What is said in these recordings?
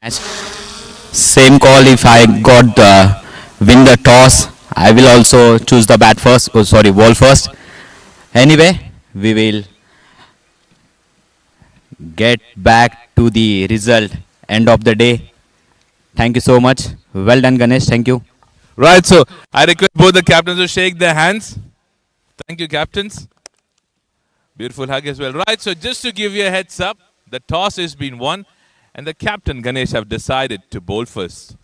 Match. Same call if I got the win the toss. I will also choose the bat first. Oh, sorry, ball first. Anyway, we will get back to the result end of the day. Thank you so much. Well done, Ganesh. Thank you. Right, so I request both the captains to shake their hands. Thank you, captains. Beautiful hug as well. Right, so just to give you a heads up, the toss has been won, and the captain Ganesh have decided to bowl first.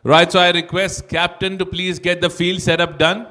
Right, so I request captain to please get the field setup done.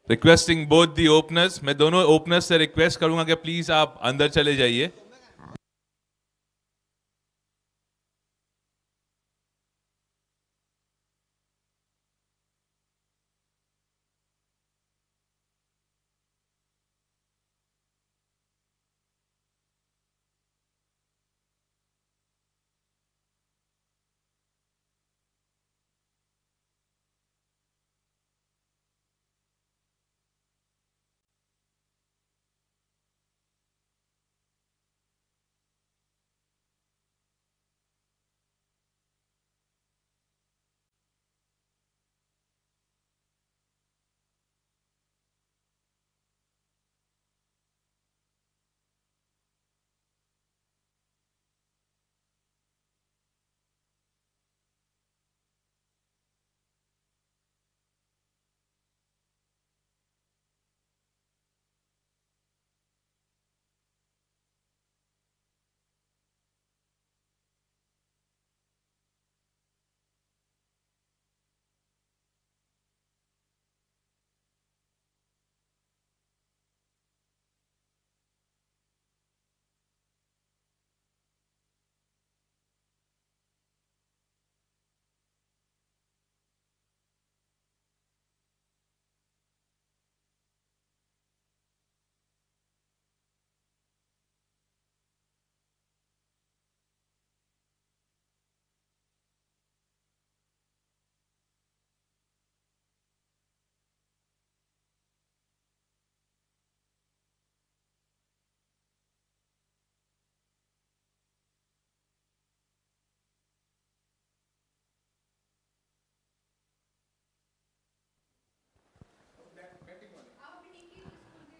Requesting both the openers. मैं दोनों openers से request करूंगा कि please आप अंदर चले जाइए.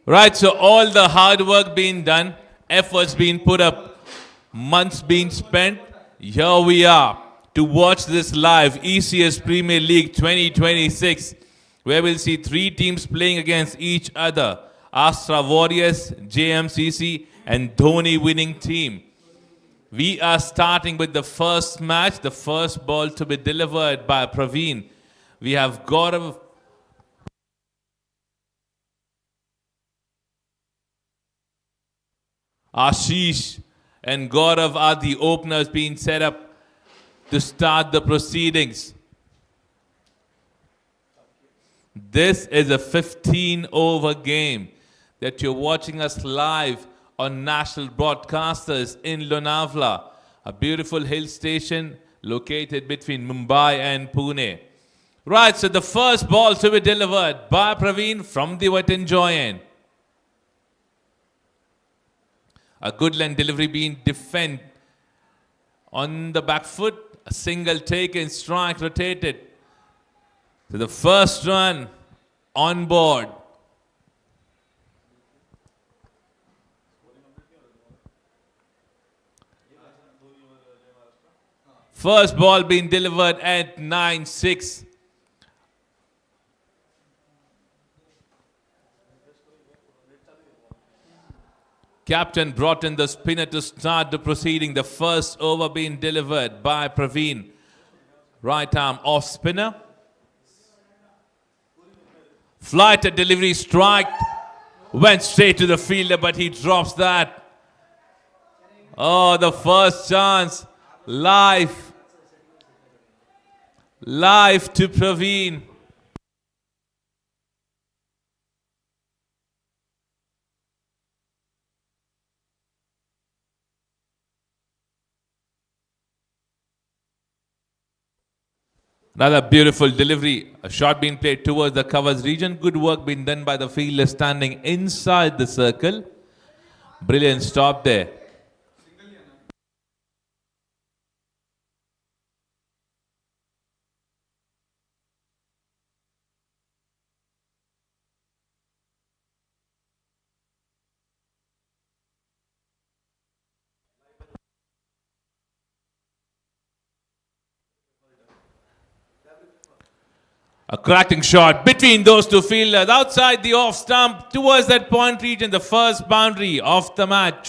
Right, so all the hard work being done, efforts being put up, months being spent. Here we are to watch this live ECS Premier League 2026, where we'll see three teams playing against each other. Astra Warriors, JMCC, and Dhoni winning team. We are starting with the first match, the first ball to be delivered by Praveen. We have Gaurav. Ashish and Gaurav are the openers being set up to start the proceedings. This is a 15-over game that you're watching us live on national broadcasters in Lonawala, a beautiful hill station located between Mumbai and Pune. Right, so the first ball to be delivered by Praveen from the wet end. A good length delivery being defended on the back foot. A single taken, strike rotated. So the first run on board. First ball being delivered at 9-6. Captain brought in the spinner to start the proceeding. The first over being delivered by Praveen. Right arm off spinner. Flighted delivery strike. Went straight to the fielder, but he drops that. Oh, the first chance. Live to Praveen. Another beautiful delivery. A shot being played towards the covers region. Good work being done by the fielder standing inside the circle. Brilliant stop there. A cracking shot between those two fielders outside the off stump towards that point region, the first boundary of the match.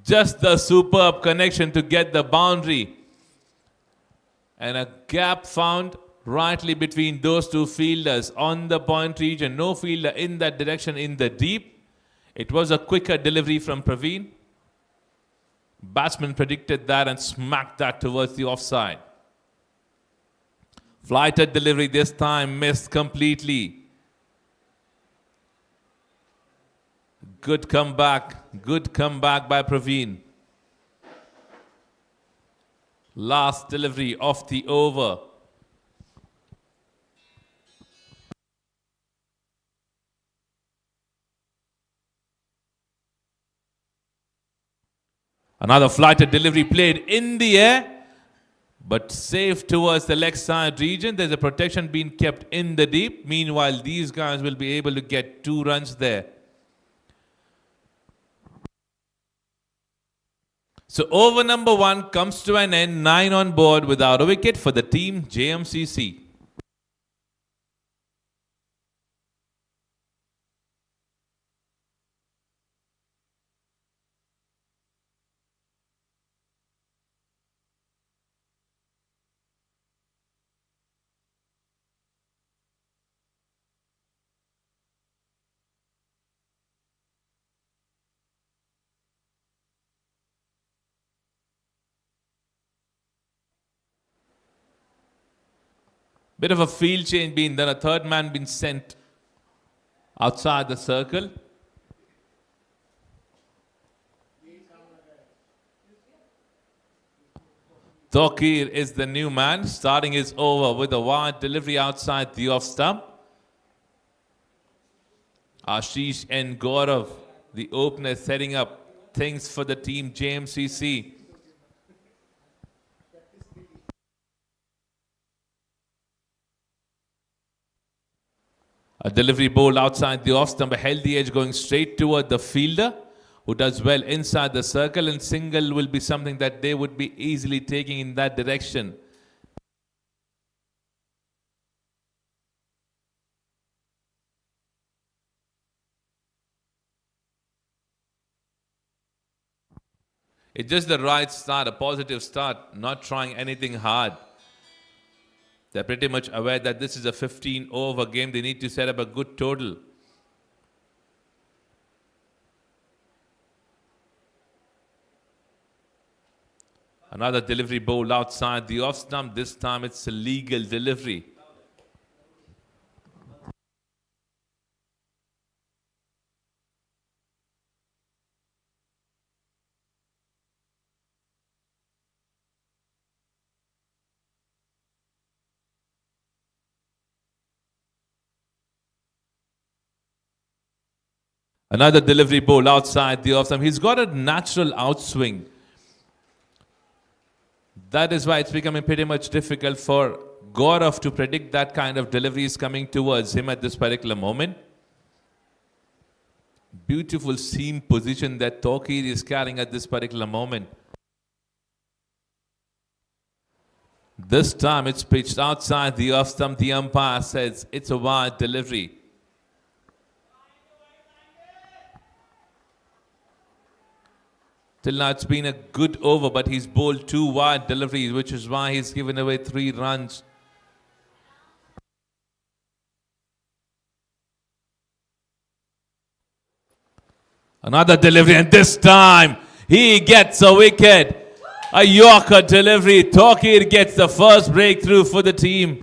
Just the superb connection to get the boundary. And a gap found rightly between those two fielders on the point region. No fielder in that direction in the deep. It was a quicker delivery from Praveen. Batsman predicted that and smacked that towards the offside. Flighted delivery this time missed completely. Good comeback by Praveen. Last delivery of the over. Another flighted delivery played in the air, but safe towards the leg side region. There's a protection being kept in the deep. Meanwhile, these guys will be able to get 2 runs there. So over number 1 comes to an end. 9 on board without a wicket for the team JMCC. Bit of a field change being done. A third man been sent outside the circle. Tokir is the new man, starting his over with a wide delivery outside the off stump. Ashish and Gaurav, the opener, setting up things for the team JMCC. A delivery ball outside the off stump, a healthy edge going straight toward the fielder who does well inside the circle, and single will be something that they would be easily taking in that direction. It's just the right start, a positive start, not trying anything hard. They're pretty much aware that this is a 15-over game. They need to set up a good total. Another delivery ball outside the off stump. This time it's a legal delivery. Another delivery ball outside the off stump. He's got a natural outswing. That is why it's becoming pretty much difficult for Gaurav to predict that kind of deliveries coming towards him at this particular moment. Beautiful seam position that Tokir is carrying at this particular moment. This time it's pitched outside the off stump. The umpire says it's a wide delivery. Till now it's been a good over, but he's bowled 2 wide deliveries, which is why he's given away 3 runs. Another delivery, and this time he gets a wicket. A Yorker delivery. Tokir gets the first breakthrough for the team.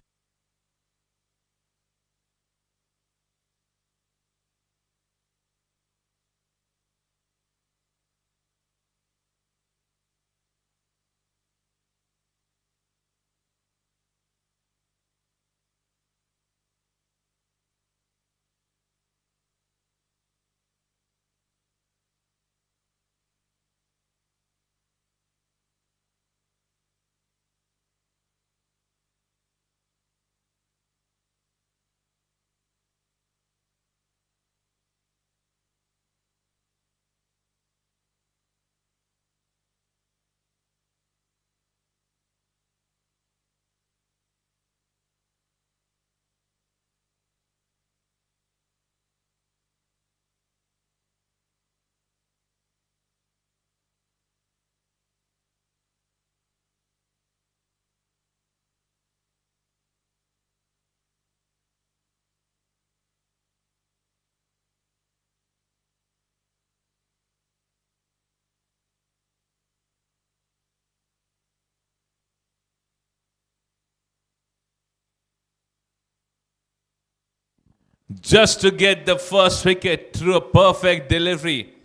Just to get the first wicket through a perfect delivery.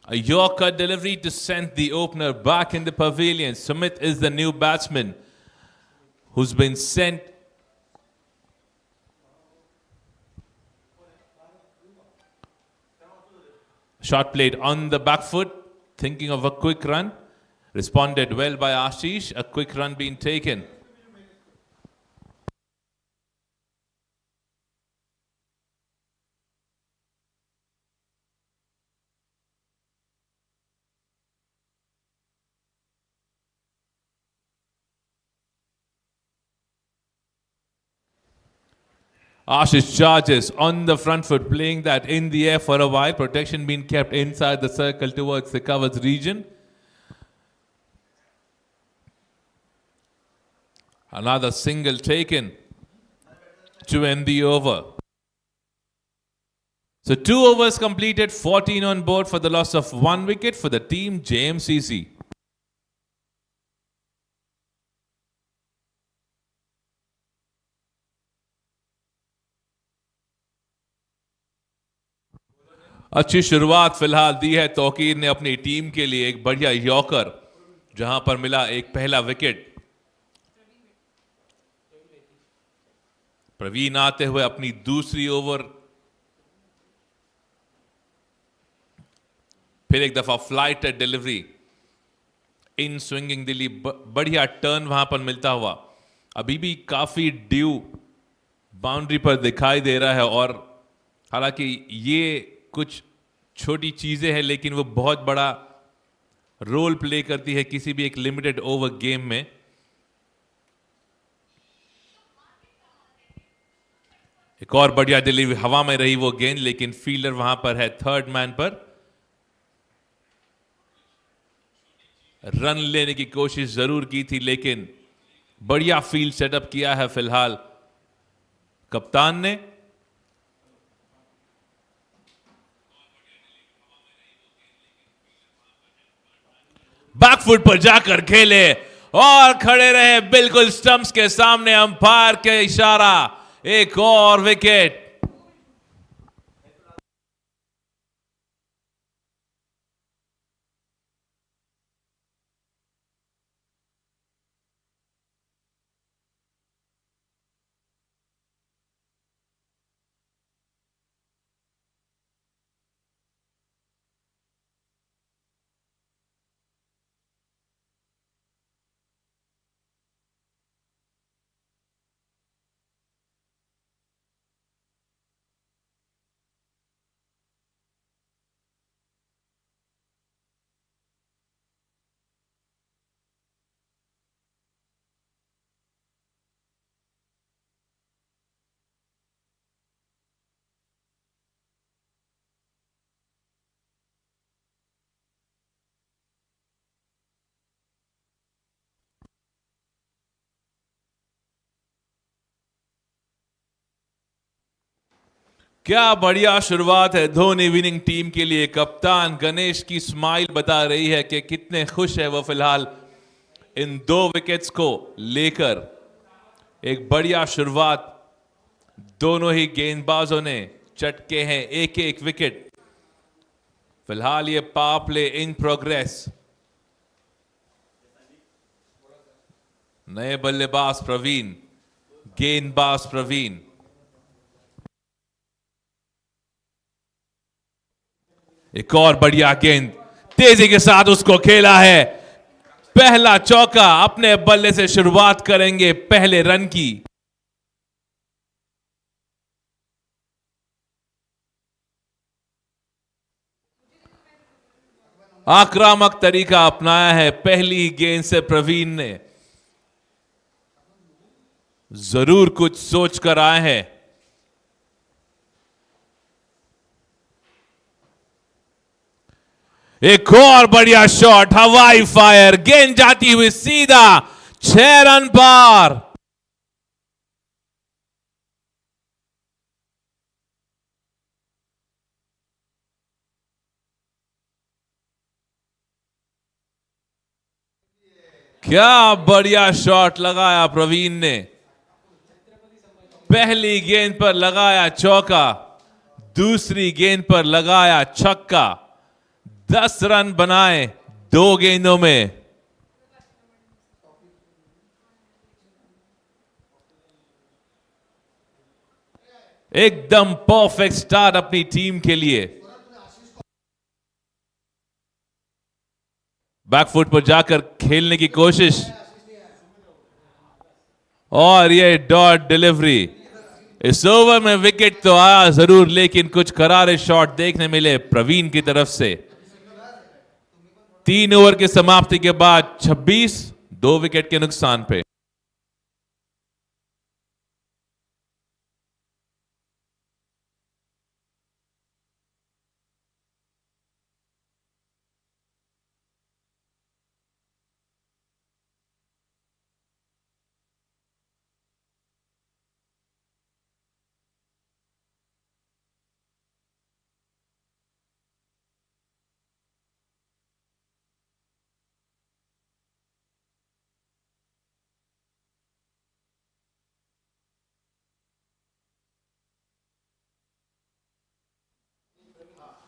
A Yorker delivery to send the opener back in the pavilion. Sumit is the new batsman who's been sent. Shot played on the back foot, thinking of a quick run. Responded well by Ashish. A quick run being taken. Ashish charges on the front foot, playing that in the air for a while. Protection being kept inside the circle towards the covered region. Another single taken to end the over. So 2 overs completed, 14 on board for the loss of 1 wicket for the team JMCC. अच्छी शुरुआत फिलहाल दी है तौकीर ने अपनी team के लिए. एक बढ़िया यॉर्कर जहां पर मिला एक पहला विकेट. प्रवीण आते हुए अपनी दूसरी ओवर. फिर एक दफा फ्लाइटेड डिलीवरी. इन स्विंगिंग दिल्ली, बढ़िया टर्न वहां पर मिलता हुआ. अभी भी काफी ड्यू बाउंड्री पर दिखाई दे रहा है और हालांकि ये कुछ छोटी चीजें हैं लेकिन वो बहुत बड़ा रोल प्ले करती है किसी भी एक लिमिटेड ओवर गेम में। एक और बढ़िया डिलीवरी, हवा में रही वो गेंद लेकिन फील्डर वहां पर है थर्ड मैन पर। रन लेने की कोशिश जरूर की थी लेकिन बढ़िया फील्ड सेटअप किया है फिलहाल कप्तान ने। बैकफुट पर जाकर खेले और खड़े रहे बिल्कुल स्टंप्स के सामने, अंपायर के इशारा, एक और विकेट। क्या बढ़िया शुरुआत है धोनी विनिंग टीम के लिए। कप्तान गणेश की स्माइल बता रही है कि कितने खुश है वो फिलहाल इन 2 विकेट्स को लेकर। एक बढ़िया शुरुआत, दोनों ही गेंदबाजों ने चटके हैं एक एक विकेट। फिलहाल ये पावर प्ले इन प्रोग्रेस। नए बल्लेबाज प्रवीण, गेंदबाज प्रवीण। एक और बढ़िया गेंद, तेजी के साथ उसको खेला है। पहला चौका, अपने बल्ले से शुरुआत करेंगे पहले रन की। आक्रामक तरीका अपनाया है पहली ही गेंद से प्रवीण ने। जरूर कुछ सोच कर आए हैं। एक और बढ़िया शॉट, हवाई फायर, गेंद जाती हुई सीधा 6 रन पार। क्या बढ़िया शॉट लगाया प्रवीण ने। पहली गेंद पर लगाया चौका, दूसरी गेंद पर लगाया छक्का। 10 रन बनाए 2 गेंदों में। एकदम परफेक्ट स्टार्ट अपनी टीम के लिए। बैकफुट पर जाकर खेलने की कोशिश और ये डॉट डिलीवरी। इस ओवर में विकेट तो आया जरूर लेकिन कुछ करारे शॉट देखने मिले प्रवीण की तरफ से। 3 ओवर की समाप्ति के बाद 26, 2 विकेट के नुकसान पे।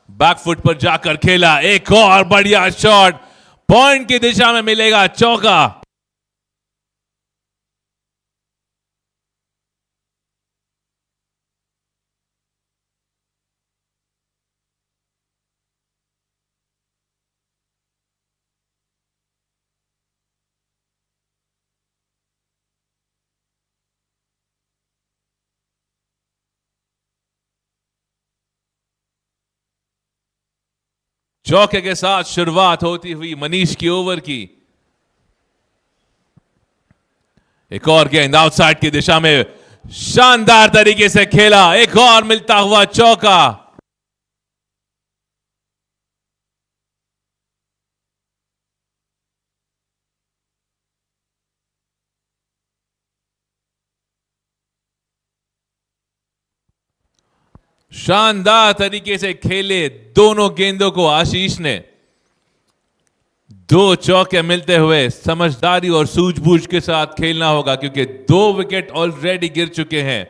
बैकफुट पर जाकर खेला, एक और बढ़िया शॉट, पॉइंट की दिशा में मिलेगा चौका। चौके के साथ शुरुआत होती हुई मनीष की ओवर की। एक और गेंद आउटसाइड की दिशा में शानदार तरीके से खेला, एक और मिलता हुआ चौका। शानदार तरीके से खेले दोनों गेंदों को आशीष ने। दो चौके मिलते हुए समझदारी और सूझबूझ के साथ खेलना होगा, क्योंकि 2 विकेट ऑलरेडी गिर चुके हैं।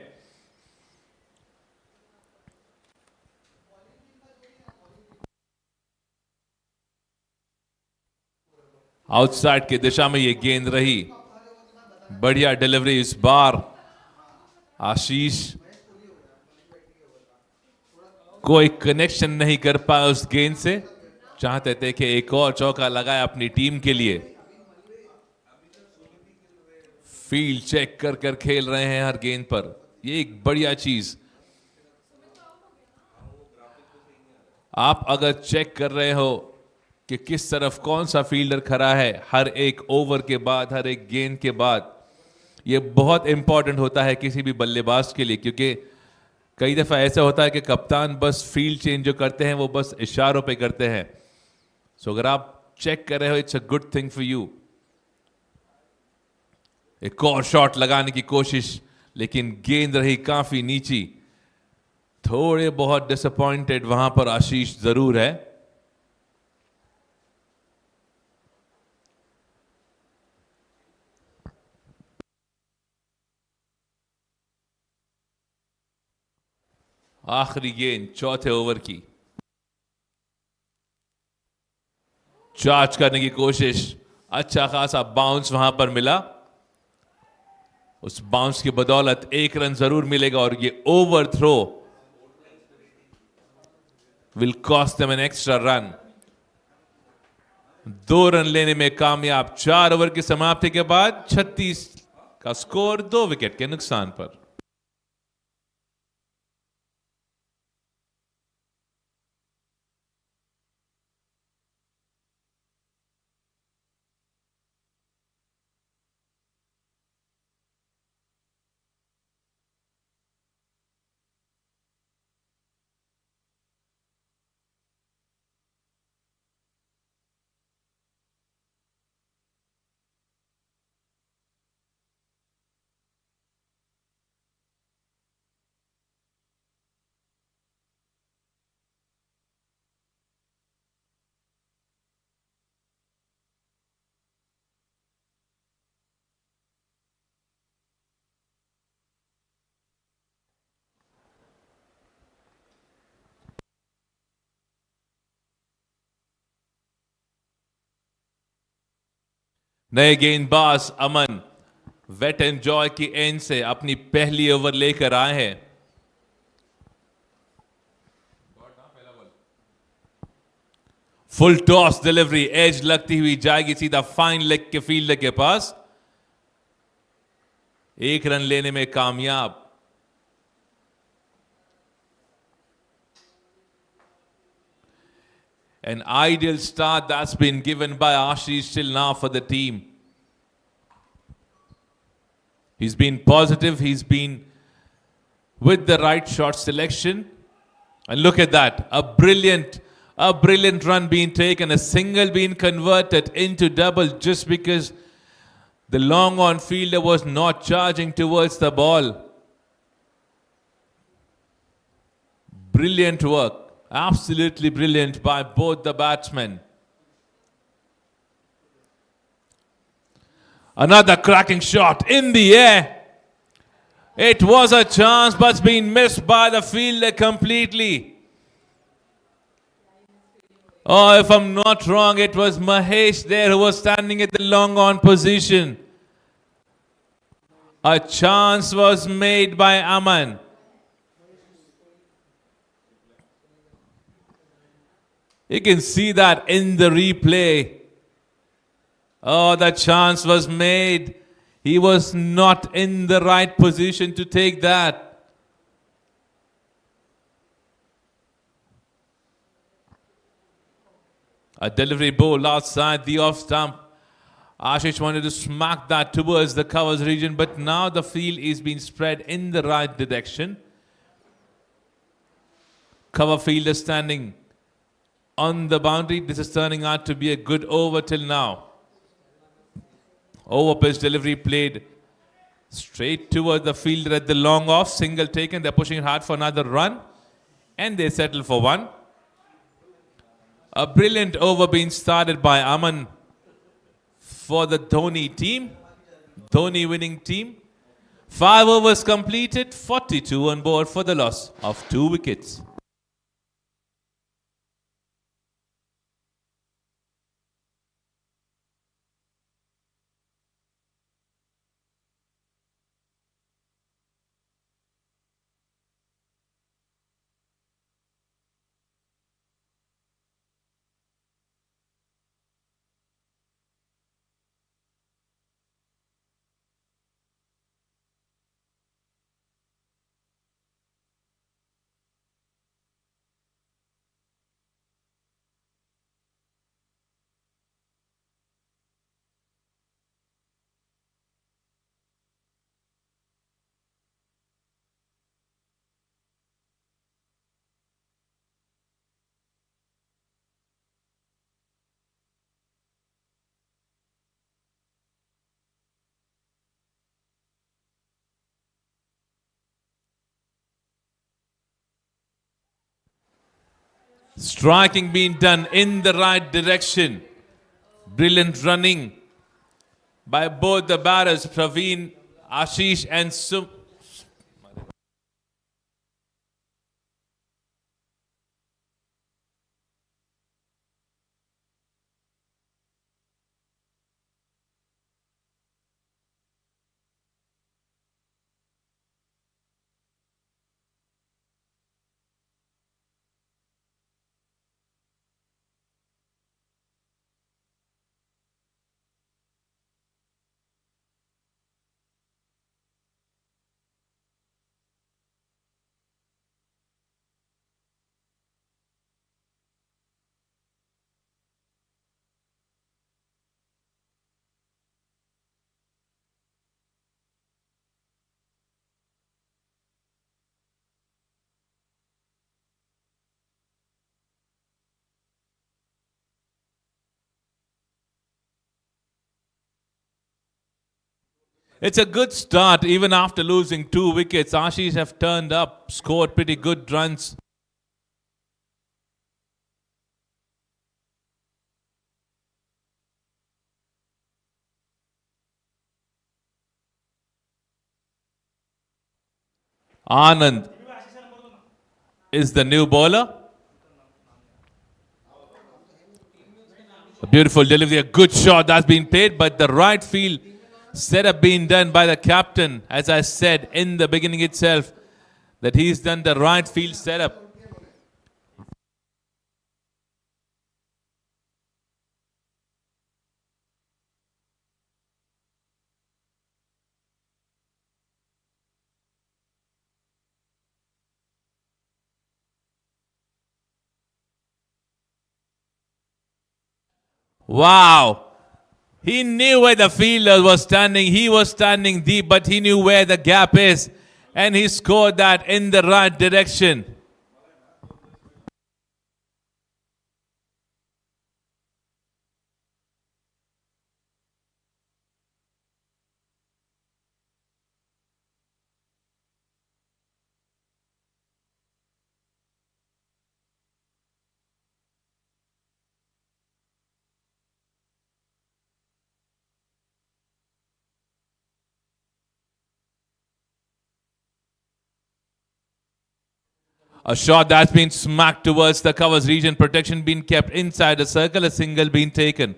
आउटसाइड की दिशा में यह गेंद रही, बढ़िया डिलीवरी इस बार। आशीष कोई कनेक्शन नहीं कर पाया उस गेंद से, चाहते थे कि एक और चौका लगाए अपनी टीम के लिए। फील्ड चेक कर कर खेल रहे हैं हर गेंद पर, ये एक बढ़िया चीज। आप अगर चेक कर रहे हो कि किस तरफ कौन सा फील्डर खड़ा है हर एक ओवर के बाद, हर एक गेंद के बाद, ये बहुत इंपॉर्टेंट होता है किसी भी बल्लेबाज के लिए, क्योंकि कई दफा ऐसा होता है कि कप्तान बस फील्ड चेंज जो करते हैं वो बस इशारों पे करते हैं। सो अगर आप चेक कर रहे हो, it's a good thing for you. एक और शॉट लगाने की कोशिश, लेकिन गेंद रही काफी नीची। थोड़े बहुत डिसअपॉइंटेड वहां पर आशीष जरूर है। आखिरी गेंद चौथे ओवर की, चार्ज करने की कोशिश, अच्छा खासा बाउंस वहां पर मिला। उस बाउंस की बदौलत 1 रन जरूर मिलेगा, और ये over throw will cost them an extra run. 2 run लेने में कामयाब। 4 ओवर की समाप्ति के बाद 36 का स्कोर 2 विकेट के नुकसान पर। नए गेंदबाज अमन वेट एंड जॉय की एंड से अपनी पहली ओवर लेकर आए हैं। फुल टॉस डिलीवरी, एज लगती हुई जाएगी सीधा फाइन लेग के फील्डर के पास। 1 रन लेने में कामयाब। An ideal start that's been given by Ashish till now for the team. He's been positive, he's been with the right shot selection. And look at that, a brilliant run being taken, a single being converted into double just because the long on fielder was not charging towards the ball. Brilliant work. Absolutely brilliant by both the batsmen. Another cracking shot in the air. It was a chance, but it's been missed by the fielder completely. Oh, if I'm not wrong, it was Mahesh there who was standing at the long on position. A chance was made by Aman. You can see that in the replay. Oh, the chance was made. He was not in the right position to take that. A delivery ball outside the off stump. Ashish wanted to smack that towards the covers region, but now the field is being spread in the right direction. Cover fielder standing on the boundary. This is turning out to be a good over till now. Over pitch delivery played straight towards the fielder at the long off. Single taken. They're pushing hard for another run. And they settle for one. A brilliant over being started by Aman for the Dhoni team. Dhoni winning team. 5 overs completed. 42 on board for the loss of 2 wickets. Striking being done in the right direction. Brilliant running by both the batters, Praveen, Ashish and It's a good start even after losing 2 wickets. Ashish have turned up, scored pretty good runs. Anand is the new bowler. A beautiful delivery, a good shot that's been played, but the right field setup being done by the captain, as I said in the beginning itself, that he's done the right field setup. Wow. He knew where the fielder was standing. He was standing deep, but he knew where the gap is. And he scored that in the right direction. A shot that's been smacked towards the covers region. Protection being kept inside the circle. A single being taken.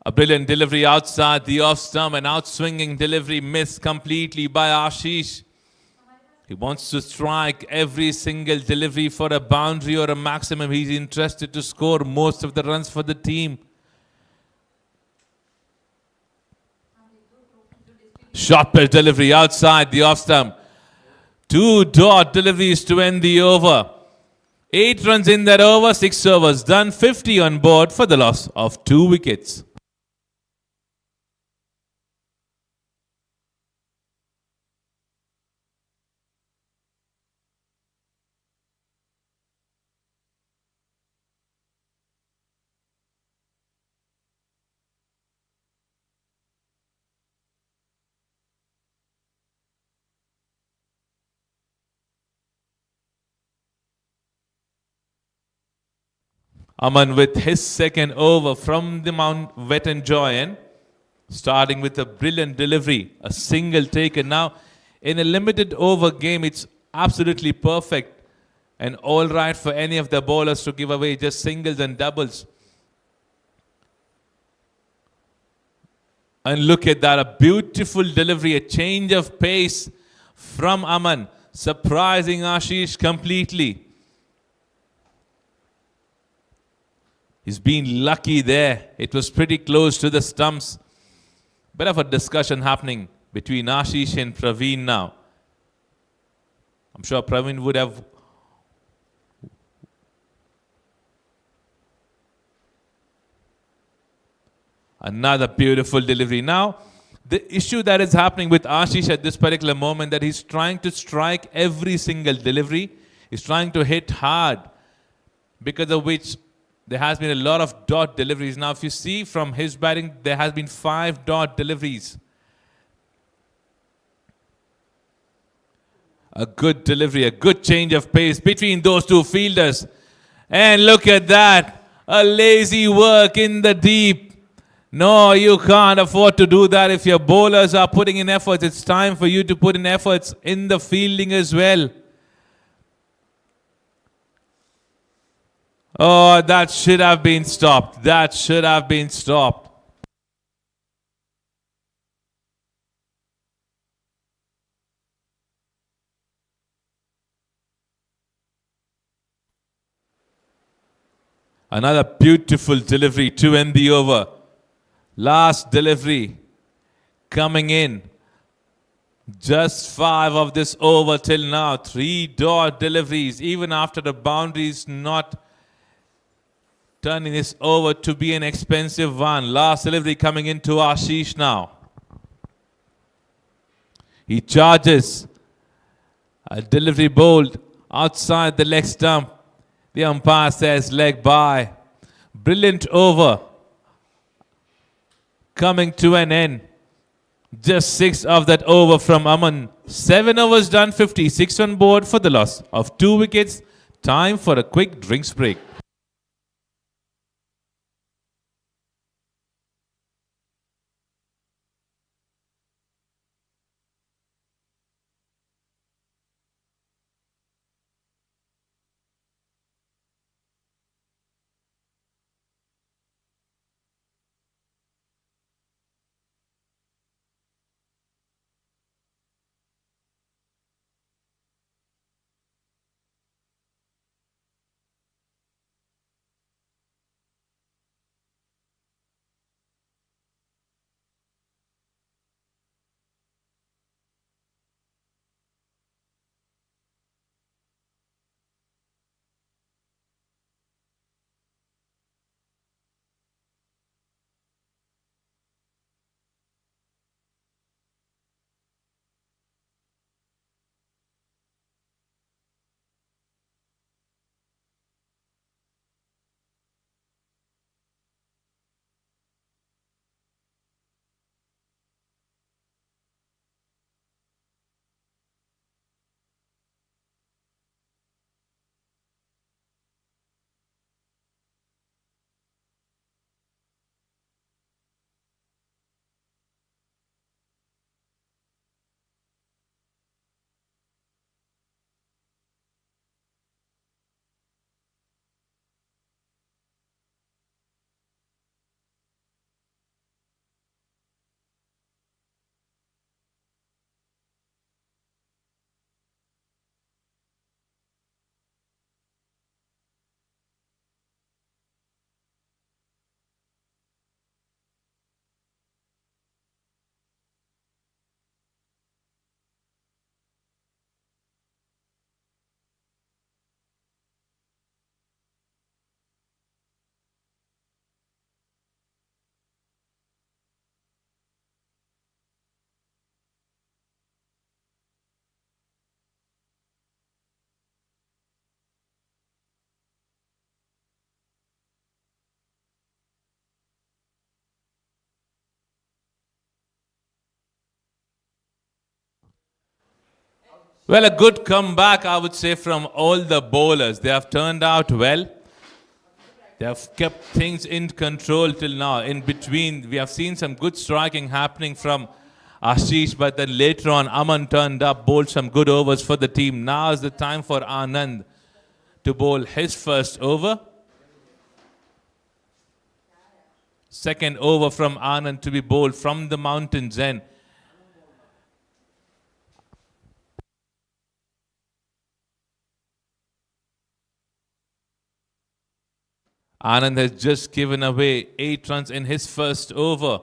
A brilliant delivery outside the off stump, an outswinging delivery missed completely by Ashish. He wants to strike every single delivery for a boundary or a maximum. He's interested to score most of the runs for the team. Short pitch delivery outside the off stump. 2 dot deliveries to end the over. 8 runs in that over, 6 overs done, 50 on board for the loss of 2 wickets. Aman with his second over from the Mount Wet and Joyan, starting with a brilliant delivery, a single taken. Now, in a limited over game, it's absolutely perfect and all right for any of the bowlers to give away just singles and doubles. And look at that, a beautiful delivery, a change of pace from Aman, surprising Ashish completely. He's been lucky there. It was pretty close to the stumps. Bit of a discussion happening between Ashish and Praveen now. I'm sure Praveen would have another beautiful delivery. Now, the issue that is happening with Ashish at this particular moment, that he's trying to strike every single delivery. He's trying to hit hard, because of which there has been a lot of dot deliveries. Now, if you see from his batting, there has been 5 dot deliveries. A good delivery, a good change of pace between those two fielders. And look at that, a lazy work in the deep. No, you can't afford to do that. If your bowlers are putting in efforts, it's time for you to put in efforts in the fielding as well. Oh, that should have been stopped. That should have been stopped. Another beautiful delivery to end the over. Last delivery coming in. Just 5 of this over till now. 3 dot deliveries, even after the boundaries not turning this over to be an expensive one. Last delivery coming into Ashish now. He charges. A delivery bowled outside the leg stump. The umpire says leg by. Brilliant over coming to an end. Just 6 of that over from Aman. 7 overs done, 56 on board for the loss of 2 wickets. Time for a quick drinks break. Well, a good comeback, I would say, from all the bowlers. They have turned out well. They have kept things in control till now. In between, we have seen some good striking happening from Ashish, but then later on, Aman turned up, bowled some good overs for the team. Now is the time for Anand to bowl his first over. Second over from Anand to be bowled from the mountains end. Anand has just given away 8 runs in his first over.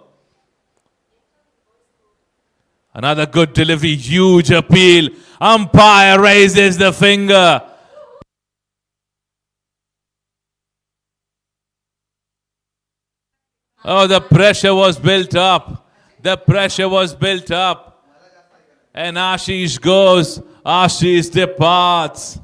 Another good delivery, huge appeal. Umpire raises the finger. Oh, the pressure was built up. The pressure was built up. And Ashish goes. Ashish departs.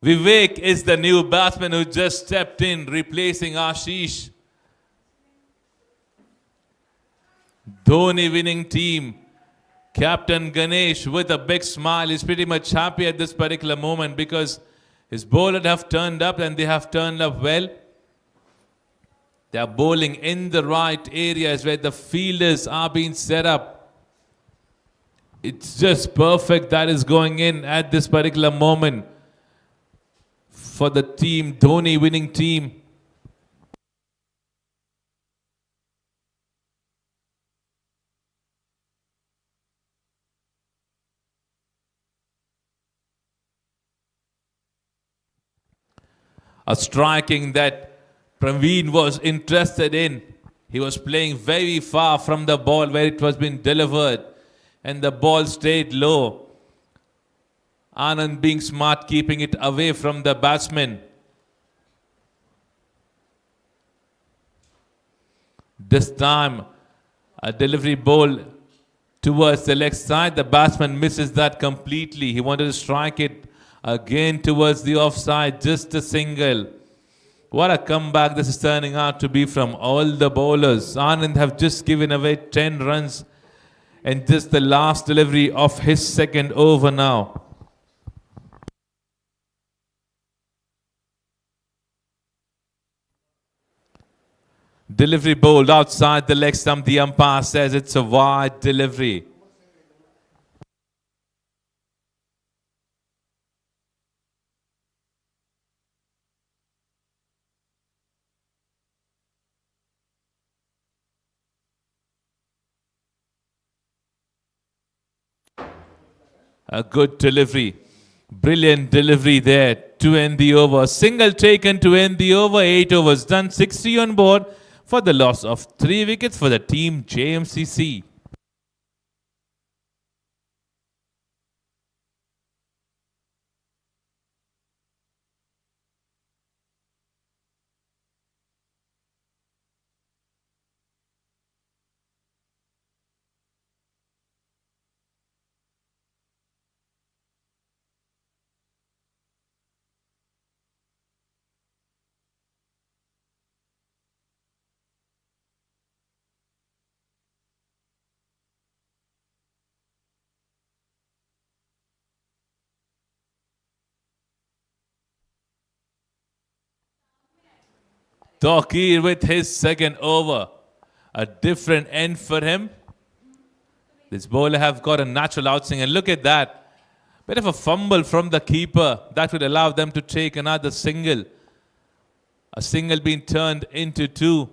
Vivek is the new batsman who just stepped in, replacing Ashish. Dhoni winning team. Captain Ganesh with a big smile is pretty much happy at this particular moment because his bowlers have turned up and they have turned up well. They are bowling in the right areas where the fielders are being set up. It's just perfect that is going in at this particular moment for the team, Dhoni winning team. A striking that Praveen was interested in. He was playing very far from the ball where it was being delivered, and the ball stayed low. Anand being smart, keeping it away from the batsman. This time, a delivery ball towards the leg side. The batsman misses that completely. He wanted to strike it again towards the offside, just a single. What a comeback this is turning out to be from all the bowlers. Anand have just given away 10 runs and just the last delivery of his second over now. Delivery bowled outside the leg stump. The umpire says it's a wide delivery. A good delivery. Brilliant delivery there to end the over. Single taken to end the over. 8 overs done. 60 on board for the loss of 3 wickets for the team JMCC. Takir with his second over. A different end for him. This bowler have got a natural outswing, and look at that. Bit of a fumble from the keeper. That would allow them to take another single. A single being turned into two.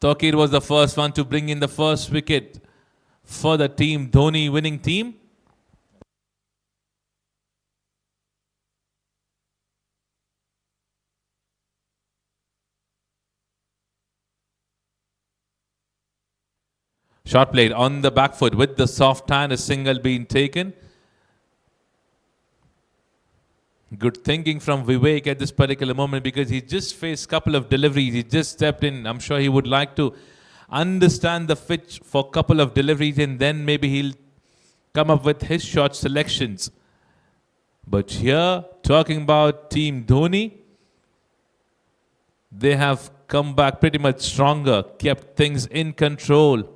Takir was the first one to bring in the first wicket for the team, Dhoni winning team. Shot played on the back foot with the soft hand, a single being taken. Good thinking from Vivek at this particular moment, because he just faced a couple of deliveries. He just stepped in. I'm sure he would like to understand the pitch for a couple of deliveries, and then maybe he'll come up with his shot selections. But here, talking about Team Dhoni, they have come back pretty much stronger, kept things in control.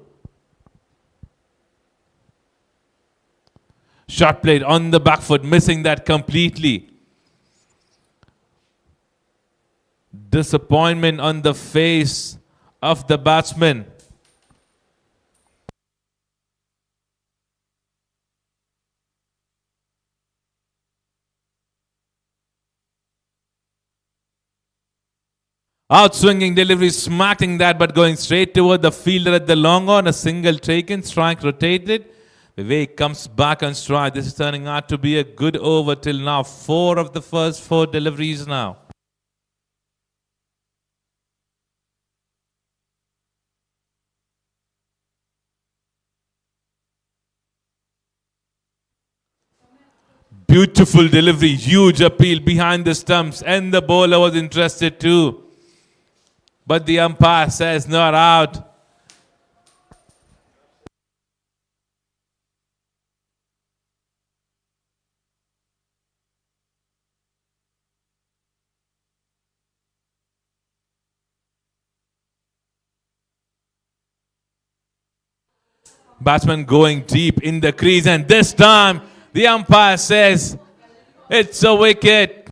Shot played on the back foot, missing that completely. Disappointment on the face of the batsman. Outswinging delivery, smacking that, but going straight toward the fielder at the long on. A single taken, strike rotated. Vivek comes back on strike. This is turning out to be a good over till now. 4 of the first 4 deliveries now. Beautiful delivery, huge appeal behind the stumps, and the bowler was interested too. But the umpire says not out. Batsman going deep in the crease, and this time the umpire says it's a wicket.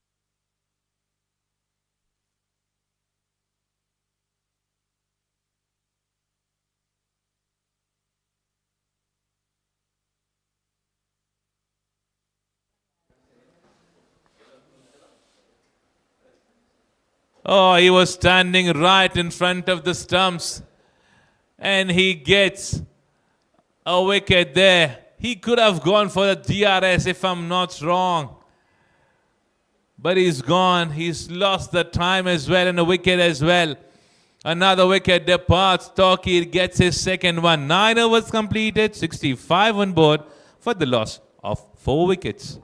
Oh, he was standing right in front of the stumps, and he gets a wicket there. He could have gone for the DRS if I'm not wrong. But he's gone. He's lost the time as well and a wicket as well. Another wicket departs. Takir gets his second one. 9 overs completed. 65 on board for the loss of 4 wickets.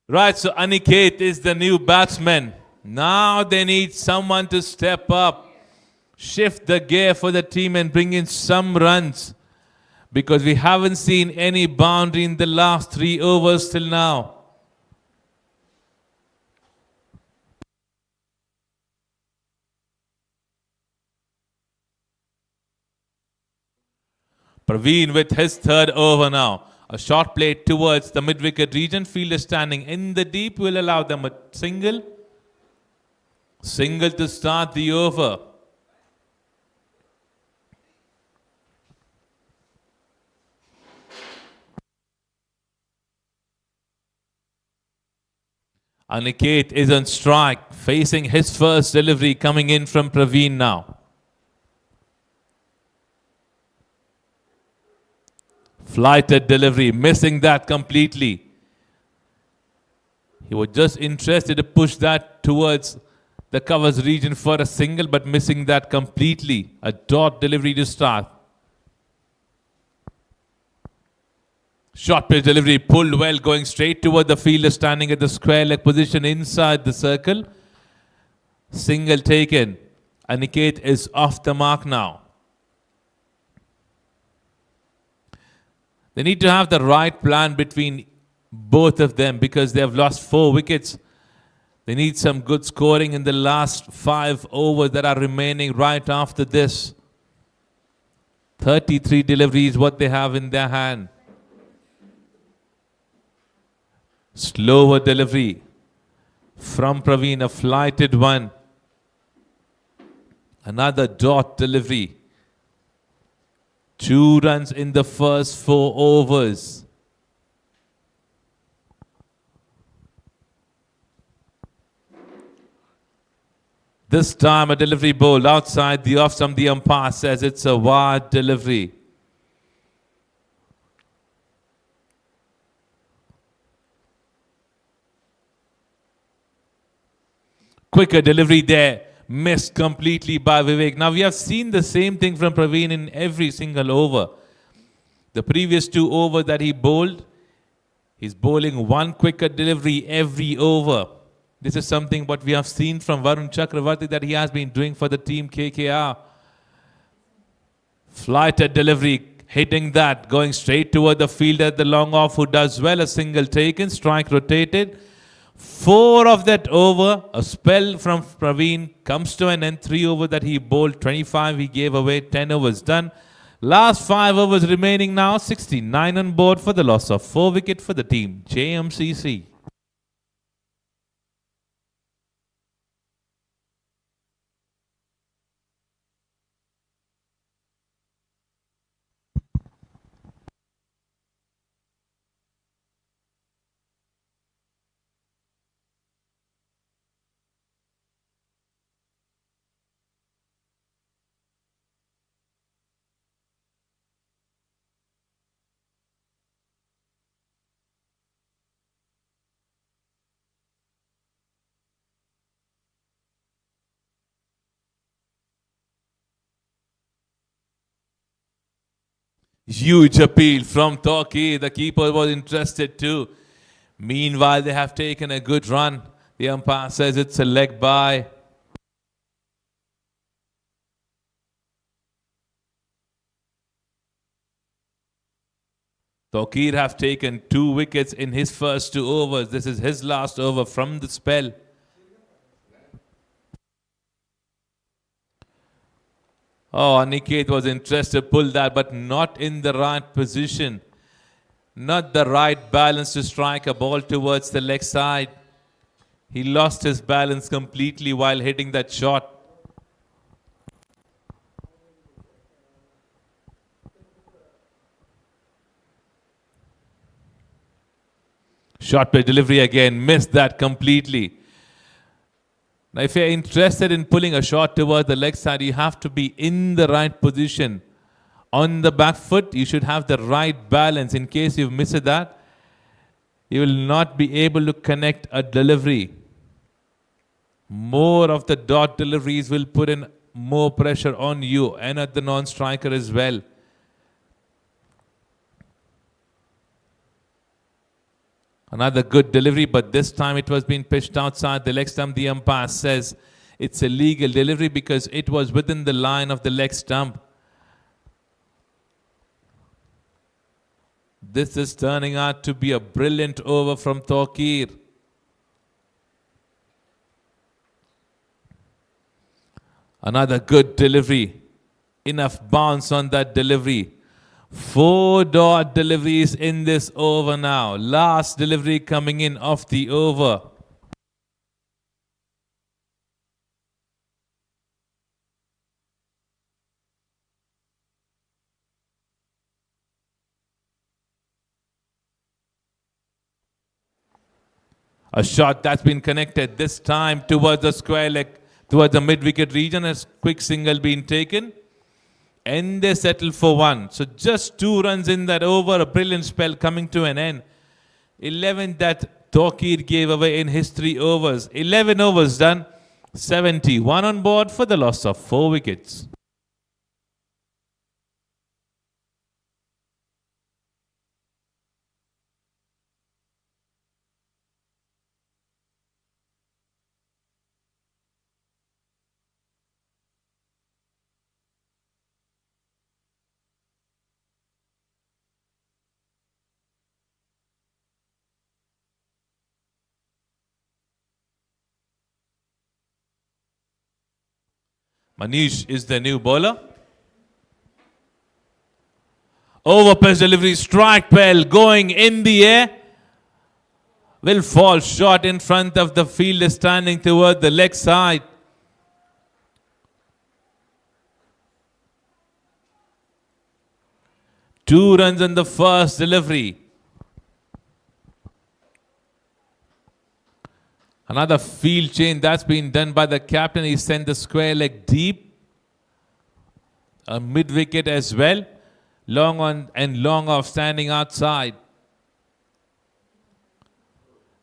Right, so Aniket is the new batsman. Now they need someone to step up, shift the gear for the team and bring in some runs. Because we haven't seen any boundary in the last 3 overs till now. Praveen with his 3rd over now. A short play towards the mid-wicket region. Fielder standing in the deep will allow them a single. Single to start the over. Aniket is on strike, facing his first delivery coming in from Praveen now. Flighted delivery, missing that completely. He was just interested to push that towards the covers region for a single, but missing that completely. A dot delivery to start. Short pitch delivery pulled well, going straight toward the fielder standing at the square leg position inside the circle. Single taken. Aniket is off the mark now. They need to have the right plan between both of them because they have lost 4 wickets. They need some good scoring in the last 5 overs that are remaining right after this. 33 deliveries what they have in their hand. Slower delivery from Praveen, a flighted one. Another dot delivery. 2 runs in the first 4 overs. This time a delivery bowled outside the off stump. The umpire says it's a wide delivery. Quicker delivery there. Missed completely by Vivek. Now we have seen the same thing from Praveen in every single over. The previous 2 overs that he bowled, he's bowling 1 quicker delivery every over. This is something what we have seen from Varun Chakravarti that he has been doing for the team KKR. Flighted delivery, hitting that, going straight toward the fielder at the long off who does well. A single taken, strike rotated. 4 of that over, a spell from Praveen comes to an end. 3 over that he bowled, 25 he gave away, 10 overs done. Last 5 overs remaining now, 69 on board for the loss of 4 wicket for the team, JMCC. Huge appeal from Torquay. The keeper was interested too. Meanwhile, they have taken a good run. The umpire says it's a leg bye. Torquay have taken 2 wickets in his first 2 overs. This is his last over from the spell. Oh, Aniket was interested, pulled that, but not in the right position. Not the right balance to strike a ball towards the leg side. He lost his balance completely while hitting that shot. Short play delivery again, missed that completely. Now, if you're interested in pulling a shot towards the leg side, you have to be in the right position. On the back foot, you should have the right balance. In case you've missed that, you will not be able to connect a delivery. More of the dot deliveries will put in more pressure on you and at the non-striker as well. Another good delivery, but this time it was being pitched outside the leg stump. The umpire says it's a legal delivery because it was within the line of the leg stump. This is turning out to be a brilliant over from Torquay. Another good delivery. Enough bounce on that delivery. 4 dot deliveries in this over now. Last delivery coming in off the over. A shot that's been connected this time towards the square leg, towards the mid-wicket region. A quick single being taken. And they settle for 1. So just 2 runs in that over. A brilliant spell coming to an end. 11 that Torquay gave away in his 3 overs. 11 overs done. 71 on board for the loss of 4 wickets. Manish is the new bowler. Over pitch delivery, strike well, going in the air. Will fall short in front of the fielder standing toward the leg side. Two runs on the first delivery. Another field change that's been done by the captain. He sent the square leg deep. A mid wicket as well. Long on and long off, standing outside.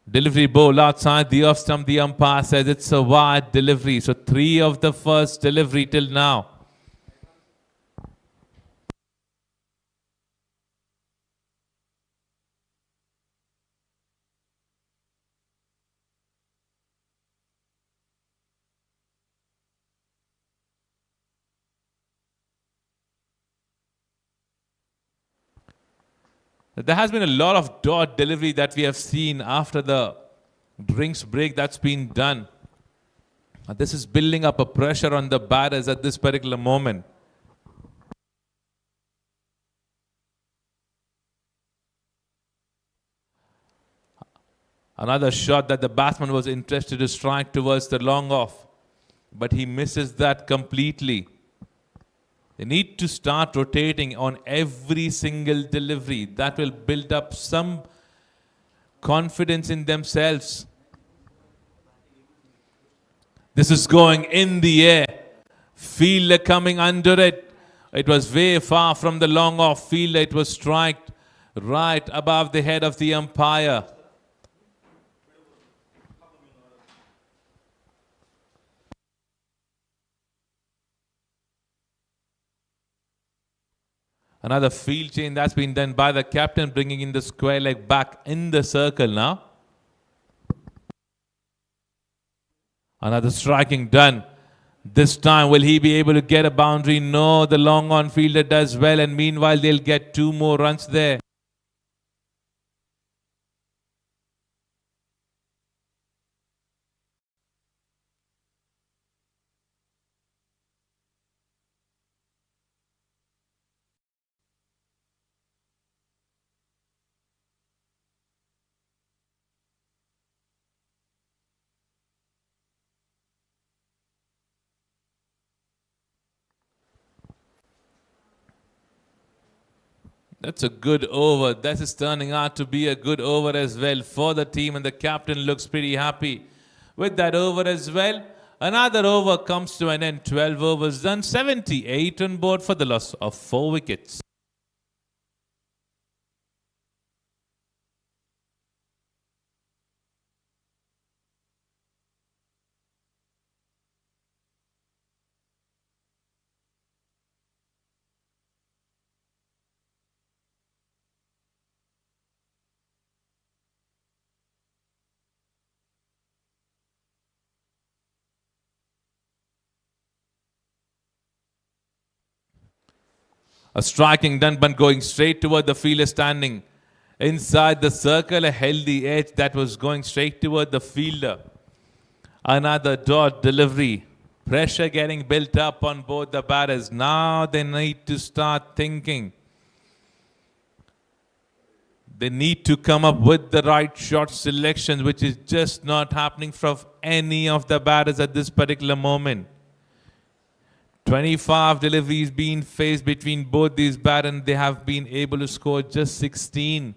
Delivery ball outside the off stump. The umpire says it's a wide delivery. So 3 of the first delivery till now. There has been a lot of dot delivery that we have seen after the drinks break that's been done. This is building up a pressure on the batters at this particular moment. Another shot that the batsman was interested to strike towards the long off, but he misses that completely. They need to start rotating on every single delivery. That will build up some confidence in themselves. This is going in the air. Fielder coming under it. It was way far from the long off fielder. It was striked right above the head of the umpire. Another field change that's been done by the captain, bringing in the square leg back in the circle now. Another striking done. This time, will he be able to get a boundary? No, the long on fielder does well, and meanwhile, they'll get 2 more runs there. That's a good over. That is turning out to be a good over as well for the team, and the captain looks pretty happy with that over as well. Another over comes to an end. 12 overs done. 78 on board for the loss of 4 wickets. A striking done, but going straight toward the fielder standing inside the circle. A healthy edge that was going straight toward the fielder. Another dot delivery. Pressure getting built up on both the batters. Now they need to start thinking. They need to come up with the right shot selection, which is just not happening from any of the batters at this particular moment. 25 deliveries being faced between both these batters, and they have been able to score just 16.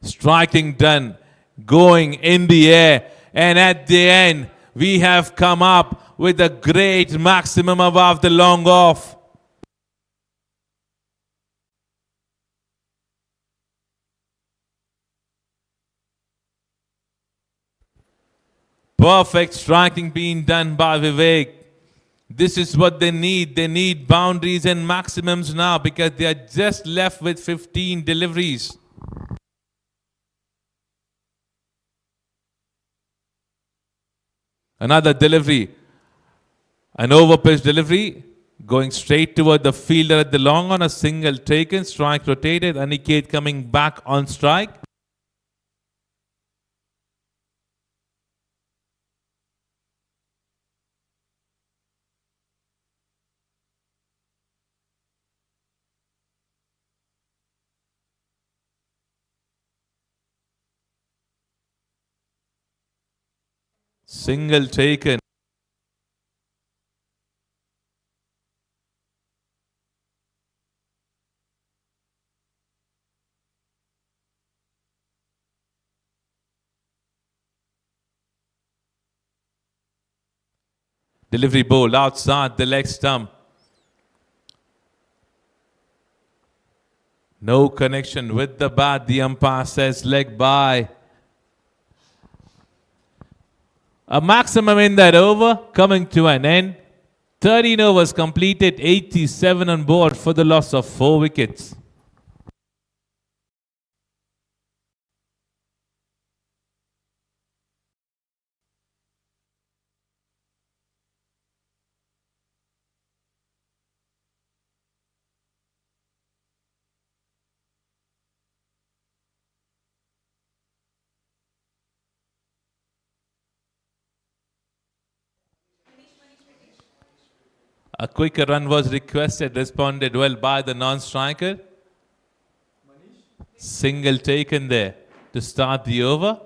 Striking done, going in the air, and at the end, we have come up with a great maximum above the long off. Perfect striking being done by Vivek. This is what they need. They need boundaries and maximums now because they are just left with 15 deliveries. Another delivery. An over pitch delivery. Going straight toward the fielder at the long on. A single taken. Strike rotated. Aniket coming back on strike. Single taken. Delivery ball outside the leg stump. No connection with the bat. The umpire says leg by. A maximum in that over coming to an end. 13 overs completed, 87 on board for the loss of 4 wickets. A quicker run was requested, responded well by the non-striker. Single taken there to start the over.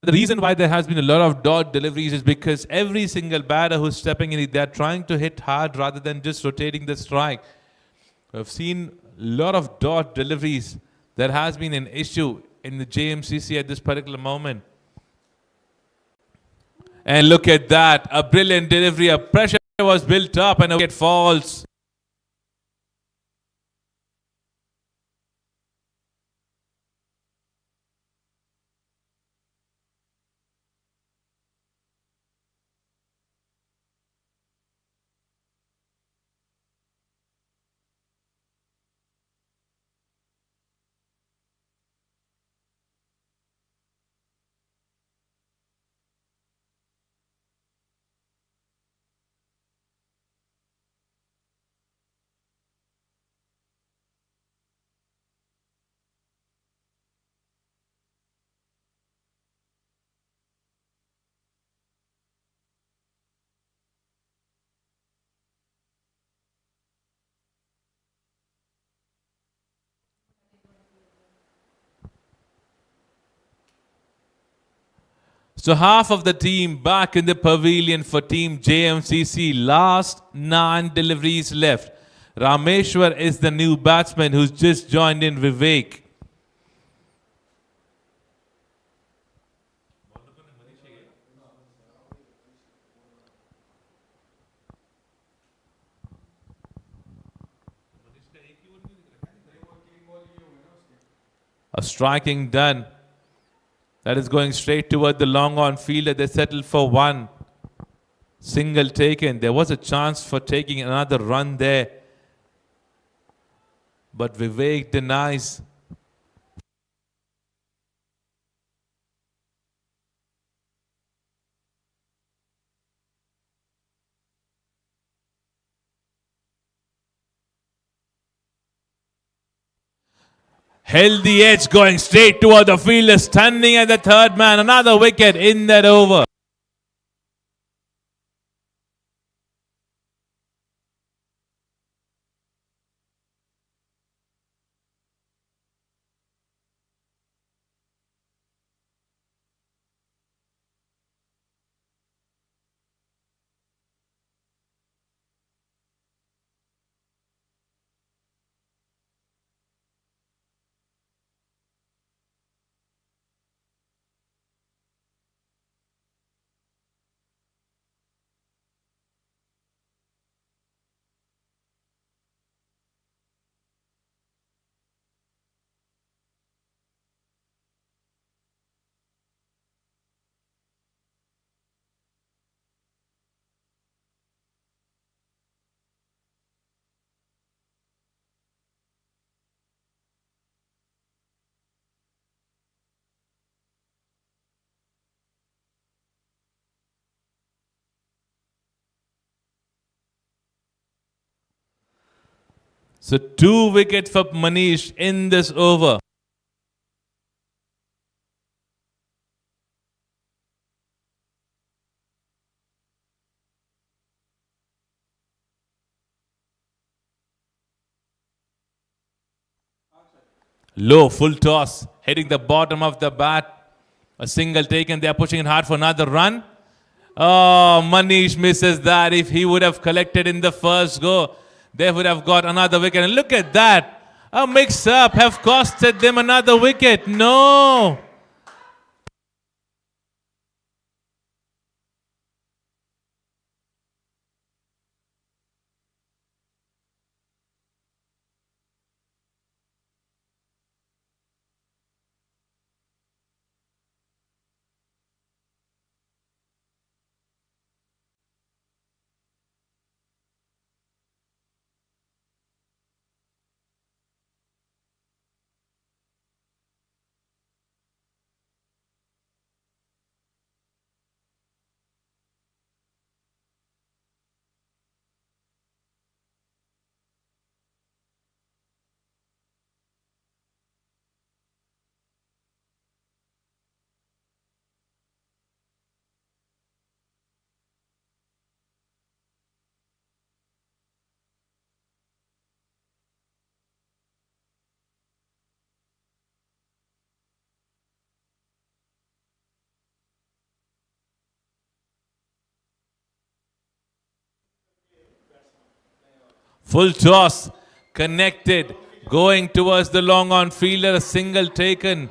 The reason why there has been a lot of dot deliveries is because every single batter who's stepping in, they're trying to hit hard rather than just rotating the strike. I've seen a lot of dot deliveries. There has been an issue in the JMCC at this particular moment. And look at that, a brilliant delivery. A pressure was built up and a wicket falls. So half of the team back in the pavilion for Team JMCC. Last 9 deliveries left. Rameshwar is the new batsman who's just joined in Vivek. A striking done. That is going straight toward the long on fielder. They settled for 1. Single taken. There was a chance for taking another run there. But Vivek denies. Held the edge, going straight toward the fielder, standing at the third man. Another wicket in that over. So 2 wickets for Manish in this over. Low, full toss, hitting the bottom of the bat. A single taken. They are pushing it hard for another run. Oh, Manish misses that. If he would have collected in the first go, they would have got another wicket. And look at that. A mix-up have costed them another wicket. No. Full toss, connected, going towards the long on fielder, a single taken.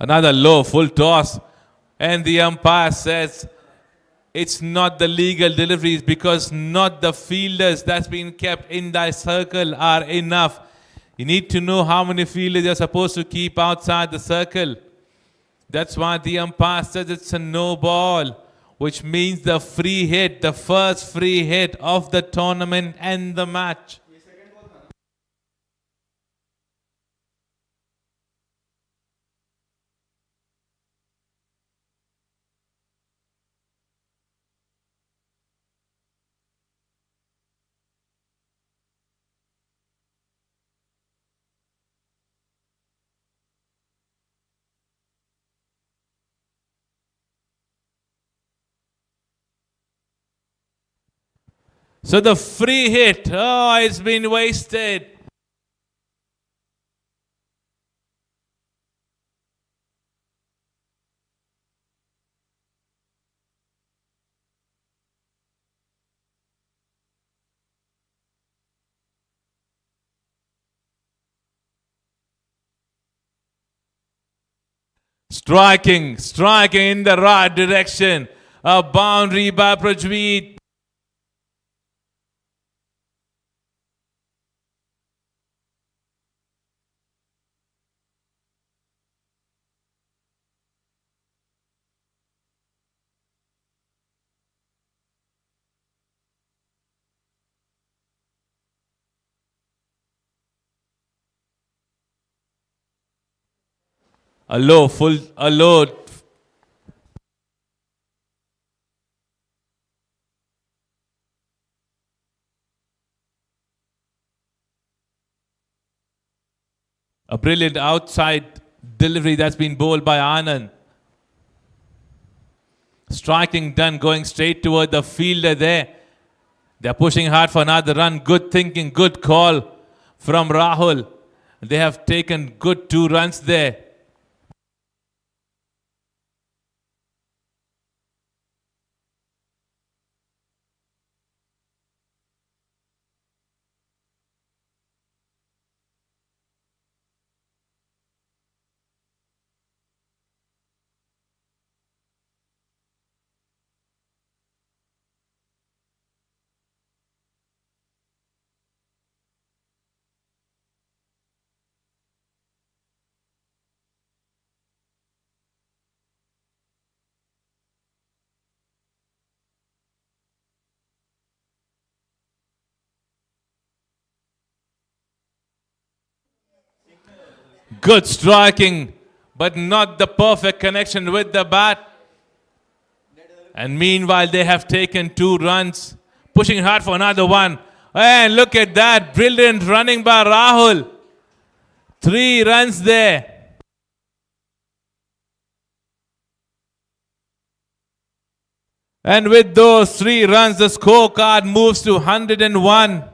Another low, full toss. And the umpire says it's not the legal deliveries because not the fielders that's been kept in that circle are enough. You need to know how many fielders you're supposed to keep outside the circle. That's why the umpire says it's a no ball, which means the free hit, the first free hit of the tournament and the match. So the free hit, oh, it's been wasted. Striking in the right direction. A boundary by Prajveet. A low. A brilliant outside delivery that's been bowled by Anand. Striking done, going straight toward the fielder there. They're pushing hard for another run. Good thinking, good call from Rahul. They have taken good 2 runs there. Good striking but not the perfect connection with the bat. And meanwhile, they have taken 2 runs, pushing hard for another one. And look at that, brilliant running by Rahul. 3 runs there. And with those 3 runs, the scorecard moves to 101.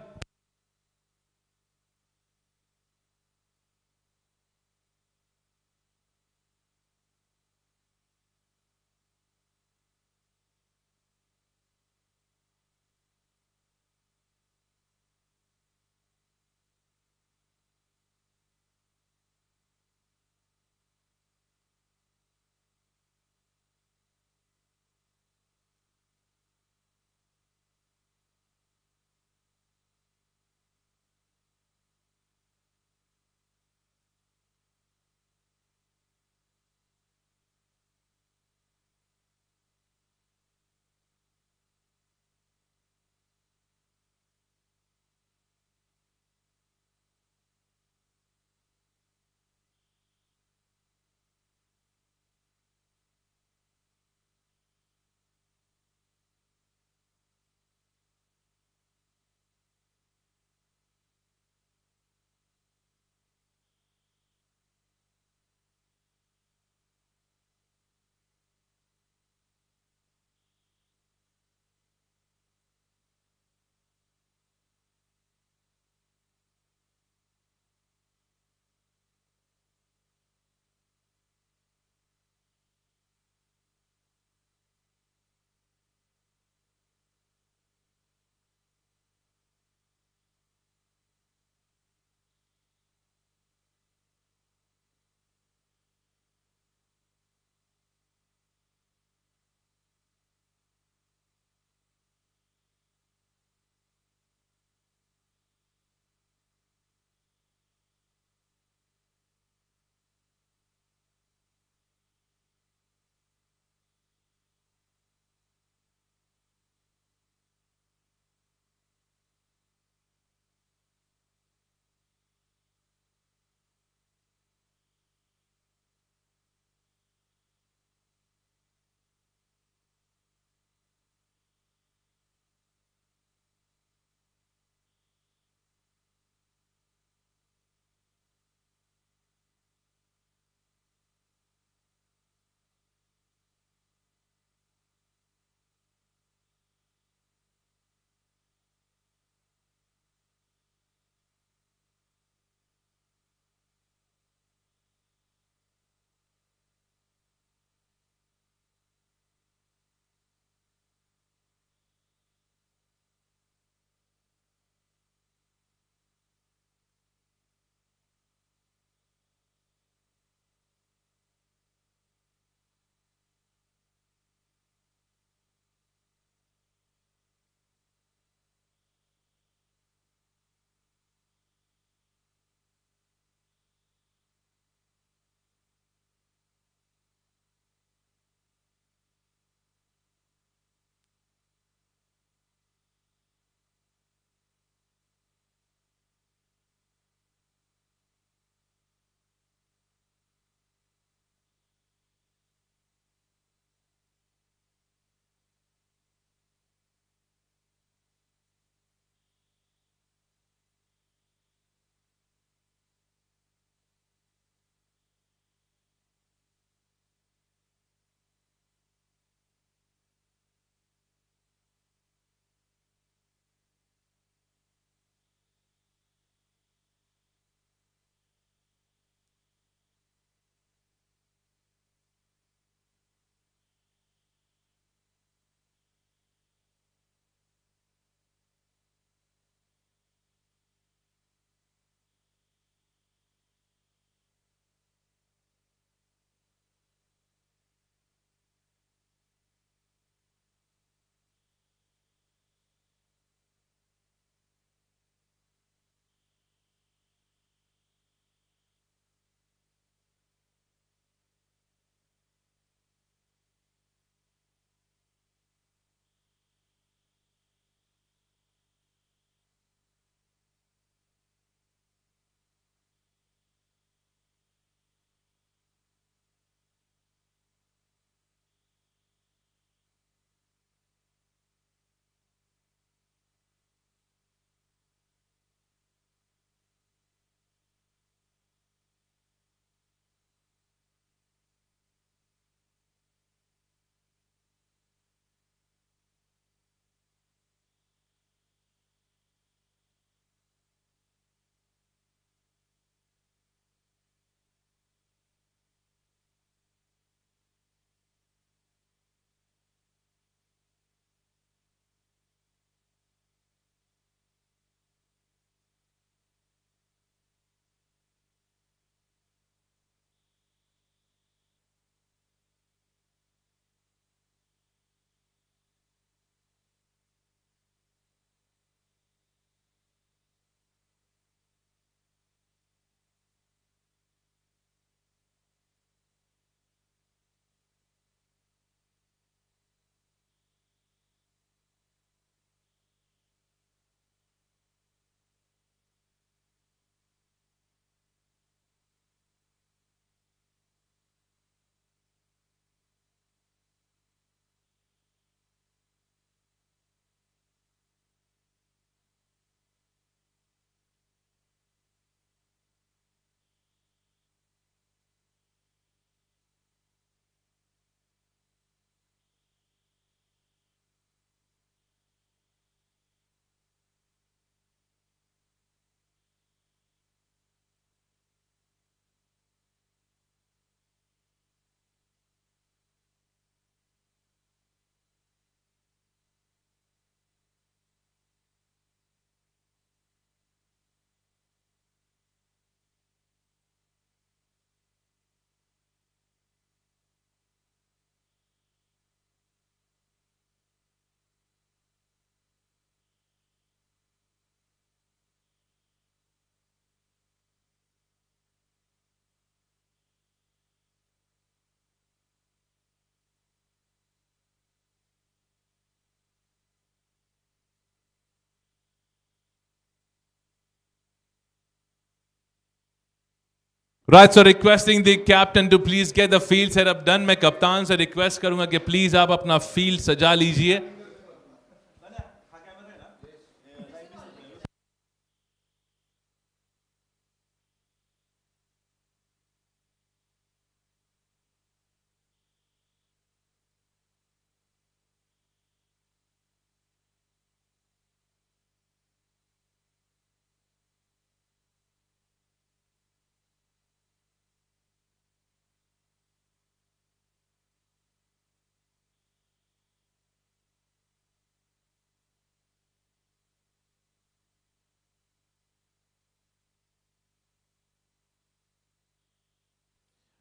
Right, so requesting the captain to please get the field setup done. मैं कप्तान से request करूंगा कि please आप अपना field सजा लीजिए.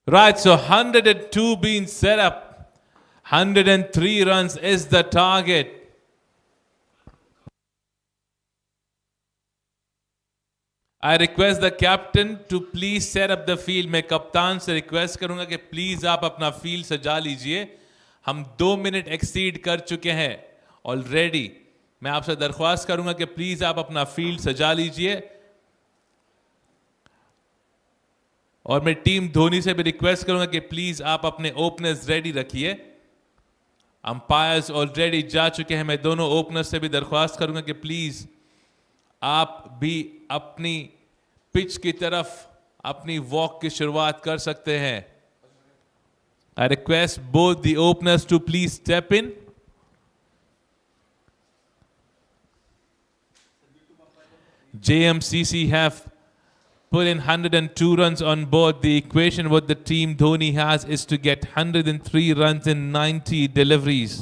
Right, so 102 being set up. 103 runs is the target. I request the captain to please set up the field. मैं कप्तान से request करूंगा कि please आप अपना field सजा लीजिए. हम 2 मिनट exceed कर चुके हैं already. मैं आपसे दरख्वास्त करूंगा कि please आप अपना field सजा लीजिए. और मैं टीम धोनी से भी रिक्वेस्ट करूंगा कि प्लीज आप अपने ओपनर्स रेडी रखिए. अंपायर्स ऑलरेडी जा चुके हैं. मैं दोनों ओपनर्स से भी दरख्वास्त करूंगा कि प्लीज आप भी अपनी पिच की तरफ अपनी वॉक की शुरुआत कर सकते हैं. I request both the openers to please step in. JMCC have put in 102 runs on board. The equation what the team Dhoni has is to get 103 runs in 90 deliveries.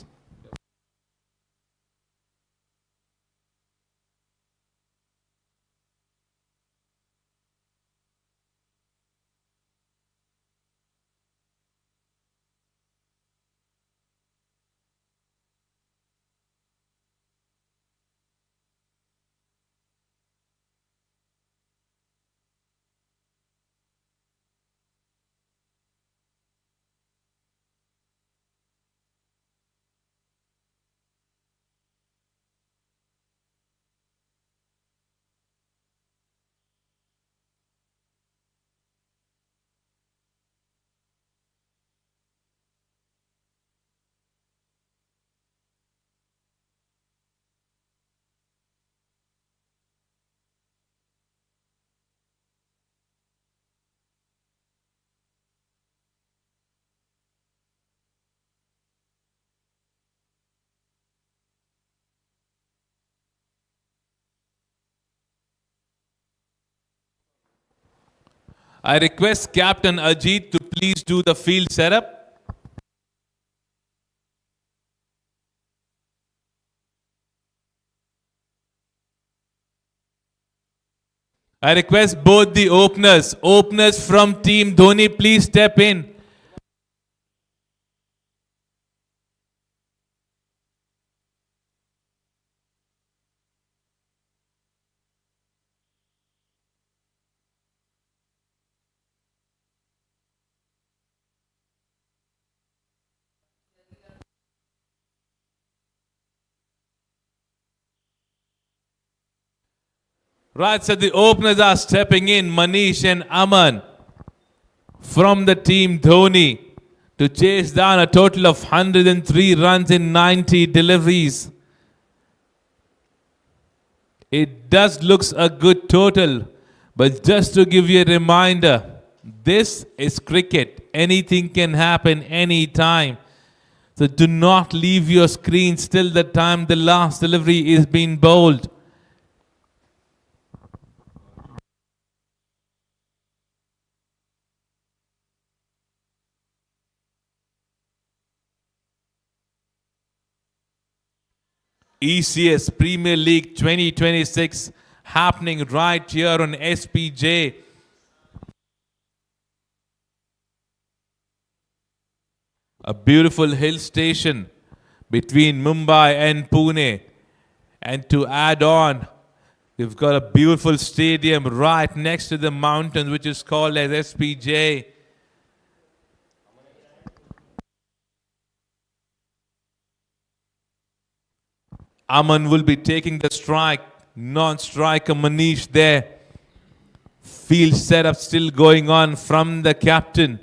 I request Captain Ajit to please do the field setup. I request both the openers from Team Dhoni, please step in. Right, so the openers are stepping in, Manish and Aman from the team Dhoni to chase down a total of 103 runs in 90 deliveries. It does looks a good total, but just to give you a reminder, this is cricket. Anything can happen anytime. So do not leave your screen till the time the last delivery is being bowled. ECS Premier League 2026 happening right here on SPJ. A beautiful hill station between Mumbai and Pune. And to add on, we've got a beautiful stadium right next to the mountain which is called as SPJ. Aman will be taking the strike. Non-striker Manish there Field setup still going on from the captain.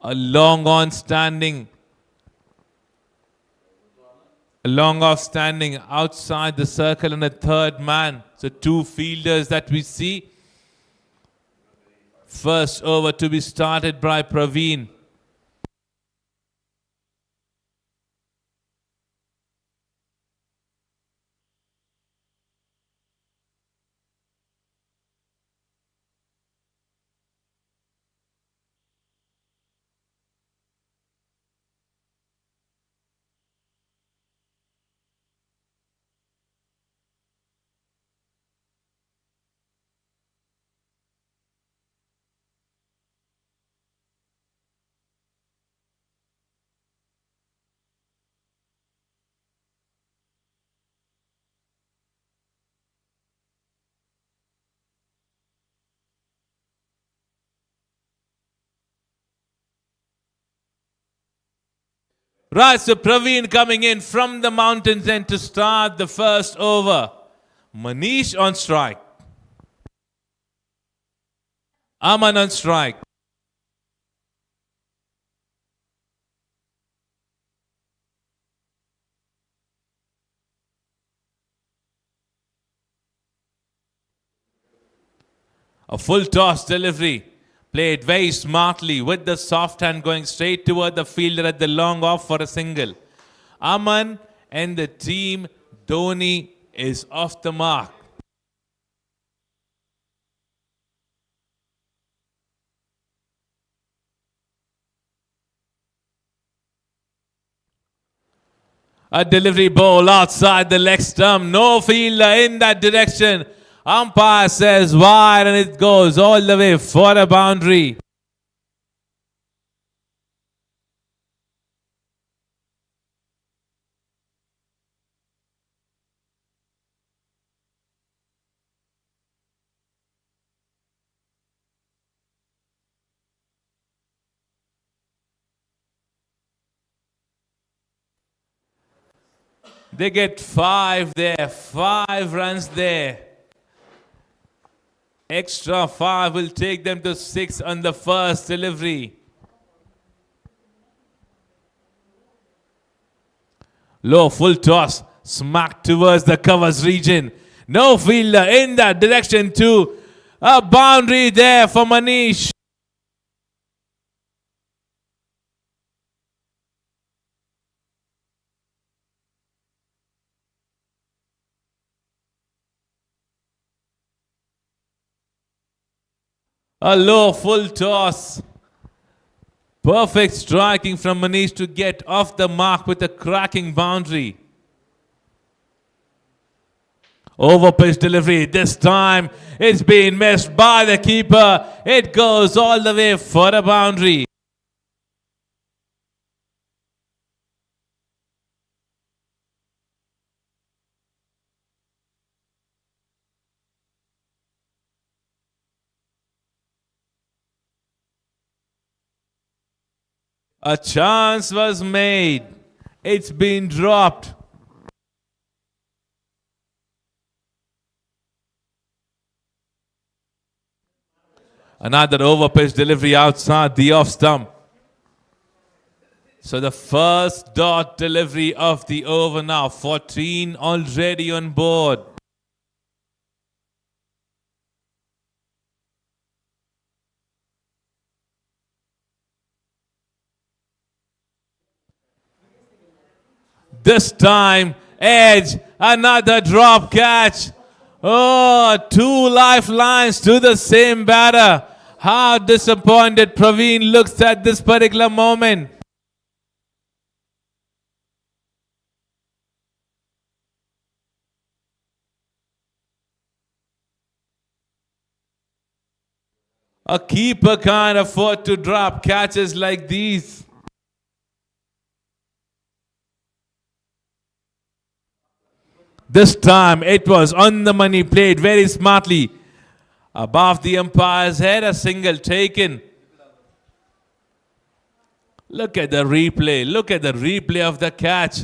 A long on standing. A long off standing outside the circle and a third man. So two fielders that we see. First over to be started by Praveen. Right, so Praveen coming in from the mountains end to start the first over. Manish on strike. Aman on strike. A full toss delivery. Played very smartly with the soft hand going straight toward the fielder at the long off for a single. Aman and the team, Dhoni is off the mark. A delivery ball outside the leg stump. No fielder in that direction. Umpire says wide and it goes all the way for a boundary. They get 5 there, 5 runs there. Extra 5 will take them to 6 on the first delivery. Low full toss, smack towards the covers region. No fielder in that direction too. A boundary there for Manish. A low full toss. Perfect striking from Manish to get off the mark with a cracking boundary. Over pitch delivery. This time it's been missed by the keeper. It goes all the way for a boundary. A chance was made. It's been dropped. Another over pitch delivery outside the off stump. So the first dot delivery of the over now. 14 already on board. This time, edge, another drop catch. Oh, 2 lifelines to the same batter. How disappointed Praveen looks at this particular moment. A keeper can't afford to drop catches like these. This time it was on the money, played very smartly. Above the umpire's head, a single taken. Look at the replay. Look at the replay of the catch.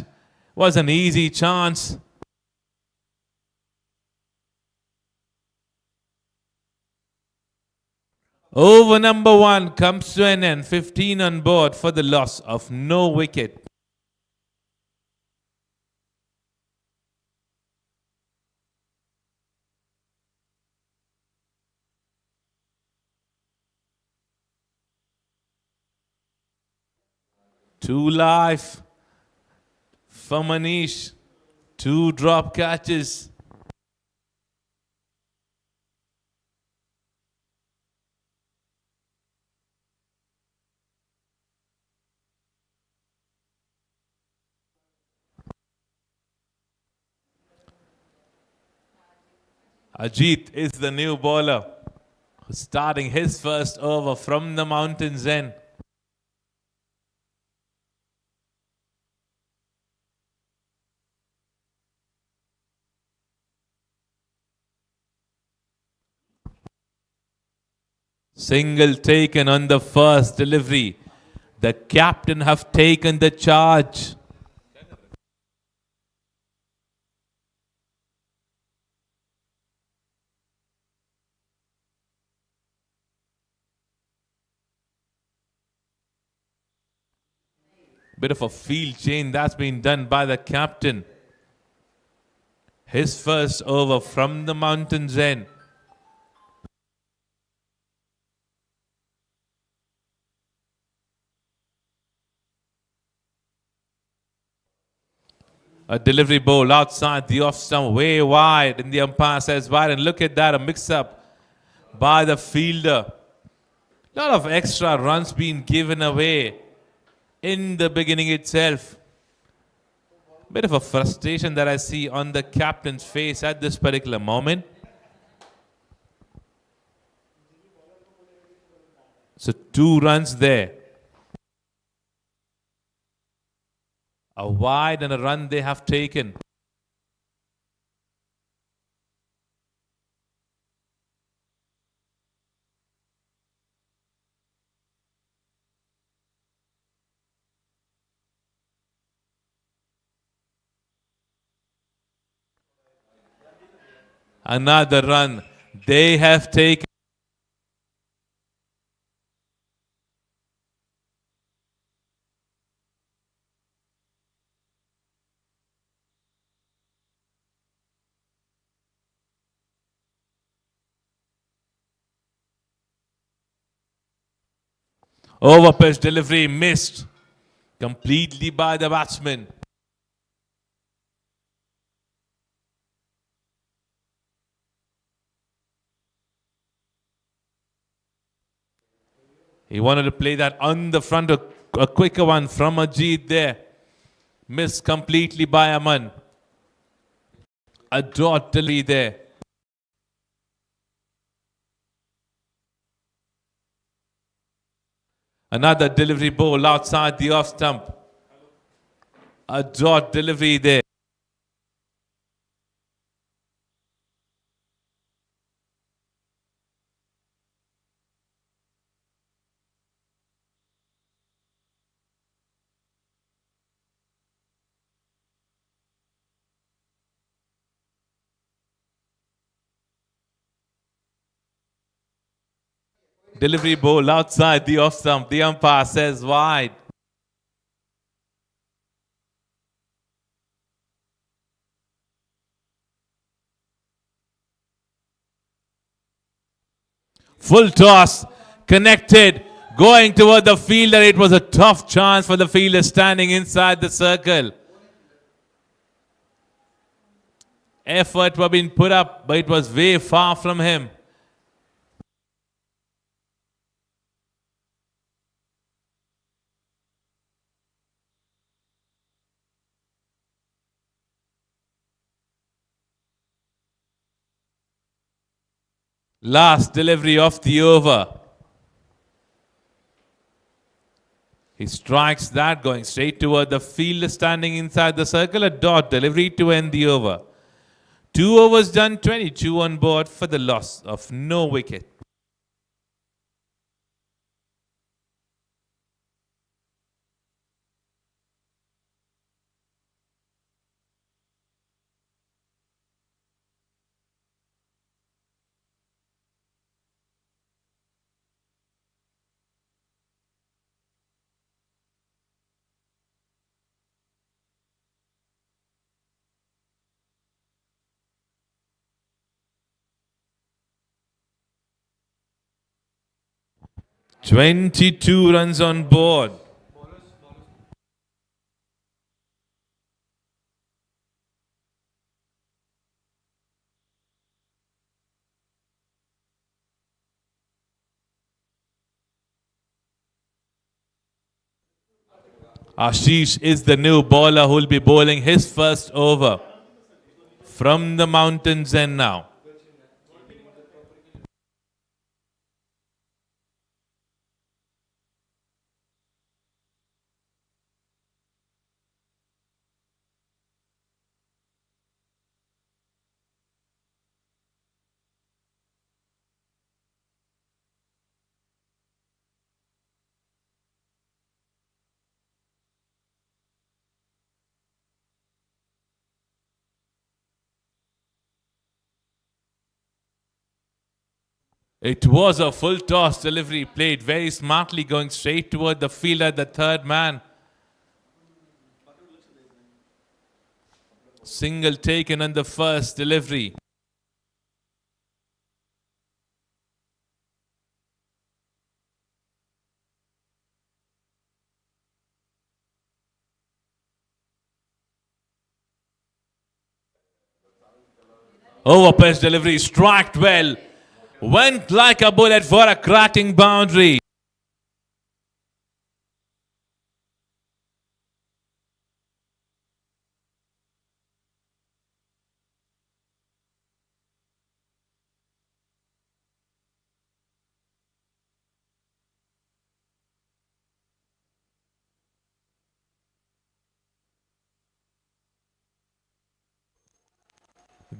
Was an easy chance. Over number 1 comes to an end. 15 on board for the loss of no wicket. Two life for Manish. 2 drop catches. Ajit is the new bowler, starting his first over from the mountain's end. Single taken on the first delivery. The captain have taken the charge. Bit of a field change that's been done by the captain. His first over from the mountain's end. A delivery ball outside the off stump, way wide, and the umpire says wide. And look at that, a mix-up by the fielder. A lot of extra runs being given away in the beginning itself. Bit of a frustration that I see on the captain's face at this particular moment. So 2 runs there. A wide and a run they have taken. Another run they have taken. Over pitch delivery missed completely by the batsman. He wanted to play that on the front, a quicker one from Ajit there. Missed completely by Aman. A dot delivery there. Another delivery ball outside the off stump. A dot delivery there. Delivery ball outside the off stump. The umpire says wide. Full toss, connected, going toward the fielder. It was a tough chance for the fielder standing inside the circle. Effort was being put up, but it was way far from him. Last delivery of the over. He strikes that going straight toward the fielder standing inside the circle. A dot delivery to end the over. 2 overs done, 22 on board for the loss of no wicket. 22 runs on board. Ashish is the new bowler who will be bowling his first over from the mountains end now. It was a full toss delivery played very smartly, going straight toward the fielder, the third man. Single taken on the first delivery. Over pitch delivery, struck well. Went like a bullet for a cracking boundary.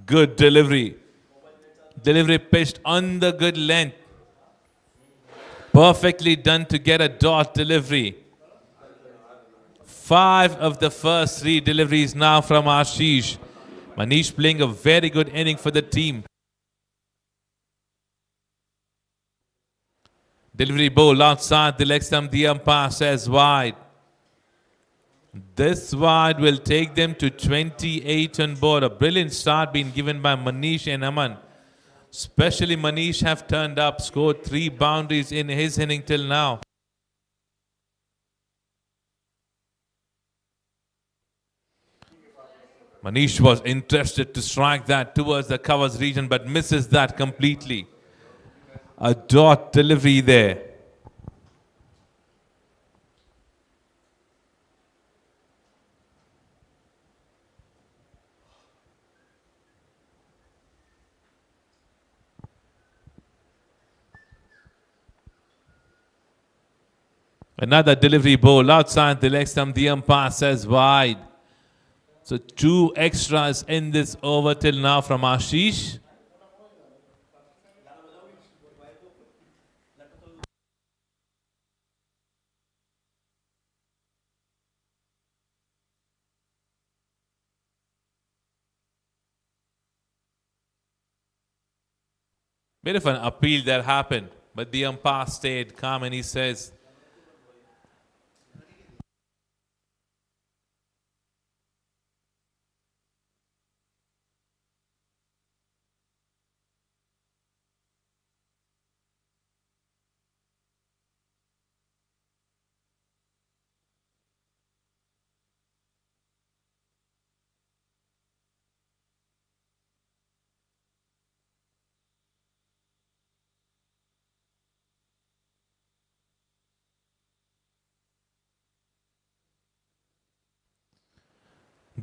Good delivery. Delivery pitched on the good length. Perfectly done to get a dot delivery. 5 of the first 3 deliveries now from Ashish. Manish playing a very good inning for the team. Delivery ball outside the leg stump. The umpire says wide. This wide will take them to 28 on board. A brilliant start being given by Manish and Aman. Especially Manish have turned up, scored 3 boundaries in his inning till now. Manish was interested to strike that towards the covers region but misses that completely. A dot delivery there. Another delivery ball outside the leg stump. The umpire says wide. So 2 extras in this over till now from Ashish. Bit of an appeal that happened, but the umpire stayed calm and he says,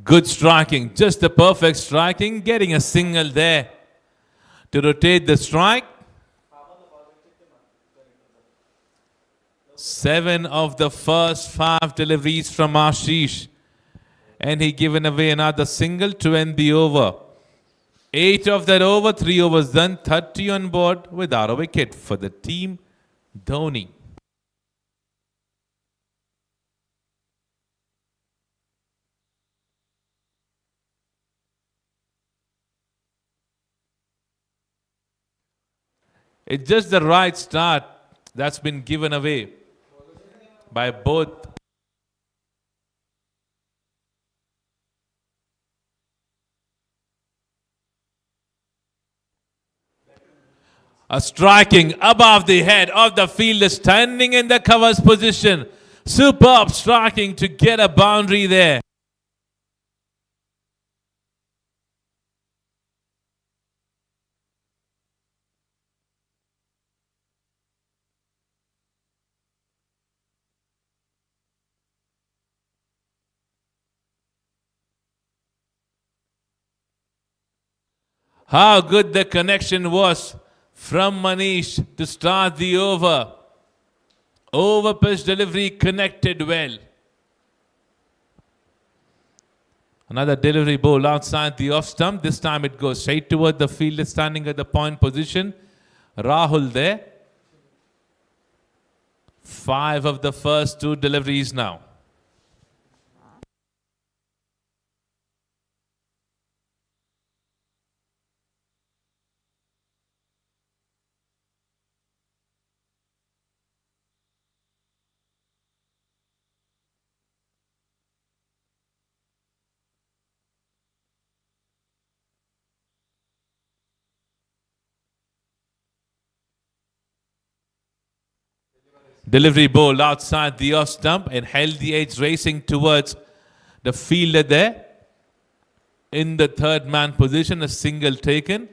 good striking, just the perfect striking, getting a single there to rotate the strike. 7 of the first 5 deliveries from Ashish. And he given away another single to end the over. 8 of that over, 3 overs done, 30 on board without a wicket for the team. Dhoni. It's just the right start that's been given away by both. A striking above the head of the fielder standing in the covers position. Superb striking to get a boundary there. How good the connection was from Manish to start the over. Over pitch delivery connected well. Another delivery ball outside the off stump. This time it goes straight toward the fielder standing at the point position. Rahul there. 5 of the first 2 deliveries now. Delivery ball outside the off stump and held the edge racing towards the fielder there. In the third man position, a single taken.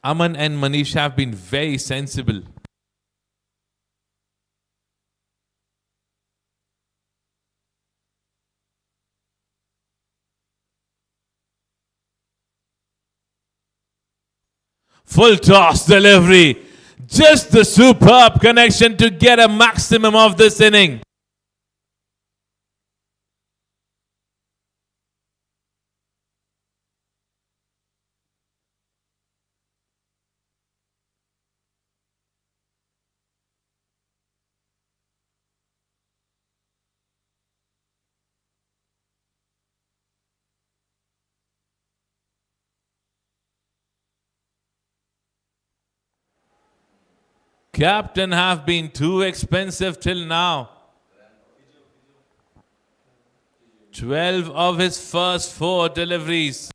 Aman and Manish have been very sensible. Full toss delivery. Just the superb connection to get a maximum of this inning. Captain have been too expensive till now. 12 of his first 4 deliveries.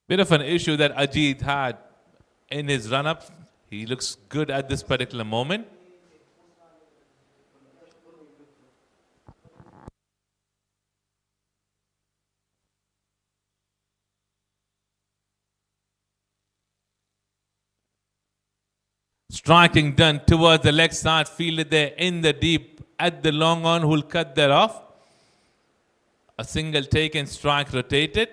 Bit of an issue that Ajit had in his run-up. He looks good at this particular moment. Striking done towards the leg side, fielded there in the deep at the long on, who'll cut that off. A single taken, strike rotated.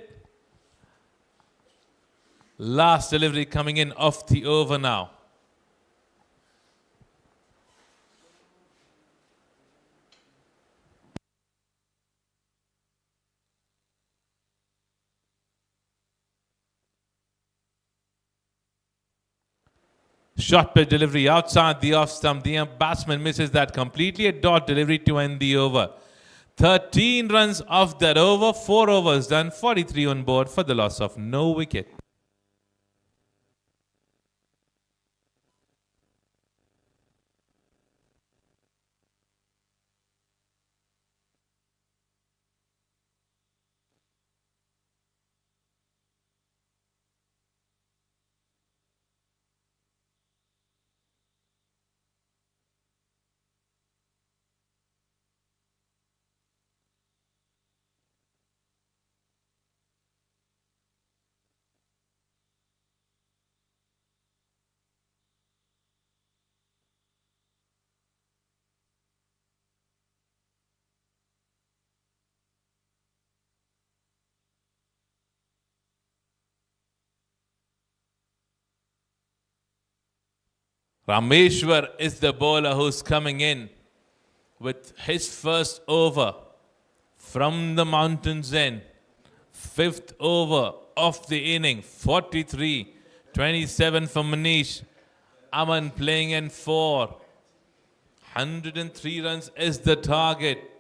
Last delivery coming in off the over now. Short pitch delivery outside the off stump. The batsman misses that completely. A dot delivery to end the over. 13 runs off that over. 4 overs done. 43 on board for the loss of no wicket. Rameshwar is the bowler who's coming in with his first over from the mountains end. Fifth over of the inning, 43, 27 for Manish. Aman playing in 4. 103 runs is the target.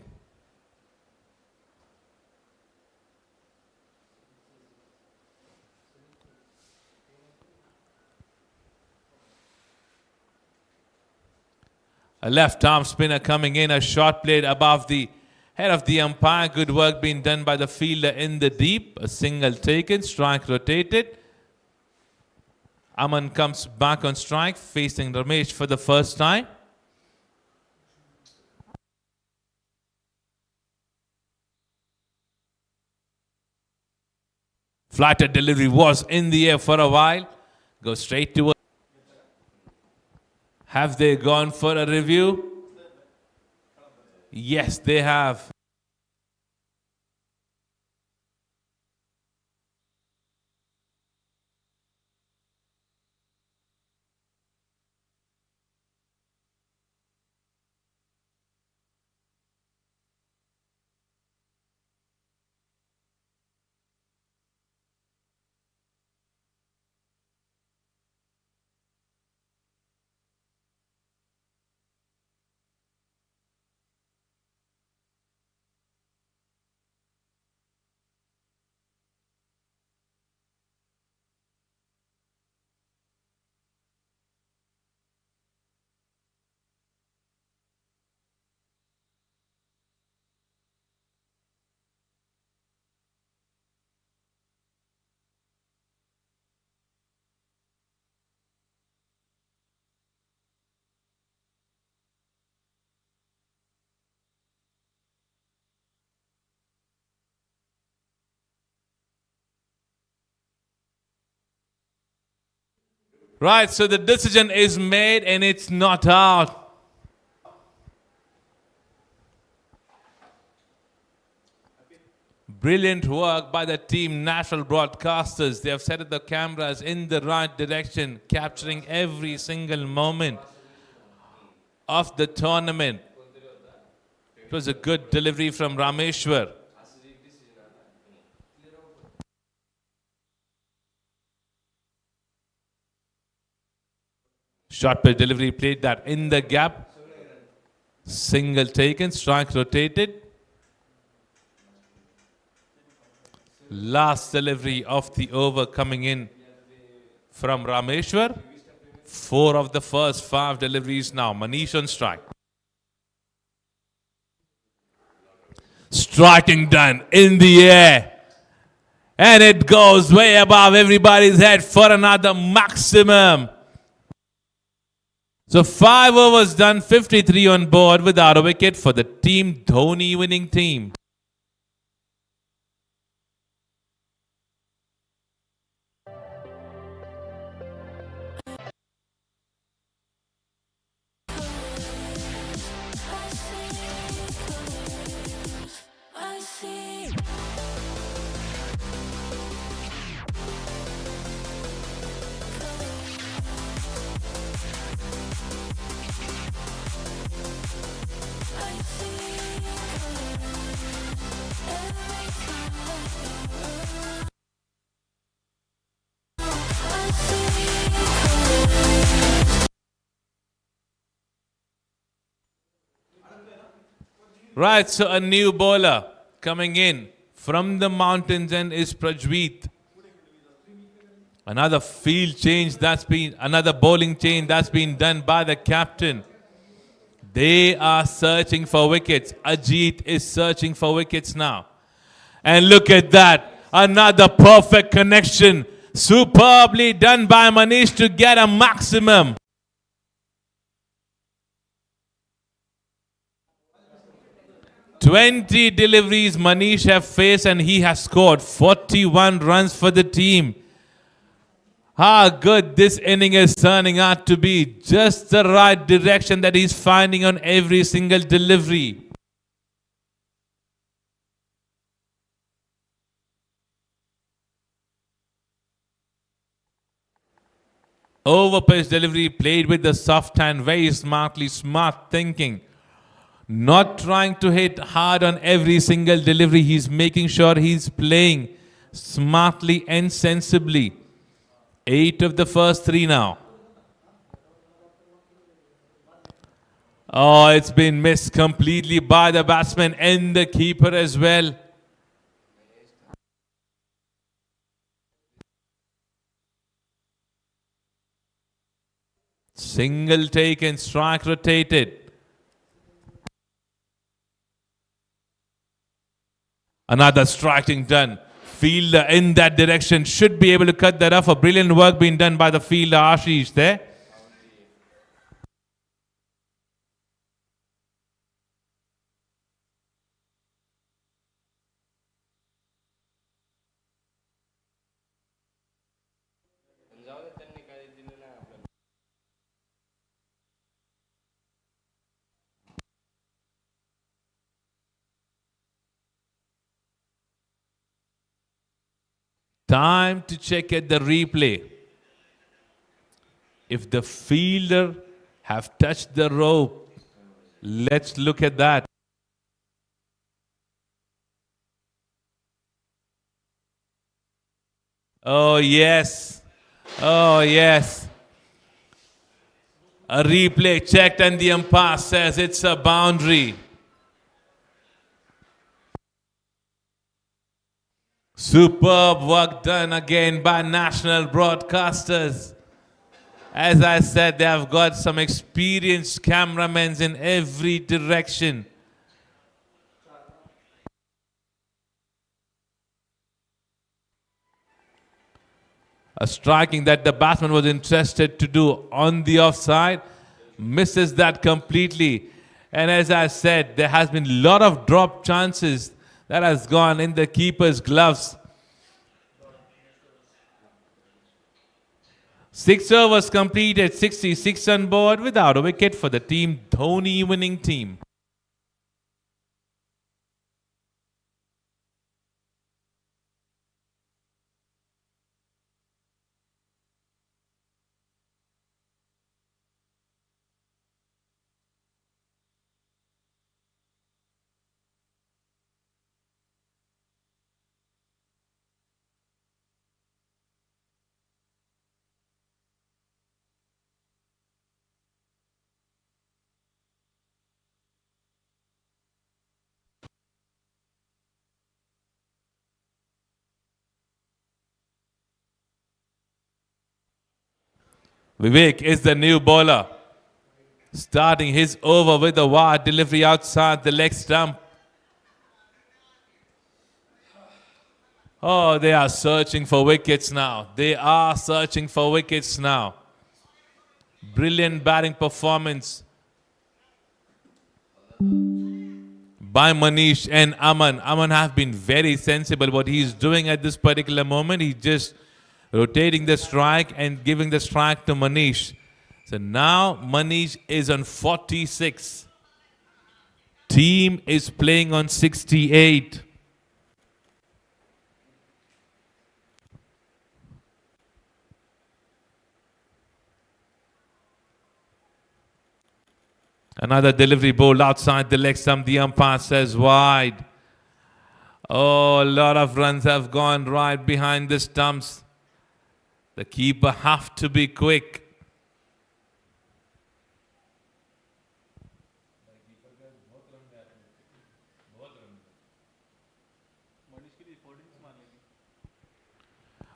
A left arm spinner coming in, a shot played above the head of the umpire. Good work being done by the fielder in the deep. A single taken, strike rotated. Aman comes back on strike, facing Ramesh for the first time. Flatted delivery was in the air for a while. Go straight to. Have they gone for a review? Yes, they have. Right, so the decision is made and it's not out. Brilliant work by the team national broadcasters. They have set up the cameras in the right direction, capturing every single moment of the tournament. It was a good delivery from Rameshwar. Short pitch delivery played that in the gap. Single taken, strike rotated. Last delivery of the over coming in from Rameshwar. 4 of the first 5 deliveries now. Manish on strike. Striking done in the air. And it goes way above everybody's head for another maximum. So 5 overs done, 53 on board without a wicket for the team Dhoni winning team. Right, so a new bowler coming in from the mountains and is Prajweet. Another field change another bowling change that's been done by the captain. They are searching for wickets. Ajit is searching for wickets now. And look at that. Another perfect connection. Superbly done by Manish to get a maximum. "20 deliveries Manish have faced and he has scored 41 runs for the team. How good this inning is turning out to be. Just the right direction that he's finding on every single delivery. Over pitch delivery played with the soft hand, very smartly, smart thinking. Not trying to hit hard on every single delivery. He's making sure he's playing smartly and sensibly. 8 of the first 3 now. Oh, it's been missed completely by the batsman and the keeper as well. Single take and strike rotated. Another striking done. Fielder in that direction should be able to cut that off. A brilliant work being done by the fielder Ashish there. Time to check at the replay. If the fielder have touched the rope, let's look at that. Oh, yes. Oh, yes. A replay checked and the umpire says it's a boundary. Superb work done again by national broadcasters. As I said, they have got some experienced cameramans in every direction. A striking that the batsman was interested to do on the offside, misses that completely. And as I said, there has been a lot of drop chances that has gone in the keeper's gloves. 6 overs completed, 66 on board without a wicket for the team Dhoni winning team. Vivek is the new bowler, starting his over with a wide delivery outside the leg stump. Oh, they are searching for wickets now. They are searching for wickets now. Brilliant batting performance by Manish and Aman. Aman have been very sensible what he's doing at this particular moment. He's just rotating the strike and giving the strike to Manish. So now Manish is on 46. Team is playing on 68. Another delivery bowled outside the leg stump. The umpire says wide. Oh, a lot of runs have gone right behind the stumps. The keeper have to be quick.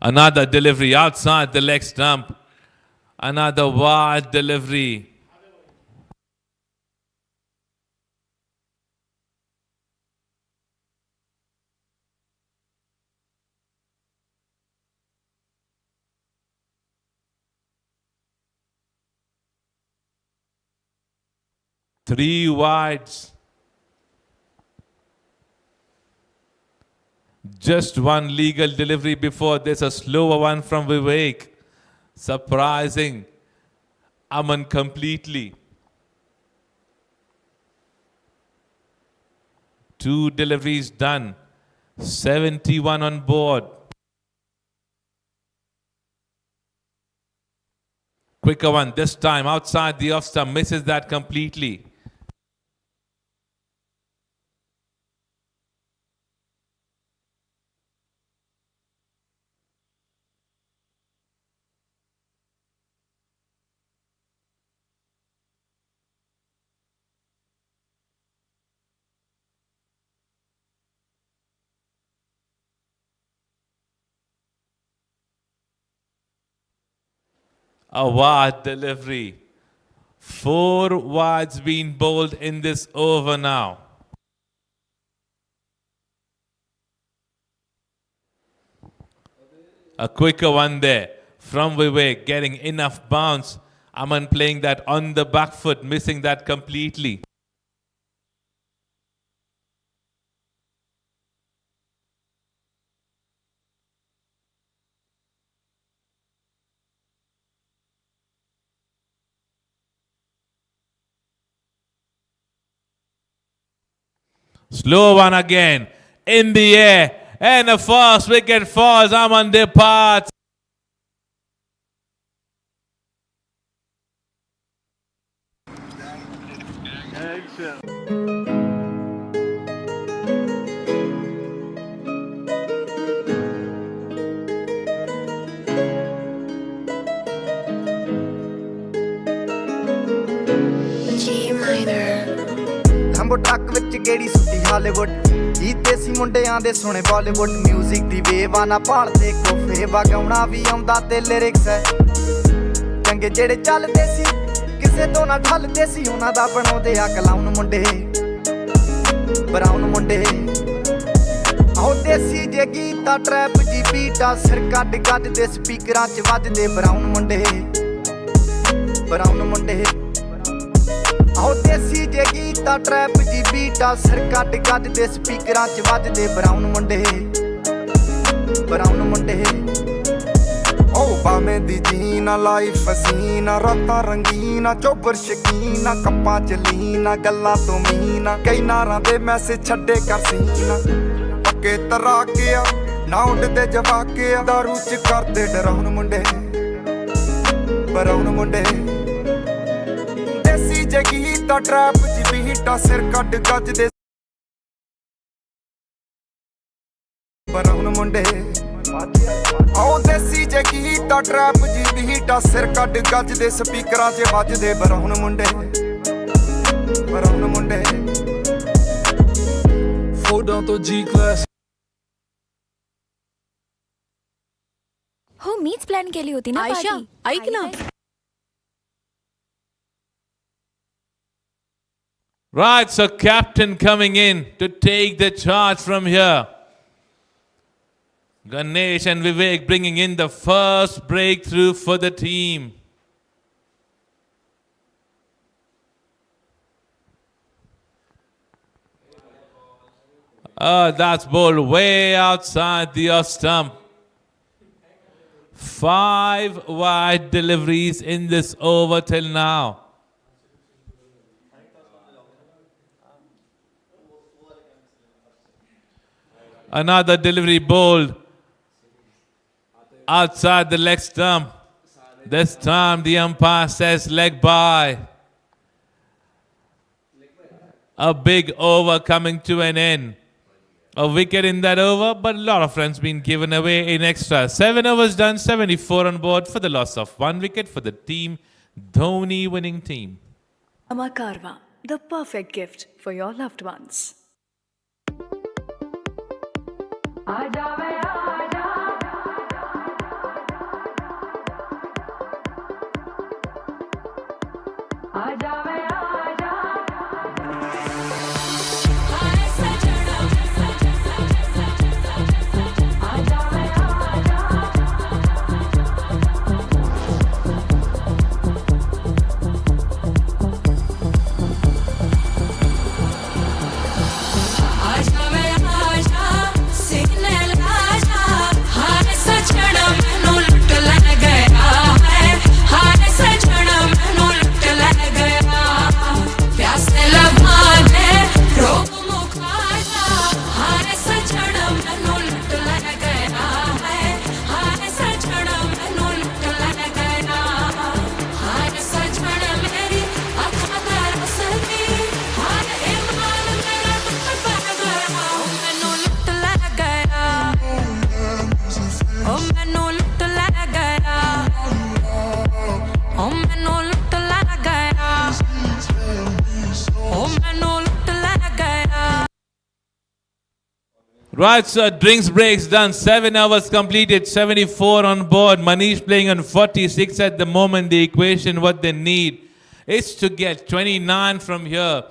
Another delivery outside the leg stump. Another wide delivery. Three wides. Just one legal delivery before this, a slower one from Vivek. Surprising Aman completely. 2 deliveries done. 71 on board. Quicker one this time outside the off stump, misses that completely. A wide delivery. 4 wides being bowled in this over now. A quicker one there from Vivek, getting enough bounce. Aman playing that on the back foot, missing that completely. Slow one again, in the air, and the first wicket falls. Aman departs. ਲੰਬੋ ਟੱਕ ਵਿੱਚ ਗੇੜੀ ਸੁੱਟੀ Hollywood ਜੀਤੇ ਸੀ ਮੁੰਡਿਆਂ ਦੇ ਸੋਹਣੇ Bollywood music ਦੀ wave ਆ ਨਾ ਭਾਲਦੇ ਕੋਫੇ ਵਗਾਉਣਾ ਵੀ ਆਉਂਦਾ ਤੇ ਲਿਰਿਕਸ ਹੈ ਚੰਗੇ ਜਿਹੜੇ ਚੱਲਦੇ ਸੀ ਕਿਸੇ ਤੋਂ ਨਾ ਠੱਲਦੇ ਸੀ ਉਹਨਾਂ ਦਾ ਬਣਾਉਂਦੇ ਆ ਕਲਾਉਨ ਮੁੰਡੇ ਬਰਾਊਨ ਮੁੰਡੇ ਆਉ ਦੇਸੀ ਜੇ ਗੀਤਾ ਟਰੈਪ ਜੀ ਬੀਟਾ ਸਿਰ ਕੱਢ ਕੱਢ ਦੇ ਸਪੀਕਰਾਂ 'ਚ ਵੱਜਦੇ ਬਰਾਊਨ ਮੁੰਡੇ ਆਉ ਦੇਸੀ ਜੇ ਗੀਤਾ ਟਰੈਪ ਜੀ ਬੀਟਾ ਸਿਰ ਕੱਢ ਕੱਢ ਦੇ ਸਪੀਕਰਾਂ 'ਚ ਵੱਜਦੇ ਬਰਾਊਨ ਮੁੰਡੇ ਓ ਬਾਵੇਂ ਦੀ ਜੀਨਾ ਲਾਈਫ ਹਸੀਨਾ ਰਾਤਾਂ ਰੰਗੀਨਾ ਚੋਬਰ ਸ਼ਕੀਨਾ ਕੱਪਾਂ 'ਚ ਲੀਨਾ ਗੱਲਾਂ ਤੋਂ ਮੀਨਾ ਕਈ ਨਾਰਾਂ ਦੇ ਮੈਸੇਜ ਛੱਡੇ ਕਰ ਸੀਨਾ ਪੱਕੇ ਤਰਾਕਿਆ ਨਾ ਉੱਡਦੇ ਜਵਾਕਿਆ ਦਾਰੂ 'ਚ ਕਰਦੇ ਡਰਾਉਣ ਮੁੰਡੇ ਬਰਾਊਨ ਮੁੰਡੇ ਦੇਸੀ ਜੇ ਗੀਤਾ ਟਰੈਪ ਜੀ ਬੀਟਾ ਸਿਰ ਕੱਢ ਗੱਜ ਦੇ ਬਰਾਊਨ ਮੁੰਡੇ ਆਉ ਦੇਸੀ ਜੇ ਗੀਤਾ ਟਰੈਪ ਜੀ ਬੀਟਾ ਸਿਰ ਕੱਢ ਗੱਜ ਦੇ ਸਪੀਕਰਾਂ 'ਚ ਵੱਜਦੇ ਬਰਾਊਨ ਮੁੰਡੇ फोटो तो G class हो मीच प्लॅन केली होती ना आयशा party. ऐक ना Right, so captain coming in to take the charge from here. Ganesh and Vivek bringing in the first breakthrough for the team. That's bowled way outside the off stump. 5 wide deliveries in this over till now. Another delivery bowled outside the leg stump. This time the umpire says leg by. A big over coming to an end. A wicket in that over, but a lot of runs being given away in extra. 7 overs done, 74 on board for the loss of 1 wicket for the team Dhoni winning team. Amakarva, the perfect gift for your loved ones. Right, so drinks breaks done. 7 hours completed. 74 on board. Manish playing on 46 at the moment. The equation, what they need is to get 29 from here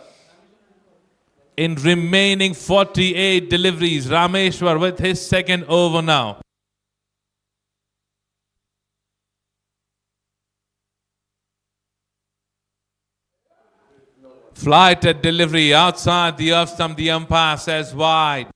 in remaining 48 deliveries. Rameshwar with his second over now. Flight at delivery outside the off stump. The umpire says wide.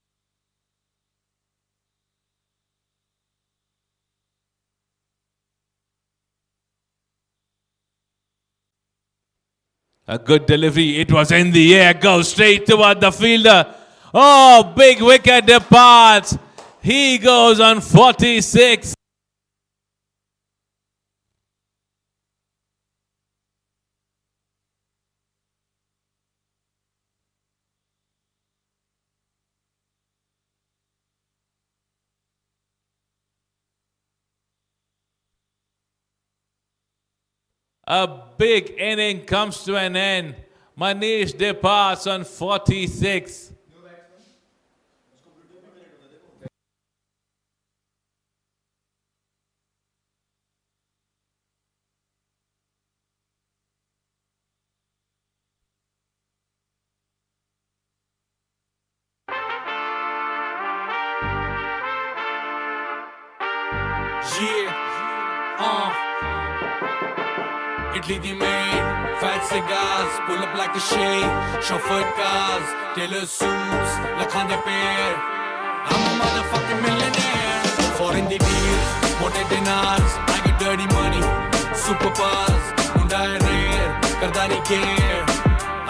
A good delivery. It was in the air. Goes straight toward the fielder. Oh, big wicket departs. He goes on 46. A big inning comes to an end. Manish departs on 46. Italy the maid, fat cigars, pull up like a shade, chauffeured cars, tailor suits, lakhande pair. I'm a motherfucking millionaire. Foreign the deals, motor dinars, I get dirty money, super buzz, munda rare, kardani care.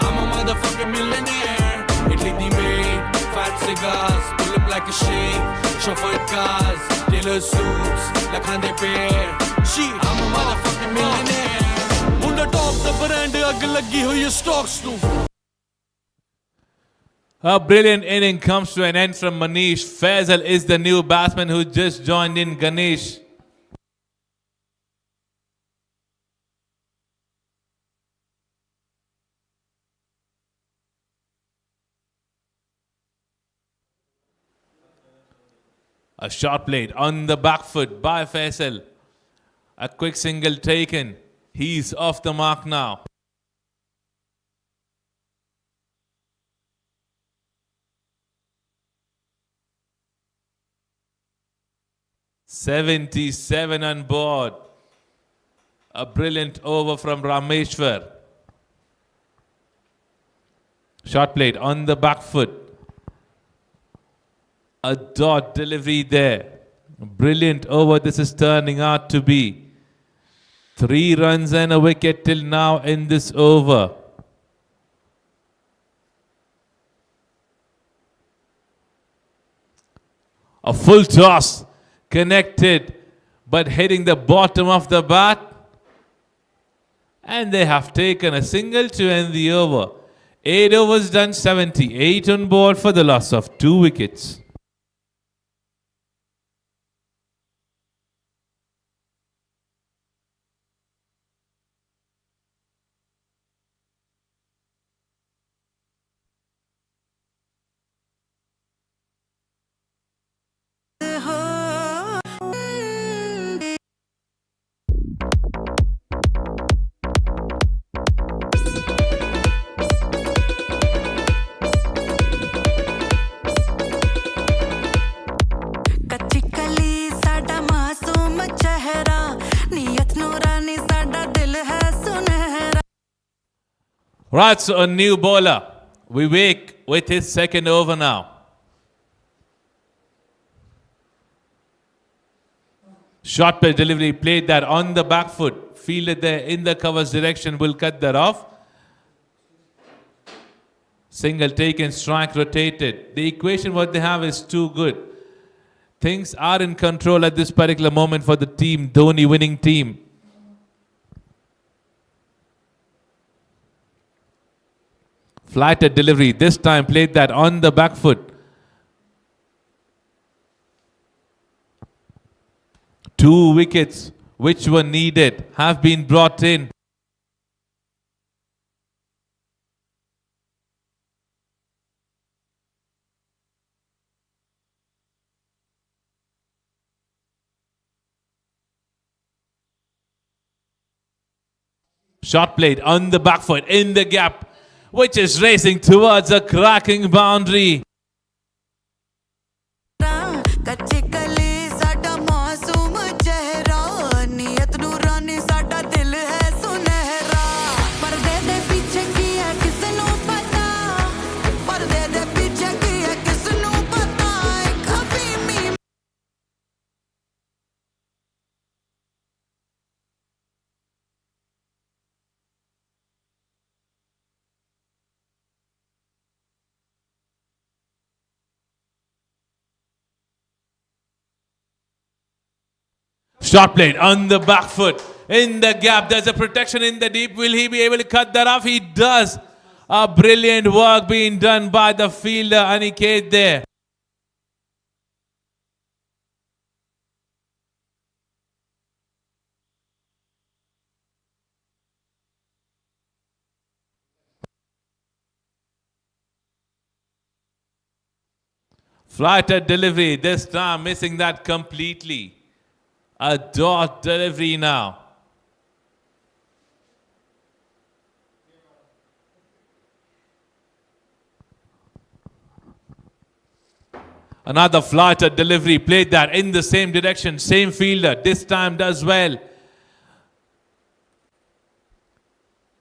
I'm a motherfucking millionaire. Italy the maid, fat cigars, pull up like a shade, chauffeured cars, tailor suits, lakhande pair. I'm a motherfucking millionaire. A brilliant inning comes to an end from Manish. Faisal is the new batsman who just joined in. Ganesh. A shot played on the back foot by Faisal. A quick single taken. He's off the mark now. "77 on board. A brilliant over from Rameshwar. Shot played on the back foot. A dot delivery there. Brilliant over this is turning out to be. 3 runs and a wicket till now in this over. A full toss connected but hitting the bottom of the bat. And they have taken a single to end the over. 8 overs done, 78 on board for the loss of 2 wickets. Right, so a new bowler. Vivek with his second over now. Short play delivery, played that on the back foot. Fielded there in the cover's direction, will cut that off. Single taken, strike rotated. The equation what they have is too good. Things are in control at this particular moment for the team, Dhoni winning team. Flighted delivery, this time played that on the back foot. 2 wickets which were needed have been brought in. Shot played on the back foot in the gap, which is racing towards a cracking boundary. ਕੱਚੇ ਕਲੀ ਸਾਡਾ ਮਾਸੂਮ ਚਿਹਰਾ ਨੀਅਤ ਨੂਰਾਨੀ ਸਾਡਾ ਦਿਲ ਹੈ ਸੁਨਹਿਰਾ ਪਰਦੇ ਦੇ ਪਿੱਛੇ ਕੀ ਹੈ ਕਿਸ ਨੂੰ ਪਤਾ ਪਰਦੇ ਦੇ ਪਿੱਛੇ ਕੀ ਹੈ ਕਿਸ ਨੂੰ ਪਤਾ ਕਭੀ ਮੀ Shot played on the back foot in the gap. There's a protection in the deep. Will he be able to cut that off? He does. A brilliant work being done by the fielder Aniket there. Flighted delivery, this time missing that completely. A dot delivery now. Another flighted delivery, played that in the same direction, same fielder, this time does well.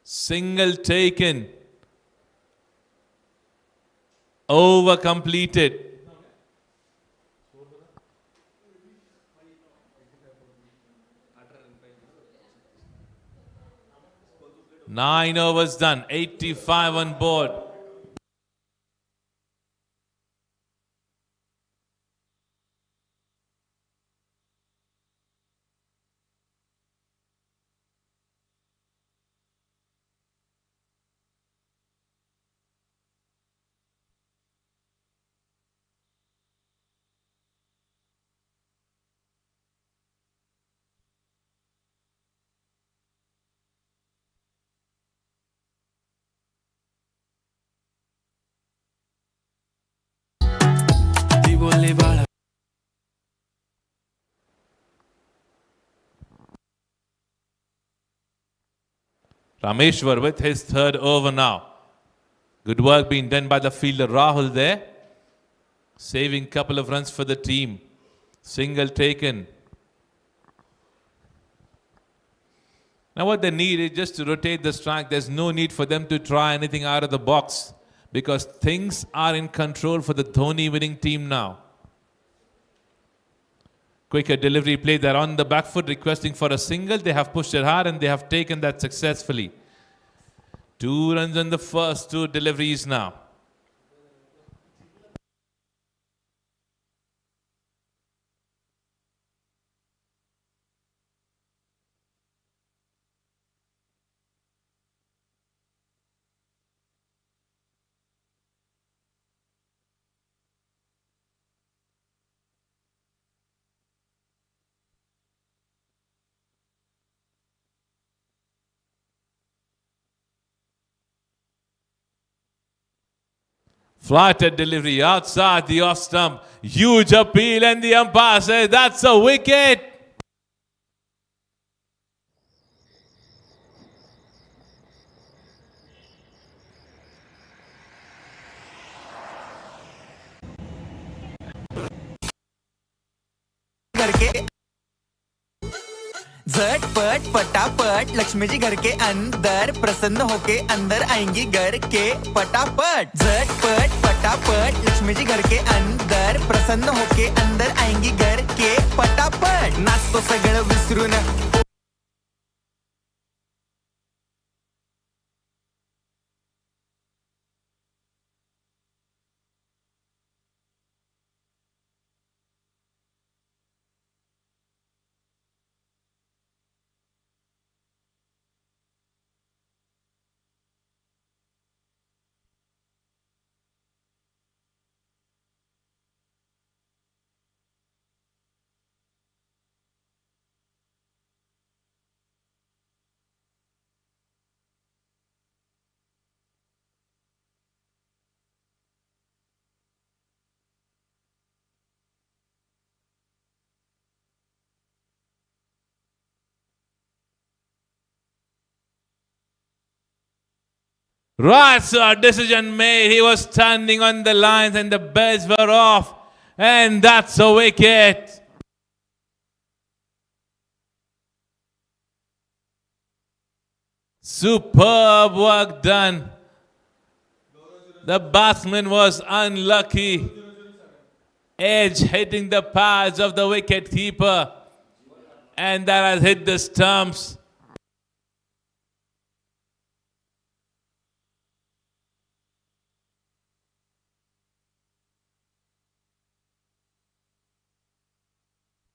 Single taken. Over completed. Nine overs done, 85 on board. Rameshwar with his third over now. Good work being done by the fielder Rahul there. Saving couple of runs for the team. Single taken. Now what they need is just to rotate the strike. There's no need for them to try anything out of the box because things are in control for the Dhoni winning team now. Quicker delivery play there on the back foot, requesting for a single. They have pushed it hard and they have taken that successfully. 2 runs on the first 2 deliveries now. Flighted delivery outside the off stump. Huge appeal and the umpire says that's a wicket. झटपट पटापट लक्ष्मी जी घर के अंदर प्रसन्न होके अंदर आएंगी घर के पटापट झटपट पटापट लक्ष्मी जी घर के अंदर प्रसन्न होके अंदर आएंगी घर के पटापट नाचतो सगळं विसरून Right, so a decision made. He was standing on the lines and the bells were off. And that's a wicket. Superb work done. The batsman was unlucky. Edge hitting the pads of the wicket keeper. And that has hit the stumps.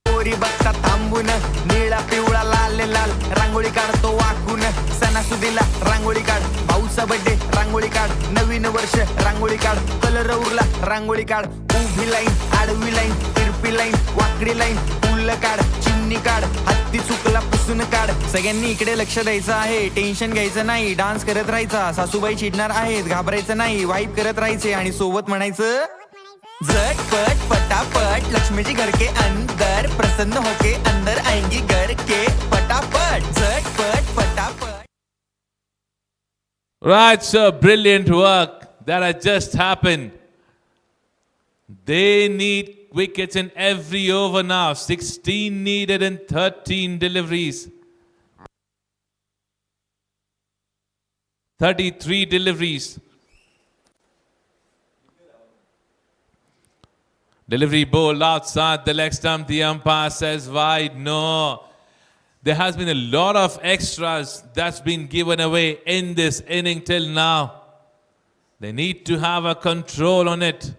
पोरी बघता थांबून निळा पिवळा लाल लाल रांगोळी काढतो वाकून सणासुदीला रांगोळी काढ भाऊचा birthday rangoli काढ नवीन वर्ष रांगोळी काढ कलर उरला रांगोळी काढ उभी लाईन आडवी लाईन तिरपी लाईन वाकडी लाईन फुल काढ चिमणी काढ हत्ती चुकला पुसून काढ सगळ्यांनी इकडे लक्ष द्यायचं आहे टेन्शन घ्यायचं नाही डान्स करत राहायचा सासूबाई चिडणार आहेत घाबरायचं नाही वाईप करत राहायचे आणि सोबत म्हणायचं झटपट पटापट लक्ष्मी जी घर के अंदर प्रसन्न होके अंदर आएंगी घर के पटापट झटपट पटापट. Right, sir. Brilliant work. That has just happened. They need wickets in every over now. 16 needed in 13 deliveries. 33 deliveries. Delivery ball outside the leg stump. The umpire says wide. No. There has been a lot of extras that's been given away in this inning till now. They need to have a control on it.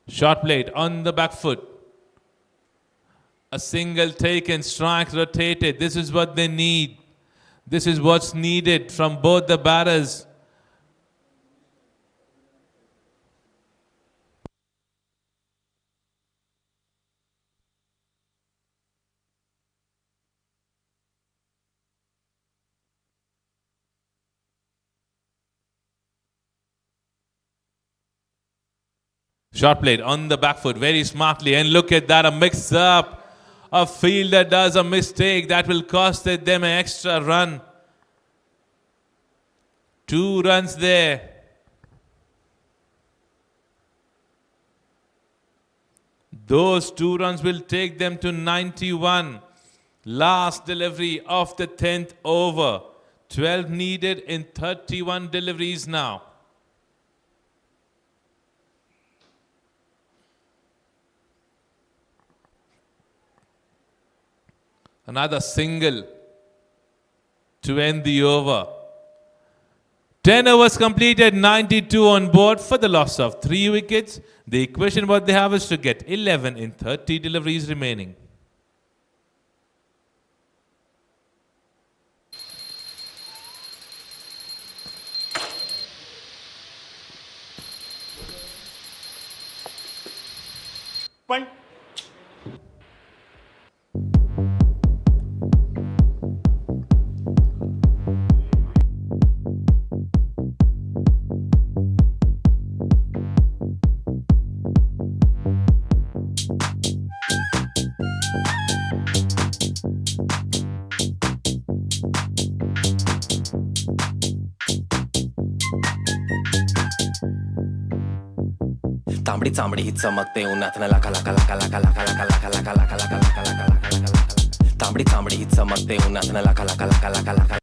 Short played on the back foot. A single taken, strike rotated. This is what they need. This is what's needed from both the batters. Short played on the back foot very smartly. And look at that, a mix-up. A fielder does a mistake that will cost them an extra run. 2 runs there. Those 2 runs will take them to 91. Last delivery of the 10th over. 12 needed in 31 deliveries now. Another single to end the over. 10 overs completed, 92 on board for the loss of 3 wickets. The equation what they have is to get 11 in 30 deliveries remaining. तांबडी चांबडी ही चमकते उन्हातनं लाका लाका लाका लाका लाका लाका लाका लाका लाका लाका लाका लाका लाका लाका तांबडी चांबडी ही चमकते उन्हातनं Laka Laka Laka Laka Laka.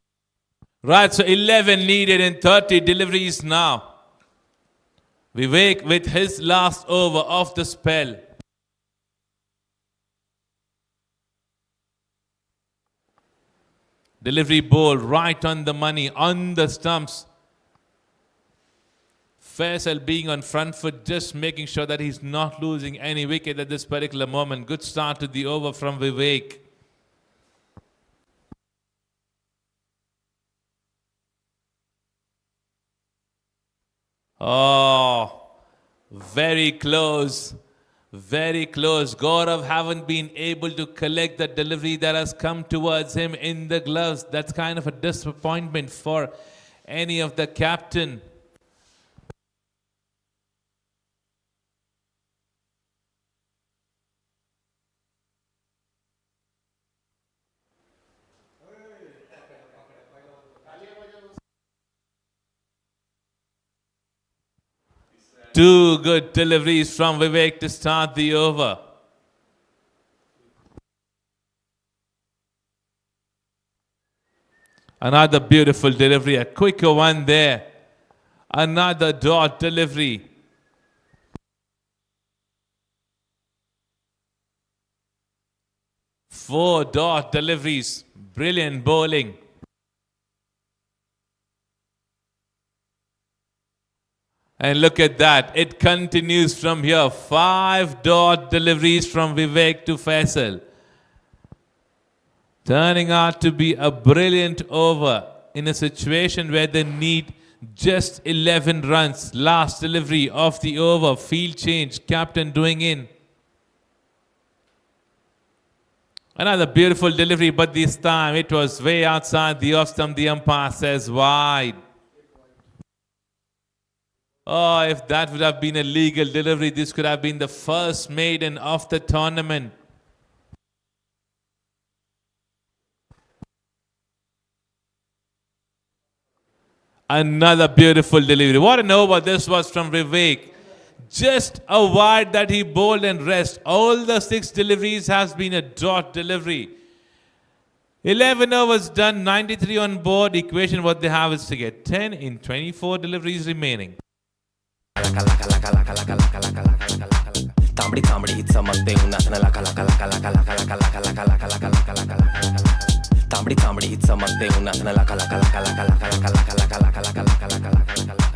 Right, so 11 needed in 30 deliveries now. Vivek with his last over of the spell. Delivery ball right on the money, on the stumps. Faisal being on front foot, just making sure that he's not losing any wicket at this particular moment. Good start to the over from Vivek. Oh, very close. Very close. Gaurav haven't been able to collect the delivery that has come towards him in the gloves. That's kind of a disappointment for any of the captain. Two good deliveries from Vivek to start the over. Another beautiful delivery, a quicker one there. Another dot delivery. Four dot deliveries. Brilliant bowling. And look at that. It continues from here. Five dot deliveries from Vivek to Faisal. Turning out to be a brilliant over in a situation where they need just 11 runs. Last delivery of the over. Field change. Captain doing in. Another beautiful delivery, but this time it was way outside the off stump. The umpire says wide. Oh, if that would have been a legal delivery, this could have been the first maiden of the tournament. Another beautiful delivery. What an over this was from Vivek. Just a wide that he bowled and rest. All the 6 deliveries has been a dot delivery. 11 overs done, 93 on board. Equation what they have is to get 10 in 24 deliveries remaining. तांबडी तांबडी ही चमकते उन्हातनं लाका लाका लाका लाका लाका लाका लाका लाका लाका लाका लाका लाका तांबडी तांबडी ही चमकते उन्हातनं लाका लाका लाका लाका लाका लाका लाका लाका लाका लाका लाका लाका लाका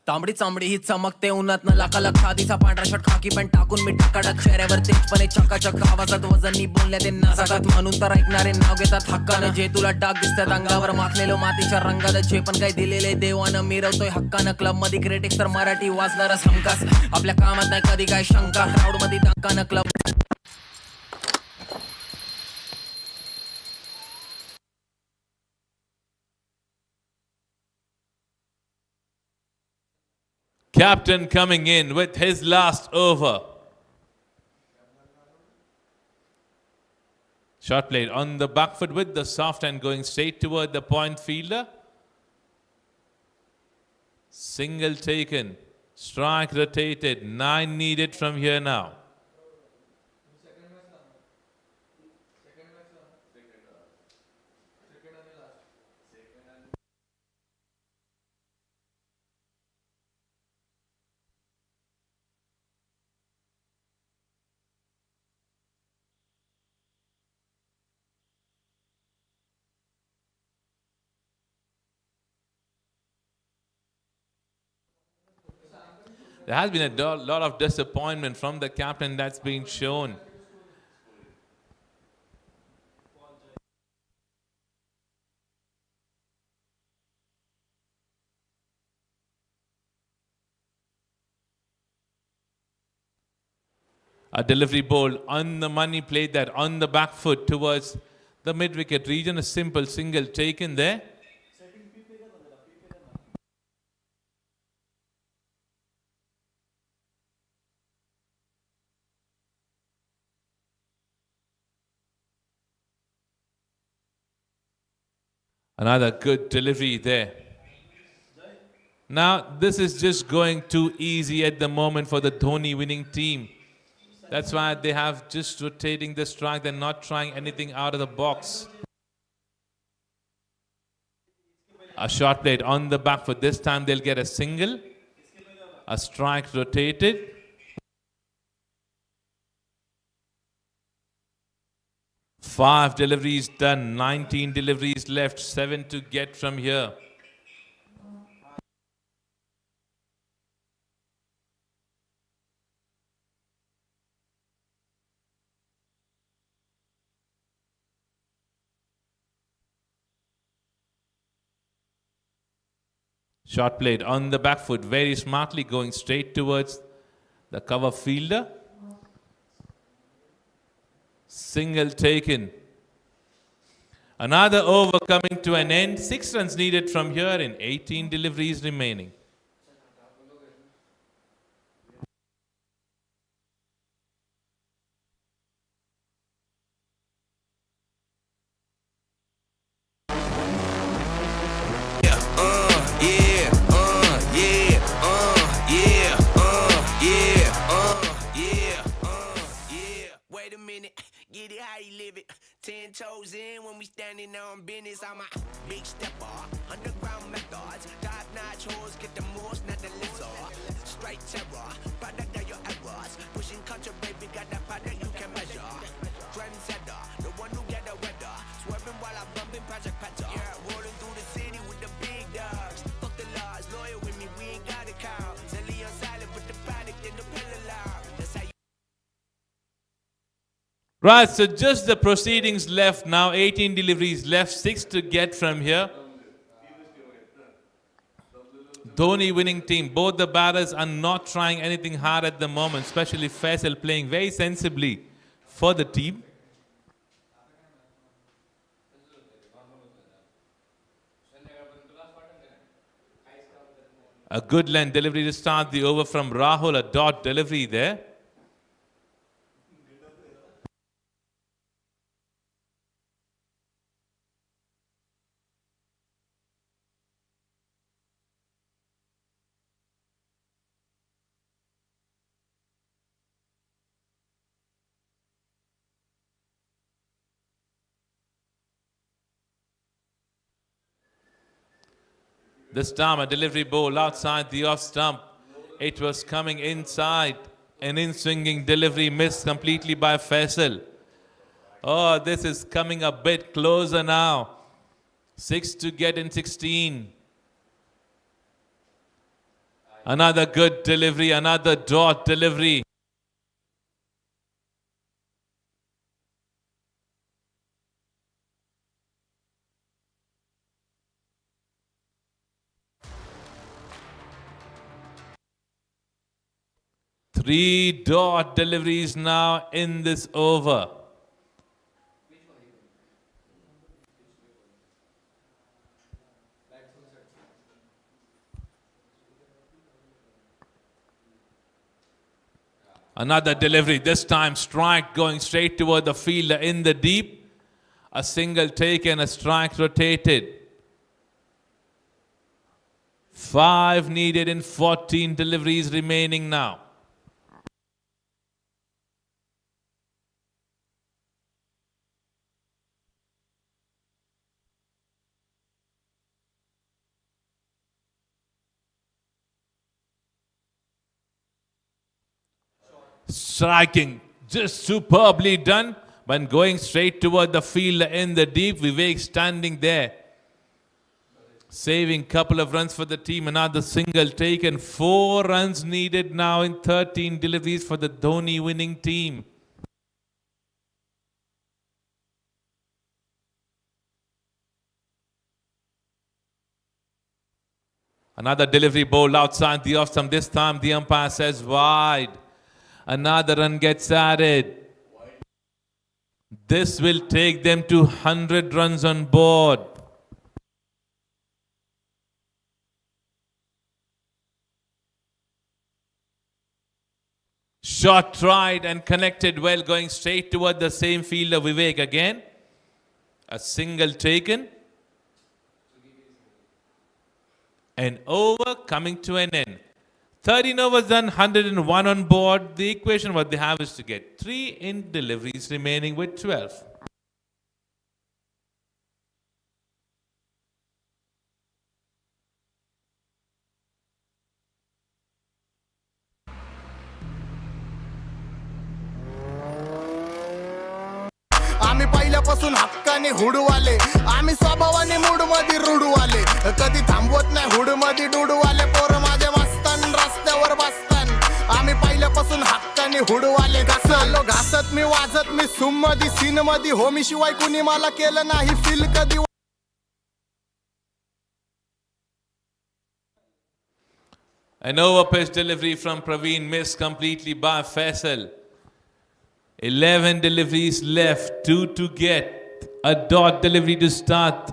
तांबडी चांबडी ही चमकते उन्हातनं लाका लाका खादीचा पांढरा shirt खाकी पॅन्ट टाकून मी टाकाडक चेहऱ्यावर तेजपणे चकाचक आवाजात वजनी बोलण्यात ते नासाकात म्हणून तर ऐकणारे नाव घेतात हक्कानं जे तुला डाग दिसतात अंगावर माखलेलो मातीच्या रंगात जे पण काही दिलेले देवानं मिरवतोय हक्कानं क्लब मध्ये क्रिटिक्स तर मराठी वाचणारच हमखास आपल्या कामात नाही कधी काय शंका क्राऊड मध्ये धक्कानं club Captain coming in with his last over. Shot played on the back foot with the soft hand going straight toward the point fielder. Single taken. Strike rotated. 9 needed from here now. There has been a lot of disappointment from the captain that's been shown. A delivery ball on the money, played that on the back foot towards the mid-wicket region. A simple single taken there. Another good delivery there. Now, this is just going too easy at the moment for the Dhoni winning team. That's why they have just rotating the strike. They're not trying anything out of the box. A short played on the back foot. This time they'll get a single. A strike rotated. Five deliveries done, 19 deliveries left, 7 to get from here. Shot played on the back foot, very smartly going straight towards the cover fielder. Single taken. Another over coming to an end. 6 runs needed from here in 18 deliveries remaining. 10 toes in when we standing on business. I'm a big stepper, underground methods, top-notch hoes, get the most, not the lizard. Straight terror, product of your errors. Pushing culture, baby, got that product you can measure. Trendsetter, the one who get the weather. Swerving while I'm bumping Project Petter. Yeah, rolling through the city with the big dogs. Fuck the laws, loyal with me, we ain't got a cow. Zelly on silent, put the product in the pillar loud. That's how you. Right, so just the proceedings left now. 18 deliveries left, 6 to get from here. Dhoni winning team. Both the batters are not trying anything hard at the moment, especially Faisal playing very sensibly for the team. A good length delivery to start the over from Rahul, a dot delivery there. This time a delivery ball outside the off stump. It was coming inside. An in-swinging delivery missed completely by Faisal. Oh, this is coming a bit closer now. 6 to get in 16. Another good delivery, another dot delivery. Three dot deliveries now in this over. Another delivery, this time strike going straight toward the fielder in the deep. A single taken, a strike rotated. 5 needed in 14 deliveries remaining now. Striking, just superbly done, but going straight toward the fielder in the deep. Vivek standing there, saving couple of runs for the team. Another single taken. 4 runs needed now in 13 deliveries for the Dhoni winning team. Another delivery bowled outside the off stump. This time the umpire says wide. Another run gets added. This will take them to 100 runs on board. Shot tried and connected well, going straight toward the same fielder, Vivek again. A single taken. An over coming to an end. 13 overs done, 101 on board. The equation what they have is to get 3 in deliveries remaining with 12. आम्ही पहिल्यापासून हक्काने हुडवाले आम्ही स्वभावाने mood मध्ये रुडवाले कधी थांबवत नाही hood मध्ये डुडवाले पोर माझे मस्तान रस्त्यावर बसतान आम्ही पहिल्यापासून हक्काने हुडवाले घासलो घासत मी वाजत मी सुम मध्ये सीन मध्ये होमी शिवाय कुणी मला केलं नाही फील कधी. An over-pitch delivery from Praveen missed completely by Faisal. 11 deliveries left, 2 to get. A dot delivery to start.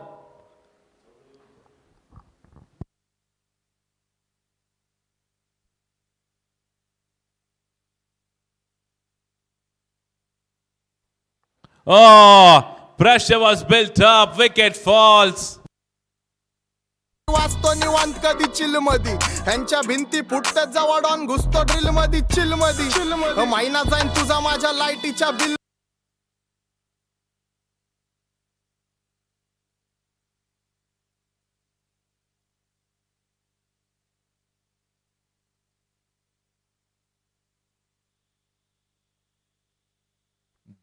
Oh, pressure was built up, wicket falls. वाचतो निवांत कधी चिल मध्ये ह्यांच्या भिंती फुटतात जवळ डॉन घुसतो ड्रिल मध्ये चिल मध्ये महिना जाईन तुझा माझ्या लाईटीच्या bill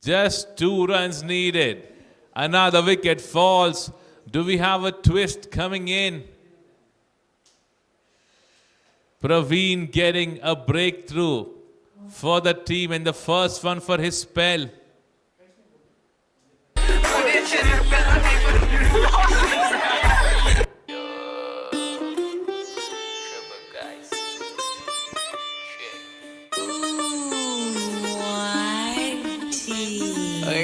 Just 2 runs needed. Another wicket falls. Do we have a twist coming in? Praveen getting a breakthrough for the team and the first one for his spell.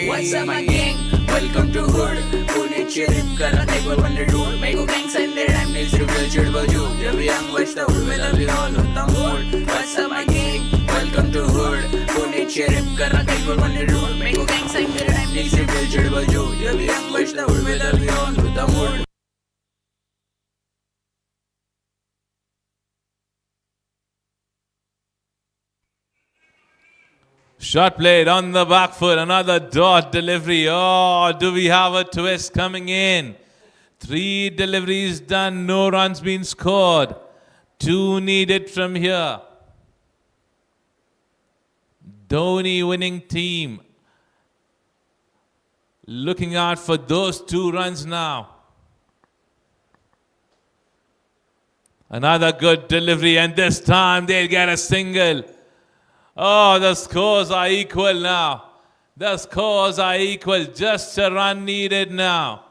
What's up my gang? Welcome to Hood. Pune chirip kara dekho one dude. Mego gangs and their I'm next to chid baju. Jab young watch the hood with the all on the mood. What's up my gang? Welcome to Hood. Pune chirip kara dekho one dude. Mego gangs and their I'm next to chid baju. Jab young watch the hood with the all on the mood. Shot played on the back foot. Another dot delivery. Oh, do we have a twist coming in? 3 deliveries done. No runs been scored. 2 needed from here. Dhoni winning team. Looking out for those 2 runs now. Another good delivery, and this time they'll get a single. Oh, the scores are equal now. The scores are equal. Just a run needed now.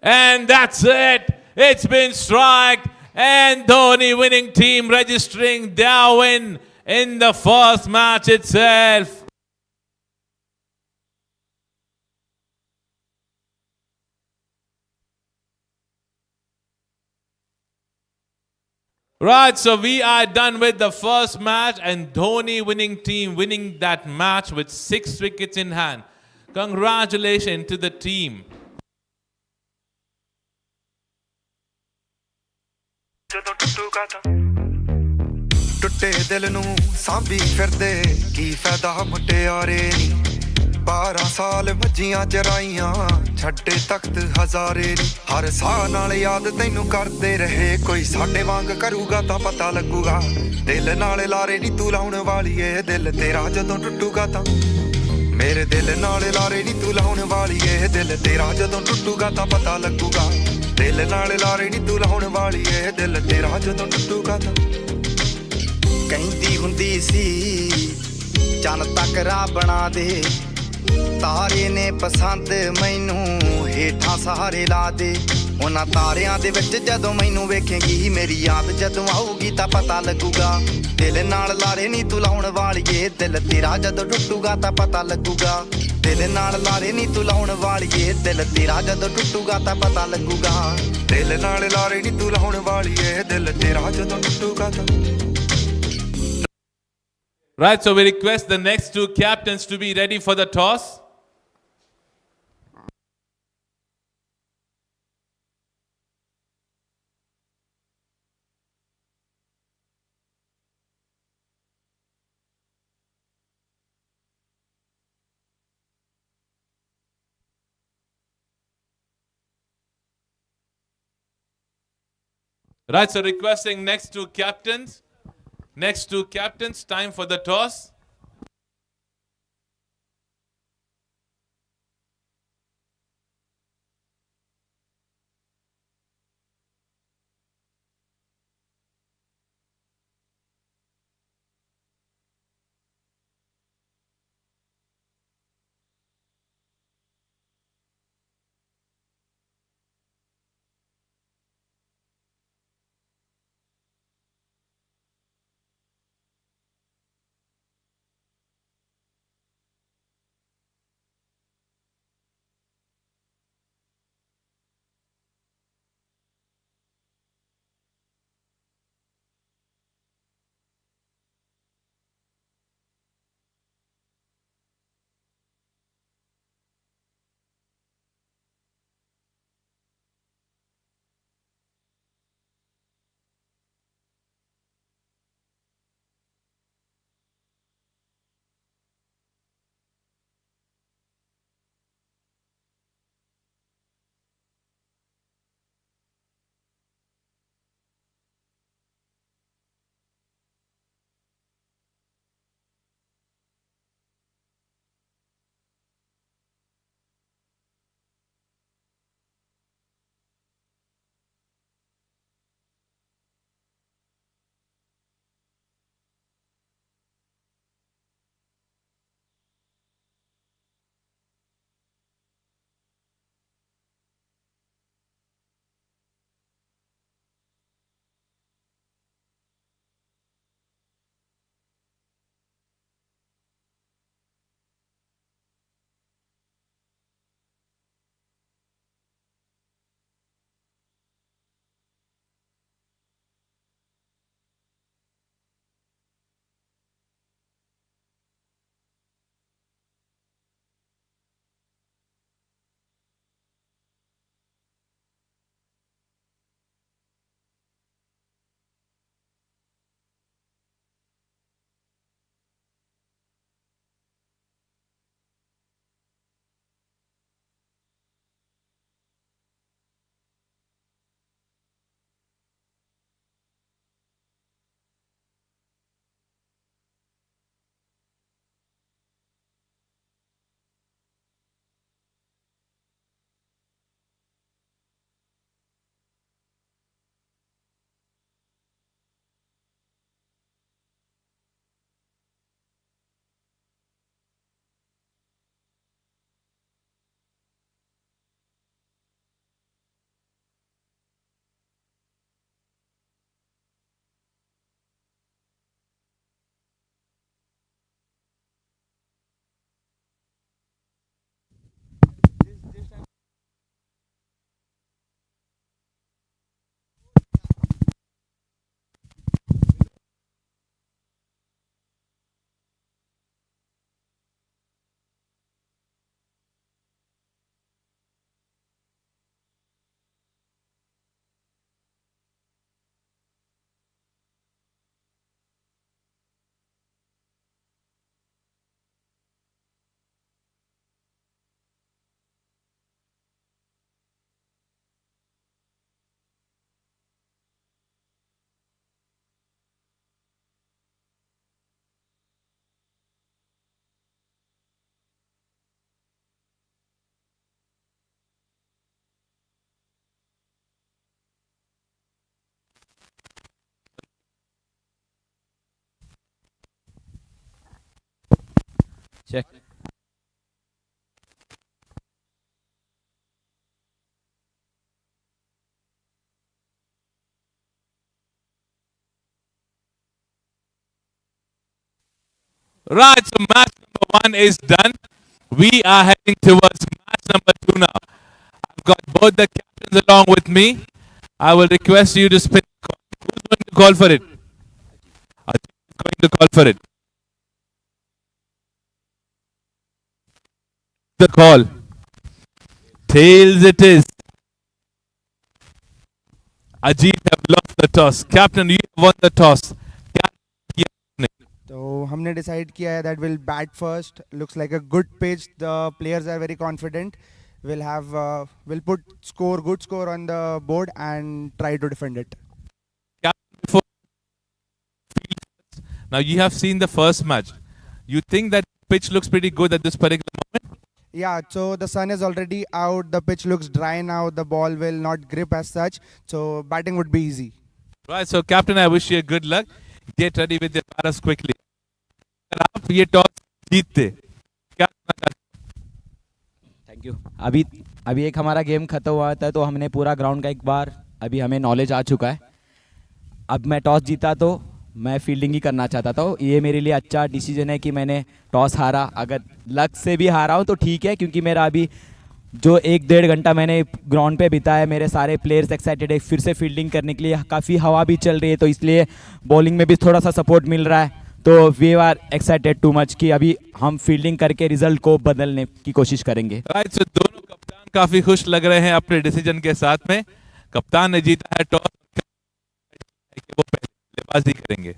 And that's it. It's been striked. And Dhoni winning team registering their win in the first match itself. Right, so we are done with the first match and Dhoni winning team winning that match with 6 wickets in hand. Congratulations to the team. ਟੁੱਟੇ ਦਿਲ ਨੂੰ ਸਾਂਭੀ ਫਿਰਦੇ ਕੀ ਫਾਇਦਾ ਮੁਟਿਆਰੇ ਨੀ 12 ਸਾਲ ਵੱਜੀਆਂ ਚਰਾਈਆਂ ਛੱਡੇ ਤਖਤ ਹਜ਼ਾਰੇ ਨੀ ਹਰ ਸਾਹ ਨਾਲ ਯਾਦ ਤੈਨੂੰ ਕਰਦੇ ਰਹੇ ਕੋਈ ਸਾਡੇ ਵਾਂਗ ਕਰੂਗਾ ਤਾਂ ਪਤਾ ਲੱਗੂਗਾ ਦਿਲ ਨਾਲ ਲਾਰੇ ਨੀ ਤੂੰ ਲਾਉਣ ਵਾਲੀ ਏ ਦਿਲ ਤੇਰਾ ਜਦੋਂ ਟੁੱਟੂਗਾ ਤਾਂ ਮੇਰੇ ਦਿਲ ਨਾਲ ਲਾਰੇ ਨੀ ਤੂੰ ਲਾਉਣ ਵਾਲੀ ਏ ਦਿਲ ਤੇਰਾ ਜਦੋਂ ਟੁੱਟੂਗਾ ਤਾਂ ਪਤਾ ਲੱਗੂਗਾ ਦਿਲ ਨਾਲ ਲਾਰੇ ਨੀ ਤੂੰ ਲਾਉਣ ਵਾਲੀ ਏ ਦਿਲ ਤੇਰਾ ਜਦੋਂ ਟੁੱਟੂਗਾ ਤਾਂ ਕਹਿੰਦੀ ਹੁੰਦੀ ਸੀ ਚੰਨ ਤੱਕ ਰਾਹ ਬਣਾ ਦੇ ਤਾਰੇ ਨੇ ਪਸੰਦ ਮੈਨੂੰ ਹੇਠਾਂ ਸਹਾਰੇ ਲਾ ਦੇ ਉਹਨਾਂ ਤਾਰਿਆਂ ਦੇ ਵਿੱਚ ਜਦੋਂ ਮੈਨੂੰ ਵੇਖੇਂਗੀ ਮੇਰੀ ਯਾਦ ਜਦੋਂ ਆਊਗੀ ਤਾਂ ਪਤਾ ਲੱਗੂਗਾ ਦਿਲ ਨਾਲ ਲਾਰੇ ਨਹੀਂ ਤੂੰ ਲਾਉਣ ਵਾਲੀਏ ਦਿਲ ਤੇਰਾ ਜਦੋਂ ਟੁੱਟੂਗਾ ਤਾਂ ਪਤਾ ਲੱਗੂਗਾ ਦਿਲ ਨਾਲ ਲਾਰੇ ਨਹੀਂ ਤੂੰ ਲਾਉਣ ਵਾਲੀਏ ਦਿਲ ਤੇਰਾ ਜਦੋਂ ਟੁੱਟੂਗਾ ਤਾਂ ਪਤਾ ਲੱਗੂਗਾ ਦਿਲ ਨਾਲ ਲਾਰੇ ਨਹੀਂ ਤੂੰ ਲਾਉਣ ਵਾਲੀਏ ਦਿਲ ਤੇਰਾ ਜਦੋਂ ਟੁੱਟੂਗਾ ਤਾਂ Right, so we request the next 2 captains to be ready for the toss. Right, so requesting next 2 captains. Next 2 captains, time for the toss. Check. Right, so match number 1 is done. We are heading towards match number 2 now. I've got both the captains along with me. I will request you to spin the call. Who's going to call for it? Ajit is going to call for it. The call. Tails it is. Ajit have lost the toss. Captain, you have won the toss. तो हमने decide किया है that will bat first looks like a good pitch the players are very confident will put score good score on the board and try to defend it Now you have seen the first match. You think that pitch looks pretty good at this particular moment? Yeah, so the sun is already out, the pitch looks dry now, the ball will not grip as such, so batting would be easy. Right, so captain, I wish you a good luck. Get ready with your batters quickly. अगर आप ये toss जीतते क्या करना चाहते? Thank you. अभी अभी एक हमारा गेम खत्म हुआ था तो हमने पूरा ग्राउंड का एक बार अभी हमें नॉलेज आ चुका है। अब मैं टॉस जीता तो मैं फील्डिंग ही करना चाहता था। ये मेरे लिए अच्छा डिसीजन है कि मैंने टॉस हारा। अगर लक से भी हारा हूँ तो ठीक है, क्योंकि मेरा अभी जो 1-1.5 घंटा मैंने ग्राउंड पे बिताया, मेरे सारे प्लेयर्स एक्साइटेड है फिर से फील्डिंग करने के लिए। काफ़ी हवा भी चल रही है तो इसलिए बॉलिंग में भी थोड़ा सा सपोर्ट मिल रहा है। तो we are excited too much कि अभी हम फील्डिंग करके रिजल्ट को बदलने की कोशिश करेंगे। राइट, सो दोनों कप्तान काफी खुश लग रहे हैं अपने डिसीजन के साथ में। कप्तान ने जीता है टॉस, वो पहले बल्लेबाजी करेंगे।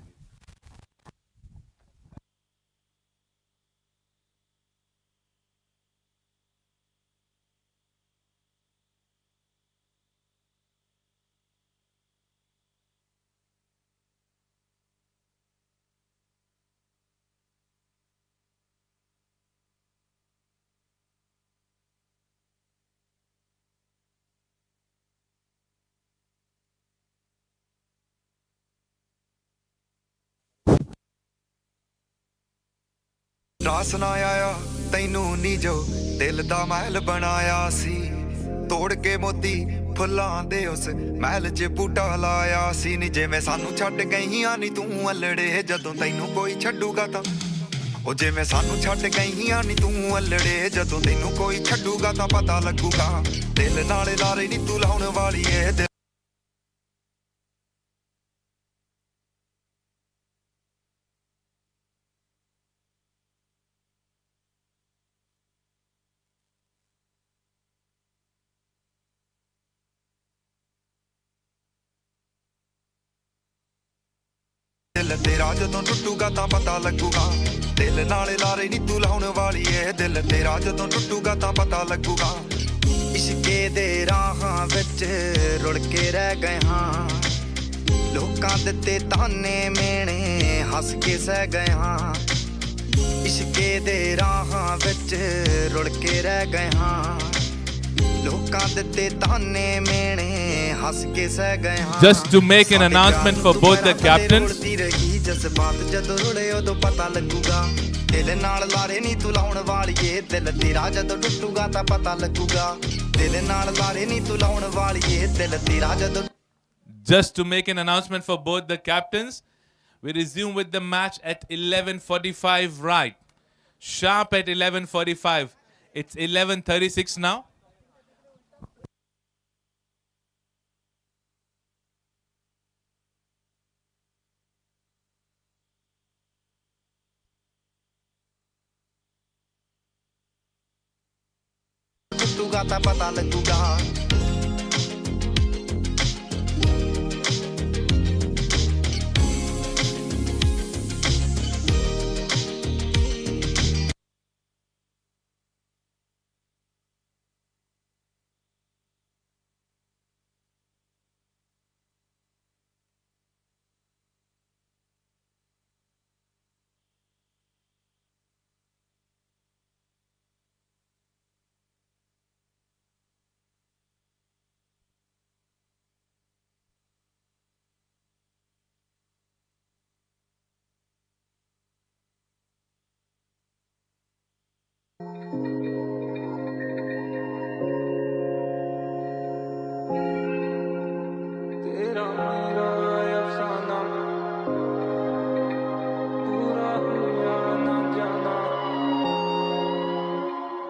ਰਾਸ ਨਾ ਆਇਆ ਤੈਨੂੰ ਨੀ ਜੋ ਦਿਲ ਦਾ ਮਹਿਲ ਬਣਾਇਆ ਸੀ ਤੋੜ ਕੇ ਮੋਤੀ ਫੁੱਲਾਂ ਦੇ ਉਸ ਮਹਿਲ 'ਚ ਬੂਟਾ ਲਾਇਆ ਸੀ ਨੀ ਜਿਵੇਂ ਸਾਨੂੰ ਛੱਡ ਗਈਆਂ ਨੀ ਤੂੰ ਅਲੜੇ ਜਦੋਂ ਤੈਨੂੰ ਕੋਈ ਛੱਡੂਗਾ ਤਾਂ ਉਹ ਜਿਵੇਂ ਸਾਨੂੰ ਛੱਡ ਗਈਆਂ ਨੀ ਤੂੰ ਅਲੜੇ ਜਦੋਂ ਤੈਨੂੰ ਕੋਈ ਛੱਡੂਗਾ ਤਾਂ ਪਤਾ ਲੱਗੂਗਾ ਦਿਲ ਨਾਲੇ ਲਾਰੇ ਨੀ ਤੂੰ ਲਾਉਣ ਵਾਲੀ ਏ ਦਿਲ ਤੇਰਾ ਜਦੋਂ ਟੁੱਟੂਗਾ ਤਾਂ ਪਤਾ ਲੱਗੂਗਾ ਦਿਲ ਨਾਲੇ ਲਾਰੇ ਨੀ ਤੂੰ ਲਾਉਣ ਵਾਲੀ ਏ ਦਿਲ ਤੇਰਾ ਜਦੋਂ ਟੁੱਟੂਗਾ ਤਾਂ ਪਤਾ ਲੱਗੂਗਾ ਇਸ਼ਕੇ ਦੇ ਰਾਹਾਂ ਵਿੱਚ ਰੁੜ ਕੇ ਰਹਿ ਗਏ ਹਾਂ ਲੋਕਾਂ ਦਿੱਤੇ ਤਾਨੇ ਮੇਣੇ ਹੱਸ ਕੇ ਸਹਿ ਗਏ ਹਾਂ ਇਸ਼ਕੇ ਦੇ ਰਾਹਾਂ ਵਿੱਚ ਰੁੜ ਕੇ ਰਹਿ ਗਏ ਹਾਂ ਲੋਕਾਂ ਦਿੱਤੇ ਤਾਨੇ ਮੇਣੇ ਹੱਸ ਕੇ ਸਹਿ ਗਏ ਹਾਂ Just to make an announcement for both the captains. ਜਜ਼ਬਾਤ ਜਦੋਂ ਰੁੜੇ ਉਦੋਂ ਪਤਾ ਲੱਗੂਗਾ ਦਿਲ ਨਾਲ ਲਾਰੇ ਨੀ ਤੂੰ ਲਾਉਣ ਵਾਲੀਏ ਦਿਲ ਤੇਰਾ ਜਦੋਂ ਟੁੱਟੂਗਾ ਤਾਂ ਪਤਾ ਲੱਗੂਗਾ ਦਿਲ ਨਾਲ ਲਾਰੇ ਨੀ ਤੂੰ ਲਾਉਣ ਵਾਲੀਏ ਦਿਲ ਤੇਰਾ ਜਦੋਂ Just to make an announcement for both the captains, we resume with the match at 11:45 right. Sharp at 11:45. It's 11:36 now. ਟੁੱਟੂਗਾ ਤਾਂ ਪਤਾ ਲੱਗੂਗਾ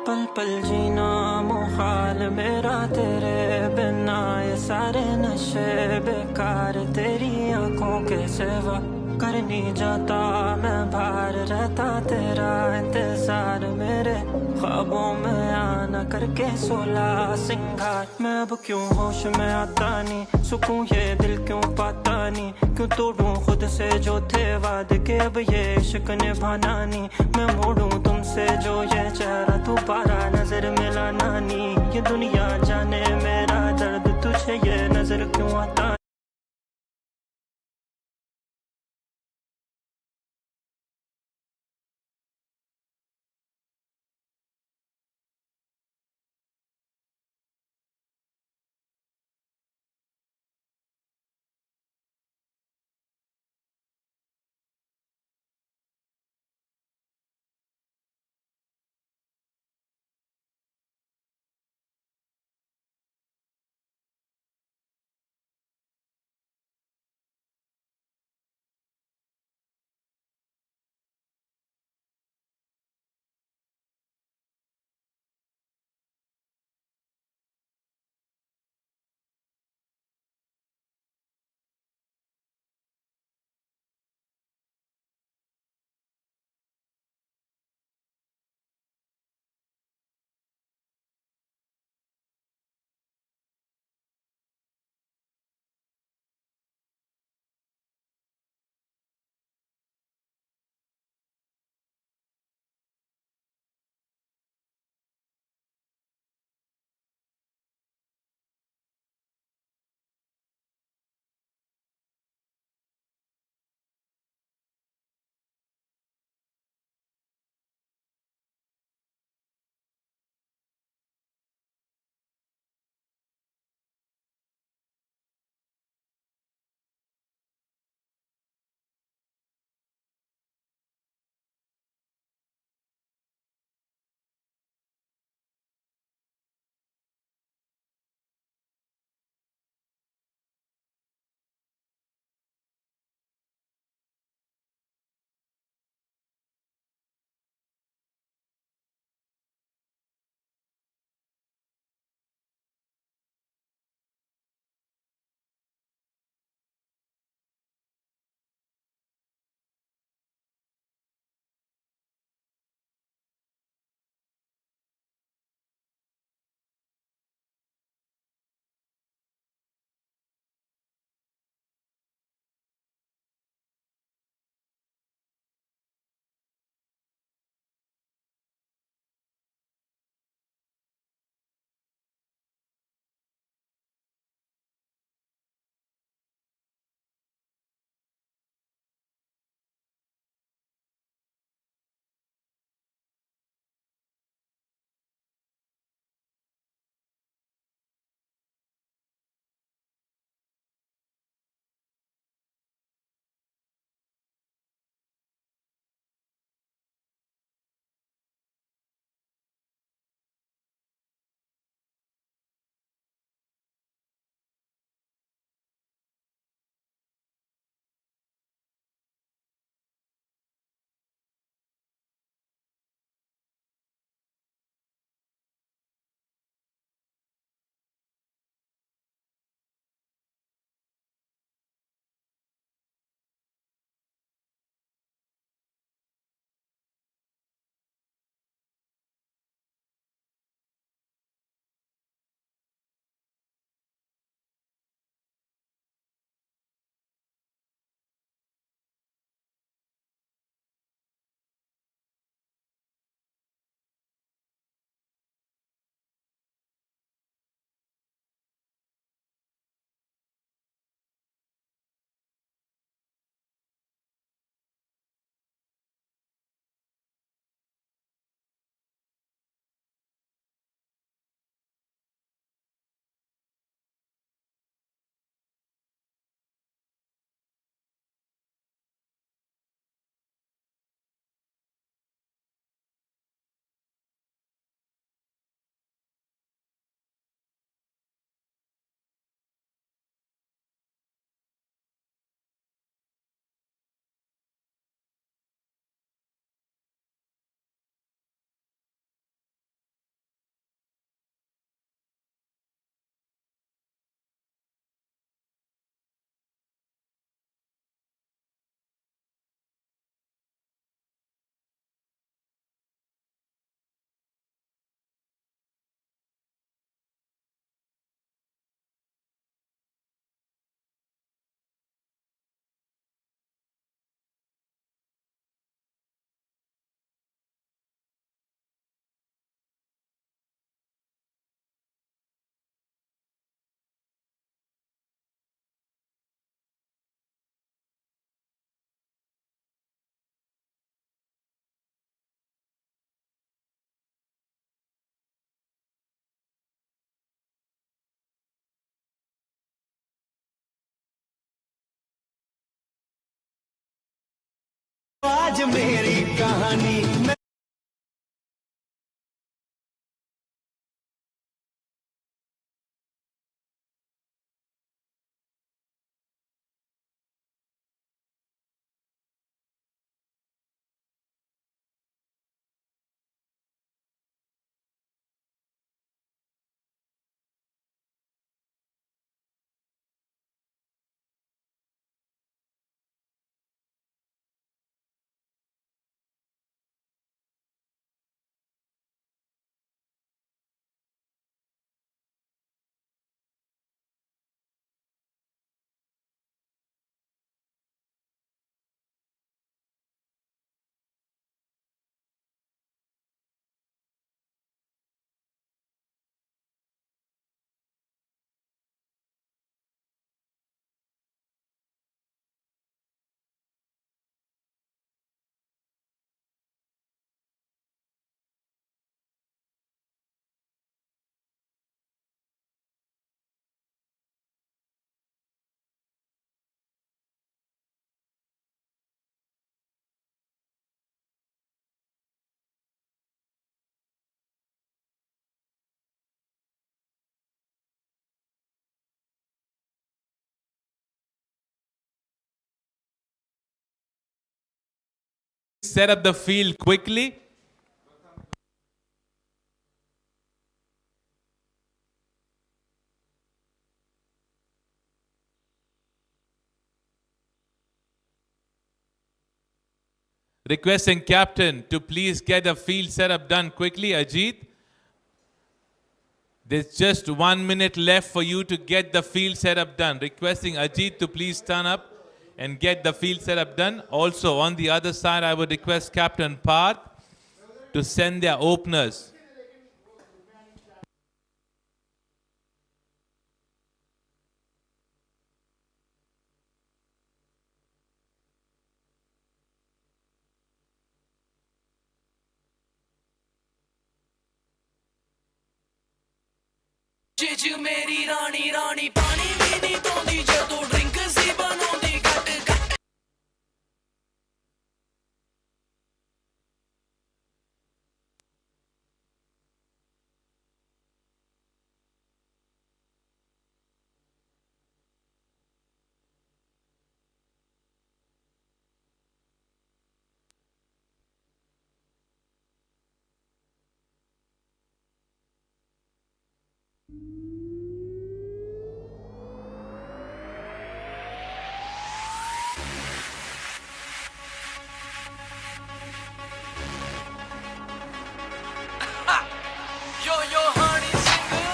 पल पल जीना मुहाल मेरा तेरे बिना, ये सारे नशे बेकार तेरी आंखों के सिवा। करनी जाता मैं बाहर रहता तेरा इंतजार, मेरे ख्वाबों में आना करके 16 सिंगार। मैं अब क्यों होश में आता नहीं, सुकून ये दिल क्यों पाता नहीं, क्यों तोड़ूं खुद से जो थे वादे के अब ये इश्क निभाना नहीं। मैं मोड़ूं तुमसे जो ये चेहरा दोबारा नजर मिलाना नहीं, ये दुनिया जाने मेरा दर्द तुझे ये नजर क्यों आता। आज मेरी कहानी Set up the field quickly. Requesting captain to please get the field setup done quickly. Ajit, there's just 1 minute left for you to get the field setup done. Requesting Ajit to please turn up and get the field setup done. Also, on the other side, I would request Captain Parth to send their openers. जीजू मेरी रानी रानी पानी भी नहीं तोंदी जो तू drink सी बनाउंदी घट घट Yo yo honey singer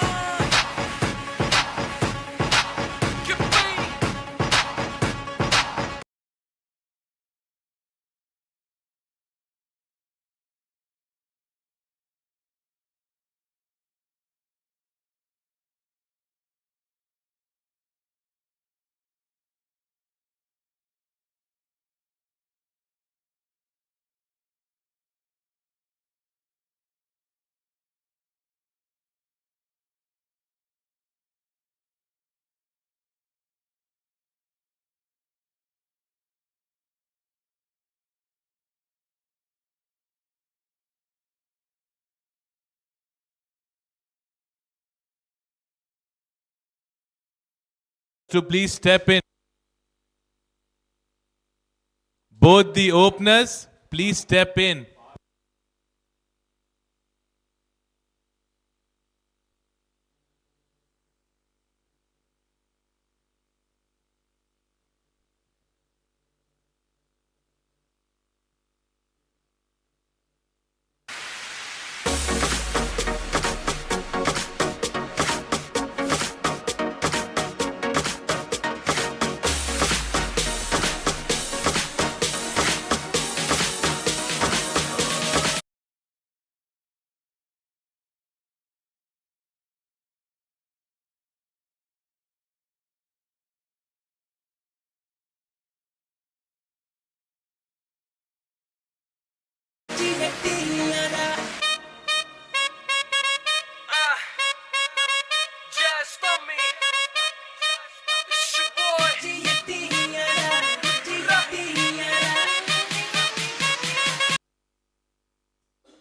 To please step in. Both the openers, please step in.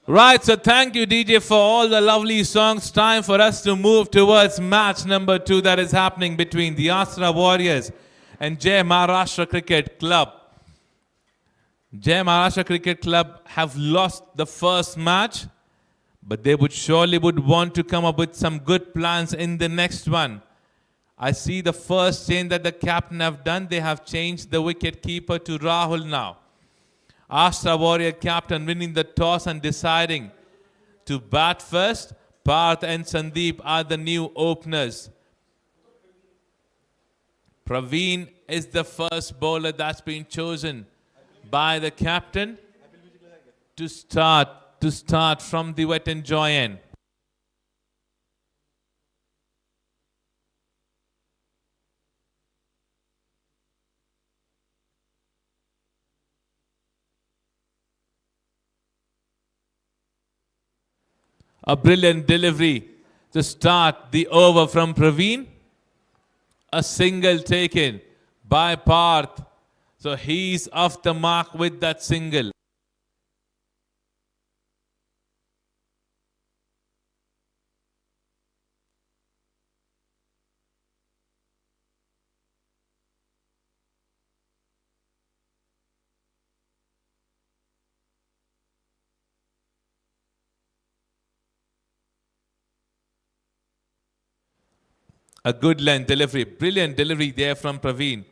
Right, so thank you, DJ, for all the lovely songs. Time for us to move towards match number 2 that is happening between the Astra Warriors and Jai Maharashtra Cricket Club. Jai Maharashtra Cricket Club have lost the first match, but they would surely want to come up with some good plans in the next one. I see the first change that the captain have done. They have changed the wicket keeper to Rahul now. Astra Warrior captain winning the toss and deciding to bat first. Parth and Sandip are the new openers. Praveen is the first bowler that's been chosen by the captain to start from the wet and joy end. A brilliant delivery to start the over from Praveen. A single taken by Parth. So he's off the mark with that single. A good length delivery. Brilliant delivery there from Praveen.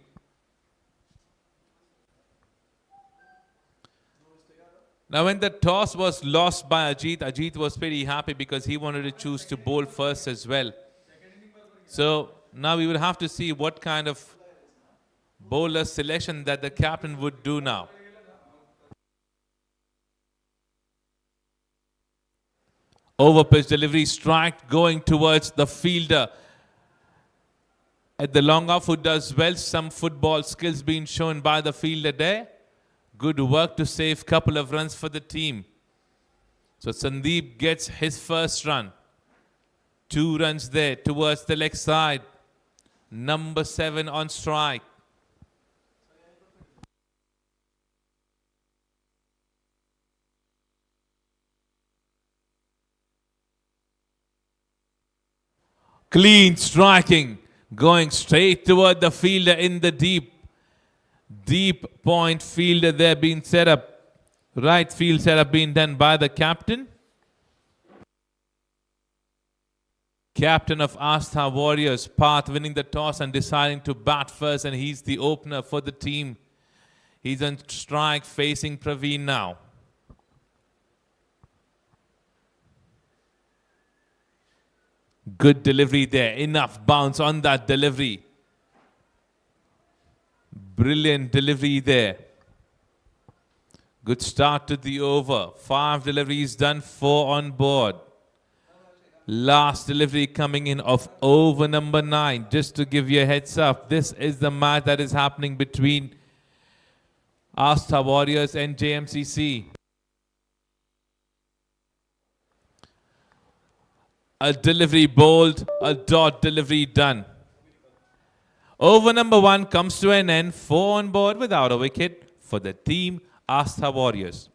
Now when the toss was lost by Ajit was pretty happy because he wanted to choose to bowl first as well. So now we will have to see what kind of bowler selection that the captain would do now. Over pitch delivery, strike going towards the fielder at the long off, who does well. Some football skills being shown by the fielder there. Good work to save couple of runs for the team. So Sandip gets his first run. 2 runs there towards the leg side. Number 7 on strike. Clean striking. Going straight toward the fielder in the deep point fielder there being set up. Right field setup being done by the captain. Captain of Astha Warriors, Parth, winning the toss and deciding to bat first, and he's the opener for the team. He's on strike facing Praveen now. Good delivery there. Enough bounce on that delivery. Brilliant delivery there. Good start to the over. 5 deliveries done, 4 on board. Last delivery coming in of over number 9. Just to give you a heads up, this is the match that is happening between Astha Warriors and JMCC. A delivery bowled, a dot delivery done. Over number 1 comes to an end. 4 on board without a wicket for the team Astha Warriors.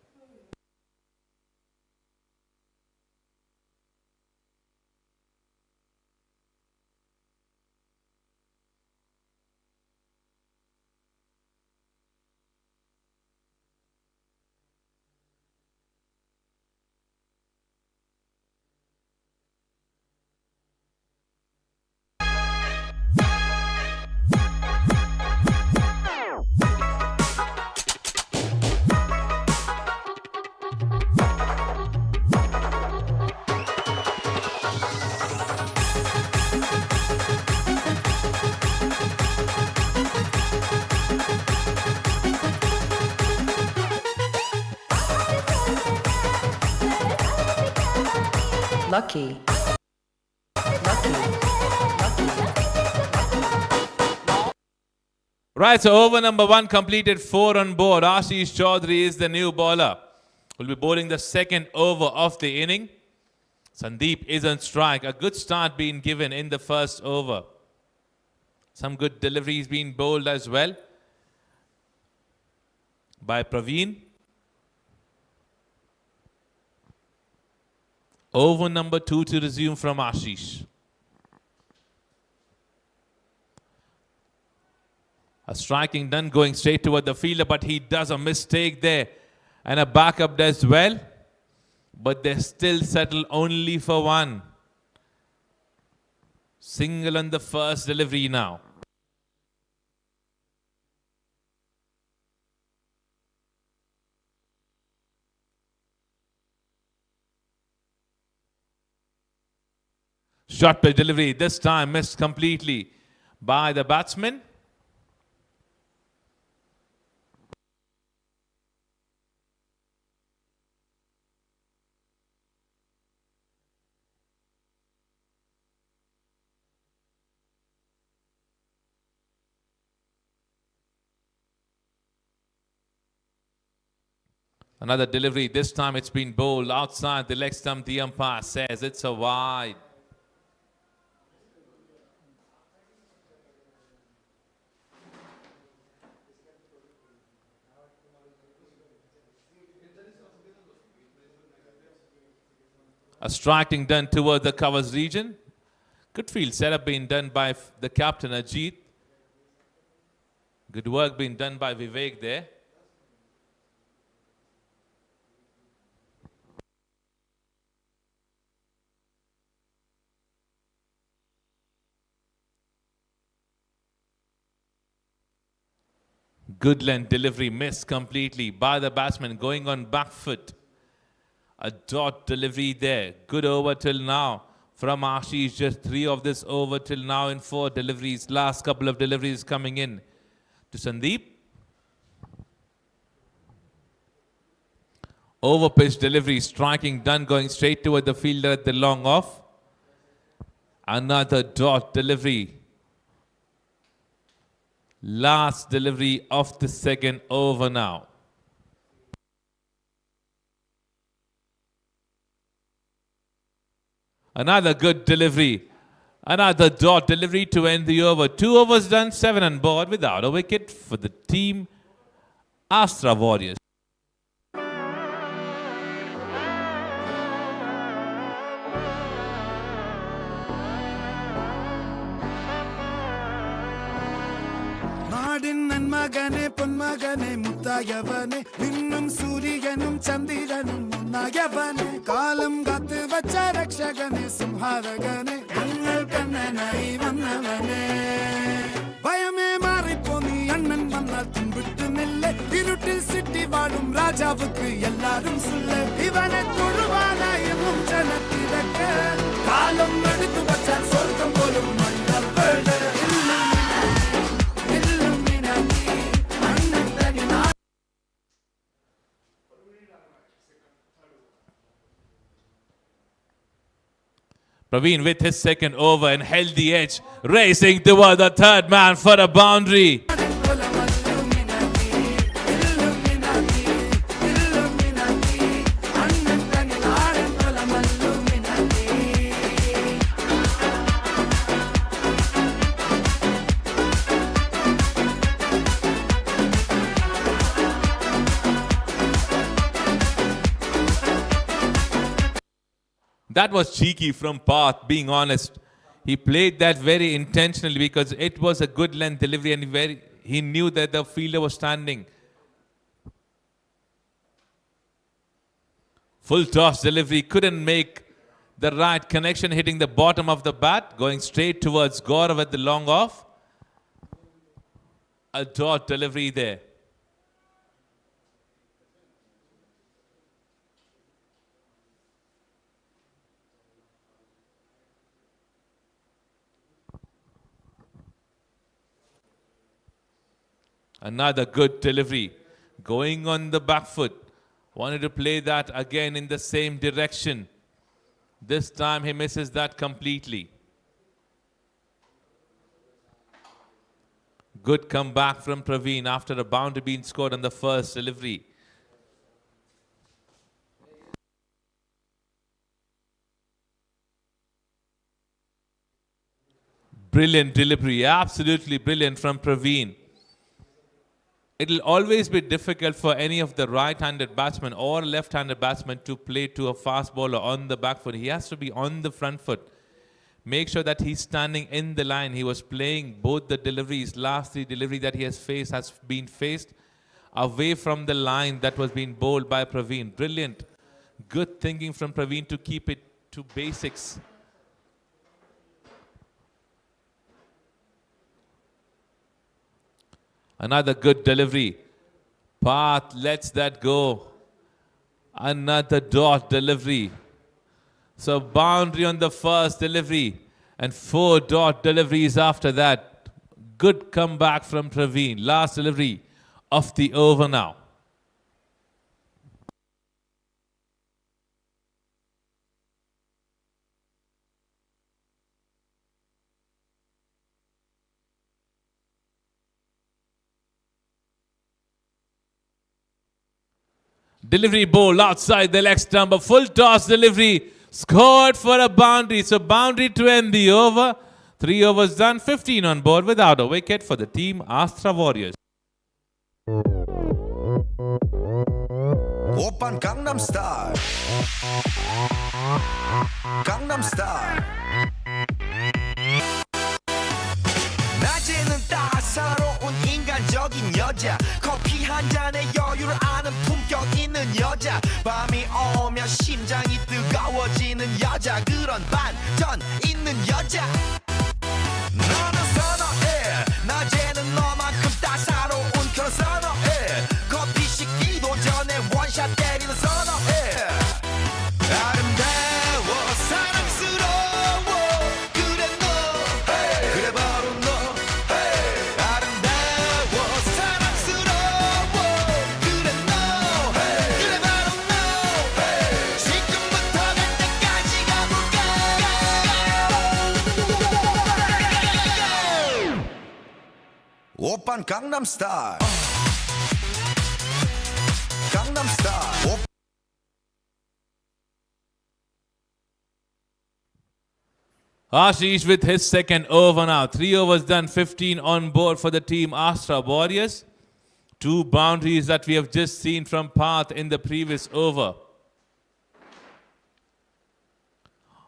Lucky. Right, so over number 1 completed, 4 on board. Ashish Chaudhary is the new bowler. Will be bowling the second over of the inning. Sandip is on strike. A good start being given in the first over. Some good deliveries being bowled as well by Praveen. Over number 2 to resume from Ashish. A striking done going straight toward the fielder, but he does a mistake there. And a backup does well. But they still settle only for one. Single on the first delivery now. Short pitch delivery, this time missed completely by the batsman. Another delivery, this time it's been bowled outside the leg stump. The umpire says it's a wide. A striking done towards the covers region. Good field setup being done by the captain Ajit. Good work being done by Vivek there. Good length delivery missed completely by the batsman going on back foot. A dot delivery there. Good over till now from Ashish. Just 3 of this over till now in 4 deliveries. Last couple of deliveries coming in to Sandip. Over pitch delivery, striking done going straight toward the fielder at the long off. Another dot delivery. Last delivery of the second over now. Another good delivery. Another dot delivery to end the over. 2 overs done, 7 on board without a wicket for the team Astra Warriors. மகனே பொன்மகனே முத்தாயவனே விண்ணும் சூரியனும் சந்திரனும் முன்னாயவனே காலம் காத்து வச்ச ரக்ஷகனே சிம்ஹாரகனே எங்கள் கண்ணனாய் வந்தவனே பயமே மாறிப்போ நீ அண்ணன் வந்தால் தும்பிட்டு நெல்ல இருட்டில் சிட்டி வாழும் ராஜாவுக்கு எல்லாரும் சொல்ல இவனை தொழுவானாயும் ஜனத்திறக்க காலம் எடுத்து வச்சால் சொர்க்கம் போலும் மன்னர் வேட Praveen with his second over and held the edge, racing toward the third man for a boundary. That was cheeky from Path, being honest. He played that very intentionally because it was a good length delivery and he knew that the fielder was standing. Full toss delivery, couldn't make the right connection, hitting the bottom of the bat, going straight towards Gaurav at the long off. A dot delivery there. Another good delivery. Going on the back foot. Wanted to play that again in the same direction. This time he misses that completely. Good comeback from Praveen after a boundary being scored on the first delivery. Brilliant delivery. Absolutely brilliant from Praveen. it'll always be difficult for any of the right-handed batsmen or left-handed batsmen to play to a fast bowler on the back foot. He has to be on the front foot. Make sure that he's standing in the line. He was playing both the deliveries. Last three delivery that he has faced has been faced away from the line that was being bowled by Praveen. Brilliant. Good thinking from Praveen to keep it to basics. Another good delivery. Path lets that go. Another dot delivery. So boundary on the first delivery and 4 dot deliveries after that. Good comeback from Praveen. Last delivery of the over now. Delivery ball outside the leg stump. A full toss delivery. Scored for a boundary. So boundary to end the over. 3 overs done. 15 on board without a wicket for the team Astra Warriors. Open Gangnam Style. Gangnam Style. 낮에는 따사로운 인간적인 여자 커피 한 잔에 여유를 아는 품격 있는 여자 밤이 오면 심장이 뜨거워지는 여자 그런 반전 있는 여자 너는 선호해 낮에는 너만큼 따사로운 그런 선호해 커피 식기도 전에 원샷 때리는 선호해 아름다워 사랑스러워 그래 너 그래 바로 너 아름다워 사랑스러워 그래 너 그래 바로 너 지금부터 갈 때까지 가볼까 오빤 강남스타일 강남스타일 Ashish with his second over now. 3 overs done, 15 on board for the team Astra Warriors. 2 boundaries that we have just seen from Path in the previous over.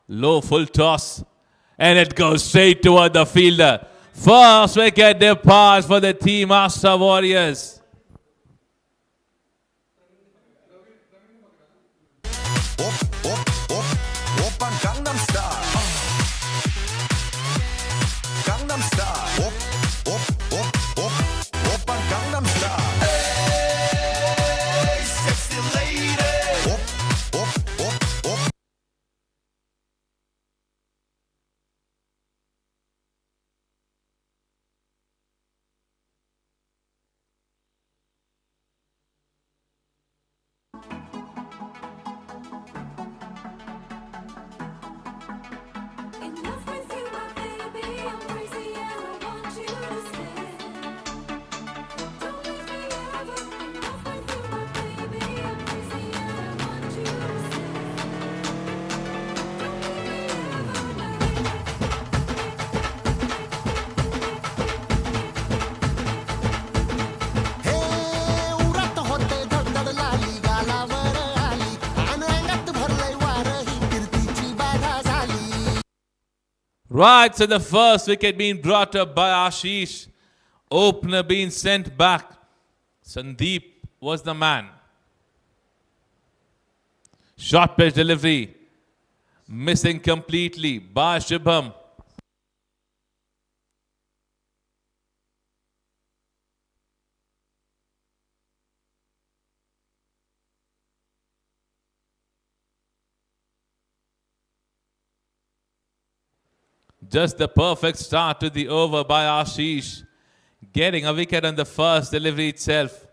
Low full toss. And it goes straight toward the fielder. First wicket depart for the team Astra Warriors. 오빤 강남스타일 강남스타일 오빤 강남스타일 Hey sexy lady Right, so the first wicket being brought up by Ashish. Opener being sent back. Sandip was the man. Short pitch delivery. Missing completely by Shubham. Just the perfect start to the over by Ashish. Getting a wicket on the first delivery itself.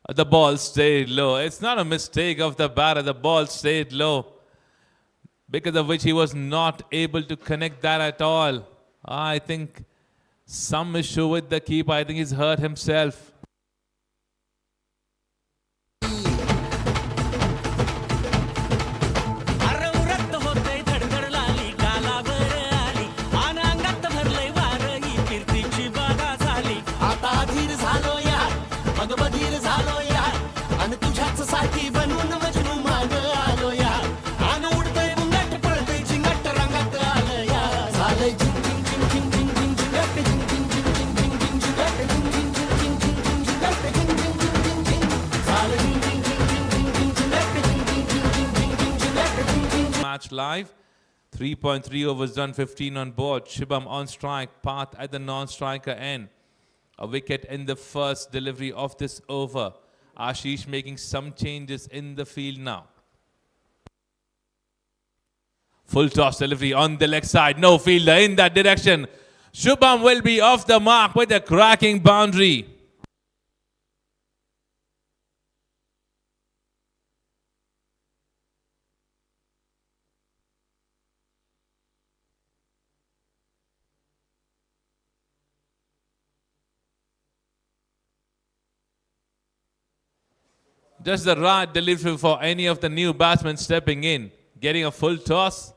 The ball stayed low. It's not a mistake of the batter. The ball stayed low, because of which he was not able to connect that at all. I think some issue with the keeper. I think he's hurt himself. match live. 3.3 overs done, 15 on board. Shubham on strike, Path at the non-striker end. A wicket in the first delivery of this over. Ashish making some changes in the field now. Full toss delivery on the leg side. No fielder in that direction. Shubham will be off the mark with a cracking boundary. Just the right delivery for any of the new batsmen stepping in. Getting a full toss.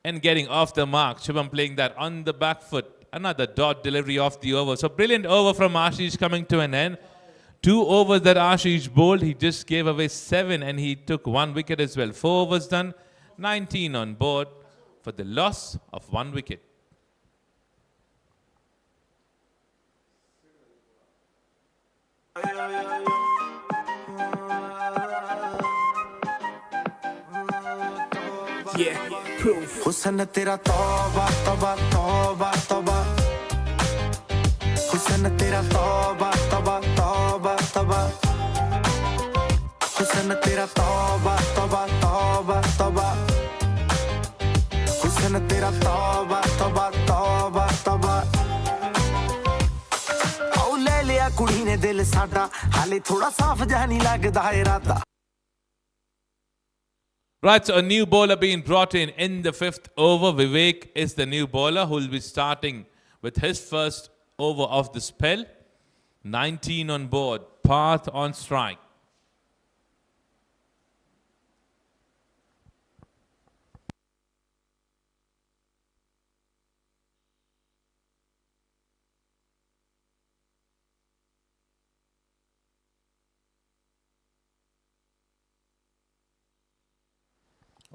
And getting off the mark. Shubham playing that on the back foot. Another dot delivery off the over. So brilliant over from Ashish coming to an end. 2 overs that Ashish bowled. He just gave away 7 and he took 1 wicket as well. 4 overs done. 19 on board for the loss of 1 wicket. Yeah, proof. हुसन तेरा तौबा तौबा तौबा तौबा हुसन तेरा तौबा तौबा तौबा तौबा हुसन तेरा तौबा तौबा तौबा तौबा हुसन तेरा तौबा तौबा तौबा तौबा औ ले लिया कुड़ी ने दिल साडा हाले थोड़ा साफ जा नहीं लगदा इरादा. Right, so a new bowler being brought in the 5th over. Vivek is the new bowler who will be starting with his first over of the spell. 19 on board, Path on strike.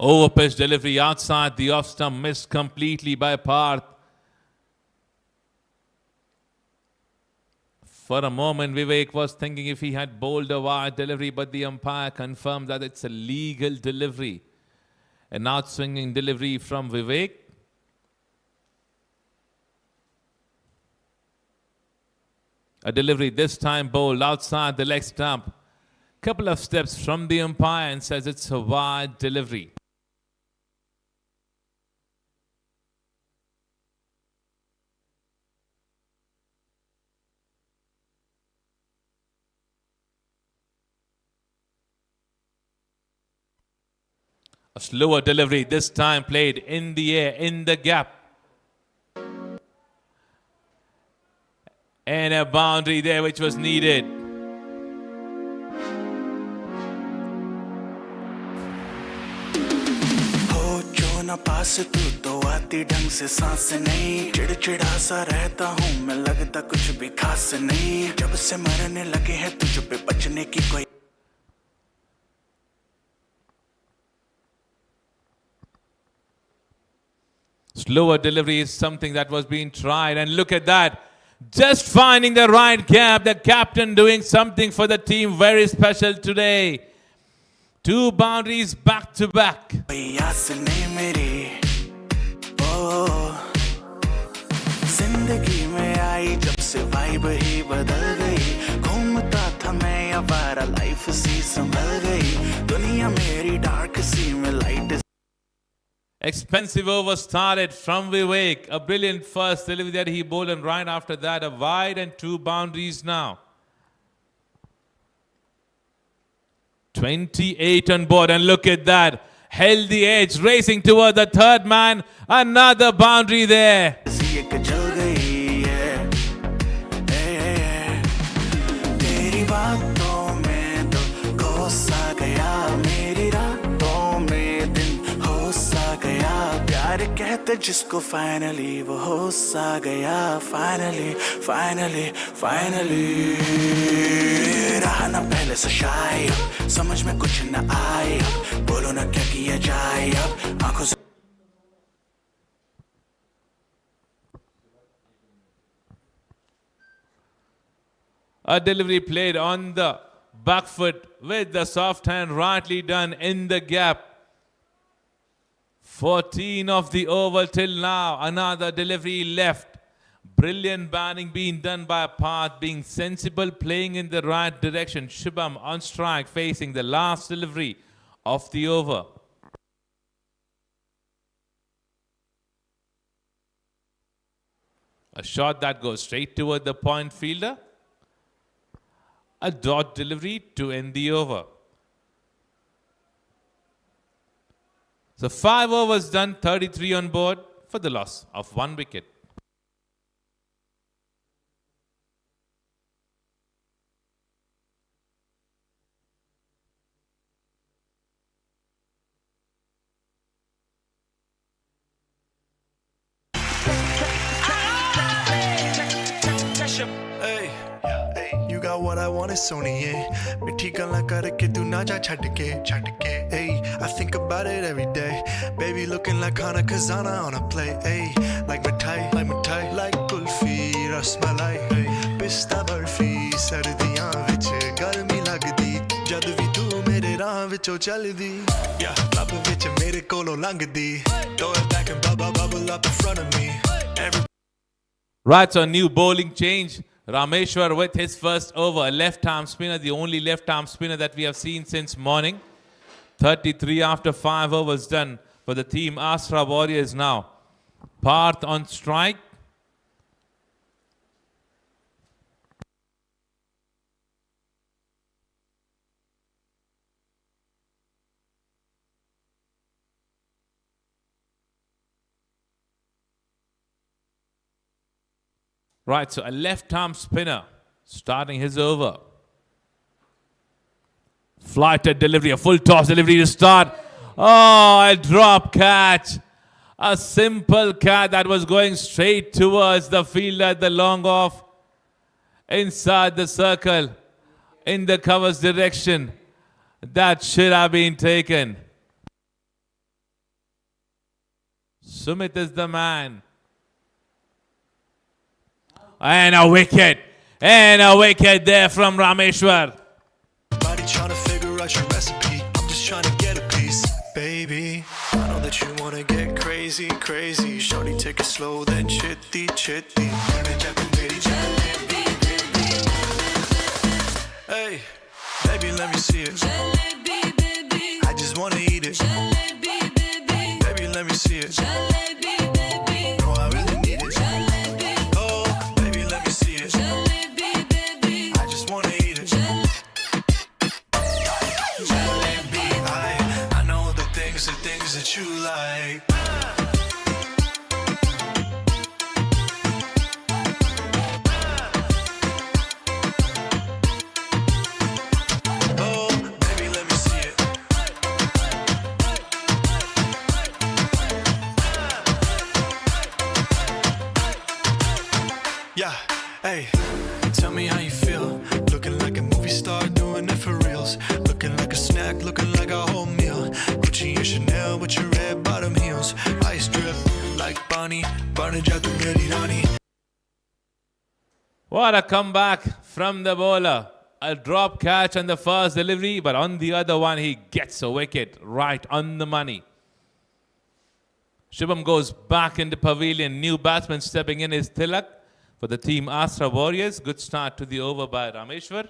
Over pitch delivery outside the off stump, missed completely by Parth. For a moment, Vivek was thinking if he had bowled a wide delivery, but the umpire confirmed that it's a legal delivery. An outswinging delivery from Vivek. A delivery this time bowled outside the leg stump. Couple of steps from the umpire and says it's a wide delivery. A slower delivery, this time played in the air, in the gap. And a boundary there which was needed. हो जो ना पास तू तो आती ढंग से सांस नहीं चिड़चिड़ा सा रहता हूँ मैं लगता कुछ भी खास नहीं जब से मरने लगे हैं तुझ पे बचने की कोई. Slower delivery is something that was being tried, and look at that. Just finding the right gap. The captain doing something for the team very special today. 2 boundaries back to back. जिंदगी में आई जब से vibe ही बदल गई घूमता था मैं आवारा लाइफ सी संभल गई दुनिया मेरी डार्क सी में light. Expensive over started from Vivek. A brilliant first delivery that he bowled, and right after that a wide and 2 boundaries now. 28 on board, and look at that. Held the edge, racing toward the 3rd man. Another boundary there. कहते जिसको finally वो हो सा गया finally finally finally रहा ना पहले से शायद समझ में कुछ न आए अब बोलो ना क्या किया जाए अब आंखों से. A delivery played on the Back foot with the soft hand rightly done in the gap. 14 of the over till now. Another delivery left. Brilliant batting being done by Parth, being sensible, playing in the right direction. Shubham on strike, facing the last delivery of the over. A shot that goes straight toward the point fielder. A dot delivery to end the over. So 5 overs done, 33 on board for the loss of 1 wicket. Hey, you got what I want, Sony. Mithi galan karke tu na ja chhad ke. Hey, I think about it every day. Baby looking like Khana Khazana on a plate. Hey, like mithai, like kulfi, rasmalai. Pista barfi, sardiyan vich garmi lagdi. Jad vi tu mere raah vichon chaldi. Yeah, club vich mere kolo langdi. Throw it back and bubble up in front of me. Right, so new bowling change. Rameshwar with his first over, a left-arm spinner, the only left-arm spinner that we have seen since morning. 33 after 5 overs done for the team Astra Warriors now. Parth on strike. Right, so a left-arm spinner starting his over. Flighted delivery, a full toss delivery to start. Oh, a drop catch. A simple catch that was going straight towards the fielder, the long off. Inside the circle, in the cover's direction. That should have been taken. Sumit is the man. And a wicket. And a wicket there from Rameshwar. Body trying to figure out your recipe. I'm just trying to get a piece, baby. I know that you wanna get crazy. Shorty, take it slow, then chitty. Hey, baby, let me see it. I just wanna eat it. Baby, let me see it. No, I really need it. Oh, baby, let me see it. I just wanna eat it. I know the things that you like. Oh, baby, let me see it. Yeah, hey, tell me how you feel. Looking like a movie star, doing it for reals. Looking like a snack, looking like a whole meal. Gucci and Chanel with your red bottom heels. Ice drip like Bonnie, Barney Jatu Meri Rani. What a comeback from the bowler. A drop catch on the first delivery, but on the other one, he gets a wicket right on the money. Shubham goes back into pavilion. New batsman stepping in is Tilak for the team Astra Warriors. Good start to the over by Rameshwar.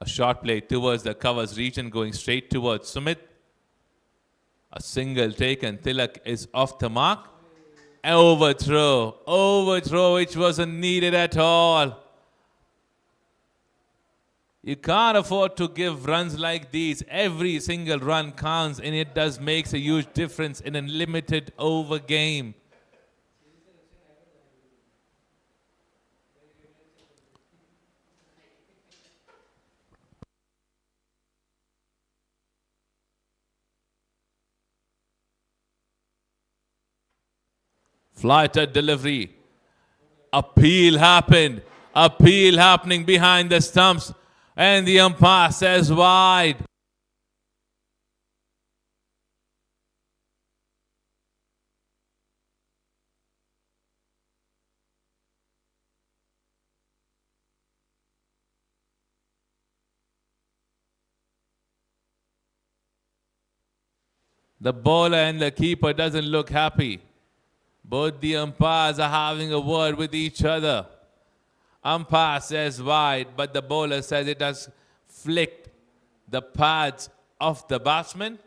A short play towards the covers region, going straight towards Sumit. A single taken. Tilak is off the mark. Overthrow, which wasn't needed at all. You can't afford to give runs like these. Every single run counts, and it does makes a huge difference in a limited over game. Flighted delivery. Appeal happened. Appeal happening behind the stumps. And the umpire says wide. The bowler and the keeper doesn't look happy. Both the umpires are having a word with each other. Umpire says wide, but the bowler says it has flicked the pads of the batsman.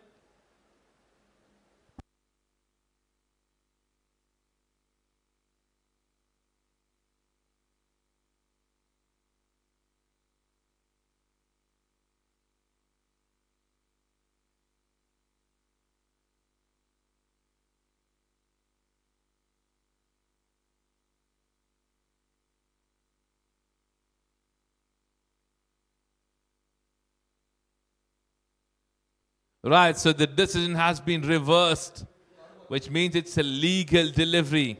Right, so the decision has been reversed, which means it's a legal delivery.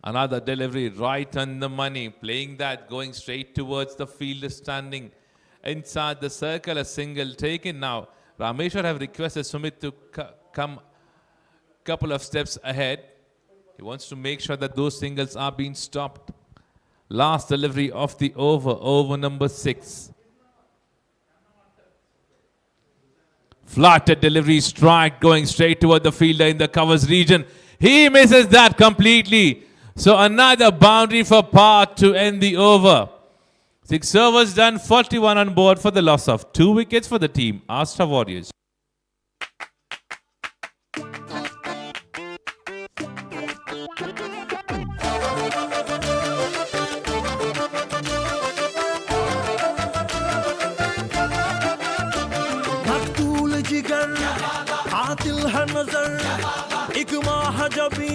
Another delivery right on the money, playing that, going straight towards the fielder standing inside the circle, a single taken. Now, Rameshwar have requested Sumit to come couple of steps ahead. He wants to make sure that those singles are being stopped. Last delivery of the over number 6. Flatted delivery, strike going straight toward the fielder in the covers region. He misses that completely. So another boundary for Pawar to end the over. 6 overs done, 41 on board for the loss of 2 wickets for the team, Astra Warriors. कातिल है नजर एक महाजबी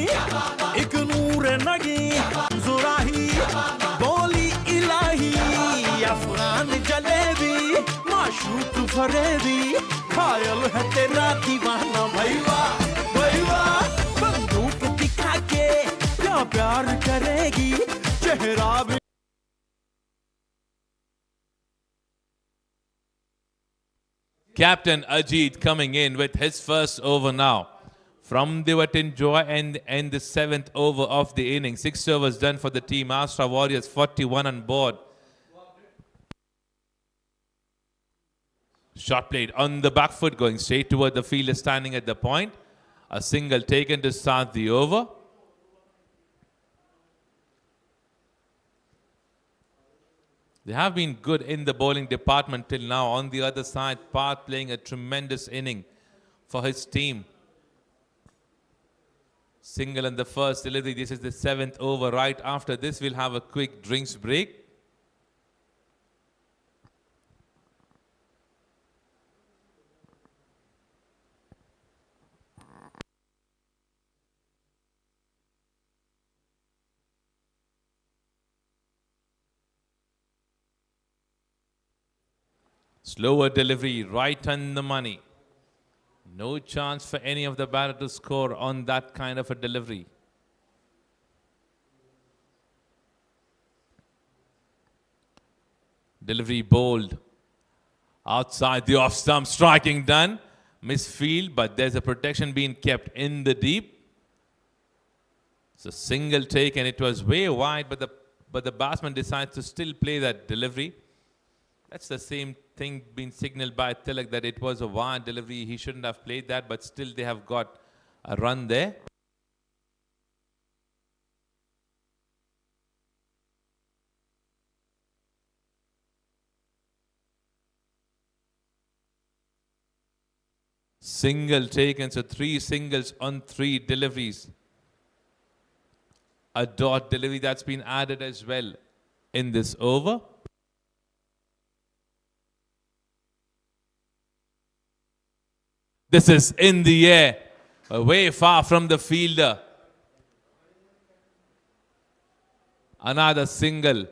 एक नूर नगी जुराही बोली इलाही अफगान जलेबी माशूक फरेबी खायल है तेरा दीवाना भैया भैया बंदूक दिखा के क्या प्यार करेगी चेहरा भी Captain Ajit coming in with his first over now. From the wet enjoy and the 7th over of the inning. 6 overs done for the team. Astra Warriors 41 on board. Shot played on the back foot going straight toward the fielder standing at the point. A single taken to start the over. They have been good in the bowling department till now. On the other side, Pawar playing a tremendous inning for his team. Single in the first delivery. This is the 7th over. Right after this, we'll have a quick drinks break. Slower delivery, right on the money. No chance for any of the batter to score on that kind of a delivery. Delivery bowled. Outside the off stump, striking done. Misfield, but there's a protection being kept in the deep. It's a single take and it was way wide, but the batsman decides to still play that delivery. That's the same thing being signaled by Tilak that it was a wide delivery. He shouldn't have played that, but still they have got a run there. Single taken, so 3 singles on 3 deliveries. A dot delivery that's been added as well in this over. This is in the air, away far from the fielder. Another single.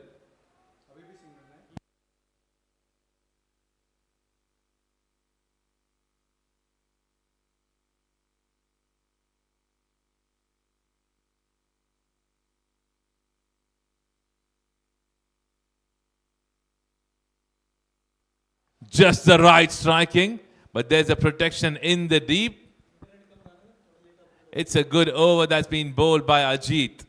Just the right striking, but there's a protection in the deep. It's a good over that's been bowled by Ajit.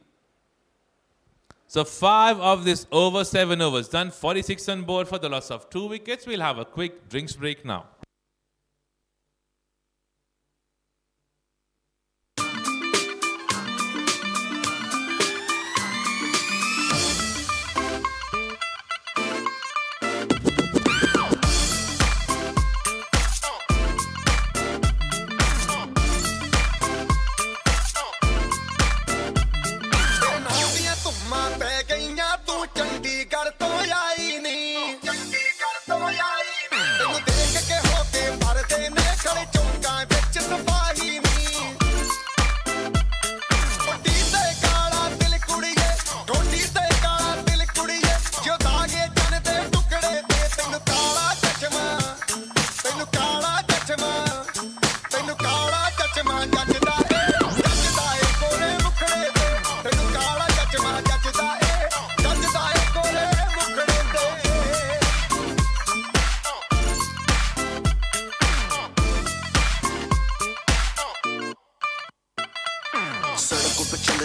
So 5 of this over 7 overs done, 46 on board for the loss of 2 wickets. We'll have a quick drinks break now.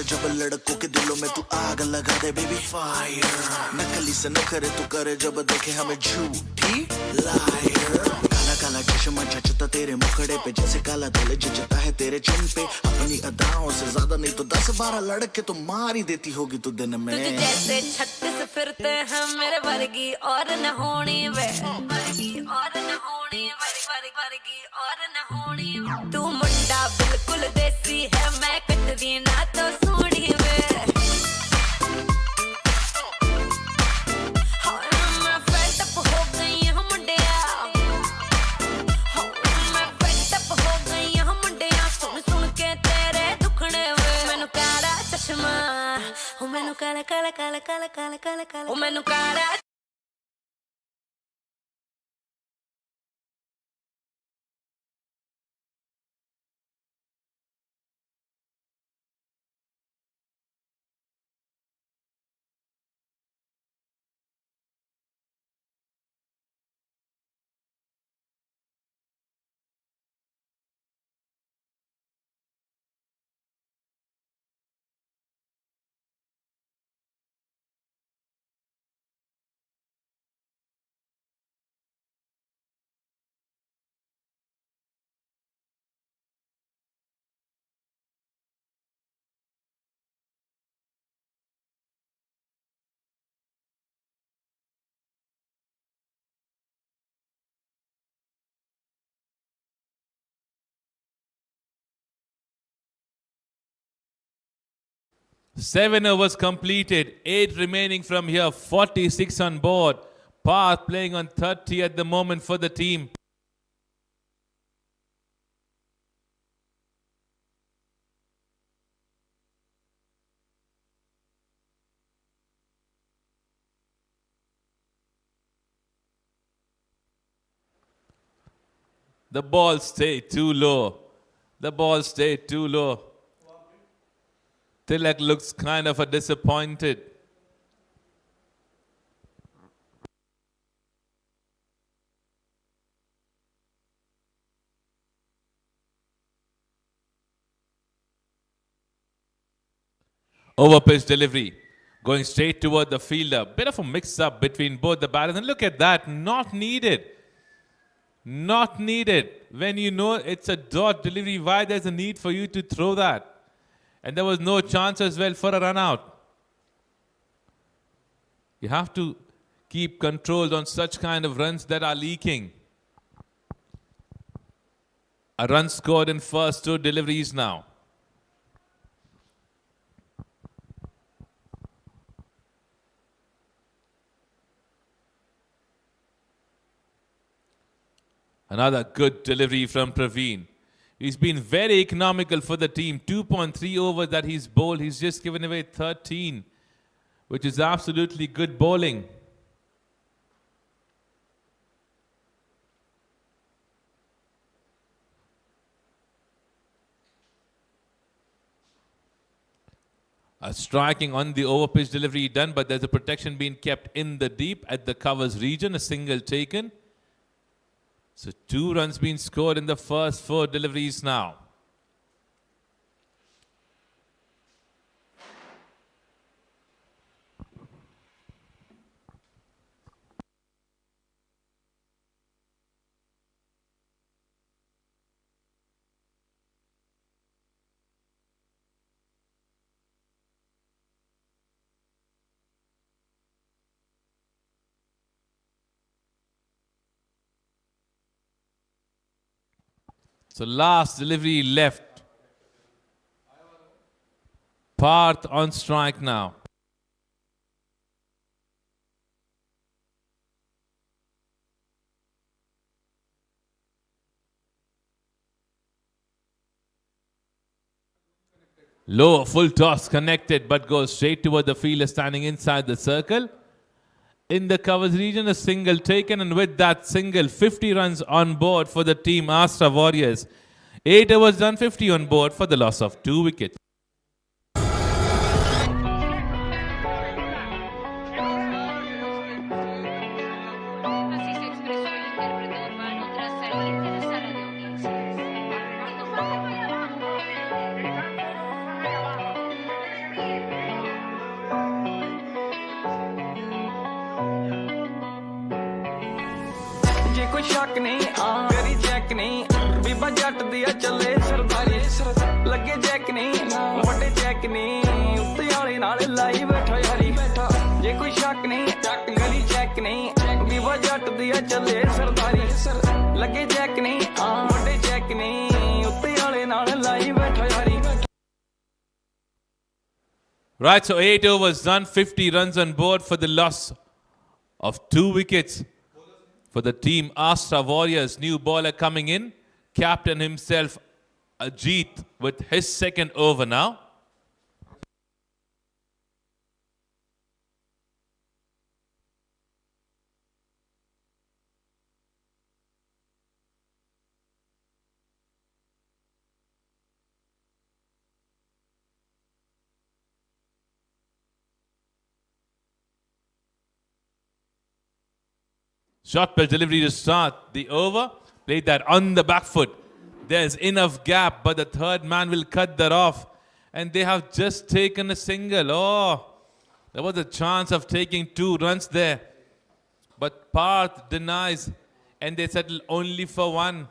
जब लड़कों के दिलों में तू आग लगा दे baby fire नकली से न करे तू करे जब देखे हमें झूठी लायर काला काला चश्मा जचता तेरे मुखड़े पे जैसे काला दिल जचता है तेरे चिन पे अपनी अदाओं से ज्यादा नहीं तो 10-12 लड़के तो मार ही देती होगी तू दिन में तुझे जैसे 36 फिरते हैं मेरे वर्गी और न होनी वे वर्गी और न होनी वर्गी और न होनी तू मुंडा बिल्कुल देसी है मैं कटरी ना तो सोनी वे मैं फेड अप हो गई हूं मुंडिया मैं फेड अप हो गई हूं मुंडिया सुन सुन के तेरे दुखने वे मैनू काला चश्मा ओ मैनू काला काला काला काला काला काला काला ओ मैनू काला Seven overs completed, 8 remaining from here, 46 on board. Parth playing on 30 at the moment for the team. The ball stayed too low. The ball stayed too low. Tilak looks kind of disappointed. Over pitch delivery. Going straight toward the fielder. Bit of a mix-up between both the batters. And look at that. Not needed. Not needed. When you know it's a dot delivery, why there's a need for you to throw that? And there was no chance as well for a run out. You have to keep controls on such kind of runs that are leaking. A run scored in first 2 deliveries now. Another good delivery from Praveen. He's been very economical for the team. 2.3 overs that he's bowled. He's just given away 13, which is absolutely good bowling. A striking on the over pitch delivery done, but there's a protection being kept in the deep at the covers region. A single taken. So 2 runs been scored in the first 4 deliveries now. So last delivery left. Parth on strike now. Low, full toss connected, but goes straight toward the fielder standing inside the circle. In the covers region, a single taken, and with that single, 50 runs on board for the team Astra Warriors. 8 overs done, 50 on board for the loss of 2 wickets. Right, so 8 overs done, 50 runs on board for the loss of 2 wickets for the team Astra Warriors. New bowler coming in, captain himself Ajit with his second over now. Short pitch delivery to start the over. Played that on the back foot. There's enough gap, but the third man will cut that off. And they have just taken a single. Oh, there was a chance of taking 2 runs there. But Parth denies, and they settle only for 1.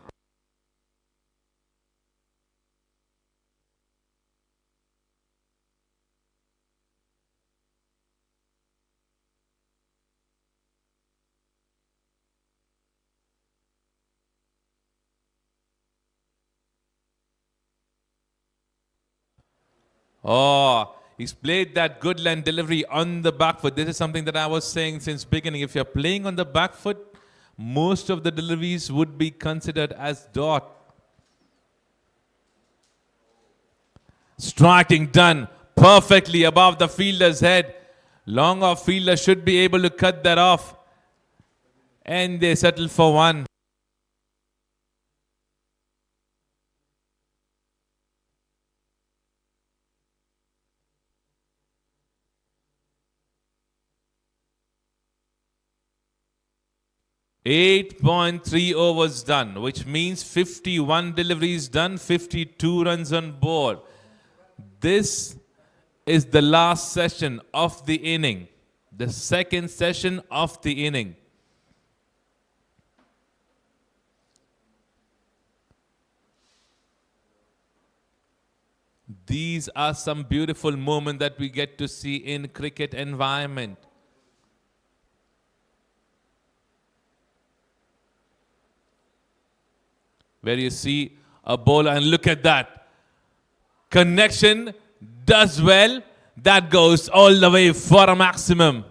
Oh, he's played that good line delivery on the back foot. This is something that I was saying since beginning. If you're playing on the back foot, most of the deliveries would be considered as dot. Striking done perfectly above the fielder's head. Long off fielder should be able to cut that off. And they settle for 1. .3 overs done, which means 51 deliveries done, 52 runs on board. This is the last session of the inning, the second session of the inning. These are some beautiful moments that we get to see in cricket environment. Where you see a bowler, and look at that. Connection does well. That goes all the way for a maximum.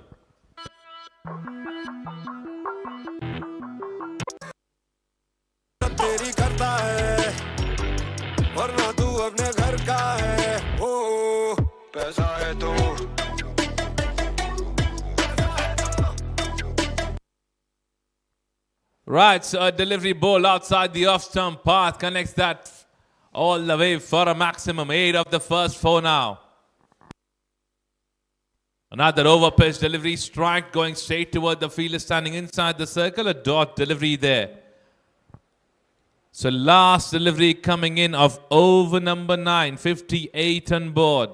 Right, so a delivery ball outside the off-stump path connects that all the way for a maximum. 8 of the first 4 now. Another over pitch delivery, strike going straight toward the fielder standing inside the circle. A dot delivery there. So last delivery coming in of over number 9, 58 on board.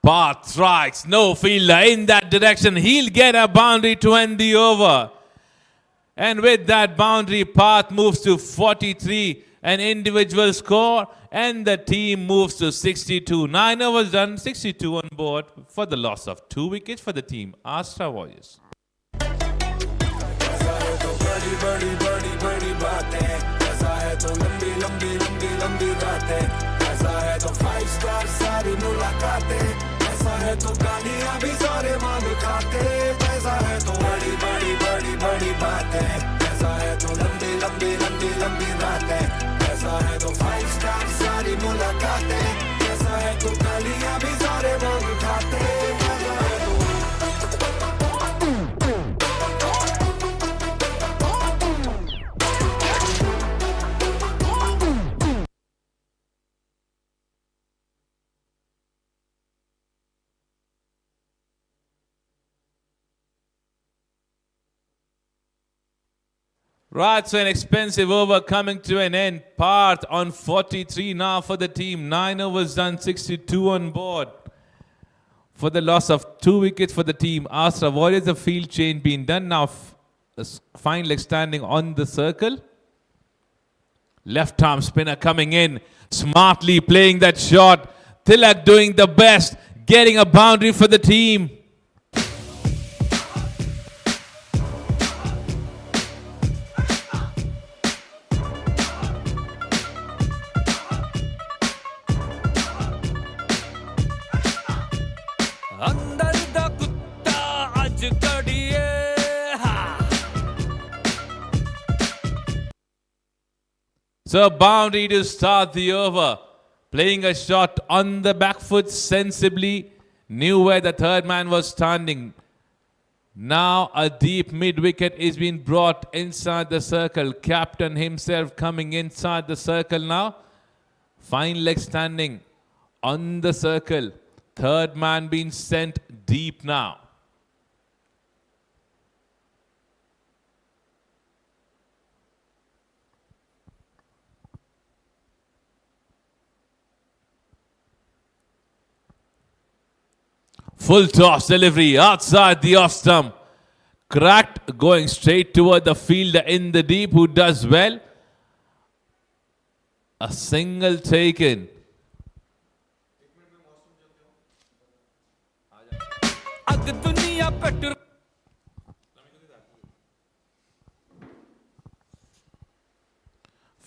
Path strikes, no fielder in that direction. He'll get a boundary to end the over. And with that boundary, Path moves to 43, an individual score, and the team moves to 62. 9 overs done, 62 on board for the loss of 2 wickets for the team Astra Warriors. तो गालियां भी सारे मांग खाते पैसा है तो बड़ी बड़ी बड़ी बड़ी बात है पैसा है तो लंबी लंबी लंबी लंबी रात है पैसा है तो 5 स्टार सारी मुलाकातें पैसा है तो गालियां भी सारे मांग खाते पैसा है तो Right, so an expensive over coming to an end. Parth on 43 now for the team. 9 overs done, 62 on board. For the loss of 2 wickets for the team Astra Warriors, a field change being done now. A fine leg standing on the circle. Left arm spinner coming in, smartly playing that shot. Tilak doing the best, getting a boundary for the team. अंदर दा कुत्ता आज कड़िए So a boundary to start the over. Playing a shot on the back foot sensibly. Knew where the third man was standing. Now a deep mid-wicket is being brought inside the circle. Captain himself coming inside the circle now. Fine leg standing on the circle. Third man being sent deep now. Full toss delivery outside the off stump. Cracked, going straight toward the fielder in the deep who does well. A single taken. अग दुनिया petrol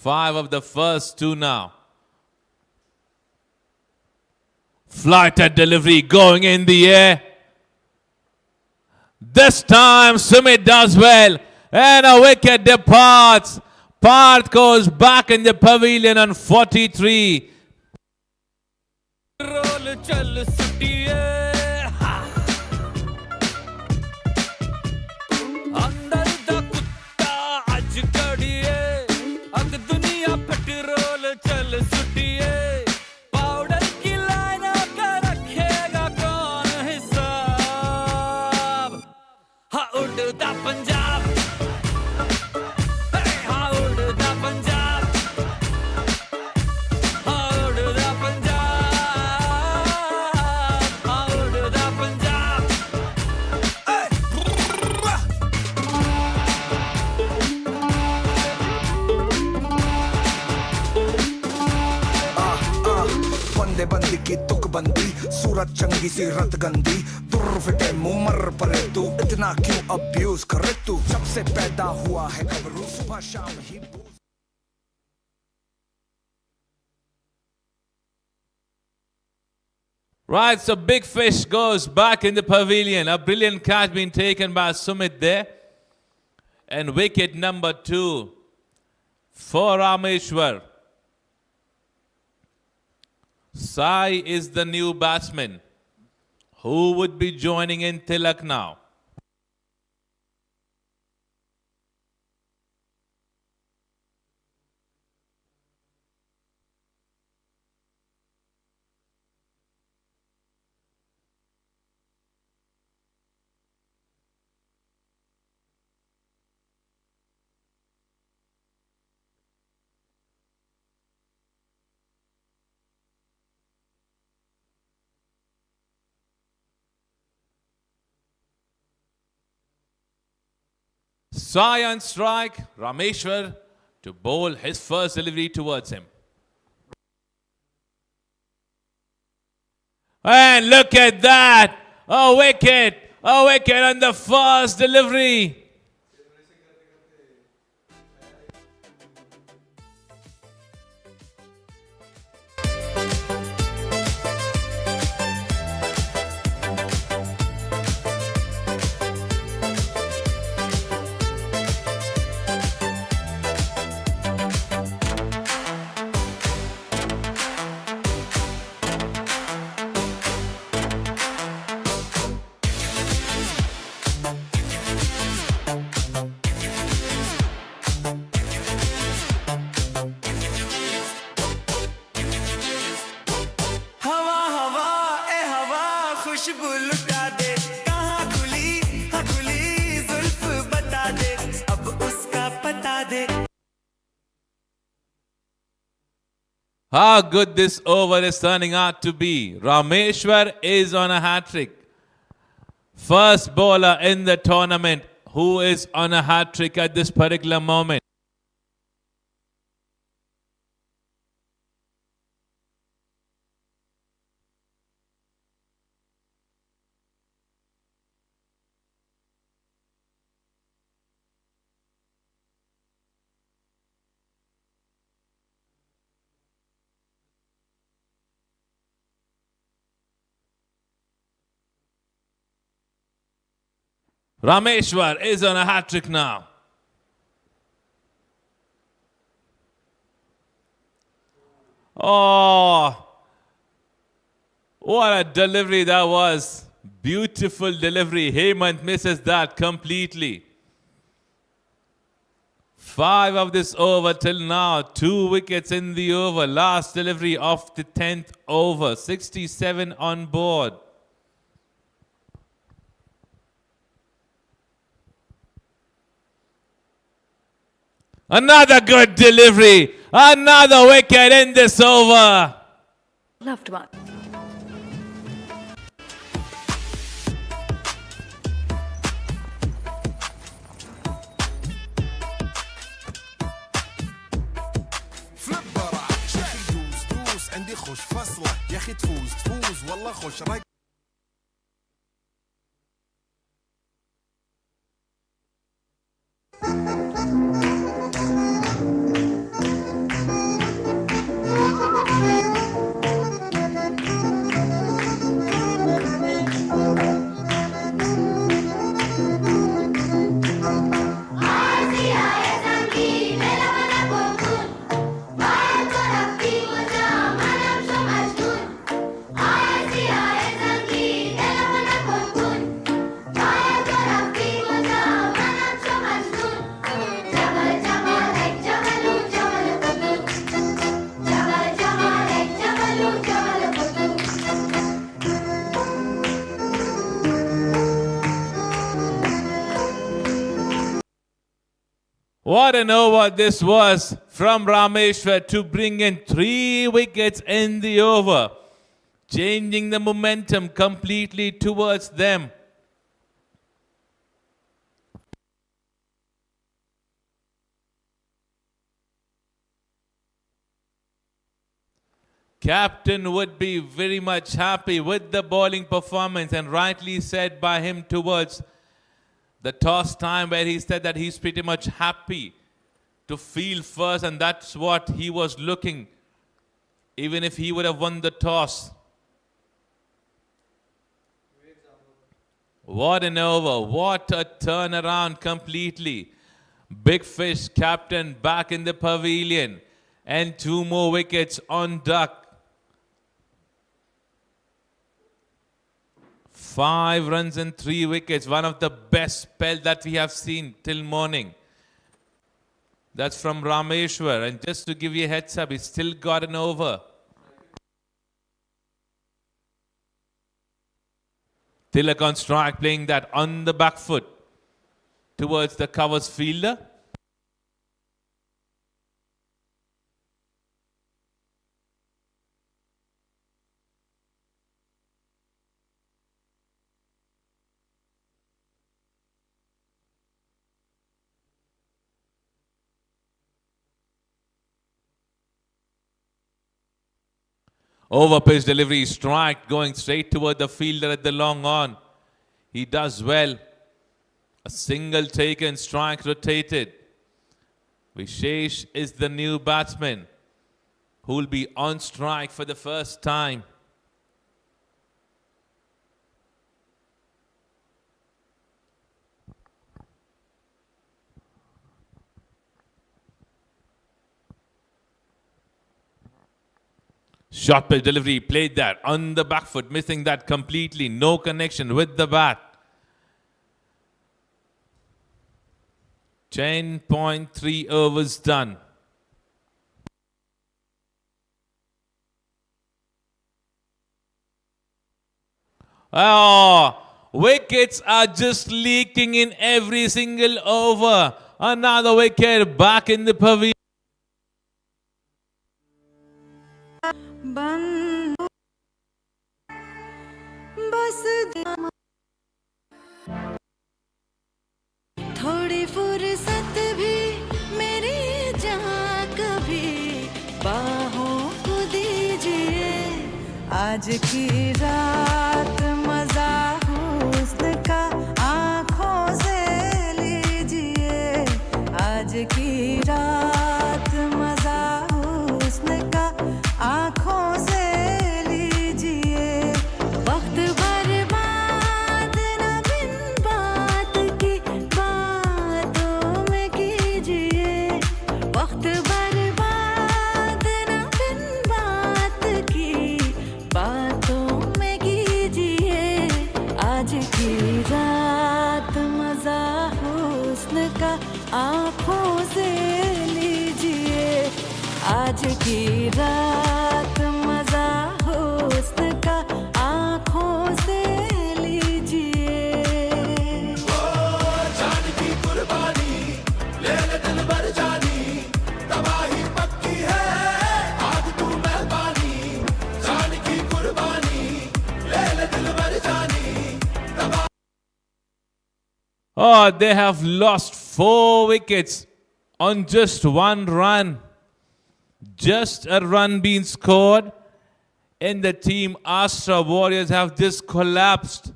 5 of the first 2 now. Flighted delivery going in the air. This time Sumit does well. And a wicket departs. Parth goes back in the pavilion on 43. Role चल सुटिए अंदर दा कुत्ता आज कड़िए अग दुनिया petrol चल सुटिए पाउडर की लाइन का रखेगा कौन हिसाब हाँ उड़ता पंजाब हाँ उड़ता पंजाब हाँ उड़ता पंजाब हाँ उड़ता पंजाब बंदे बंदी की तुक बंदी सूरत चंगी सी रत गंदी तुर फिटे मुंह मर परे तू इतना क्यों अब्यूज करे तू जब से पैदा हुआ है गबरू सुबह शाम ही Right, so Big Fish goes back in the pavilion. A brilliant catch being taken by Sumit there. And wicket number 2 for Rameshwar. Sai is the new batsman. Who would be joining in Tilak now? Sai on strike, Rameshwar to bowl his first delivery towards him. And look at that! A wicket on the first delivery. हवा हवा ए हवा खुशबू लुटा दे कहाँ खुली हाँ खुली जुल्फ बता दे अब उसका पता दे. How good this over is turning out to be. Rameshwar is on a hat-trick. First bowler in the tournament who is on a hat-trick at this particular moment. Rameshwar is on a hat-trick now. Oh, what a delivery that was. Beautiful delivery. Hemant misses that completely. 5 of this over till now. 2 wickets in the over. Last delivery of the 10th over. 67 on board. Another good delivery. Another wicket in this over. Loved one. فليب برا شيخي دوس عندي خوش فصلة يا اخي تفوز والله خوش رايك. What an over this was from Rameshwar to bring in 3 wickets in the over, changing the momentum completely towards them. Captain would be very much happy with the bowling performance, and rightly said by him towards the toss time, where he said that he's pretty much happy to field first, and that's what he was looking, even if he would have won the toss. What an over. What a turnaround completely. Big Fish captain back in the pavilion, and 2 more wickets on duck. 5 runs and 3 wickets. One of the best spells that we have seen till morning. That's from Rameshwar. And just to give you a heads up, he's still got an over. Tilak on strike, playing that on the back foot towards the covers fielder. Over pitch delivery, strike going straight toward the fielder at the long on. He does well. A single taken, strike rotated. Vishesh is the new batsman who will be on strike for the first time. Short pitch delivery, played that on the back foot, missing that completely. No connection with the bat. 10.3 overs done. Oh, wickets are just leaking in every single over. Another wicket back in the pavilion. थोड़ी फुर्सत भी मेरी जहाँ कभी बाहों को दीजिए आज की रात मजा हुस्न का आँखों से लीजिए आज की रात मजा हुस्न का आँखों से लीजिए वक्त बर्बाद न बिन बात की बातों में कीजिए वक्त बर्बाद न बिन बात की बातों में कीजिए आज की रात मजा हुस्न का आँखों से लीजिए आज की रात मजा हुस्न का आँखों से लीजिए जान की कुर्बानी ले ले दिल भर जानी तबाही पक्की है आग तू मेहरबानी जान की कुर्बानी ले ले दिल भर जानी तबाही Oh, they have lost 4 wickets on just 1 run. Just a run being scored, and the team Astra Warriors have just collapsed.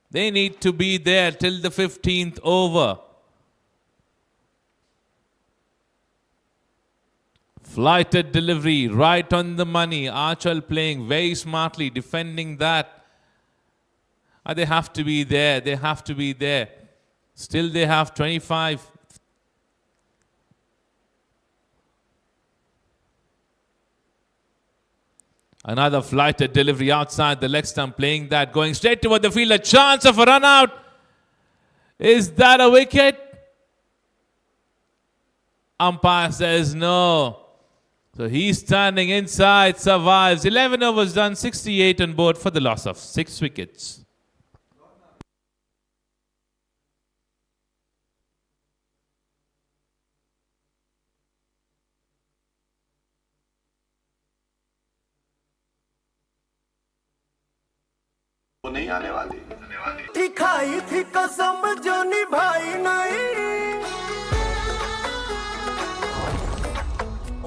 They need to be there till the 15th over. Flighted delivery, right on the money. Archal playing very smartly, defending that. They have to be there. They have to be there. Still they have 25. Another flighted delivery outside the leg stump, playing that, going straight toward the field. A chance of a run out. Is that a wicket? Umpire says no. So he's standing inside, survives. 11 overs done, 68 on board for the loss of 6 wickets. नहीं आने वाली दिखाई थी कसम जो निभाई नहीं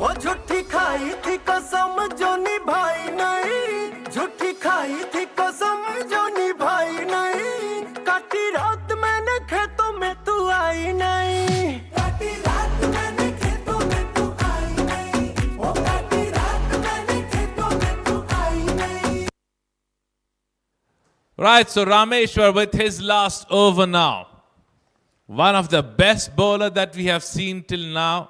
वो झूठी खाई थी कसम जो निभाई नहीं झूठी खाई थी कसम जो निभाई नहीं काटी रात मैंने खेतों में तू आई नहीं काटी रात मैंने खेतों में तू आई नहीं वो काटी रात मैंने खेतों में तू आई नहीं. Right, so Rameshwar with his last over now. One of the best bowler that we have seen till now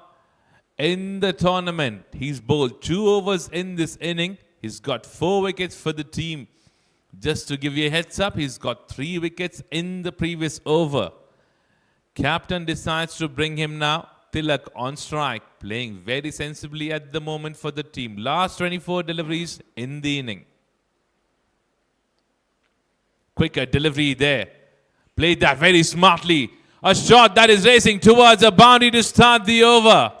in the tournament. He's bowled 2 overs in this inning. He's got 4 wickets for the team. Just to give you a heads up, he's got 3 wickets in the previous over. Captain decides to bring him now. Tilak on strike, playing very sensibly at the moment for the team. Last 24 deliveries in the inning. Quicker delivery there. Played that very smartly. A shot that is racing towards a boundary to start the over.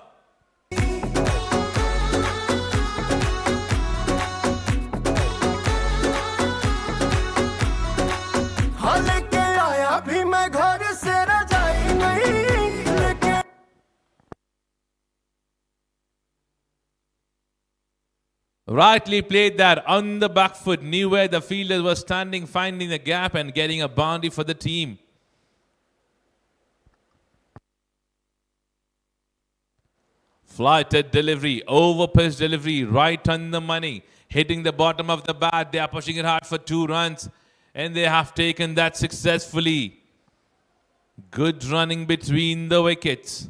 Rightly played that on the back foot. Knew where the fielder was standing, finding the gap and getting a boundary for the team. Flighted delivery, over-pitch delivery, right on the money. Hitting the bottom of the bat. They are pushing it hard for 2 runs. And they have taken that successfully. Good running between the wickets.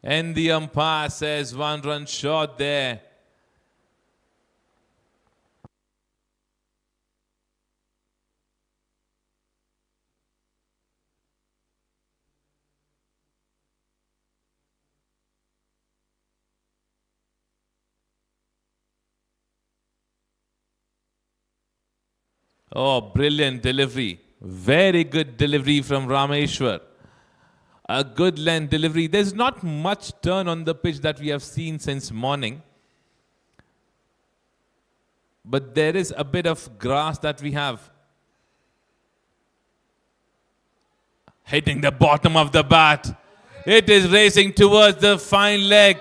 And the umpire says 1 run short there. Oh, brilliant delivery. Very good delivery from Rameshwar. A good length delivery. There's not much turn on the pitch that we have seen since morning. But there is a bit of grass that we have. Hitting the bottom of the bat. It is racing towards the fine leg.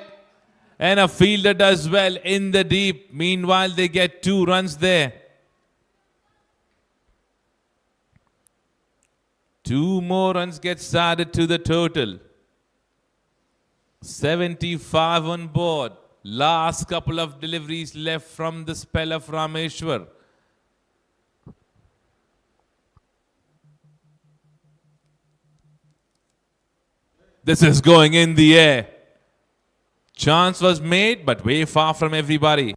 And a fielder does well in the deep. Meanwhile, they get 2 runs there. 2 more runs gets added to the total. 75 on board. Last couple of deliveries left from the spell of Rameshwar. This is going in the air. Chance was made, but way far from everybody.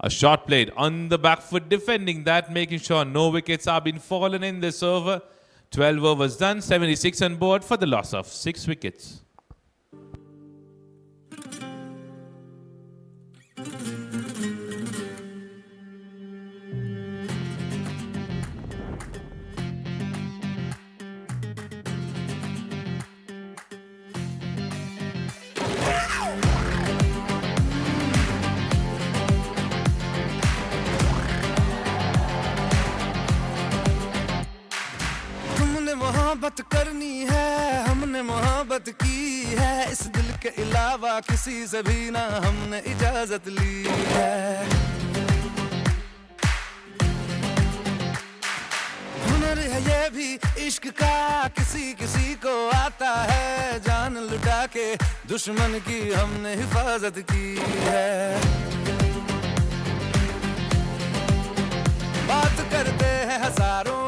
A shot played on the back foot, defending that, making sure no wickets are being fallen in this over. 12 overs done, 76 on board for the loss of 6 wickets. मोहब्बत करनी है हमने मोहब्बत की है इस दिल के अलावा किसी से भी ना हमने इजाजत ली है हुनर है ये भी इश्क का किसी किसी को आता है जान लुटा के दुश्मन की हमने हिफाजत की है बात करते हैं हजारों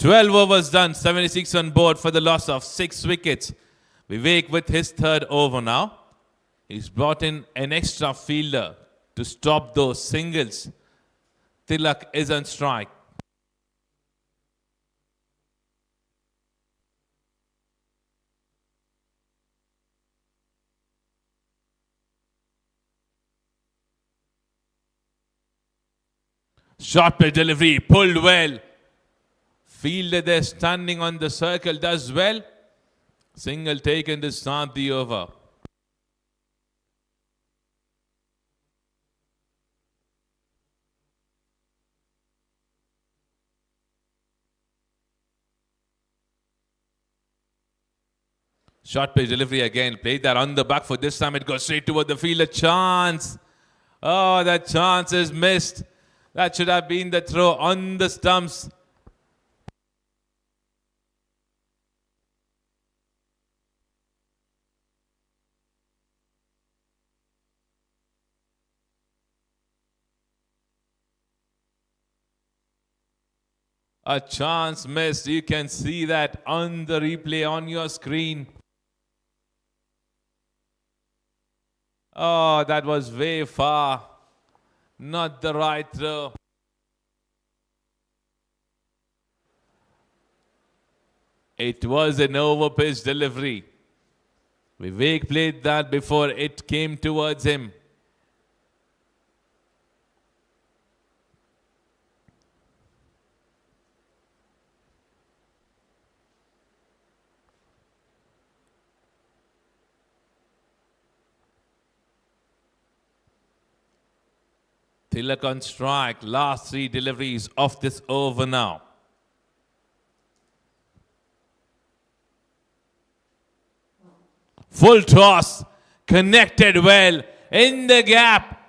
12 overs done, 76 on board for the loss of 6 wickets. Vivek with his 3rd over now. He's brought in an extra fielder to stop those singles. Tilak is on strike. Short play delivery, pulled well. Fielder there standing on the circle does well. Single taken to start the over. Short play delivery again. Played that on the back foot. This time it goes straight toward the fielder. Chance. Oh, that chance is missed. That should have been the throw on the stumps. A chance missed. You can see that on the replay on your screen. Oh, that was way far. Not the right throw. It was an over-pitch delivery. Vivek played that before it came towards him. Tilak on strike. Last 3 deliveries of this over now. Full toss. Connected well in the gap.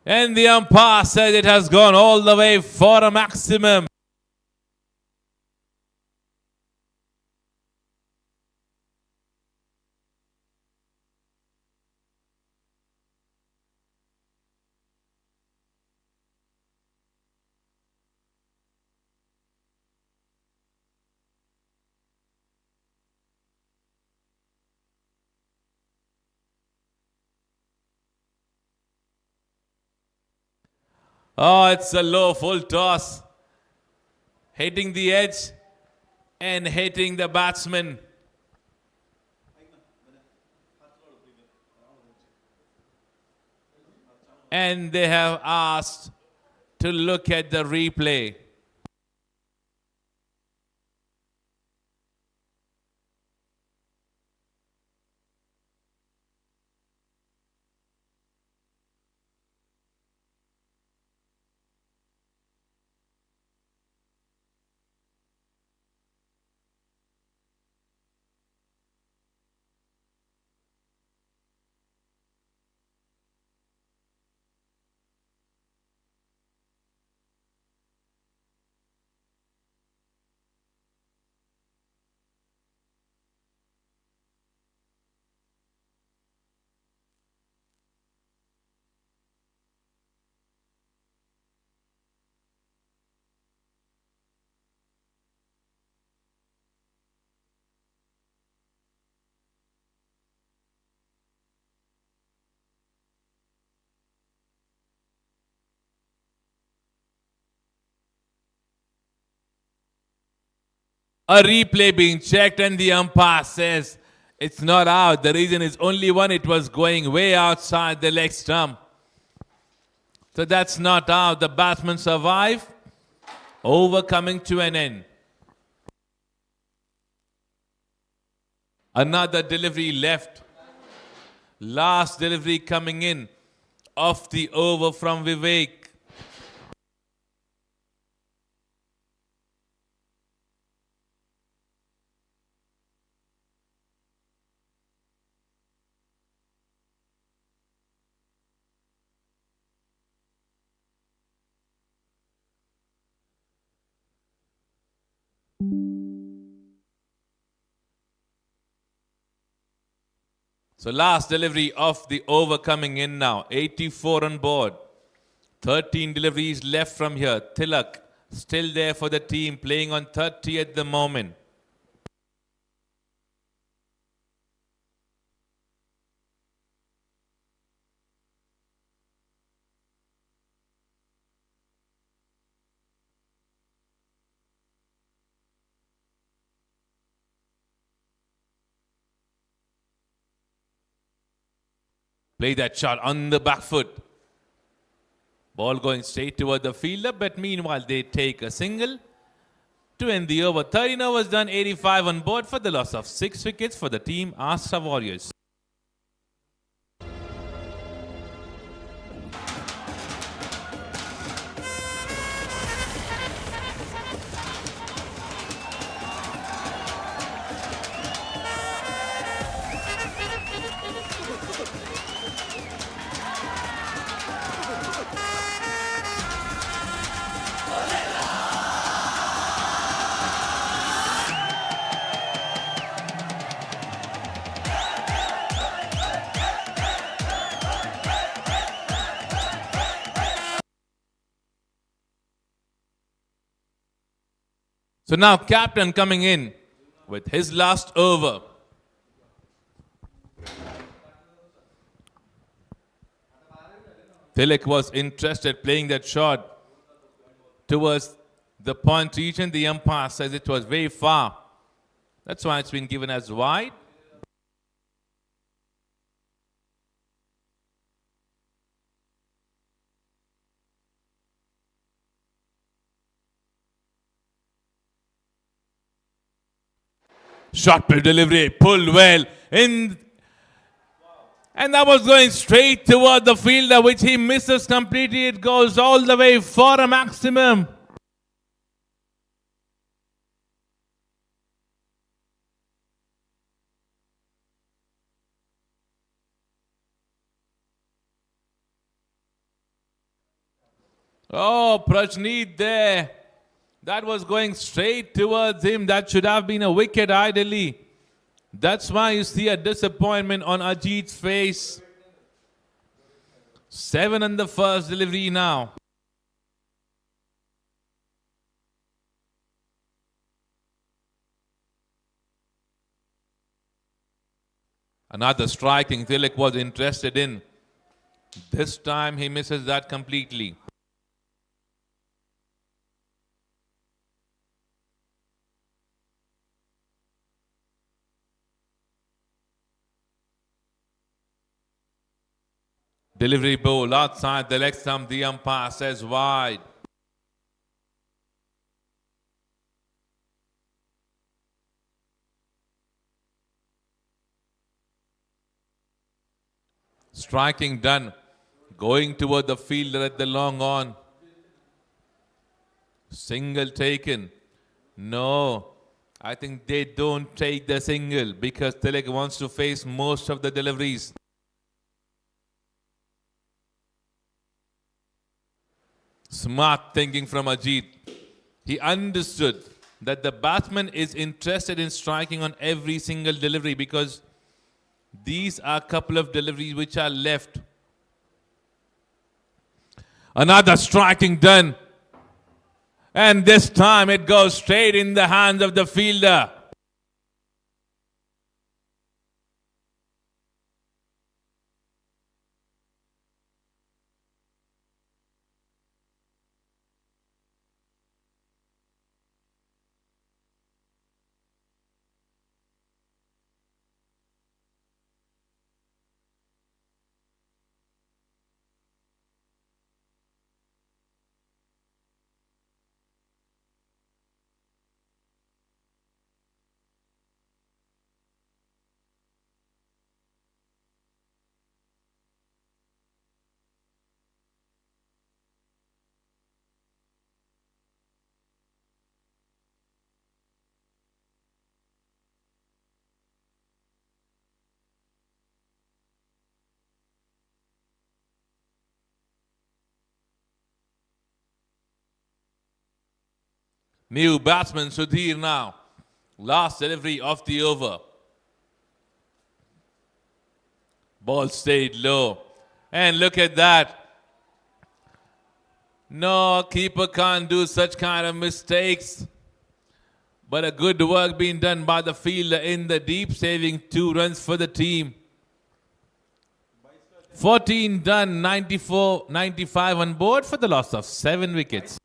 And the umpire said it has gone all the way for a maximum. Oh, it's a low full toss. Hitting the edge and hitting the batsman. And they have asked to look at the replay. A replay being checked and the umpire says it's not out. The reason is only one. It was going way outside the leg stump. So that's not out. The batsman survived. Over coming to an end. Another delivery left. Last delivery coming in of the over from Vivek. So last delivery of the over coming in now. 84 on board. 13 deliveries left from here. Tilak still there for the team, playing on 30 at the moment. Play that shot on the back foot. Ball going straight toward the fielder, but meanwhile they take a single to end the over. 13 overs done, 85 on board for the loss of 6 wickets for the team Astra Warriors. So now captain coming in with his last over. Tilak was interested playing that shot towards the point reached and the umpire says it was way far. That's why it's been given as wide. Short pitch delivery, pulled well in, and that was going straight toward the fielder, which he misses completely. It goes all the way for a maximum. Oh, Prajneet there. That was going straight towards him. That should have been a wicket ideally. That's why you see a disappointment on Ajit's face. 7 on the first delivery now. Another striking Tilak was interested in. This time he misses that completely. Delivery ball outside the leg stump. The umpire says wide. Striking done. Going toward the fielder at the long on. Single taken. No. I think they don't take the single because Tilak wants to face most of the deliveries. Smart thinking from Ajit. He understood that the batsman is interested in striking on every single delivery because these are a couple of deliveries which are left. Another striking done. And this time it goes straight in the hands of the fielder. New batsman Sudhir now. Last delivery of the over. Ball stayed low. And look at that. No, keeper can't do such kind of mistakes. But a good work being done by the fielder in the deep, saving 2 runs for the team. 14 done, 95 on board for the loss of 7 wickets.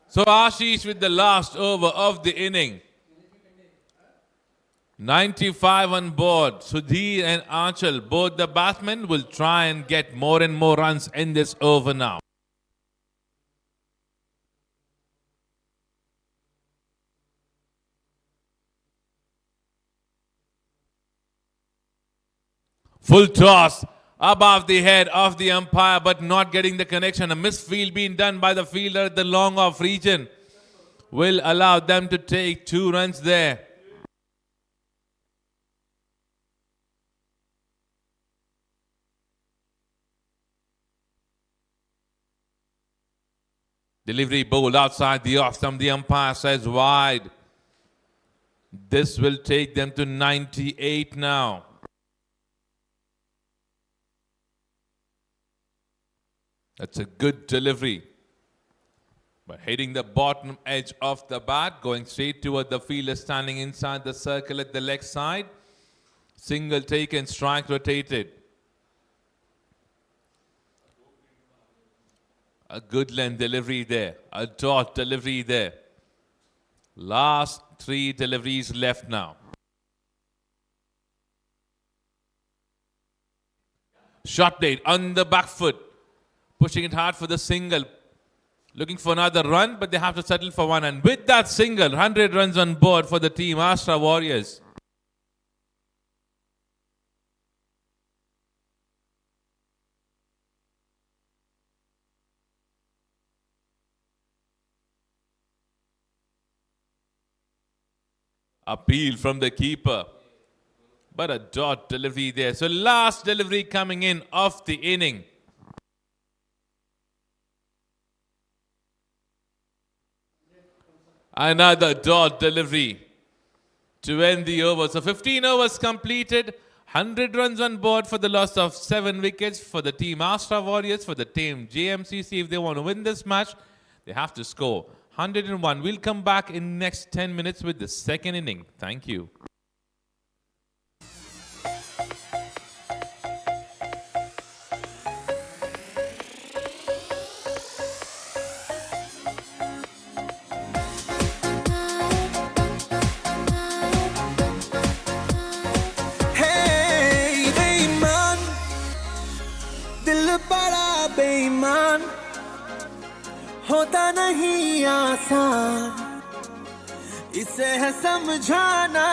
So Ashish with the last over of the inning. 95 on board. Sudhir and Aanchal, both the batsmen, will try and get more and more runs in this over now. Full toss. above the head of the umpire, but not getting the connection. A misfield being done by the fielder at the long off region will allow them to take 2 runs there. Delivery bowled outside the off stump. The umpire says wide. This will take them to 98 now. That's a good delivery. But hitting the bottom edge of the bat, going straight toward the fielder standing inside the circle at the leg side. Single taken, strike rotated. A good length delivery there. A dot delivery there. Last 3 deliveries left now. Shot played on the back foot. Pushing it hard for the single. Looking for another run, but they have to settle for 1. And with that single, 100 runs on board for the team Astra Warriors. Appeal from the keeper. But a dot delivery there. So last delivery coming in of the inning. Another dot delivery to end the over. So 15 overs completed. 100 runs on board for the loss of 7 wickets for the team Astra Warriors. For the team JMCC, if they want to win this match, they have to score 101. We'll come back in next 10 minutes with the second inning. Thank you. बेईमान होता नहीं आसान इसे है समझाना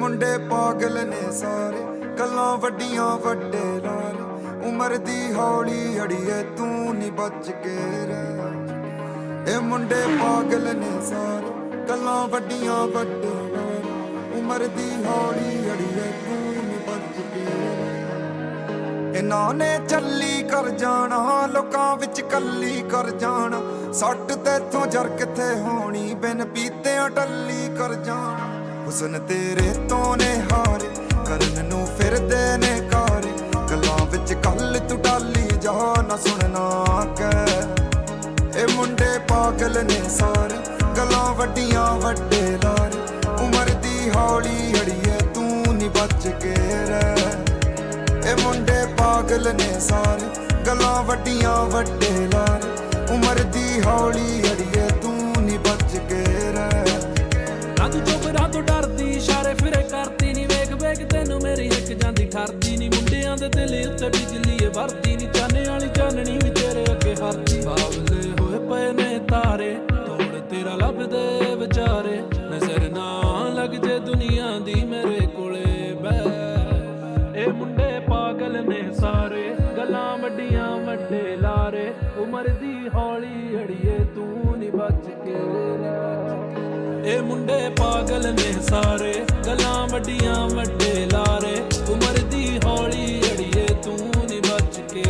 मुंडे पागल ने सारे गल्लां वड्डियां वड्डे लारे उमर दी हौली अड़िए तू नी बच के रह ए मुंडे पागल ने सारे गल्लां वड्डियां वड्डे लारे उमर दी हौली अड़िए तू नी बच के रह इन्हां ने चली कर जाना लोकां विच कल्ली कर जाना सट तेथों जर किथे होनी बिन पीतेआं टल्ली कर जाना हुसन तेरे तो ने हारे करन नू फिरदे ने कारे गल्लां विच कल तू डाली जा ना सुनना कह ए मुंडे पागल ने सारे गल्लां वड्डियां वड्डे लारे उमर दी हौली अड़िए तू नी बच के रह ए मुंडे पागल ने सारे गल्लां वड्डियां वड्डे लारे उमर दी हौली अड़िए तू नी बच के रह तो डरदी इशारे फिरे करती नी वेख वेख तेनू मेरी हिक जांदी ठरदी नी मुंडियां दे दिल उत्ते बिजली भरती नी चाने वाली चाननी भी तेरे अगे हरदी बावले होए पए ने तारे तोड़ तेरा लभदे विचारे नजर ना लग जे दुनिया दी मेरे कोले बै ए मुंडे पागल ने सारे गल्लां वड्डियां वड्डे लारे उमर दी हौली अड़िए तू नी बच के ए मुंडे पागल ने सारे गल्लां वड्डियां वड्डे लारे उमर दी हौली अड़िए तू नी बच के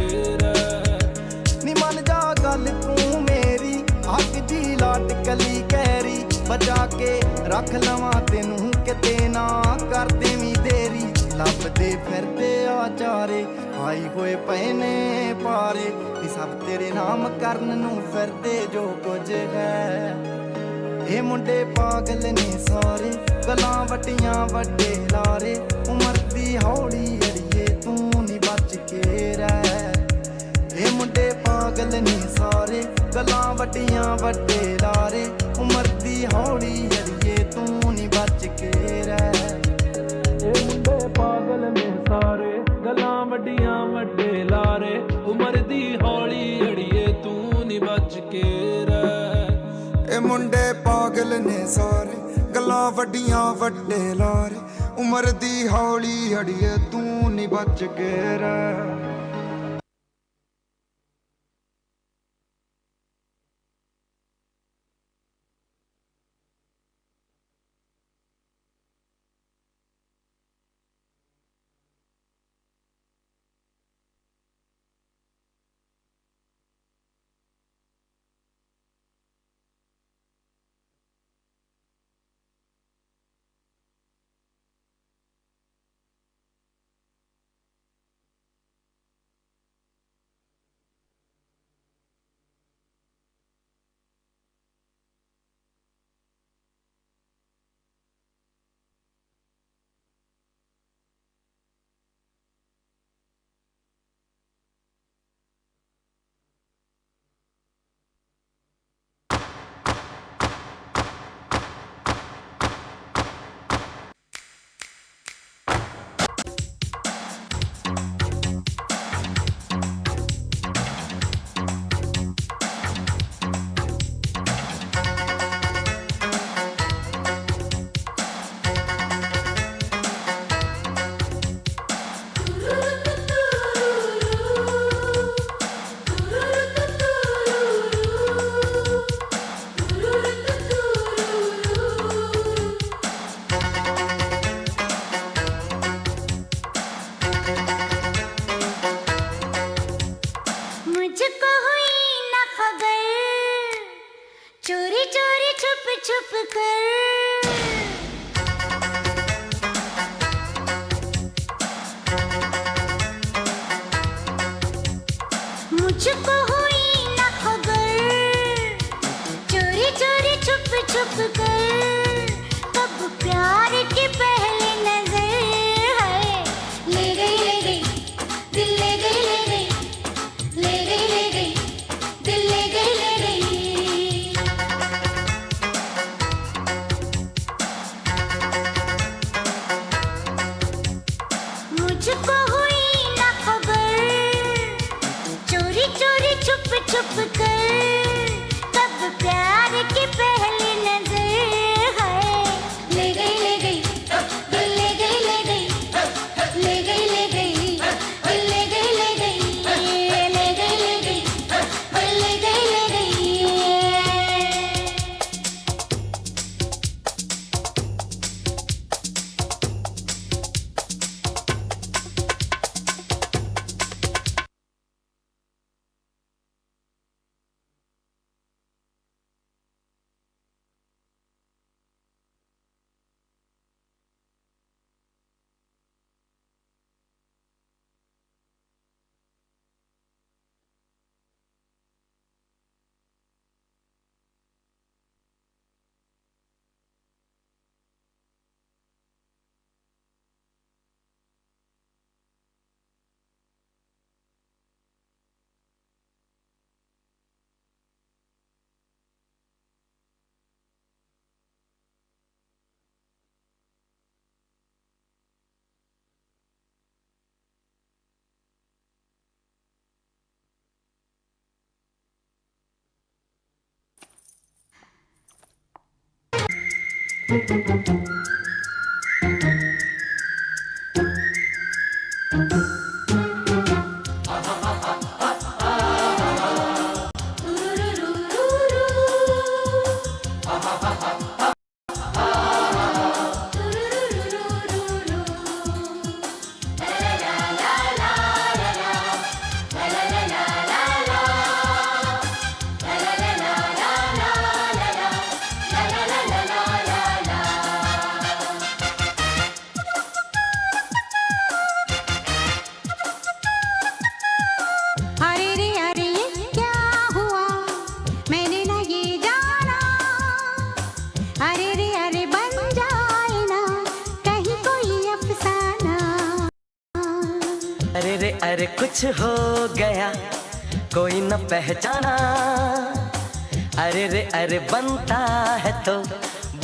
रह नी मन जा गल तू मेरी अग दी लाट कली कैरी बचा के रख लवां तेनू किते ना कर देवीं देरी लभदे फिरदे आचारे आई होए पए ने पारे सब तेरे नाम करन नू फिरदे जो कुछ है ए मुंडे पागल ने सारे गल्लां वड्डियां वड्डे लारे उमर दी हौली अड़िए तू नी बच के रह ए मुंडे ਪਾਗਲ ਨੇ ਸਾਰੇ ਗੱਲਾਂ ਵੱਡੀਆਂ ਵੱਡੇ ਲਾਰੇ ਉਮਰ ਦੀ ਹੌਲੀ ਅੜੀਏ ਤੂੰ ਨੀ ਬਚ ਕੇ ਰਹਿ ਇਹ ਮੁੰਡੇ ਪਾਗਲ ਨੇ ਸਾਰੇ ਗੱਲਾਂ ਵੱਡੀਆਂ ਵੱਡੇ ਲਾਰੇ ਉਮਰ ਦੀ ਹੌਲੀ ਅੜੀਏ ਤੂੰ ਨੀ ਬਚ ਕੇ ਰਹਿ ਇਹ ਮੁੰਡੇ ਪਾਗਲ ਨੇ ਸਾਰੇ ਗੱਲਾਂ ਵੱਡੀਆਂ ਵੱਡੇ ਲਾਰੇ ਉਮਰ ਦੀ ਹੌਲੀ ਅੜੀਏ ਤੂੰ ਨੀ ਬਚ ਕੇ ਰਹਿ मुझको हुई न खबर चोरी चोरी छुप छुप कर कब प्यार की पहली नजर है ले गई दिल ले गई ले गई दिल ले गई मुझको हुई न खबर चोरी चोरी छुप छुप कर कब प्यार की पहली नजर है ले गई दिल ले गई ले गई दिल ले गई दिल ले गई अरे कुछ हो गया कोई न पहचाना, अरे रे अरे बनता है तो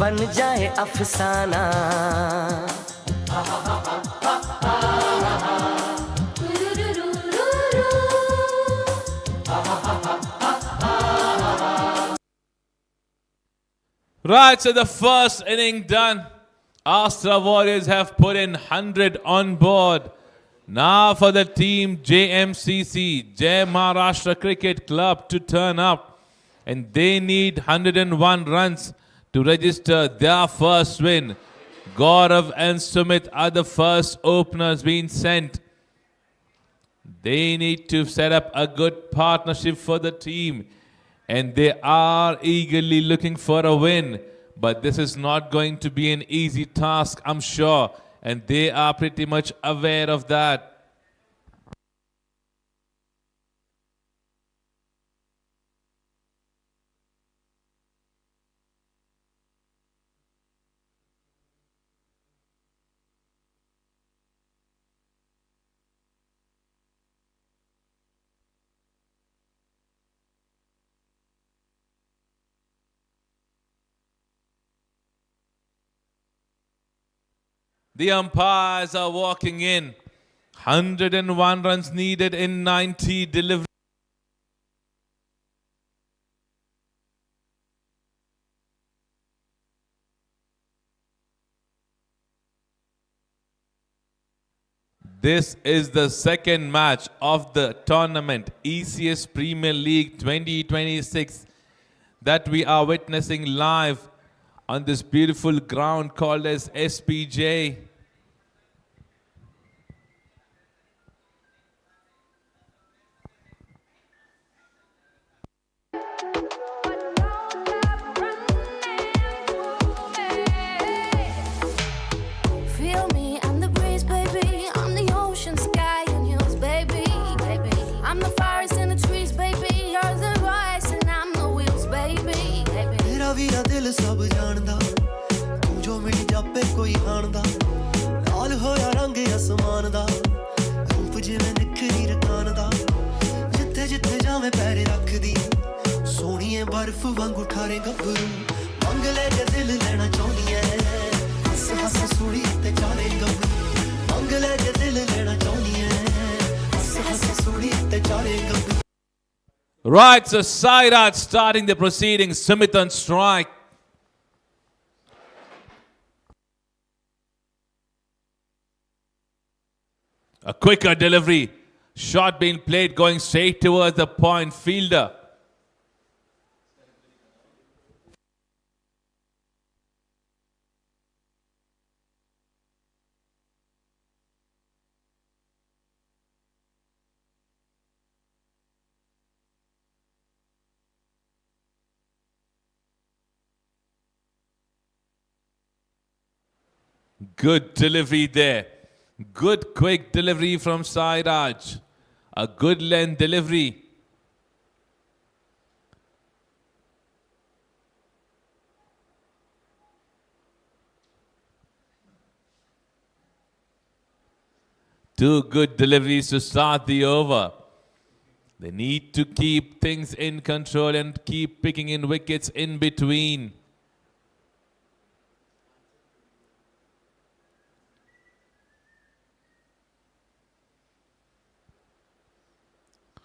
बन जाए अफसाना। Right, so the first inning done. Astra Warriors have put in 100 on board. Now for the team JMCC, Jai Maharashtra Cricket Club, to turn up. And they need 101 runs to register their first win. Gaurav and Sumit are the first openers being sent. They need to set up a good partnership for the team. And they are eagerly looking for a win. But this is not going to be an easy task, I'm sure. And they are pretty much aware of that. The umpires are walking in. 101 runs needed in 90 deliveries. This is the second match of the tournament, ECS Premier League 2026, that we are witnessing live on this beautiful ground called as SPJ. Feel me, I'm the breeze, baby. I'm the ocean, sky, and hills, baby. I'm the forest and the trees, baby. You're the voice and I'm the wheels, baby. मेरा वीरा दिल सब जानदा, तू जो मिल जापे कोई हानदा, लाल होया रंग आसमान दा, रूप जिवें निखरी रकान दा, जिथे जिथे जावे पैर रख दी, सोहणीए बर्फ वांगू ठारे गभरू, मंग ले जे दिल लेना चाहनी है, हस हस सोहणी ते चारे गभरू, मंग ले जे दिल लेना चाहनी है, हस हस सोहणी ते चारे गभरू. Right, so Sairaj starting the proceedings. Sumit on strike. A quicker delivery. Shot being played going straight towards the point fielder. Good delivery there. Good quick delivery from Sairaj. A good length delivery. Two good deliveries to start the over. They need to keep things in control and keep picking in wickets in between.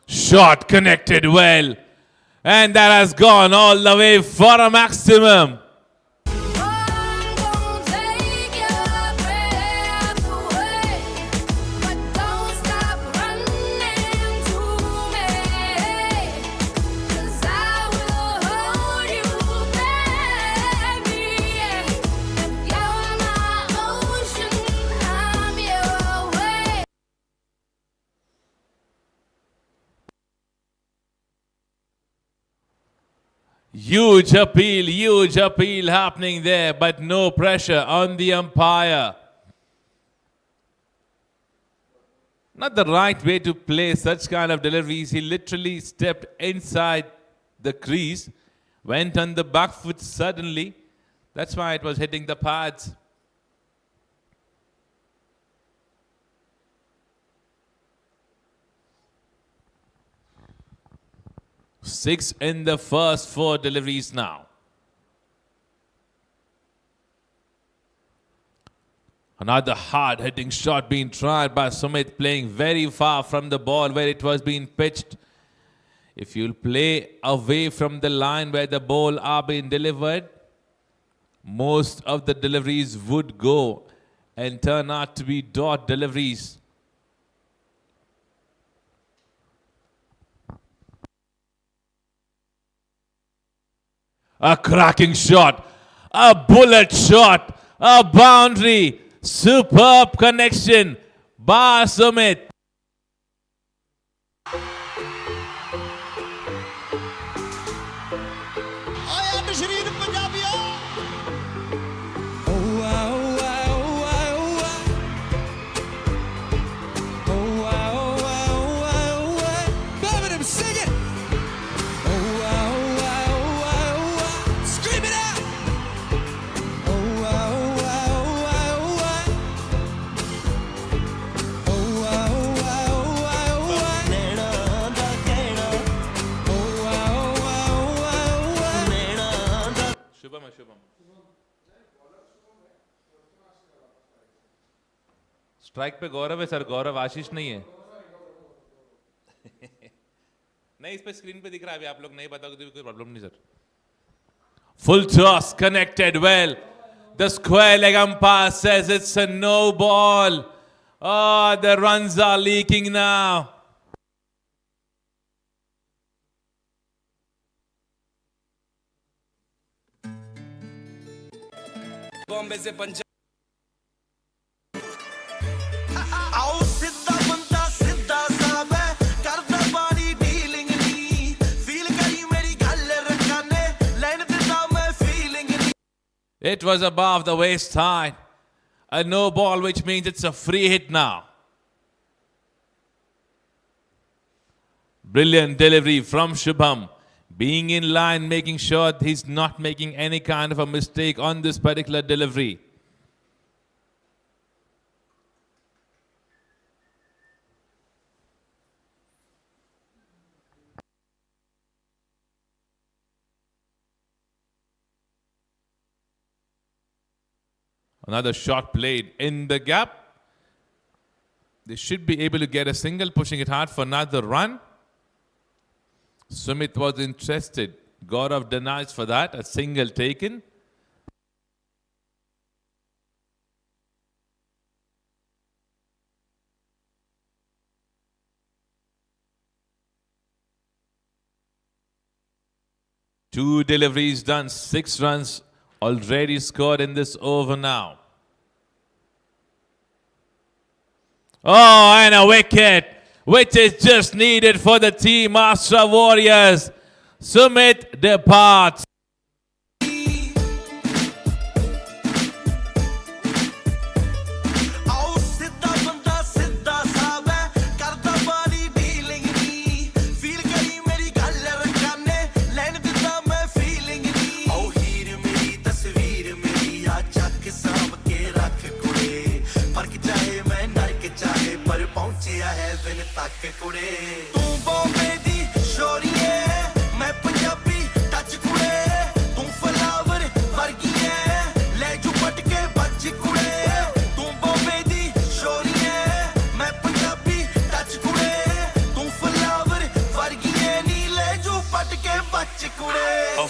Shot connected well. And that has gone all the way for a maximum. Huge appeal happening there, but no pressure on the umpire. Not the right way to play such kind of deliveries. He literally stepped inside the crease, went on the back foot suddenly. That's why it was hitting the pads. 6 in the first 4 deliveries now. Another hard-hitting shot being tried by Sumit, playing very far from the ball where it was being pitched. If you'll play away from the line where the ball are being delivered, most of the deliveries would go and turn out to be dot deliveries. A cracking shot, a bullet shot, a boundary, superb connection by Sumit. Strike पे गौरव है sir, गौरव आशीष नहीं है। नहीं, इस पे screen पे दिख रहा है, अभी आप लोग नहीं बताओगे तो कोई प्रॉब्लम नहीं sir. Full toss connected well. The square leg umpire says it's a no ball. Oh, the runs are leaking now. Bombay से Punjab It was above the waistline. A no ball, which means it's a free hit now. Brilliant delivery from Shubham. Being in line, making sure he's not making any kind of a mistake on this particular delivery. Another shot played in the gap. They should be able to get a single, pushing it hard for another run. Sumit was interested. Gaurav denies for that. A single taken. Two deliveries done, 6 runs already scored in this over now. Oh, and a wicket, which is just needed for the team Master Warriors. Sumit departs.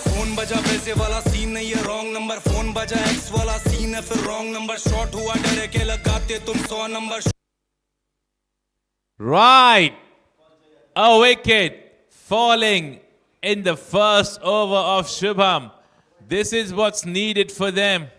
Phone बजा पैसे वाला scene नहीं है wrong number phone बजा x वाला scene है फिर wrong number shot हुआ डरे के लगाते तुम 100 number Right. A wicket falling in the first over of Shubham. This is what's needed for them.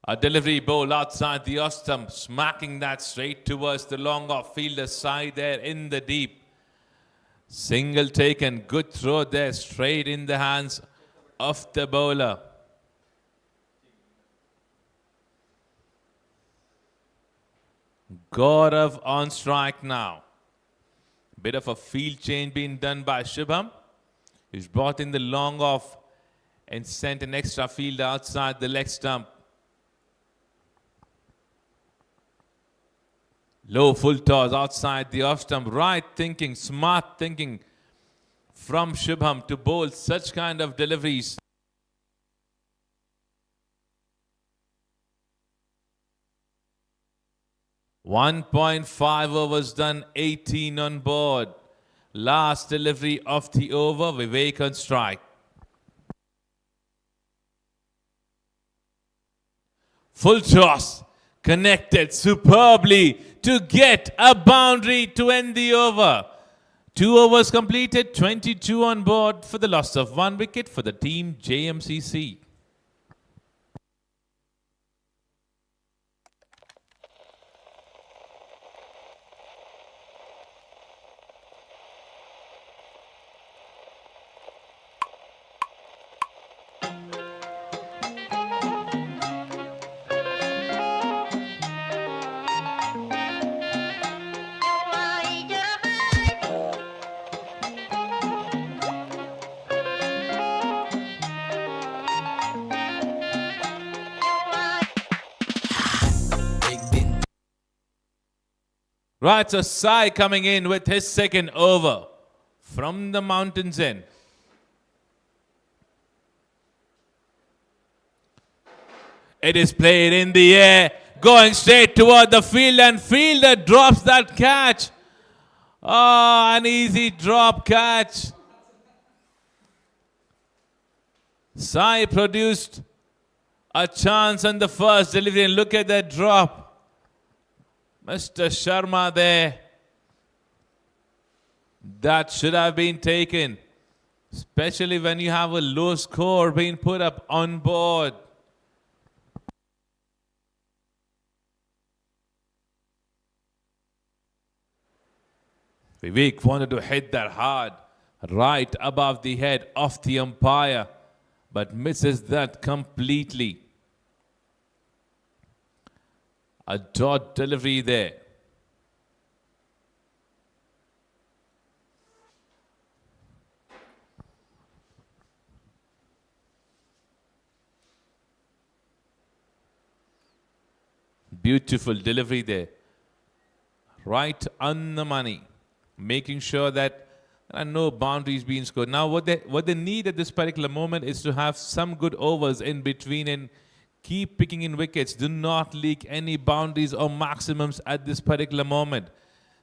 A delivery ball outside the off stump, smacking that straight towards the long off fielder side there in the deep. Single taken, good throw there, straight in the hands of the bowler. Gaurav on strike now. Bit of a field change being done by Shubham. He's brought in the long off and sent an extra field outside the leg stump. Low full toss outside the off stump. Right thinking, smart thinking from Shubham to bowl such kind of deliveries. .5 overs done, 18 on board. Last delivery of the over, Vivek on strike. Full toss, connected superbly to get a boundary to end the over. 2 overs completed, 22 on board for the loss of 1 wicket for the team JMCC. Right, so Sai coming in with his second over from the mountains end. It is played in the air, going straight toward the field, and fielder drops that catch. Oh, an easy drop catch. Sai produced a chance on the first delivery, and look at that drop. Mr. Sharma there. That should have been taken, especially when you have a low score being put up on board. Vivek wanted to hit that hard, right above the head of the umpire, but misses that completely. A dot delivery there. Beautiful delivery there. Right on the money. Making sure that there are no boundaries being scored. Now what they need at this particular moment is to have some good overs in between and keep picking in wickets. Do not leak any boundaries or maximums at this particular moment.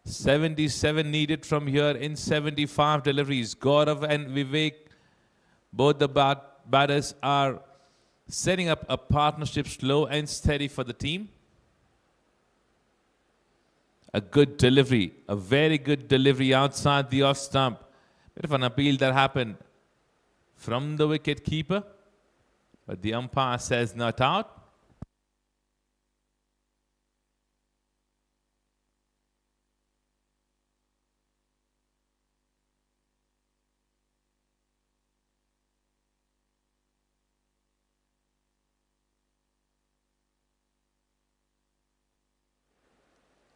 77 needed from here in 75 deliveries. Gaurav and Vivek, both the batters, are setting up a partnership slow and steady for the team. A good delivery, a very good delivery outside the off stump. Bit of an appeal that happened from the wicket keeper. But the umpire says not out.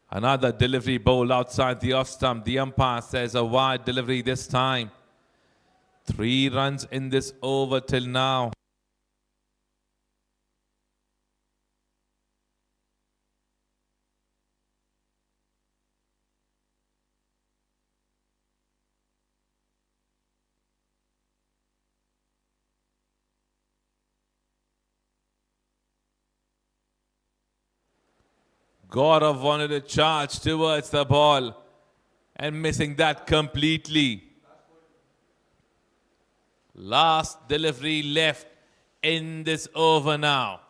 Another delivery bowl outside the off stump. The umpire says a wide delivery this time. 3 runs in this over till now. Gaurav wanted to charge towards the ball and missing that completely. Last delivery left in this over now.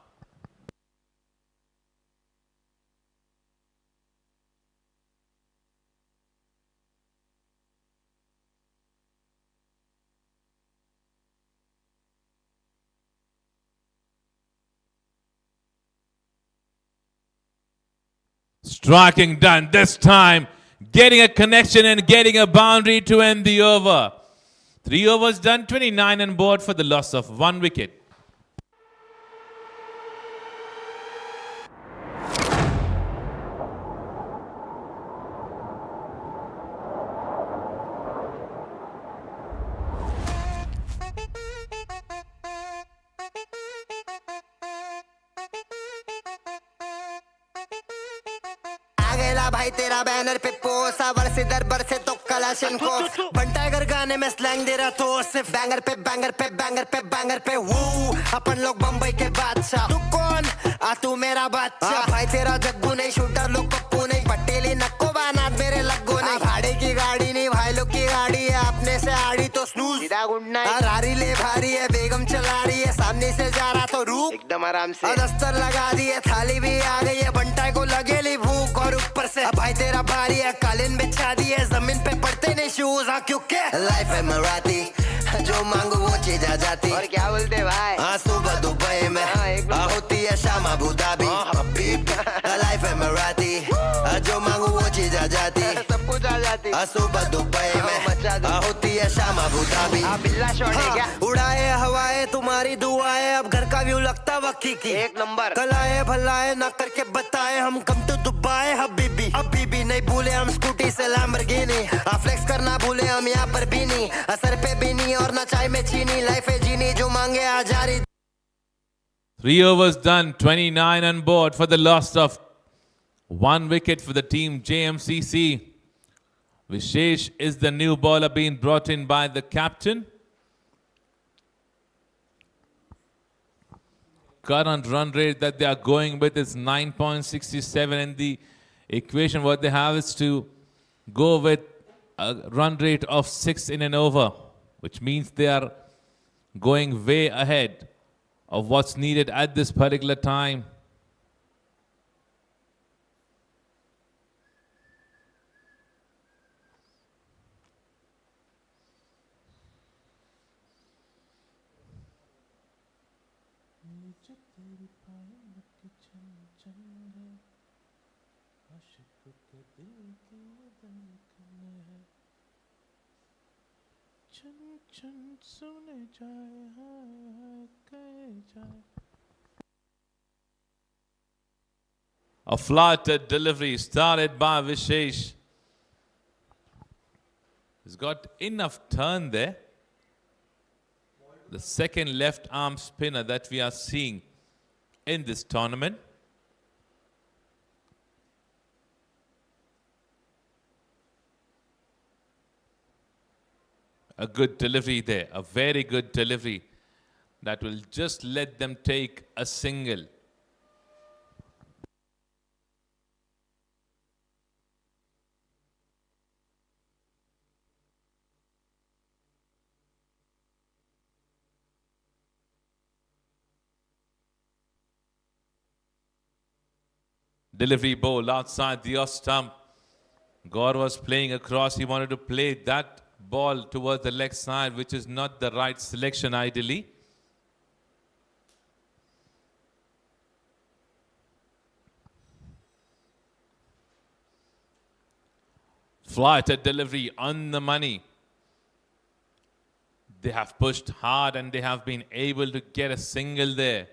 Striking done this time, getting a connection and getting a boundary to end the over. 3 overs done, 29 on board for the loss of 1 wicket. लागेला भाई तेरा banner पे post वर्ष दर बरसे तो कलाशन को बंटा कर गाने में स्लैंग दे रहा तो सिर्फ बैंगर पे बैंगर पे बैंगर पे बैंगर पे वो अपन लोग बम्बई के बादशाह तू कौन तू मेरा बच्चा भाई तेरा जग्गू नहीं शूटर लोग पप्पू नहीं पटेली नक्को बानात मेरे लग्गू नहीं भाड़े की गाड़ी नहीं भाई लोग की गाड़ी है अपने से आड़ी तो स्नूज रारी ले भारी है बेगम चला रही है सामने से जा रहा तो रुक एकदम आराम से दस्तर लगा दी है थाली भी आ गई है बंटा को लगेली भूख और ऊपर से भाई तेरा भारी है कालीन बिछा दी है जमीन पे पड़ते नहीं शूज क्योंकि लाइफ है मराठी जो मांगो वो चीज आ जाती और क्या बोलते भाई सुबह दुबई में होती है शाम अबू धाबी लाइफ है मराठी जो मांगो वो चीज आ जाती सब कुछ आ जाती सुबह दुबई में होती है शाम अबू धाबी बिल्ला शॉट है क्या उड़ाए हवाए तुम्हारी दुआएं अब घर का व्यू लगता वक्की की एक नंबर कलाए भलाए ना करके बताए हम कम तो दुबाए हबीबी नहीं भूले हम स्कूटी से लैम्बोर्गिनी फ्लेक्स करना भूले हम यहाँ पर भी नहीं असर पे भी नहीं और ना चाय में चीनी लाइफ है जीनी जो मांगे आ जारी 3 overs done, 29 on board for the loss of 1 wicket for the team JMCC. Vishesh is the new bowler being brought in by the captain. Current run rate that they are going with is 9.67 and the equation what they have is to go with a run rate of 6 in an over, which means they are going way ahead of what's needed at this particular time. A flattered delivery started by Vishesh. He's got enough turn there. The second left arm spinner that we are seeing in this tournament. A good delivery there, a very good delivery that will just let them take a single. Delivery ball outside the off stump. Gaur was playing across. He wanted to play that ball towards the leg side, which is not the right selection ideally. Flighted delivery on the money. They have pushed hard and they have been able to get a single there.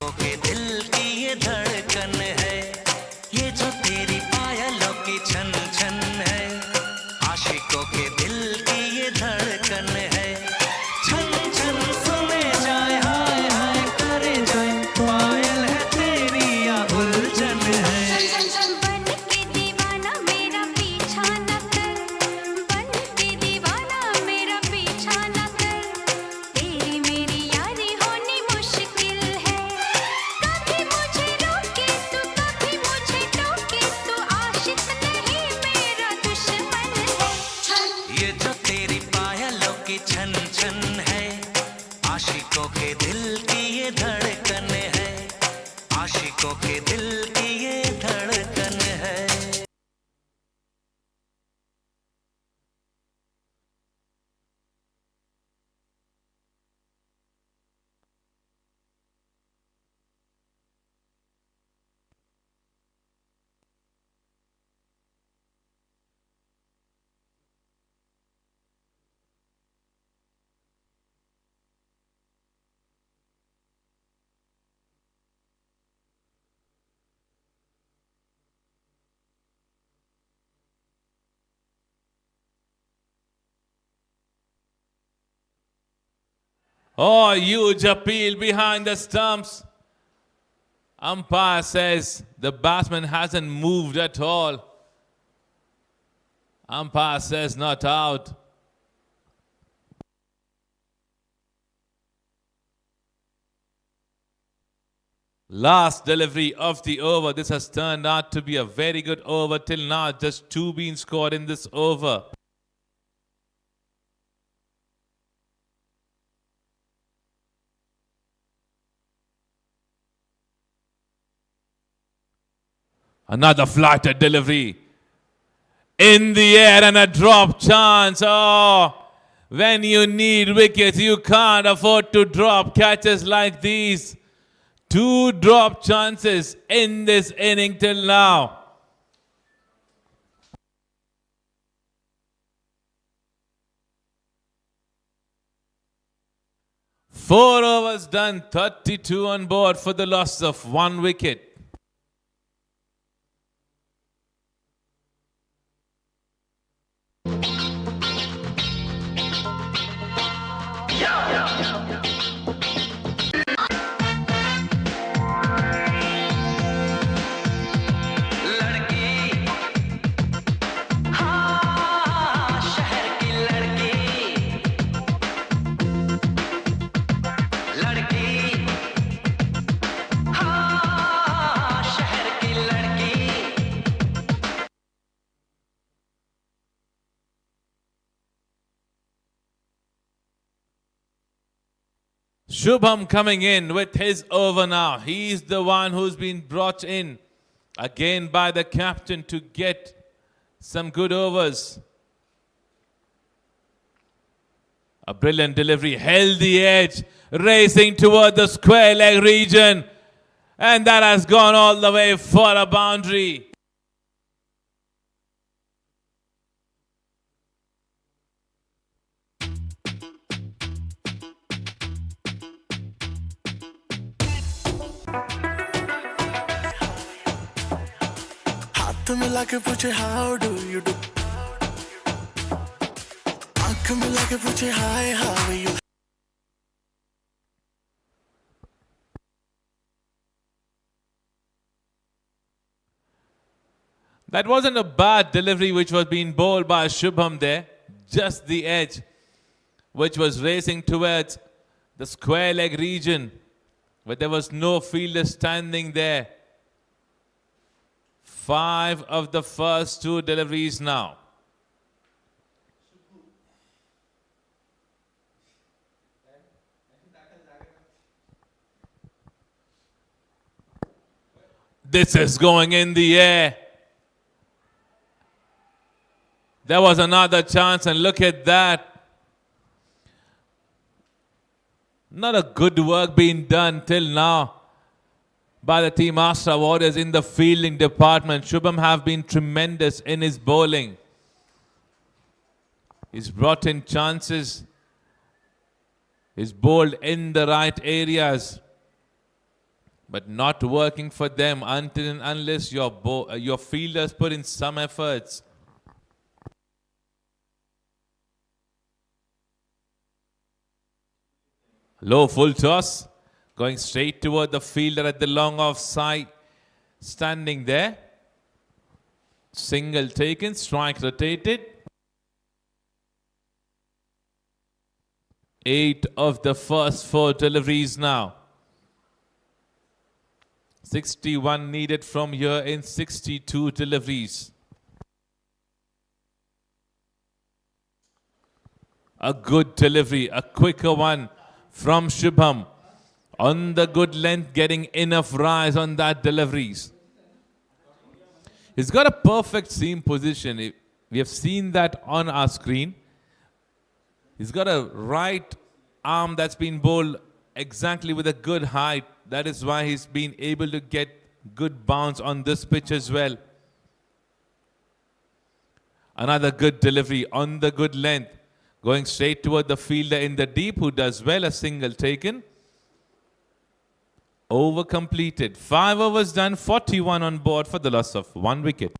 के दिल की ये धड़कन है ये जो तेरी पायलों की छन छन है आशिकों के दिल की ये धड़कन है छन छन सुने जाए हाय हाय करे जाए पायल है तेरी या उलझन है बन के दीवाना मेरा पीछा न कर बन के दीवाना मेरा पीछा न कर तेरी मेरी यारी होनी मुश्किल है कभी मुझे रोके तू आशिक नहीं मेरा दुश्मन है ये जो तेरी पायलों की छन छन है आशिकों के दिल की ये धड़कन है आशिकों के दिल की ये धड़कन है Oh, huge appeal behind the stumps. Umpire says the batsman hasn't moved at all. Umpire says not out. Last delivery of the over. This has turned out to be a very good over till now. Just 2 being scored in this over. Another flighted delivery. In the air and a drop chance. Oh, when you need wickets, you can't afford to drop catches like these. 2 drop chances in this inning till now. Four overs done, 32 on board for the loss of 1 wicket. Shubham coming in with his over now. He's the one who's been brought in again by the captain to get some good overs. A brilliant delivery, held the edge, racing toward the square leg region. And that has gone all the way for a boundary. हाथ मिला के पूछे how do you do, आंख मिला के पूछे hi how are you. That wasn't a bad delivery which was being bowled by Shubham there. Just the edge which was racing towards the square leg region, but there was no fielder standing there. 5 of the first 2 deliveries now. This is going in the air. There was another chance, and look at that. Not a good work being done till now by the team Astra Warriors in the fielding department. Shubham have been tremendous in his bowling. He's brought in chances. He's bowled in the right areas, but not working for them until and unless your fielders put in some efforts. Low full toss, going straight toward the fielder at the long off side, standing there. Single taken, strike rotated. 8 of the first 4 deliveries now. 61 needed from here in 62 deliveries. A good delivery, a quicker one from Shubham. On the good length, getting enough rise on that deliveries. He's got a perfect seam position. We have seen that on our screen. He's got a right arm that's been bowled exactly with a good height. That is why he's been able to get good bounce on this pitch as well. Another good delivery on the good length. Going straight toward the fielder in the deep, who does well, a single taken. Over completed. 5 overs done, 41 on board for the loss of 1 wicket.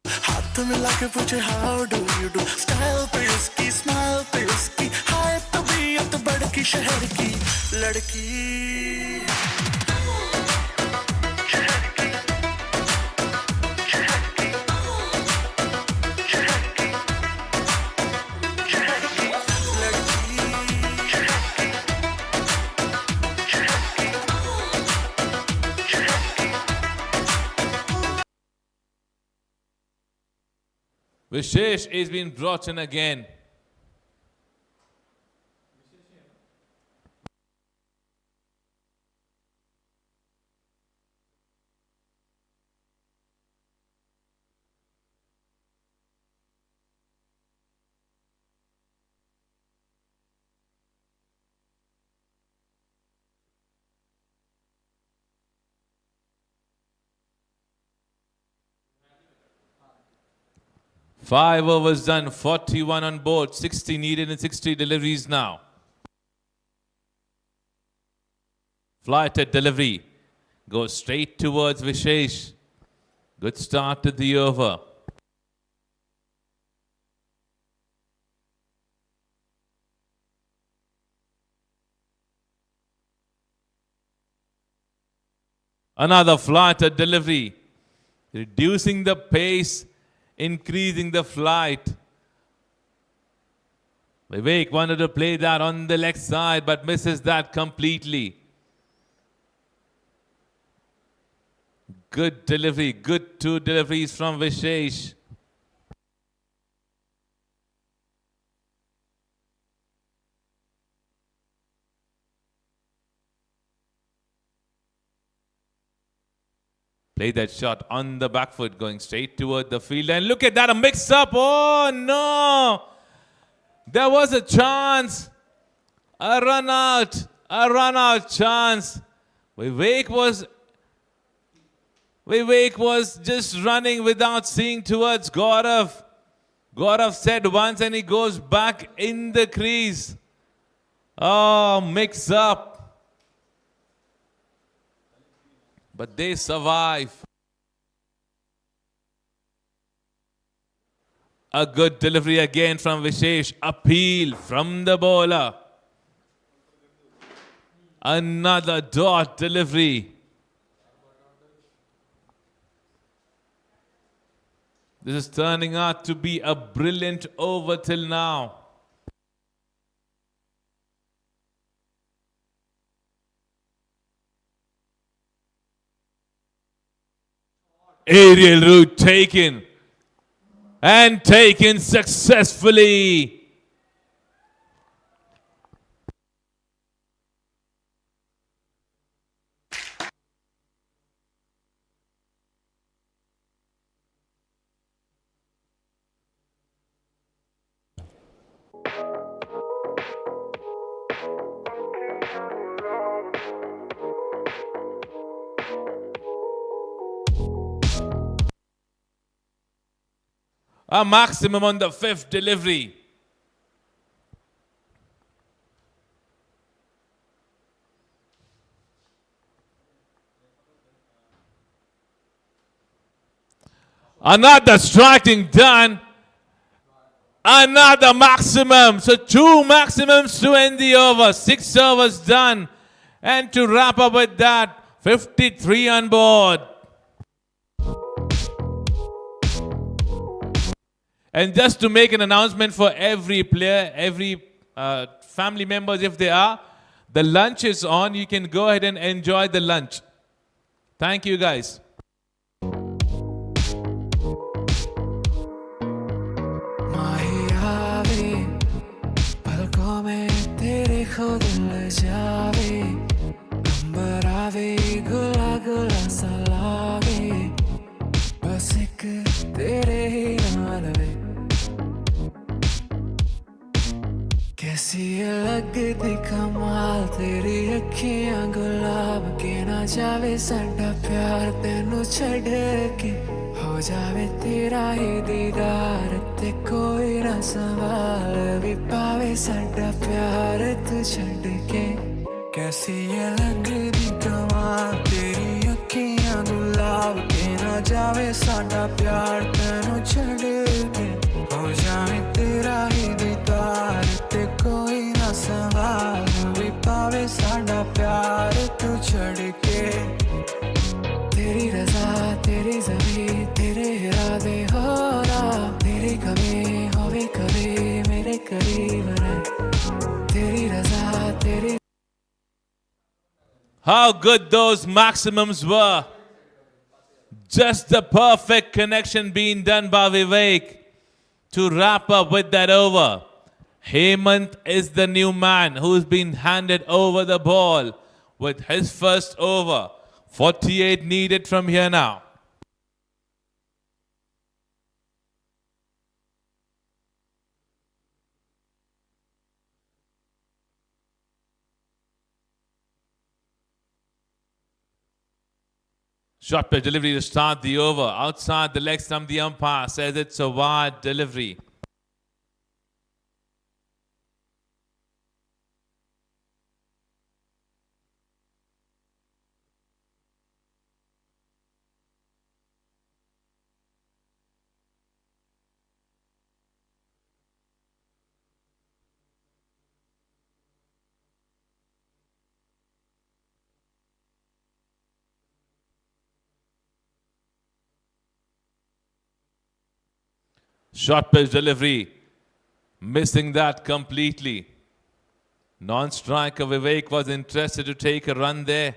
हाथ मिला के पूछे how do you do, style पे उसकी, smile पे उसकी, हाय तबीयत बढ़ की शहर की लड़की Vishesh is being brought in again. Five overs done, 41 on board, 60 needed and 60 deliveries now. Flighted delivery goes straight towards Vishesh. Good start to the over. Another flighted delivery, reducing the pace, increasing the flight. Vivek wanted to play that on the leg side but misses that completely. Good delivery, good two deliveries from Vishesh. Play that shot on the back foot, going straight toward the field. And look at that, a mix-up. Oh, no. There was a chance. A run-out chance. Vivek was just running without seeing towards Gaurav. Gaurav said once and he goes back in the crease. Oh, mix-up. But they survive. A good delivery again from Vishesh. Appeal from the bowler. Another dot delivery. This is turning out to be a brilliant over till now. Aerial route taken. And taken successfully. A maximum on the fifth delivery. Another striking done. Another maximum. So 2 maximums to end the over. 6 overs done. And to wrap up with that, 53 on board. And just to make an announcement for every player, every family members if they are, the lunch is on. You can go ahead and enjoy the lunch. Thank you guys. कैसी लगती कमाल तेरी अखियां गुलाब के ना जावे साडा प्यार तेनू छड़ के हो जावे तेरा ही दीदार ते कोई ना सवाल भी पावे साडा प्यार तू छड़ के कैसी ये लगती कमाल तेरी अखियां गुलाब के ना जावे साडा प्यार तेनू छड़ के हो जावे तेरा ही दीदार ते कोई ना सवाल How good those maximums were. Just the perfect connection being done by Vivek to wrap up with that over. Hemant is the new man who's been handed over the ball with his first over. 48 needed from here now. Short pitch delivery to start the over. Outside the leg stump, the umpire says it's a wide delivery. Short pitch delivery, missing that completely. Non-striker Vivek was interested to take a run there.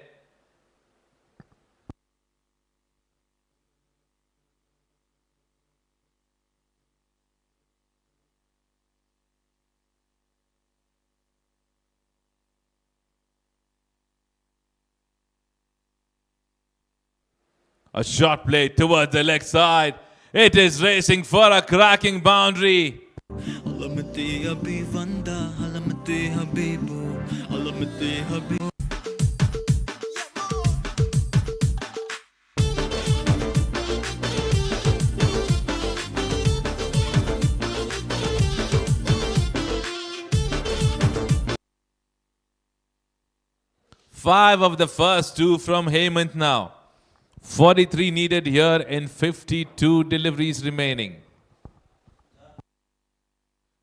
A short play towards the leg side. It is racing for a cracking boundary. Five of the first two from Hemant now. 43 needed here in 52 deliveries remaining.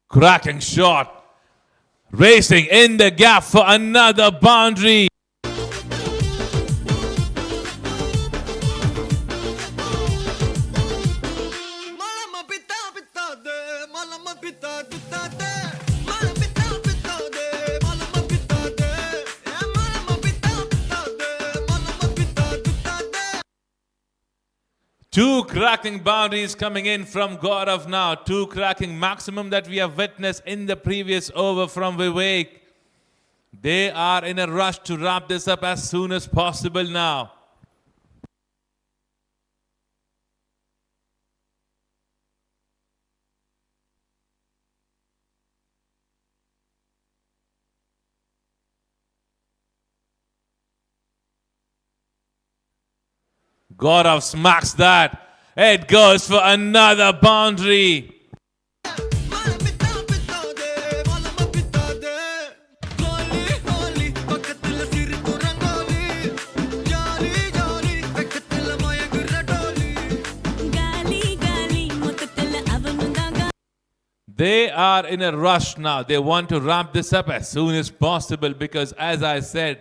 Cracking shot. Racing in the gap for another boundary. Two cracking boundaries coming in from Gaurav now. Two cracking maximum that we have witnessed in the previous over from Vivek. They are in a rush to wrap this up as soon as possible now. Gaurav smacks that. It goes for another boundary. They are in a rush now. They want to wrap this up as soon as possible because, as I said,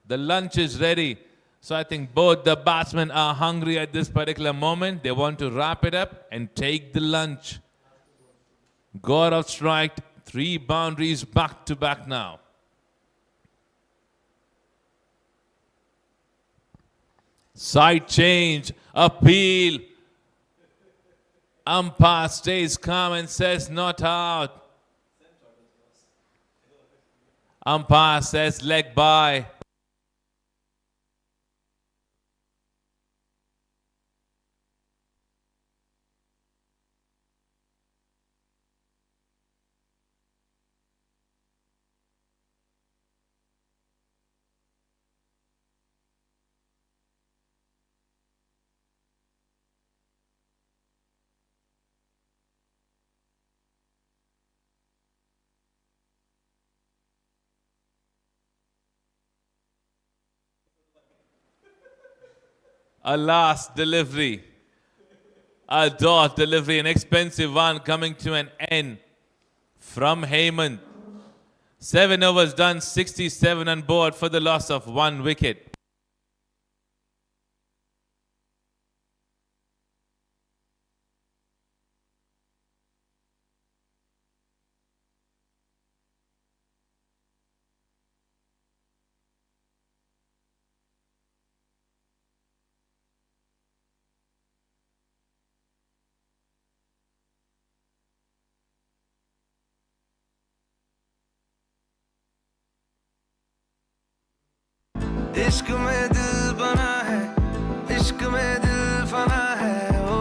the lunch is ready. So I think both the batsmen are hungry at this particular moment. They want to wrap it up and take the lunch. Gaurav striked 3 boundaries back to back now. Side change, appeal. Umpire stays calm and says not out. Umpire says leg by. A last delivery, a dot delivery, an expensive one coming to an end from Hemant. 7 overs done, 67 on board for the loss of 1 wicket. इश्क में दिल बना है इश्क में दिल फना है ओ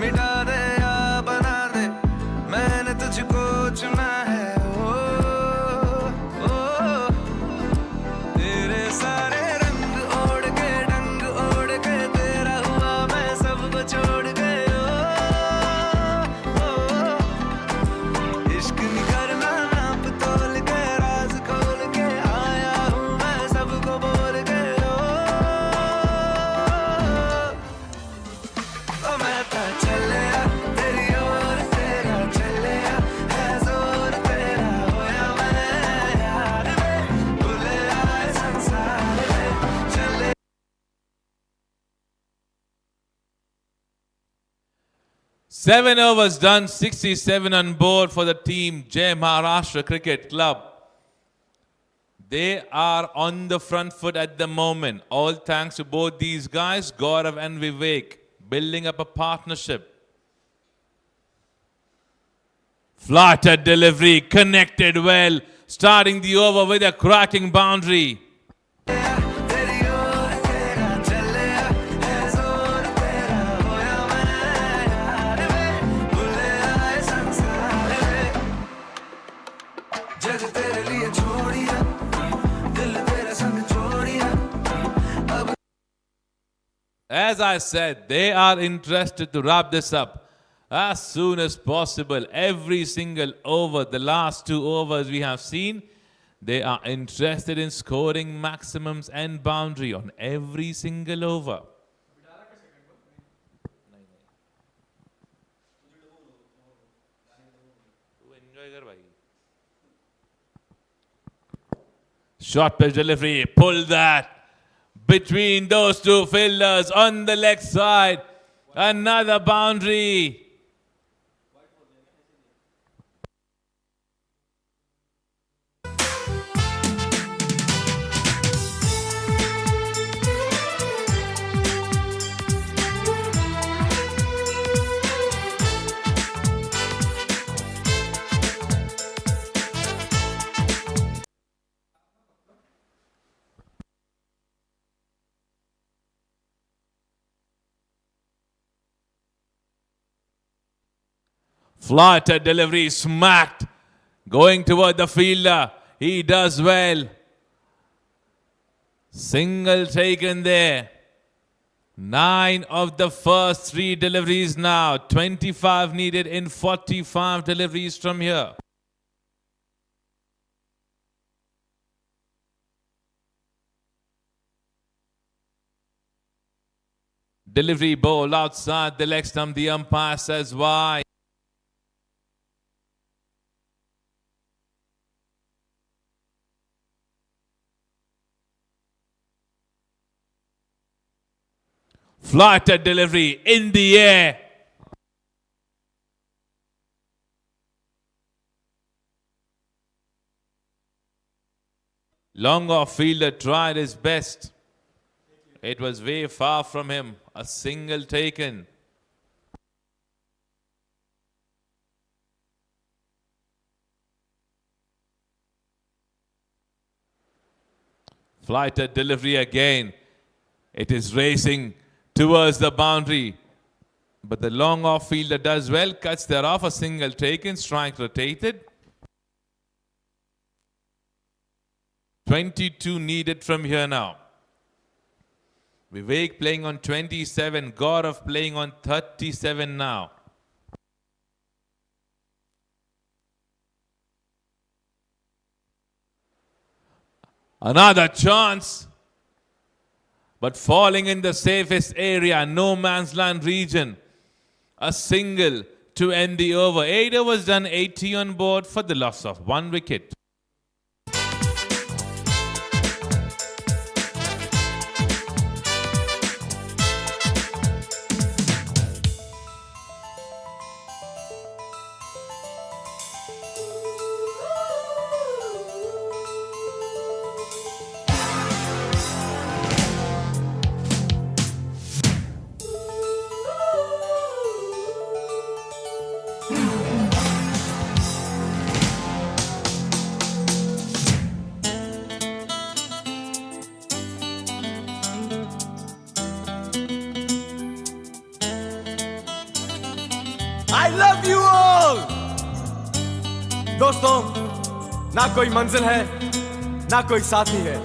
मिटा दे या बना दे मैंने तुझको चुना है ओ तेरे सारे रंग ओढ़ के डंग ओढ़ के तेरा हुआ मैं सबको छोड़ के इश्क नहीं करना नाप तोल के राज खोल के आया हूँ मैं सबको बोल के ओ मैं तो चलिया तेरी ओर तेरा चलिया है जोर तेरा होया मैं यार में भूले आए संसार में चले 7 overs done, 67 on board for the team Jai Maharashtra Cricket Club. They are on the front foot at the moment. All thanks to both these guys, Gaurav and Vivek, building up a partnership. Flattered delivery, connected well, starting the over with a cracking boundary. तेरी ओर तेरा चलिया है जोर तेरा होया मैं यार में भूले आए संसार में जग तेरे लिए छोड़िया दिल तेरे संग छोड़िया अब As I said, they are interested to wrap this up as soon as possible. Every single over, the last 2 overs we have seen, they are interested in scoring maximums and boundary on every single over. Short pitch delivery, pull that between those two fielders on the leg side. Another boundary. Flighted delivery, smacked, going toward the fielder. He does well. Single taken there. 9 of the first 3 deliveries now. 25 needed in 45 deliveries from here. Delivery ball outside the leg stump. The umpire says why. Flighted delivery in the air. Long off fielder tried his best. It was way far from him. A single taken. Flighted delivery again. It is racing towards the boundary. But the long off fielder does well, cuts there off, a single taken, strike rotated. 22 needed from here now. Vivek playing on 27, Gaurav playing on 37 now. Another chance. But falling in the safest area, no man's land region. A single to end the over. 8 overs done, 80 on board for the loss of 1 wicket. दोस्तों, ना कोई मंजिल है ना कोई साथी है,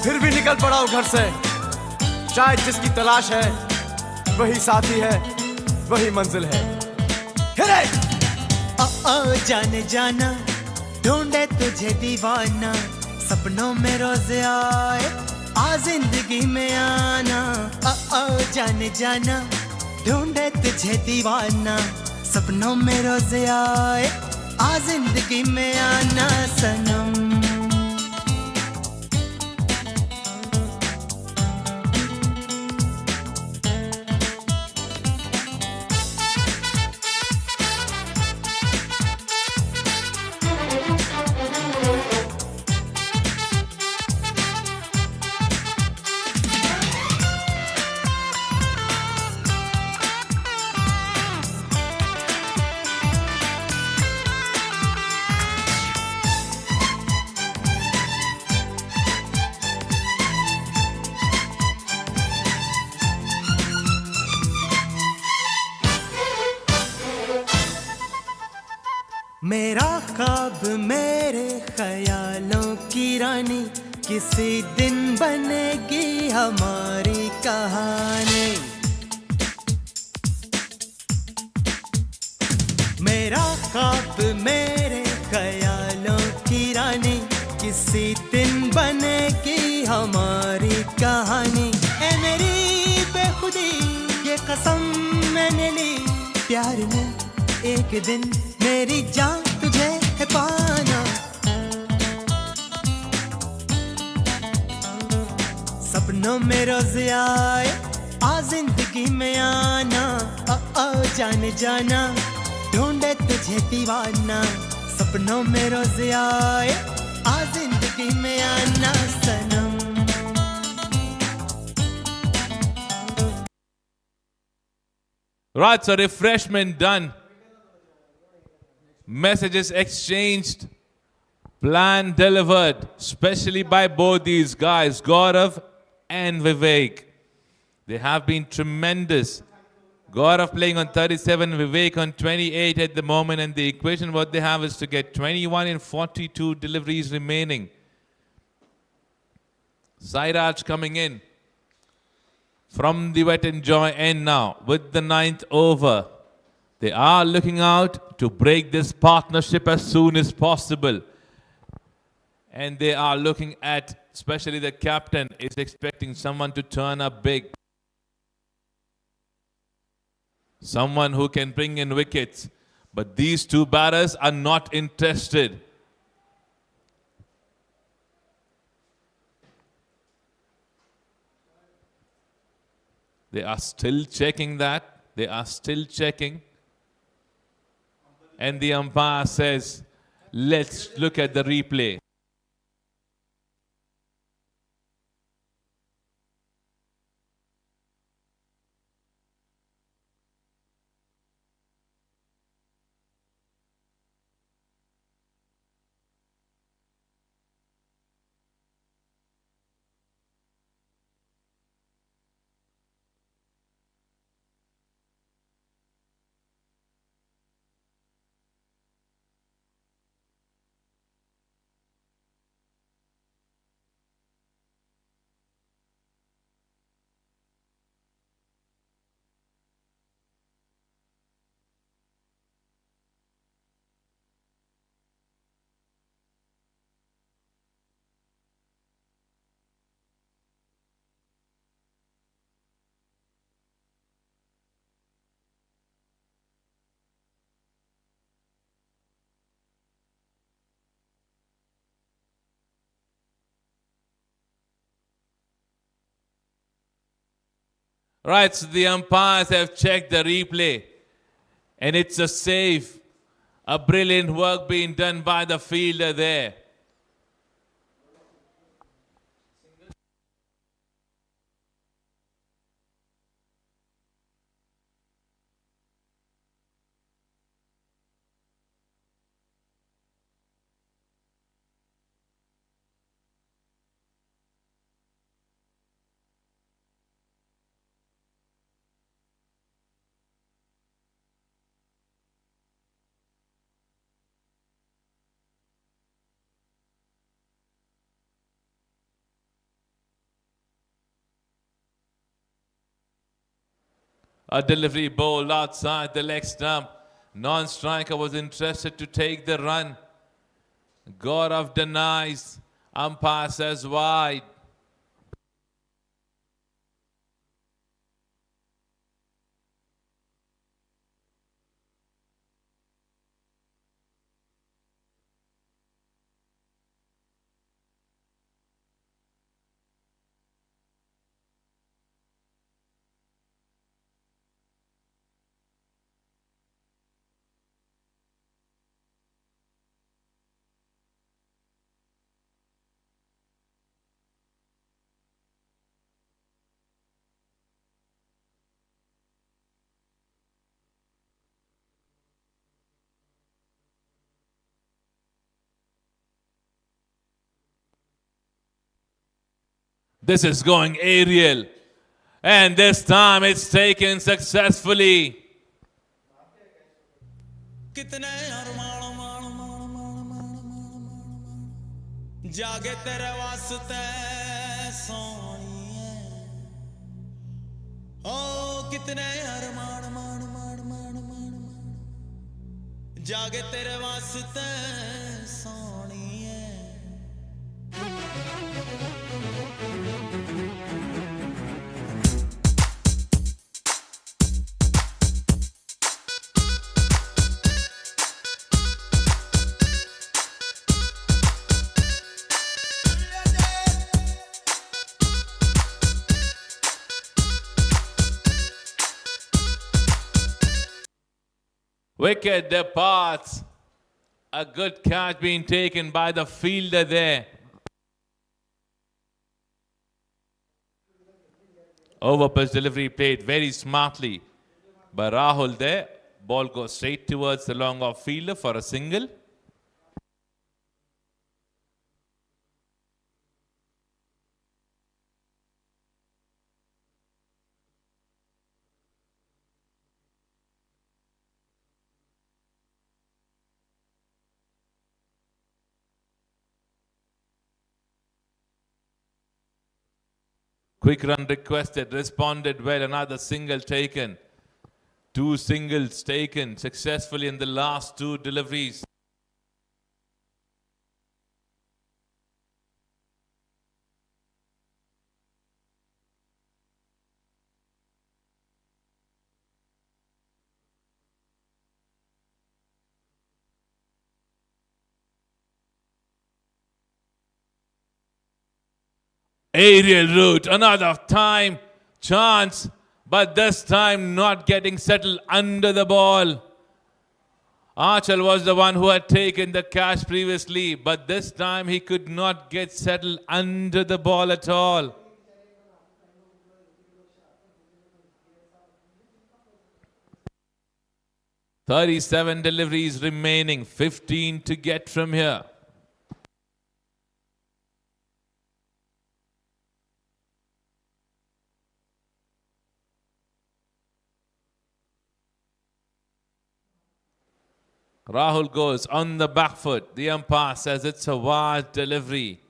फिर भी निकल पड़ा हूं घर से। शायद जिसकी तलाश है वही साथी है, वही मंजिल है। हिरे! ओ जाने जाना, ढूंढे तुझे दीवाना, सपनों में रोज आए, आ जिंदगी में आना। ओ जाने जाना, ढूंढे तुझे दीवाना, सपनों में रोज आए, आ जिंदगी में आना सनम। मेरा ख्वाब मेरे ख्यालों की रानी, किसी दिन बनेगी हमारी कहानी। मेरा ख्वाब मेरे ख्यालों की रानी, किसी दिन बनेगी हमारी कहानी। ए मेरी बेखुदी ये कसम मैंने ली, प्यार में एक दिन मेरी जान तुझे है पाना। सपनों में रोज आए, आ जिंदगी में आना। ओ जाने जाना, ढूंढे तुझे दीवाना, सपनों में रोज आए, आ जिंदगी में आना सनम। Right, so refreshment done. Messages exchanged, plan delivered, especially by both these guys, Gaurav and Vivek. They have been tremendous. Gaurav playing on 37, Vivek on 28 at the moment, and the equation what they have is to get 21 in 42 deliveries remaining. Sairaj coming in from the Wet and Joy end now with the 9th over. They are looking out to break this partnership as soon as possible. And they are looking at, especially the captain is expecting someone to turn up big. Someone who can bring in wickets. But these two batters are not interested. They are still checking that. They are still checking. And the umpire says, let's look at the replay. Right, so the umpires have checked the replay. And it's a save. A brilliant work being done by the fielder there. A delivery bowled outside the leg stump. Non-striker was interested to take the run. Gaurav denies. Umpire says wide. This is going aerial. And this time it's taken successfully. जागे तेरे वास्ते सोनिए ओ कितने अरमान मान मान मान मान मान जागे तेरे वास्ते सोनिए Wicket departs. A good catch being taken by the fielder there. Over pitch delivery played very smartly by Rahul there. Ball goes straight towards the long off fielder for a single. Quick run requested, responded well, another single taken. Two singles taken successfully in the last two deliveries. Aerial route, another time, chance, but this time not getting settled under the ball. Archel was the one who had taken the catch previously, but this time he could not get settled under the ball at all. "37 deliveries remaining, 15 to get from here." Rahul goes on the back foot. The umpire says it's a wide delivery.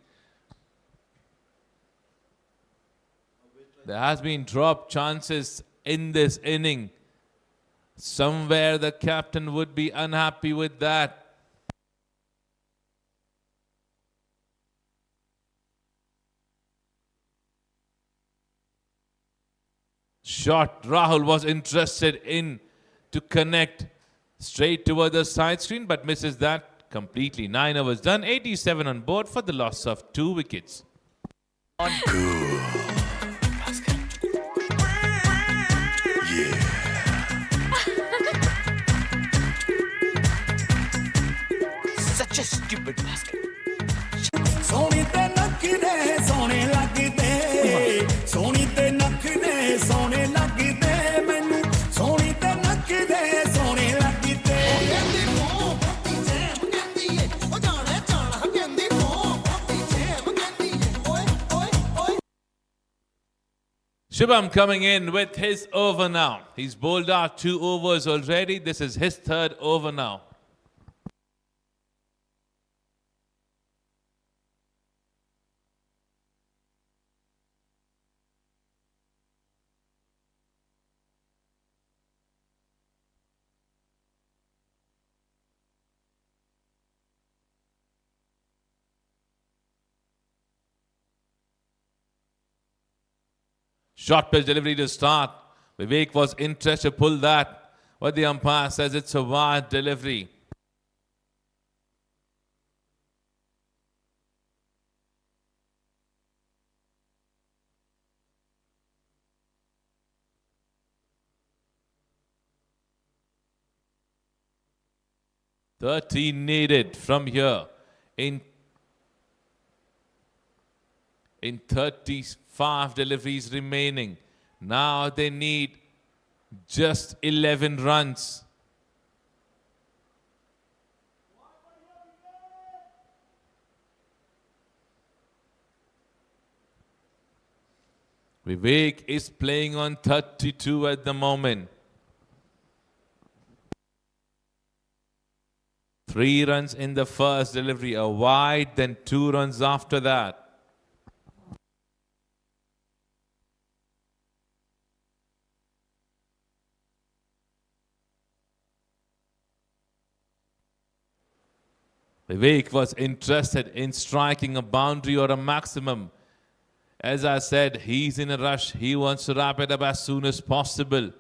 There has been drop chances in this inning. Somewhere the captain would be unhappy with that. Shot. Rahul was interested in to connect straight toward the side screen, but misses that completely. 9 overs done, 87 on board for the loss of 2 wickets. Such a stupid basket. Soni ते नखरे सोने लगदे सोनी ते नखरे सोने लगदे मैनू सोनी ते नखरे सोने लगदे कहंदी मोह पत्ती जैम कहंदी ए ओ जाने जाना कहंदी मोह पत्ती जैम कहंदी ओए ओए ओए Shubham coming in with his over now. He's bowled out 2 overs already. This is his 3rd over now. Short pitch delivery to start. Vivek was interested to pull that, but the umpire says it's a wide delivery. "30 needed from here in 35 deliveries remaining. Now they need just 11 runs. Vivek is playing on 32 at the moment. 3 runs in the first delivery, a wide, then 2 runs after that. Vivek was interested in striking a boundary or a maximum. As I said, he's in a rush. He wants to wrap it up as soon as possible.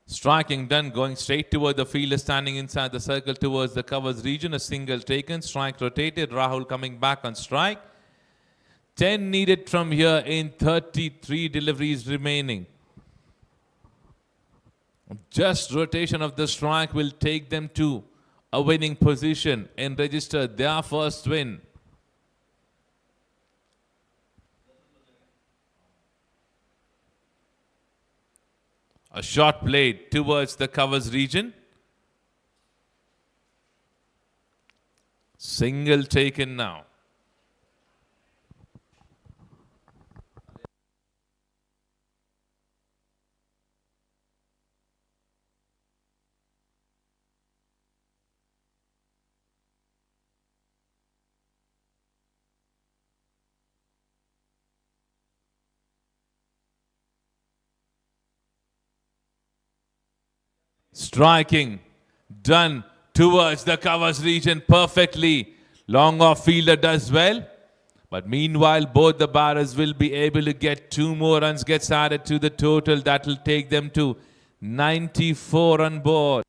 Striking done, going straight toward the fielder standing inside the circle towards the covers region. A single taken, strike rotated. Rahul coming back on strike. 10 needed from here in 33 deliveries remaining. Just rotation of the strike will take them to a winning position and register their first win. A shot played towards the covers region. Single taken now. Striking done towards the covers region perfectly. Long off fielder does well. But meanwhile, both the batters will be able to get 2 more runs gets added to the total. That will take them to 94 on board.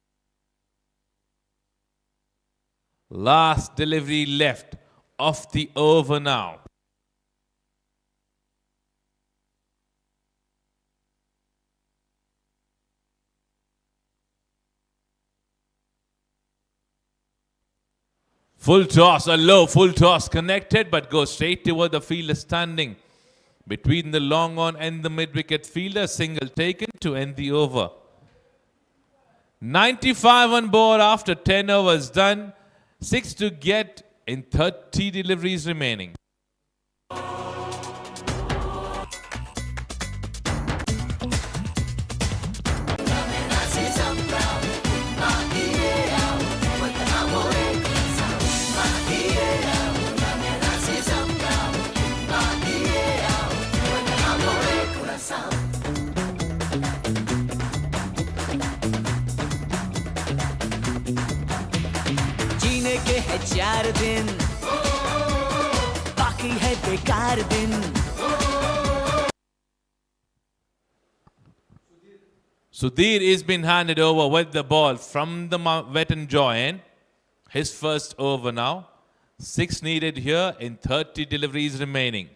Last delivery left of the over now. Full toss, a low full toss connected, but goes straight toward the fielder standing between the long on and the mid-wicket fielder. Single taken to end the over. 95 on board after 10 overs done. 6 to get in 30 deliveries remaining. जीने के है 4 दिन, बाकी है बेकार दिन. Sudhir is been handed over with the ball from the veteran Joyan. His first over now. 6 needed here in 30 deliveries remaining.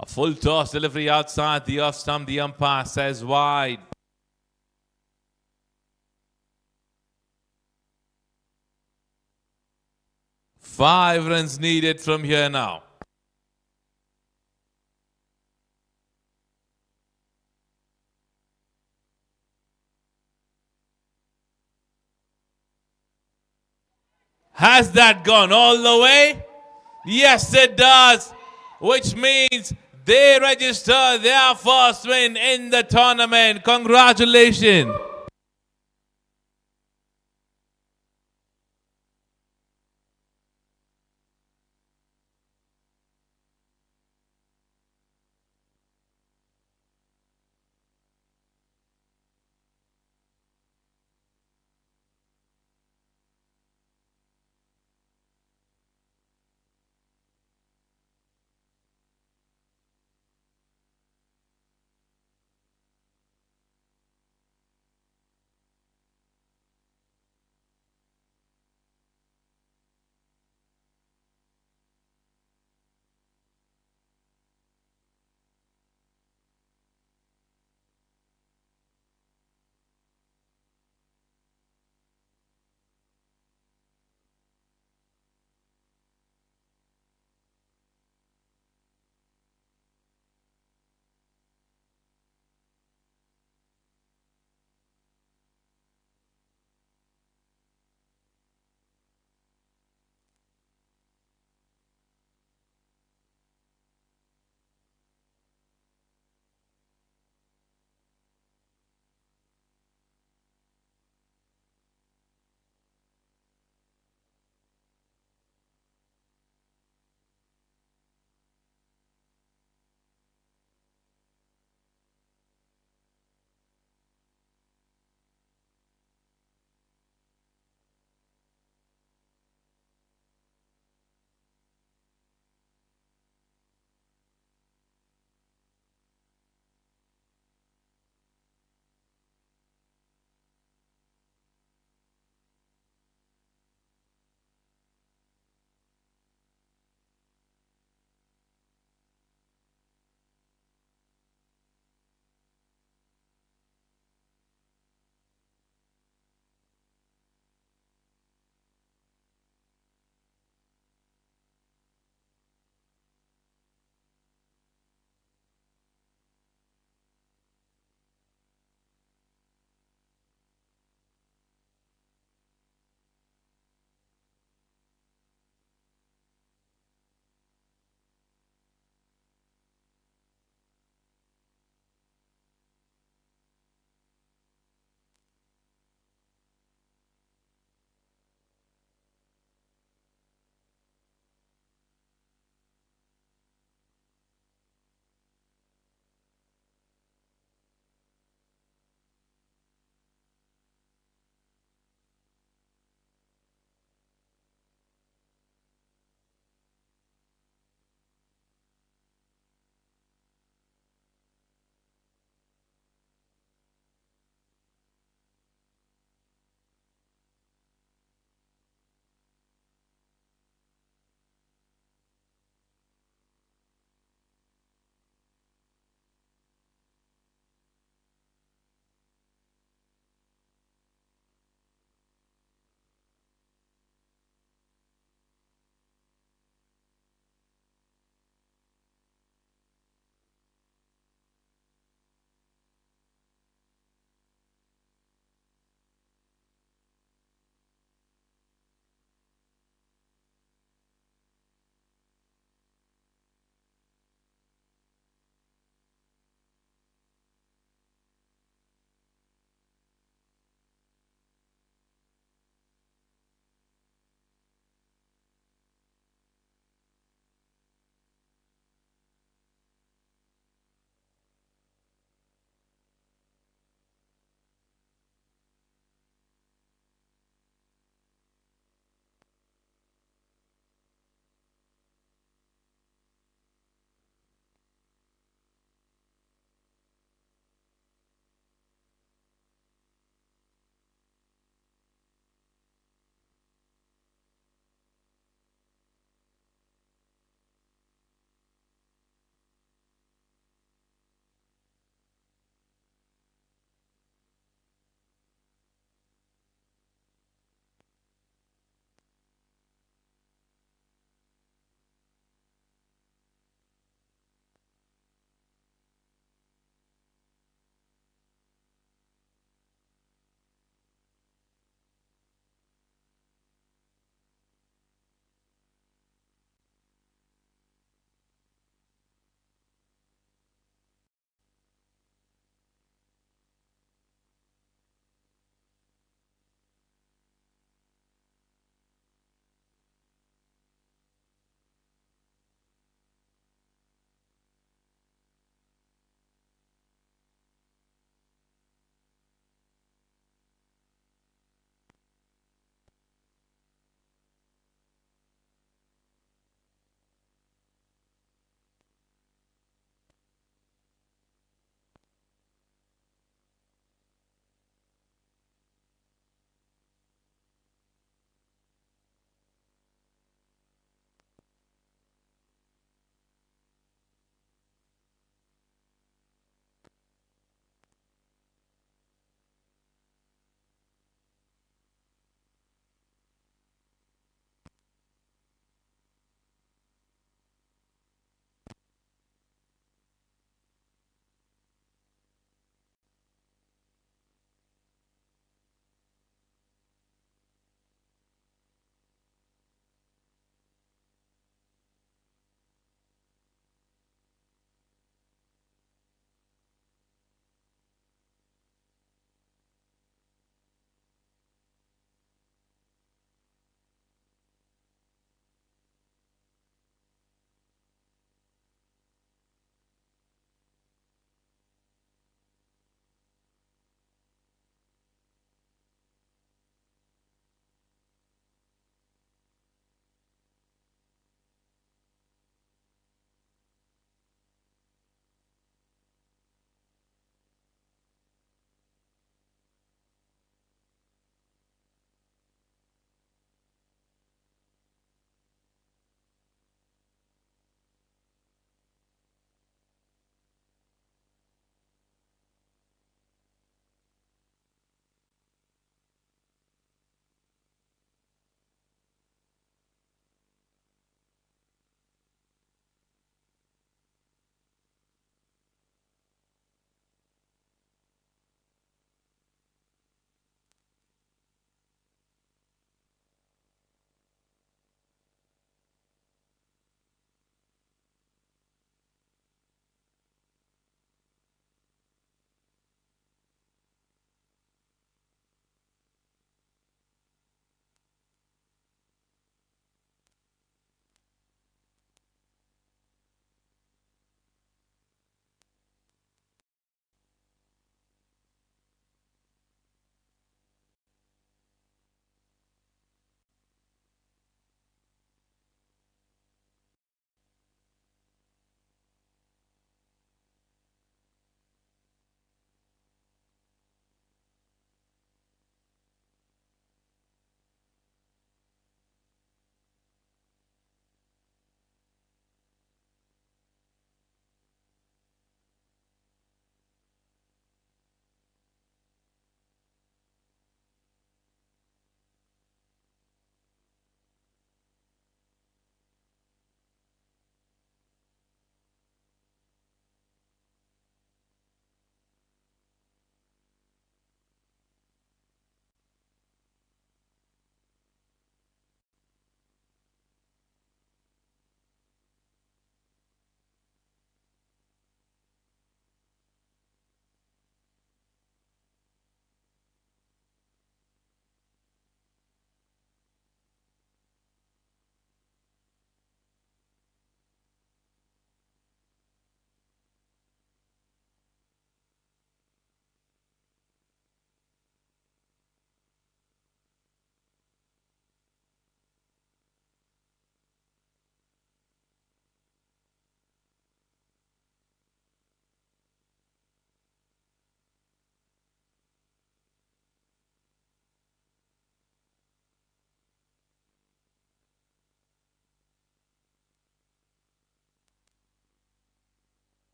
A full toss delivery outside the off stump. The umpire says wide. Five runs needed from here now. Has that gone all the way? Yes, it does. Which means they register their first win in the tournament. Congratulations.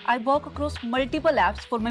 I work across multiple apps for my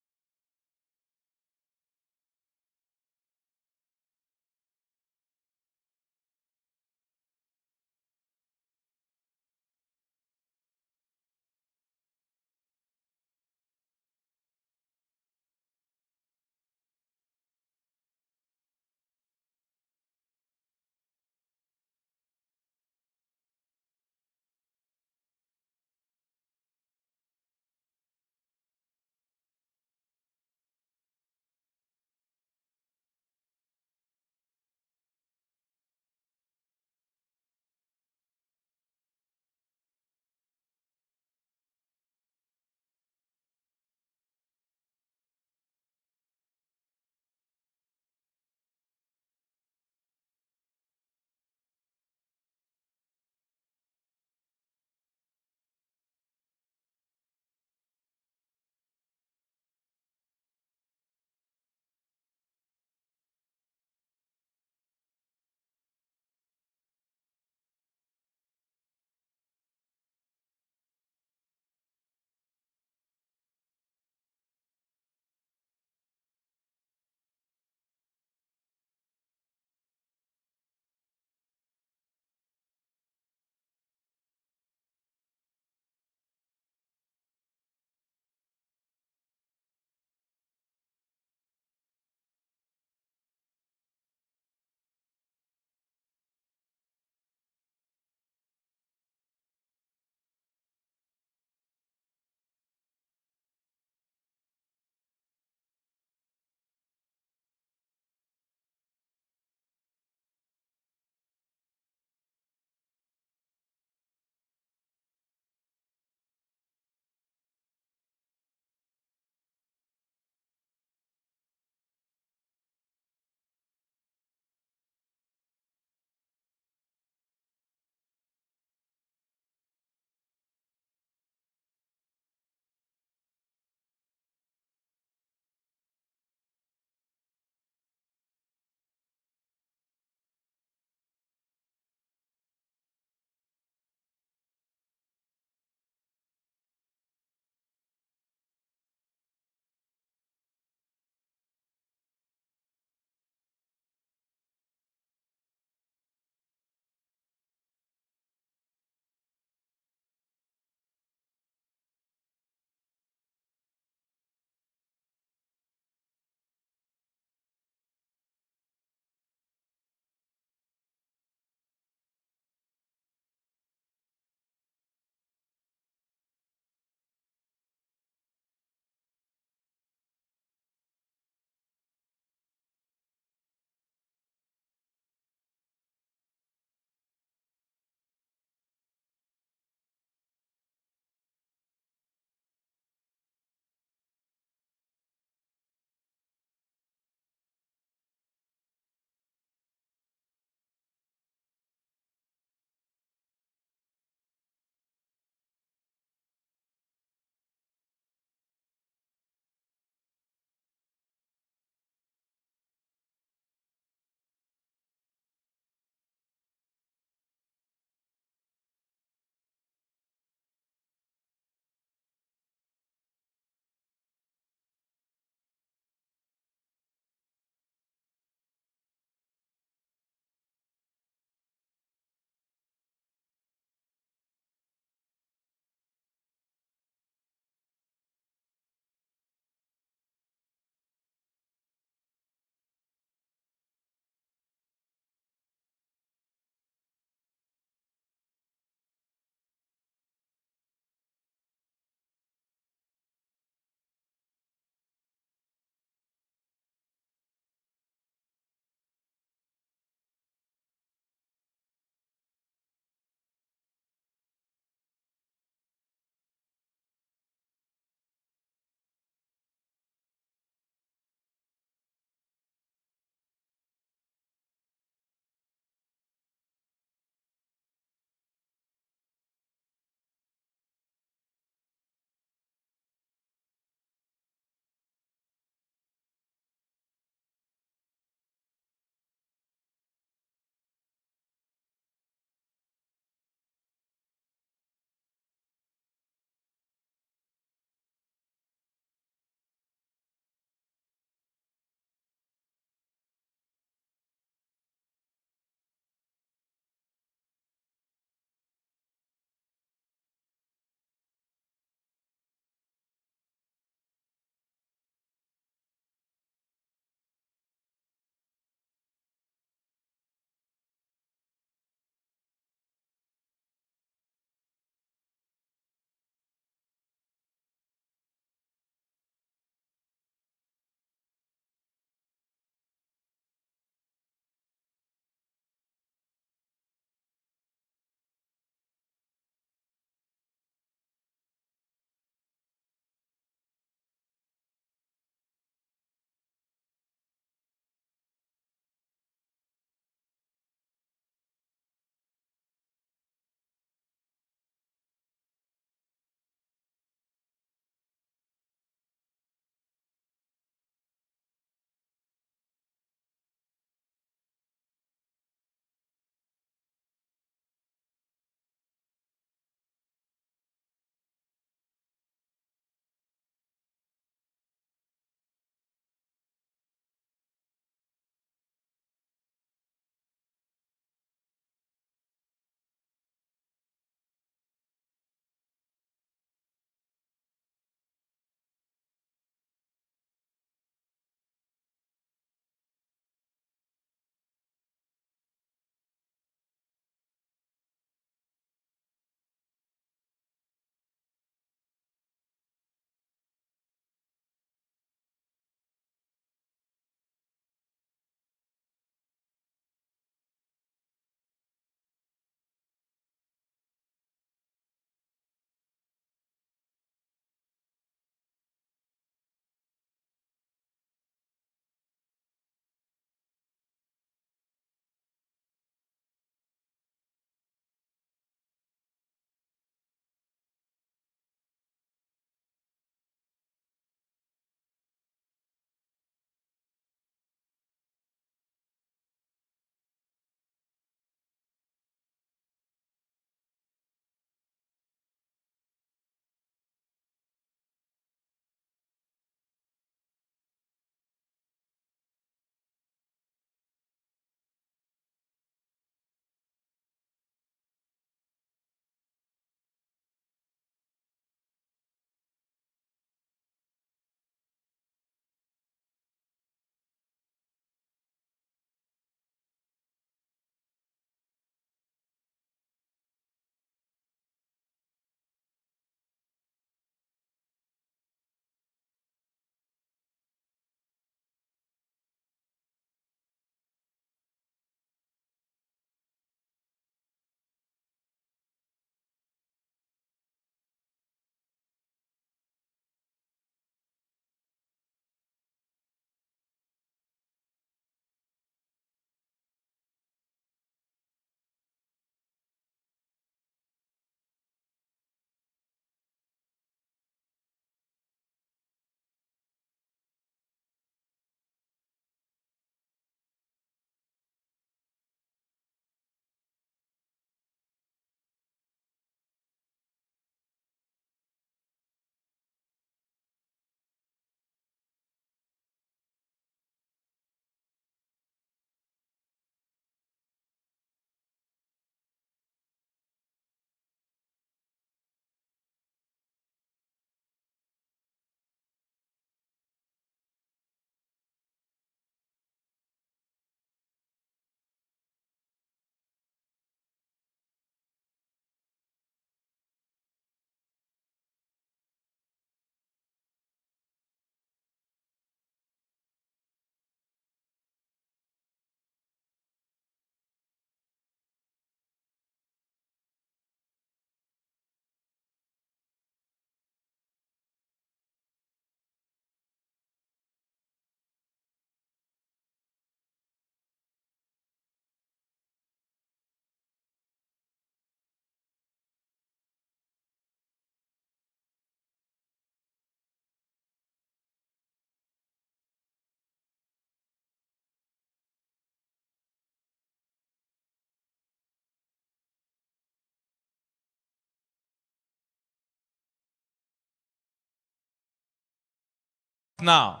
now.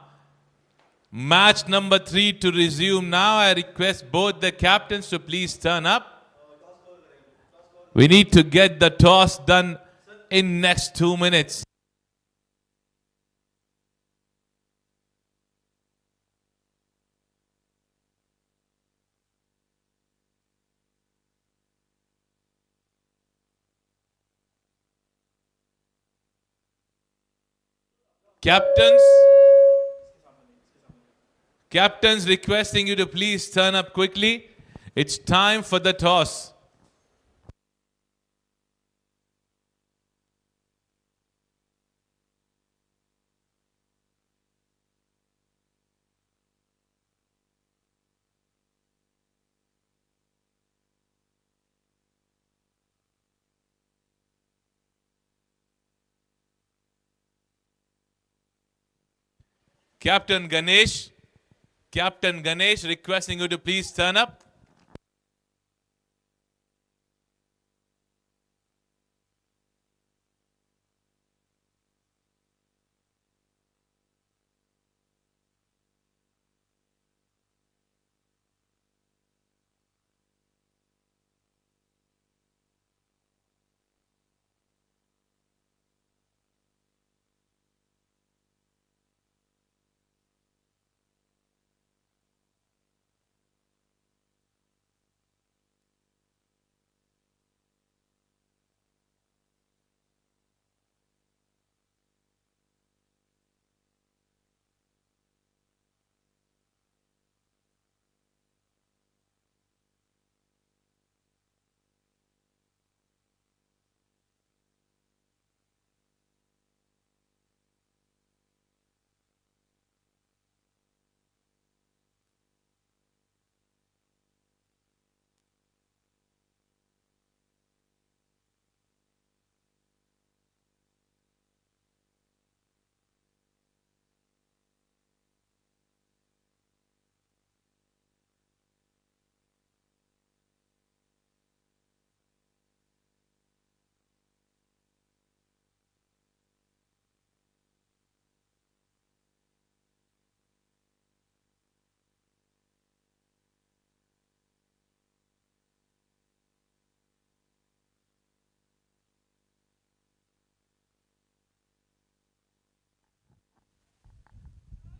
Match number 3 to resume now. I request both the captains to please turn up. We need to get the toss done in next 2 minutes. Captains requesting you to please turn up quickly. It's time for the toss. Captain Ganesh requesting you to please turn up.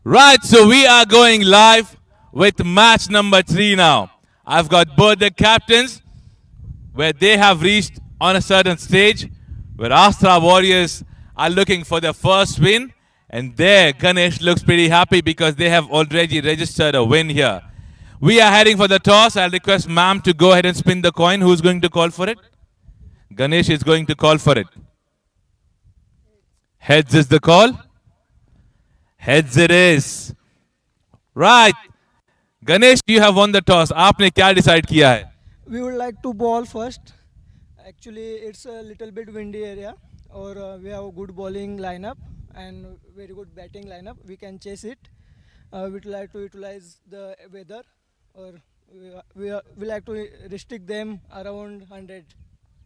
Right, so we are going live with match number 3 now. I've got both the captains where they have reached on a certain stage where Astra Warriors are looking for their first win, and there Ganesh looks pretty happy because they have already registered a win here. We are heading for the toss. I'll request ma'am to go ahead and spin the coin. Who's going to call for it? Ganesh is going to call for it. Heads is the call. Heads it is. Right. Ganesh, you have won the toss. आपने क्या decide किया है? We would like to ball first. Actually, it's a little bit windy area, or we have a good bowling lineup and very good batting lineup. We can chase it. We'd like to utilize the weather, or we like to restrict them around 100.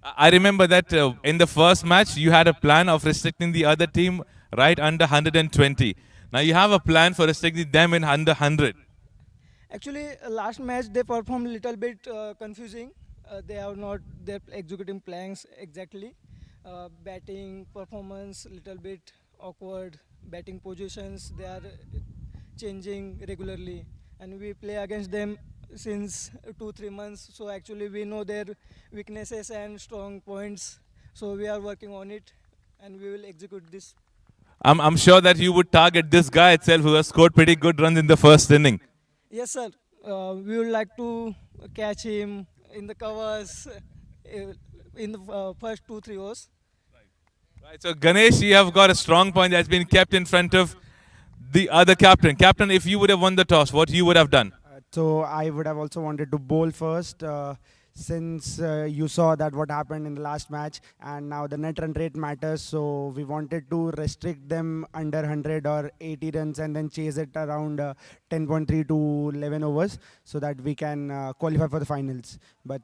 I remember that in the first match, you had a plan of restricting the other team right under 120. Now you have a plan for restricting them in under 100. Actually, last match they performed a little bit confusing. They are not their executing plans exactly. Batting performance little bit awkward. Batting positions they are changing regularly, and we play against them since 2-3 months. So actually we know their weaknesses and strong points. So we are working on it, and we will execute this. I'm sure that you would target this guy itself who has scored pretty good runs in the first inning. Yes, sir. We would like to catch him in the covers in the first 2-3 overs. Right. So Ganesh, you have got a strong point that's been kept in front of the other captain. Captain, if you would have won the toss, what you would have done? So I would have also wanted to bowl first. Since you saw that what happened in the last match, and now the net run rate matters, so we wanted to restrict them under 100 or 80 runs and then chase it around 10.3 to 11 overs so that we can qualify for the finals. But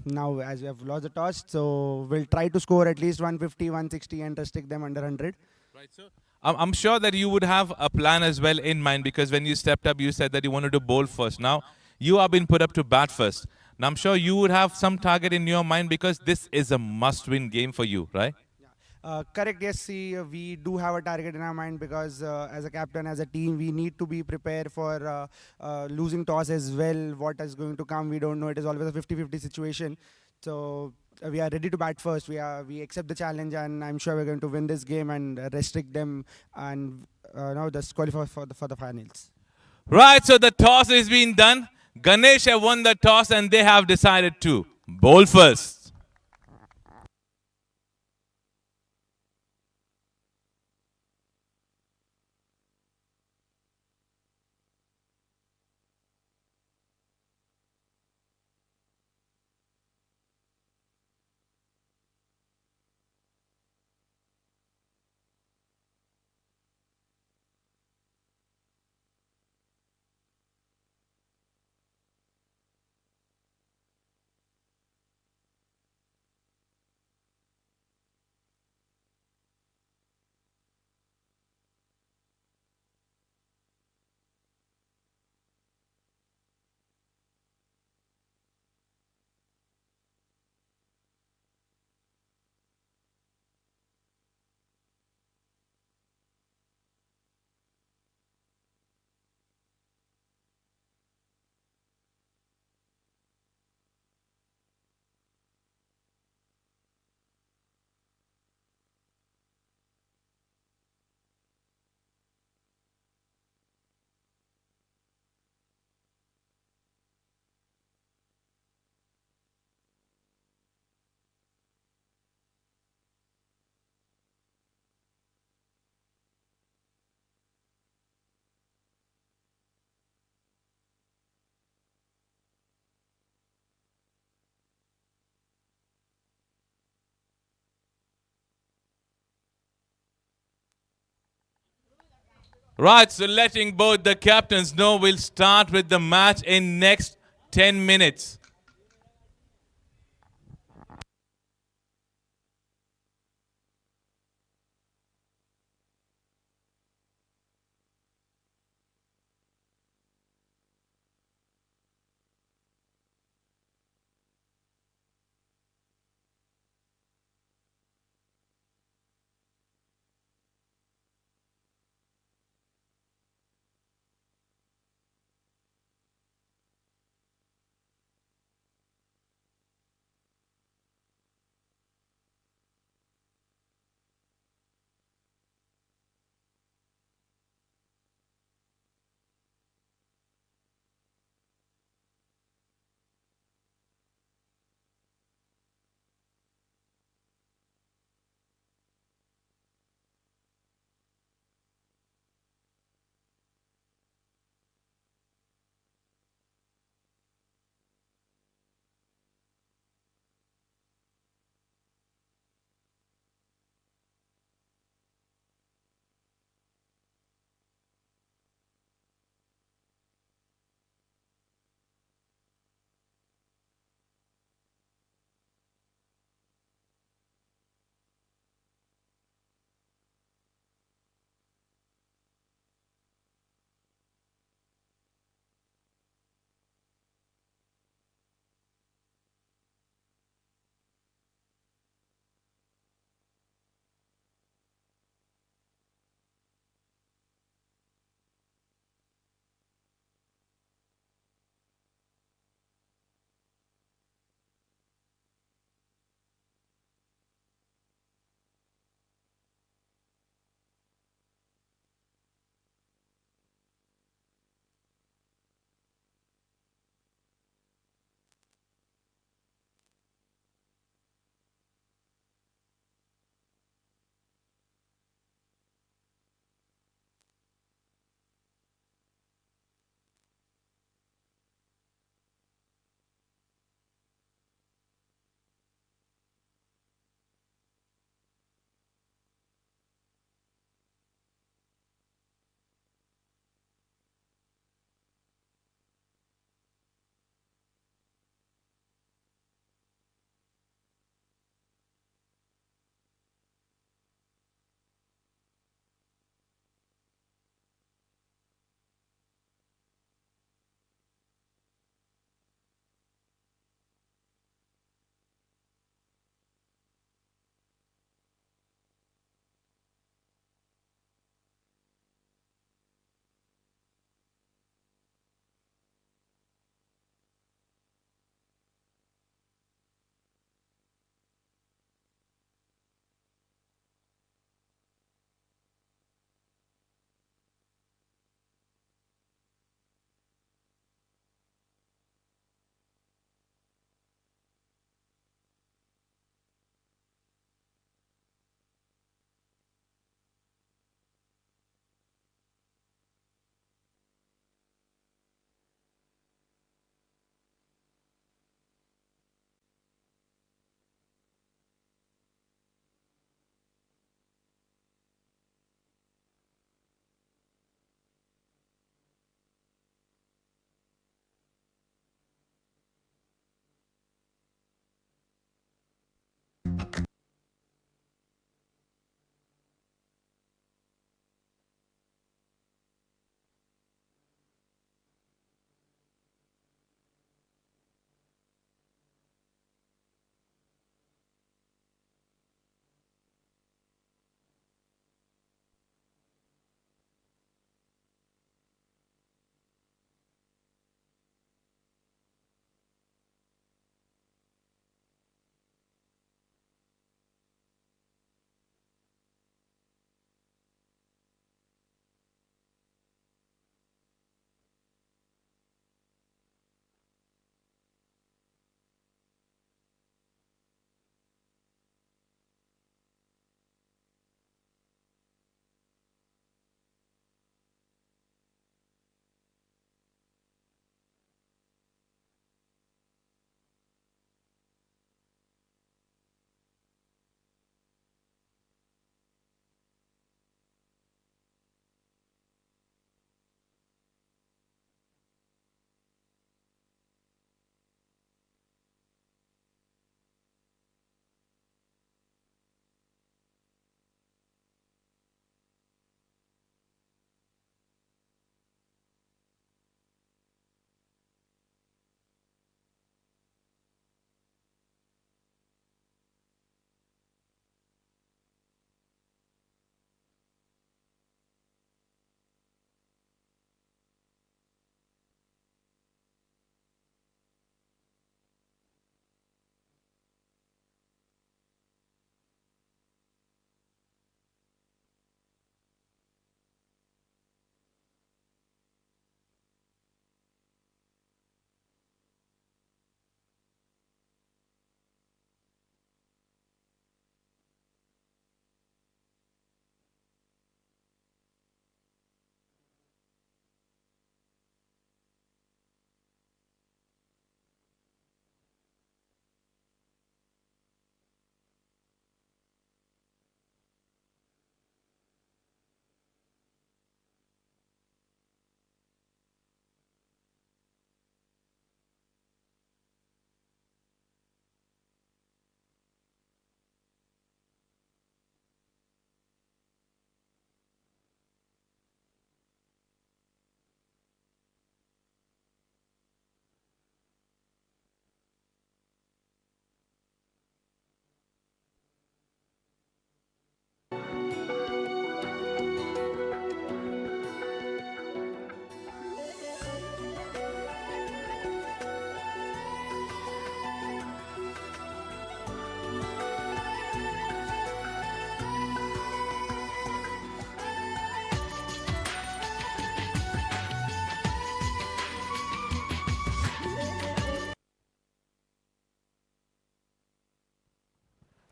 now as we have lost the toss, so we'll try to score at least 150, 160 and restrict them under 100. Right, so I'm sure that you would have a plan as well in mind, because when you stepped up, you said that you wanted to bowl first. Now, you are being put up to bat first. Now, I'm sure you would have some target in your mind, because this is a must-win game for you, right? Correct. Yes. See, we do have a target in our mind because as a captain, as a team, we need to be prepared for losing toss as well. What is going to come, we don't know. It is always a 50-50 situation. So we are ready to bat first. We accept the challenge, and I'm sure we're going to win this game and restrict them and now just qualify for the finals. Right. So the toss is being done. Ganesh have won the toss, and they have decided to bowl first. Right, so letting both the captains know, we'll start with the match in next 10 minutes.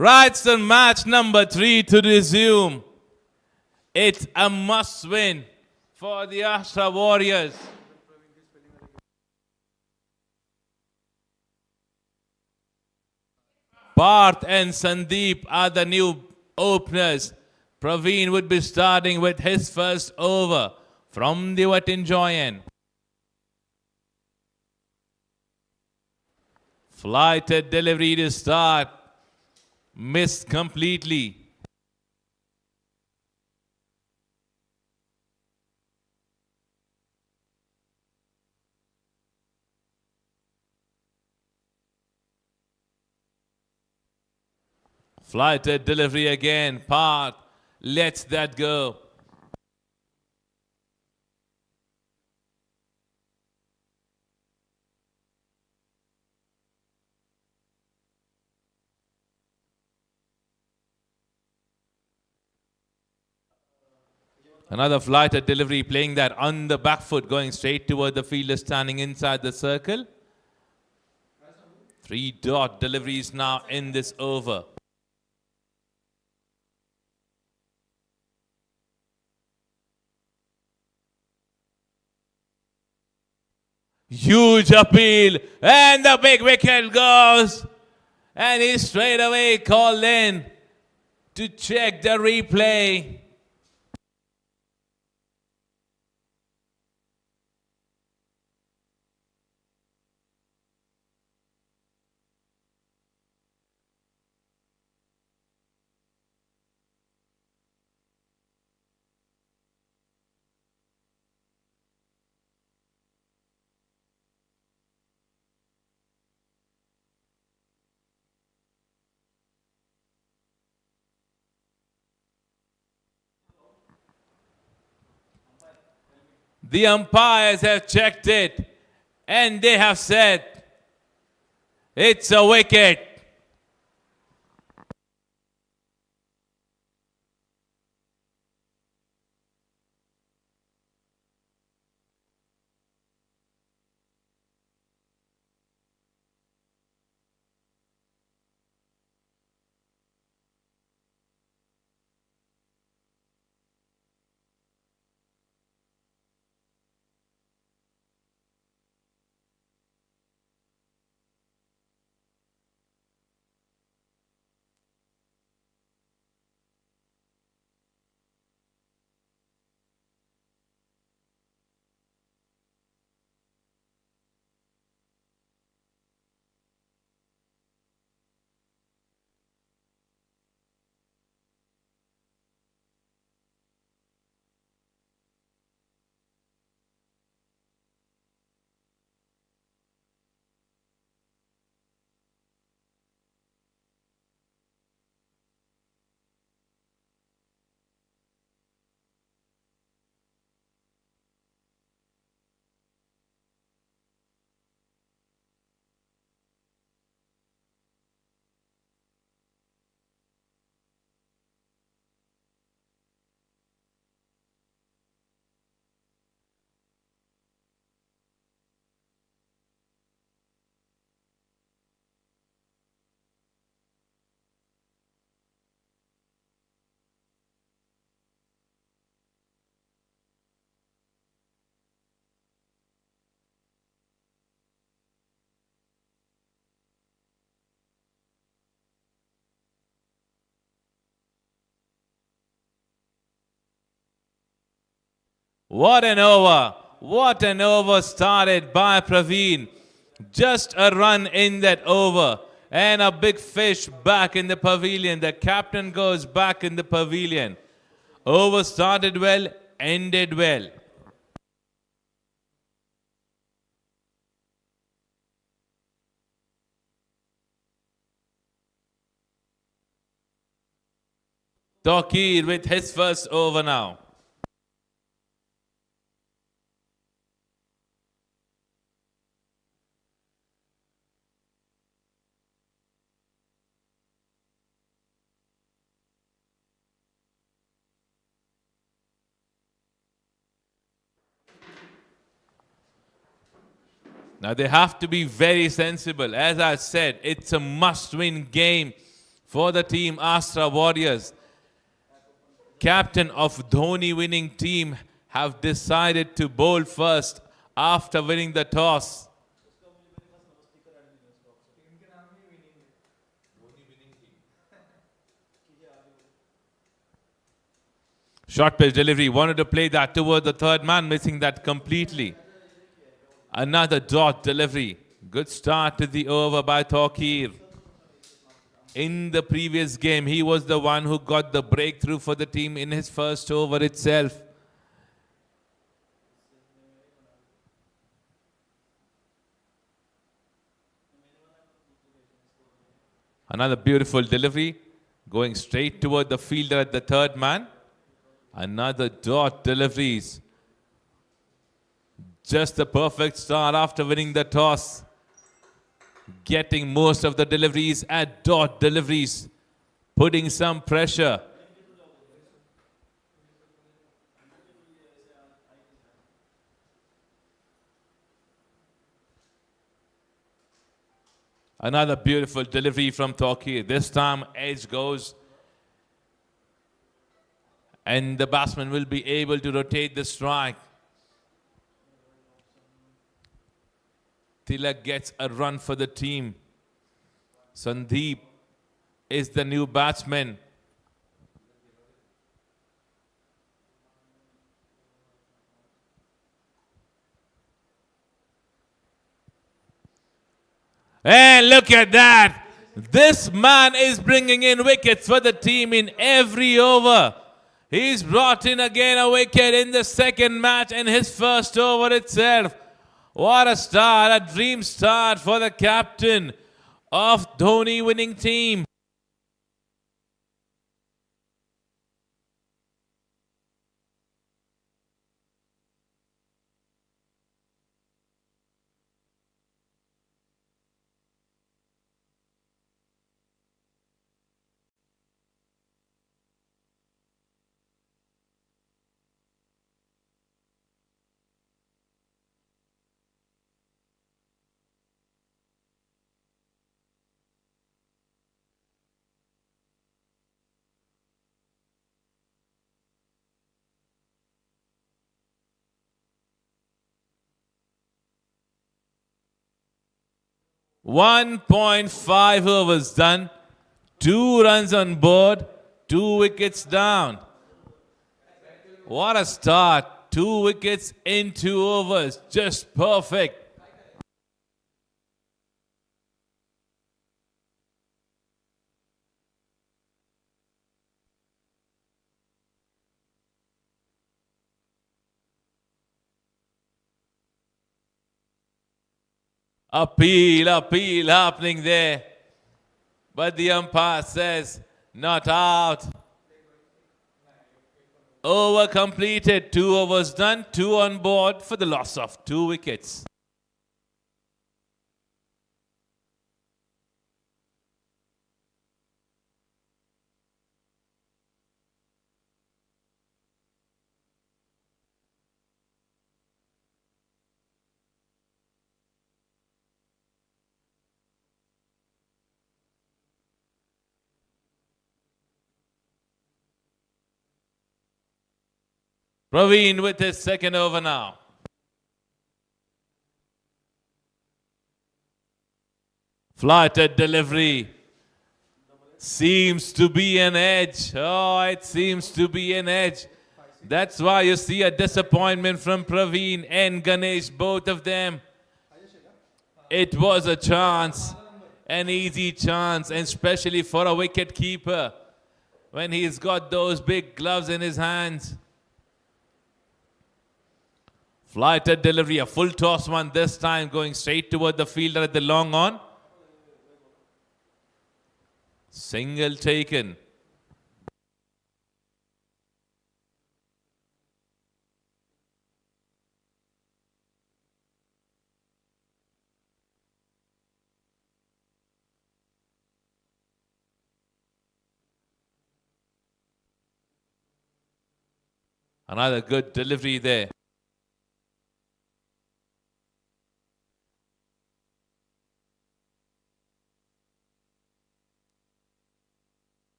Right, so match number 3 to resume. It's a must-win for the Ashra Warriors. Parth and Sandip are the new openers. Praveen would be starting with his first over from the Vatinjoyan. Flighted delivery to start. Missed completely. Flighted delivery again. Parth lets that go. Another flighted delivery, playing that on the back foot, going straight toward the fielder standing inside the circle. 3-dot deliveries now in this over. Huge appeal, and the big wicket goes. And he's straight away called in to check the replay. The umpires have checked it and they have said it's a wicket. What an over. What an over started by Praveen. Just a run in that over. And a big fish back in the pavilion. The captain goes back in the pavilion. Over started well, ended well. Tokir with his first over now. Now they have to be very sensible. As I said, it's a must-win game for the team Astra Warriors. Captain of Dhoni winning team have decided to bowl first after winning the toss. Short pitch delivery, wanted to play that toward the third man, missing that completely. Another dot delivery. Good start to the over by Tawqir. In the previous game, he was the one who got the breakthrough for the team in his first over itself. Another beautiful delivery, going straight toward the fielder at the third man. Another dot deliveries. Just the perfect start after winning the toss. Getting most of the deliveries at dot deliveries. Putting some pressure. Another beautiful delivery from Tawqir. This time edge goes. And the batsman will be able to rotate the strike. Tilak gets a run for the team. Sandip is the new batsman. And look at that. This man is bringing in wickets for the team in every over. He's brought in again a wicket in the second match and his first over itself. What a start, a dream start for the captain of Dhoni winning team. .5 overs done. 2 runs on board. 2 wickets down. What a start. 2 wickets in 2 overs. Just perfect. Appeal happening there. But the umpire says, not out. Over completed. 2 overs done. 2 on board for the loss of 2 wickets. Praveen with his second over now. Flighted delivery. Seems to be an edge. Oh, it seems to be an edge. That's why you see a disappointment from Praveen and Ganesh, both of them. It was a chance, an easy chance, and especially for a wicket keeper when he's got those big gloves in his hands. Flighted delivery, a full toss one this time, going straight toward the fielder at the long on. Single taken. Another good delivery there.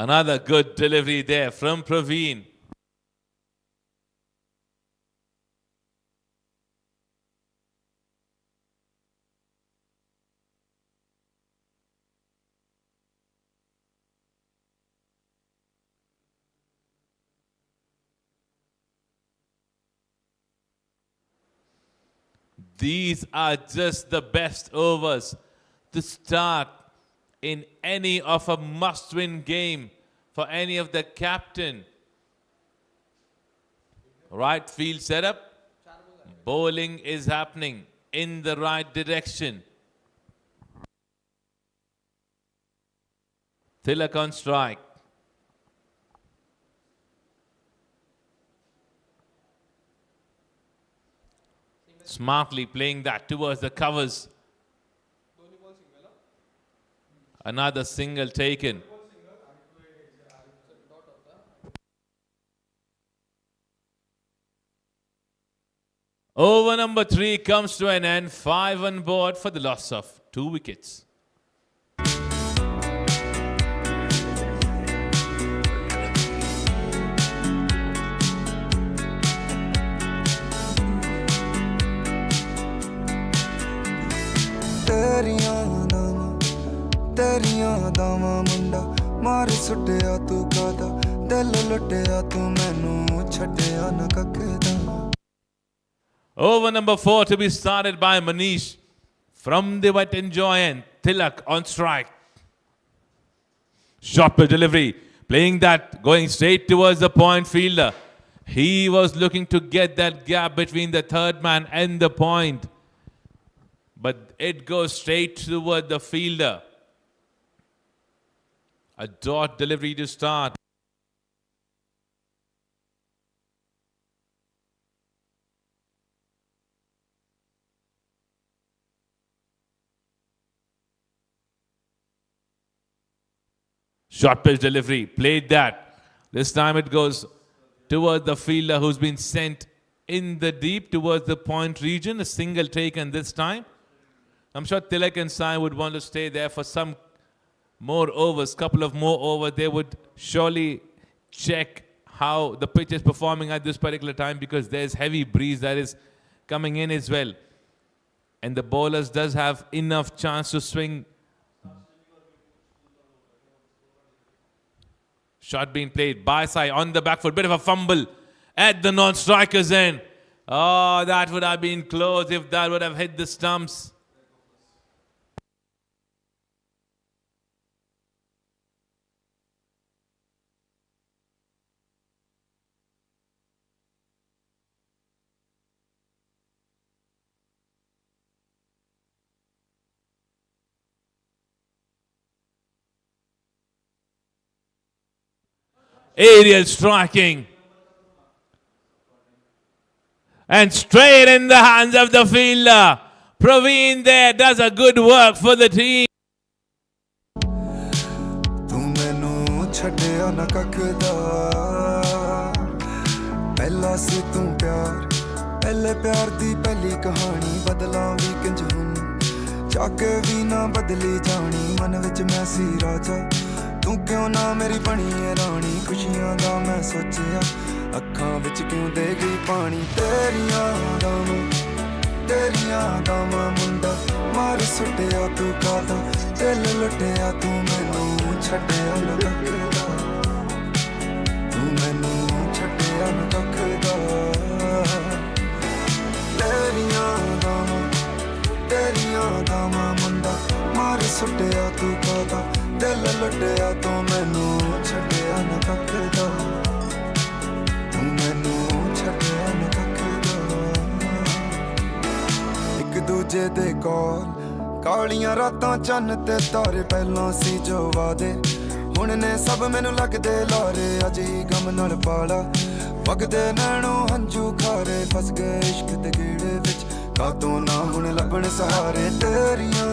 Another good delivery there from Praveen. These are just the best overs to start in any of a must-win game for any of the captain. Right field setup. Bowling is happening in the right direction. Tilak on strike. Smartly playing that towards the covers. Another single taken. Over number 3 comes to an end. 5 on board for the loss of 2 wickets. ਤੇਰੀਆਂ ਦਾਵਾਂ ਮੁੰਡਾ ਮਾਰ ਸੁੱਟਿਆ ਤੂੰ ਕਾਦਾ ਦਿਲ ਲੁੱਟਿਆ ਤੂੰ ਮੈਨੂੰ ਛੱਡਿਆ ਨਾ ਕੱਖਦਾ. Over number 4 to be started by Manish from the wet enjoyant. Tilak on strike. Short delivery. Playing that, going straight towards the point fielder. He was looking to get that gap between the third man and the point. But it goes straight toward the fielder. A dot delivery to start. Short pitch delivery. Played that. This time it goes towards the fielder who's been sent in the deep towards the point region. A single taken this time. I'm sure Tilak and Sai would want to stay there for some more overs, couple of more overs. They would surely check how the pitch is performing at this particular time because there's heavy breeze that is coming in as well. And the bowlers does have enough chance to swing. Shot being played by Sai on the back foot. Bit of a fumble at the non-striker's end. Oh, that would have been close if that would have hit the stumps. Aerial striking. And straight in the hands of the fielder. Praveen there does a good work for the team. ਤੂੰ ਮੈਨੂੰ ਛੱਡਿਆ ਨਾ ਕੱਖਦਾ ਪਹਿਲਾ ਸੀ ਤੂੰ ਪਿਆਰ ਪਹਿਲੇ ਪਿਆਰ ਦੀ ਪਹਿਲੀ ਕਹਾਣੀ ਬਦਲਾਂ ਵੀ ਕਿੰਜ ਹੁਣ ਚੱਕ ਵੀ ਨਾ ਬਦਲੀ ਜਾਣੀ ਮਨ ਵਿੱਚ ਮੈਂ ਸੀ ਰਾਜਾ ਤੂੰ ਕਿਉਂ ਨਾ ਮੇਰੀ ਬਣੀ ਏ ਰਾਣੀ ਖੁਸ਼ੀਆਂ ਦਾ ਮੈਂ ਸੋਚਿਆ ਅੱਖਾਂ ਵਿੱਚ ਕਿਉਂ ਦੇ ਗਈ ਪਾਣੀ ਤੇਰੀਆਂ ਦਾਵਾਂ ਮੁੰਡਾ ਮਾਰ ਸੁੱਟਿਆ ਤੂੰ ਕਾਦਾ ਦਿਲ ਲੁੱਟਿਆ ਤੂੰ ਮੈਨੂੰ ਛੱਡਿਆ ਨਾ ਕੱਖਦਾ ਤੂੰ ਮੈਨੂੰ ਛੱਡਿਆ ਨਾ ਕੱਖਦਾ ਤੇਰੀਆਂ ਦਾਵਾਂ ਮੁੰਡਾ ਮਾਰ ਸੁੱਟਿਆ ਤੂੰ ਕਾਦਾ ਦਿਲ ਲੁੱਟਿਆ ਤੂੰ ਮੈਨੂੰ ਛੱਡਿਆ ਨਾ ਕੱਖਦਾ ਤੂੰ ਮੈਨੂੰ ਛੱਡਿਆ ਨਾ ਕੱਖਦਾ ਇੱਕ ਦੂਜੇ ਦੇ ਕੋਲ ਕਾਲੀਆਂ ਰਾਤਾਂ ਚੰਨ ਤੇ ਤਾਰੇ ਪਹਿਲਾਂ ਸੀ ਜੋ ਵਾਦੇ ਹੁਣ ਨੇ ਸਭ ਮੈਨੂੰ ਲੱਗਦੇ ਲਾਰੇ ਅੱਜ ਹੀ ਗਮ ਨਾਲ ਪਾਲਾ ਵਗਦੇ ਨੈਣੋਂ ਹੰਝੂ ਖਾਰੇ ਫਸ ਗਏ ਇਸ਼ਕ ਦੇ ਗੇੜੇ ਵਿੱਚ ਕਾਤੋਂ ਨਾ ਹੁਣ ਲੱਭਣ ਸਹਾਰੇ ਤੇਰੀਆਂ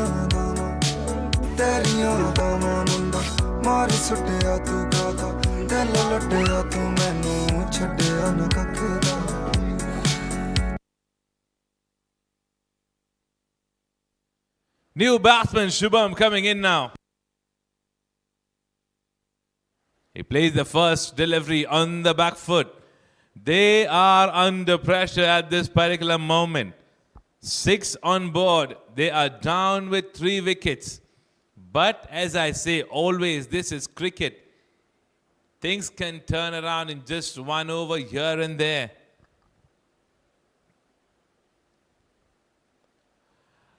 ਦਾਵਾਂ ਮੁੰਡਾ ਮਾਰ ਸੁੱਟਿਆ ਤੂੰ ਕਾਦਾ ਦਿਲ ਲੁੱਟਿਆ ਤੂੰ ਮੈਨੂੰ ਛੱਡਿਆ ਨਾ ਕੱਖਦਾ New batsman Shubham coming in now. He plays the first delivery on the back foot. They are under pressure at this particular moment. 6 on board. They are down with 3 wickets. But as I say, always, this is cricket. Things can turn around in just 1 over here and there.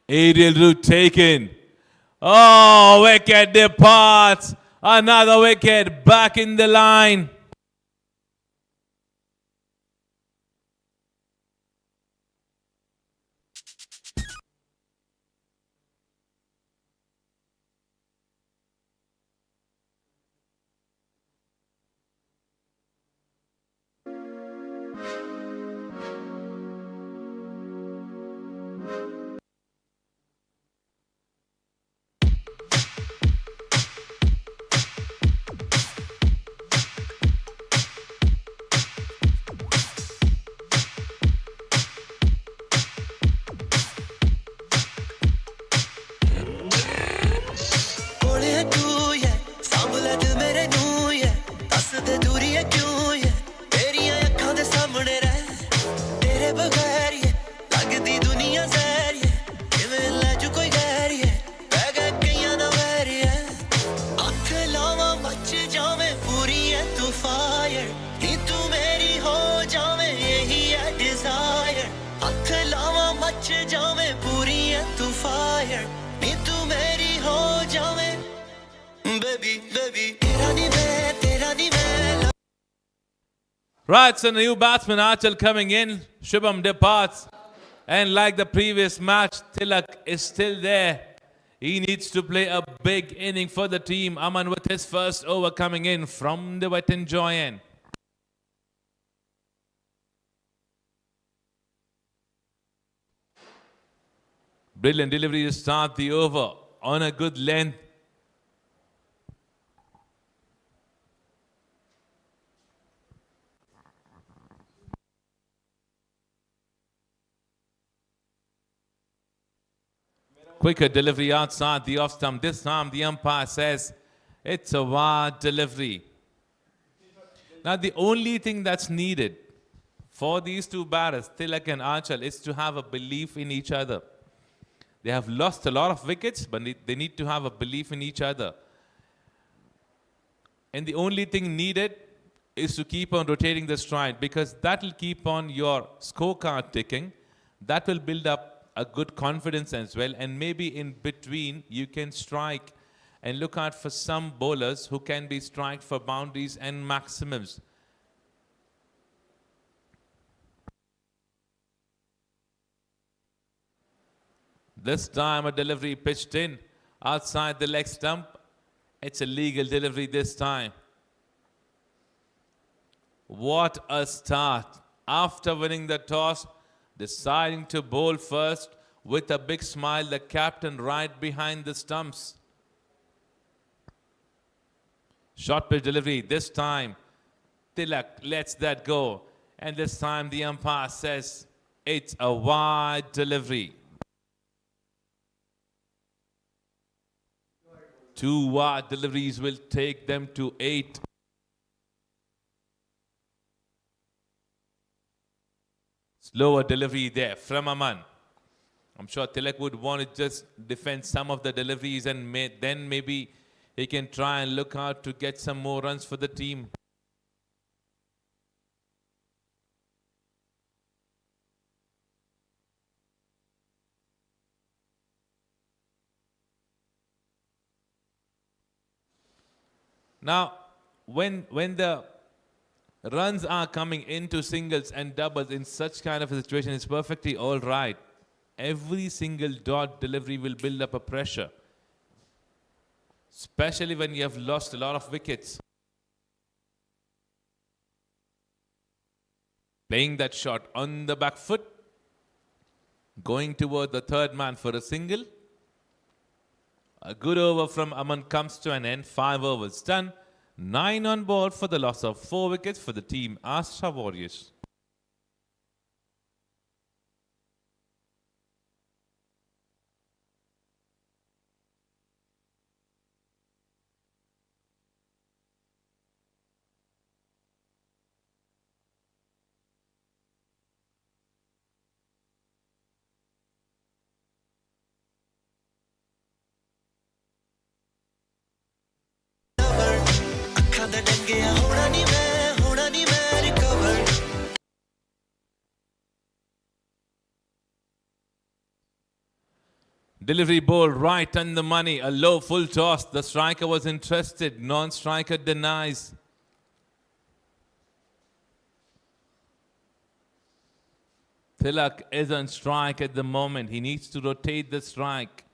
Aerial route taken. Oh, wicket departs. Another wicket back in the line. Right, so new batsman Achal coming in. Shubham departs. And like the previous match, Tilak is still there. He needs to play a big inning for the team. Aman with his first over coming in from the Wet and Joy end. Brilliant delivery to start the over on a good length. Quicker delivery outside the off stump. This time the umpire says it's a wide delivery. Now the only thing that's needed for these two batters, Tilak and Achal, is to have a belief in each other. They have lost a lot of wickets, but they need to have a belief in each other. And the only thing needed is to keep on rotating the stride, because that will keep on your scorecard ticking. That will build up a good confidence as well, and maybe in between you can strike and look out for some bowlers who can be striked for boundaries and maximums. This time a delivery pitched in outside the leg stump. It's a legal delivery this time. What a start. After winning the toss, deciding to bowl first with a big smile, the captain right behind the stumps. Short pitch delivery. This time, Tilak lets that go. And this time the umpire says it's a wide delivery. 2 wide deliveries will take them to 8. Slower delivery there from Aman. I'm sure Tilak would want to just defend some of the deliveries, and then maybe he can try and look out to get some more runs for the team. Now, when the runs are coming into singles and doubles in such kind of a situation, it's perfectly all right. Every single dot delivery will build up a pressure, especially when you have lost a lot of wickets. Playing that shot on the back foot, going toward the third man for a single. A good over from Aman comes to an end. 5 overs done. 9 on board for the loss of 4 wickets for the team Astra Warriors. ਦਾ ਡੰਗਿਆ ਹੋਣਾ ਨਹੀਂ ਮੈਂ recover Delivery ball right on the money. A low full toss. The striker was interested. Non-striker denies. Tilak is on strike at the moment. He needs to rotate the strike.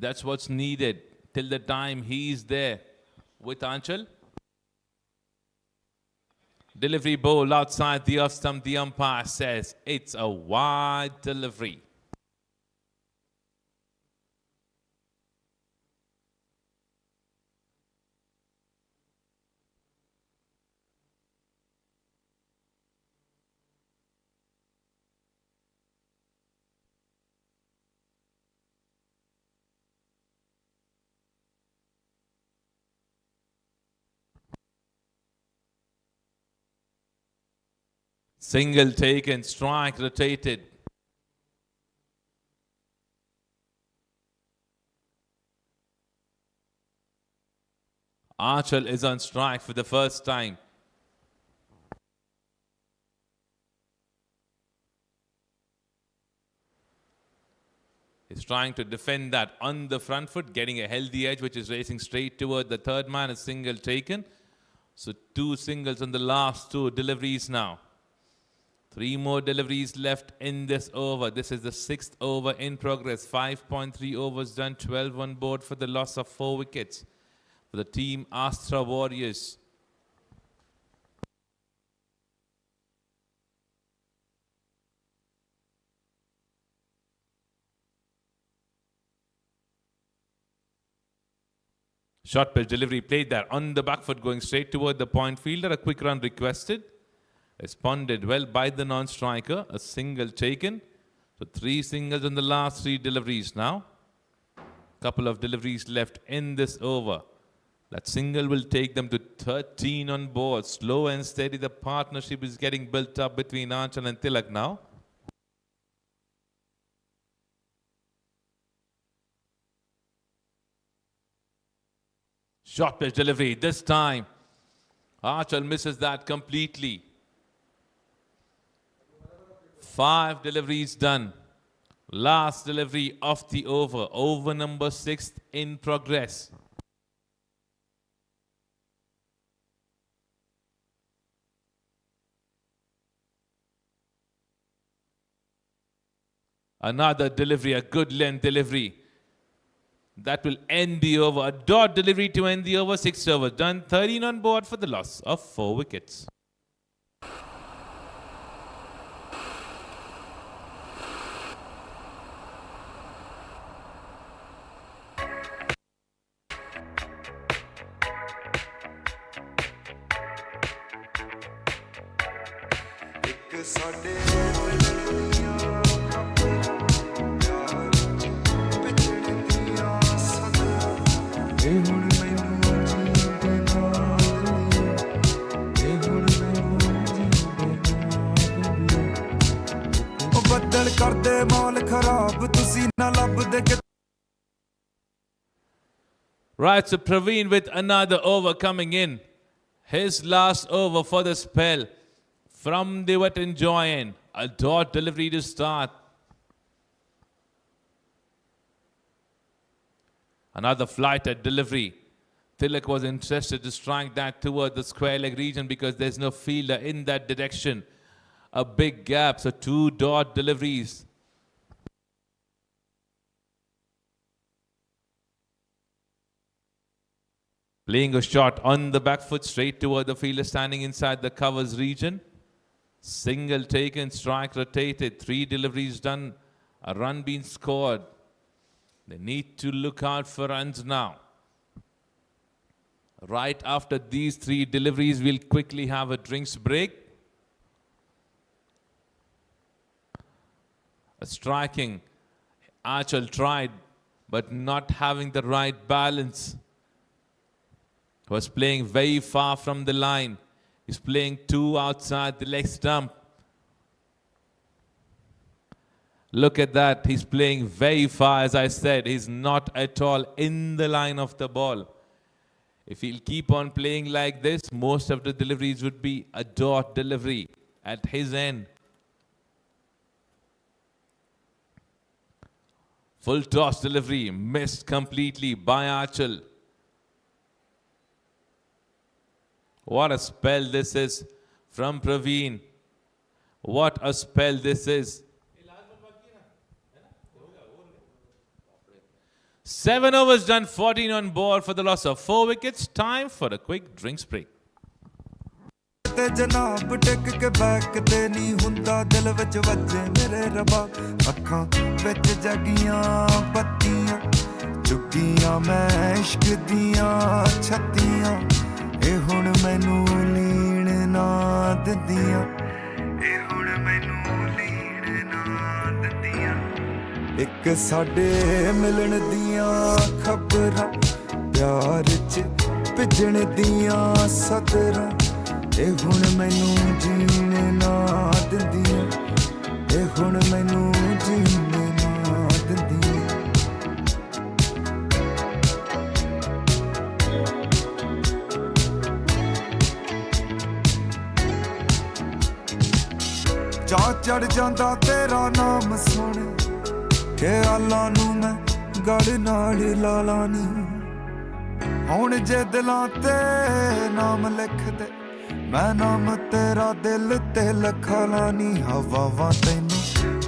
That's what's needed till the time he's there with Anchal. Delivery ball outside the off stump. The umpire says it's a wide delivery. Single taken, strike rotated. Archel is on strike for the first time. He's trying to defend that on the front foot, getting a healthy edge, which is racing straight toward the third man. A single taken. So 2 singles on the last 2 deliveries now. 3 more deliveries left in this over. This is the 6th over in progress. 5.3 overs done, 12 on board for the loss of 4 wickets for the team Astra Warriors. Short pitch delivery played there on the back foot, going straight toward the point fielder. A quick run requested. Responded well by the non-striker. A single taken. So 3 singles on the last 3 deliveries now. Couple of deliveries left in this over. That single will take them to 13 on board. Slow and steady, the partnership is getting built up between Anchal and Tilak now. Short pitch delivery. This time, Anchal misses that completely. 5 deliveries done. Last delivery of the over. Over number 6 in progress. Another delivery, a good length delivery. That will end the over. A dot delivery to end the over. 6 overs done. 13 on board for the loss of 4 wickets. Right, so Praveen with another over coming in. His last over for the spell from the wet and join. A dot delivery to start. Another flight at delivery. Tilak was interested to strike that toward the square leg region because there's no fielder in that direction. A big gap, so 2 dot deliveries. Playing a shot on the back foot straight toward the fielder standing inside the covers region. Single taken, strike rotated, 3 deliveries done, a run being scored. They need to look out for runs now. Right after these 3 deliveries, we'll quickly have a drinks break. A striking. Archel tried, but not having the right balance. Was playing very far from the line. He's playing 2 outside the leg stump. Look at that. He's playing very far, as I said. He's not at all in the line of the ball. If he'll keep on playing like this, most of the deliveries would be a dot delivery at his end. Full toss delivery missed completely by Archel. What a spell this is from Praveen. What a spell this is. 7 overs done, 14 on board for the loss of 4 wickets. Time for a quick drinks break. ਤੇ ਜਨਾਬ ਟਿਕ ਕੇ back ਤੇ ਨਹੀਂ ਹੁੰਦਾ ਦਿਲ ਵਿੱਚ ਵੱਜੇ ਮੇਰੇ ਰੱਬਾ ਅੱਖਾਂ ਵਿੱਚ ਜਗੀਆਂ ਬੱਤੀਆਂ ਚੁੱਕੀਆਂ ਮੈਂ ਇਸ਼ਕ ਦੀਆਂ ਛੱਤੀਆਂ ਇਹ ਹੁਣ ਮੈਨੂੰ ਲੀਣ ਨਾ ਦਿੰਦੀਆਂ ਇਹ ਹੁਣ ਮੈਨੂੰ ਲੀਣ ਨਾ ਦਿੰਦੀਆਂ ਇੱਕ ਸਾਡੇ ਮਿਲਣ ਦੀਆਂ ਖਬਰਾਂ ਪਿਆਰ 'ਚ ਭਿੱਜਣ ਦੀਆਂ ਸਦਰਾਂ ਇਹ ਹੁਣ ਮੈਨੂੰ ਜੀਣ ਨਾ ਦਿੰਦੀਆਂ ਇਹ ਹੁਣ ਮੈਨੂੰ ਜੀਣ ਨਾ ਦਿੰਦੀਆਂ ਚਾਅ ਚੜ ਜਾਂਦਾ ਤੇਰਾ ਨਾਮ ਸੁਣ ਕੇ ਆਲਾਂ ਨੂੰ ਮੈਂ ਗੜ ਨਾਲ ਲਾ ਲਾਨੀ ਹੁਣ ਜੇ ਦਿਲਾਂ ਤੇ ਨਾਮ ਲਿਖਦੇ ਮੈਂ ਨਾਮ ਤੇਰਾ ਦਿਲ ਤੇ ਲਖਾ ਲਾਨੀ ਹਵਾਵਾਂ ਤੈਨੂੰ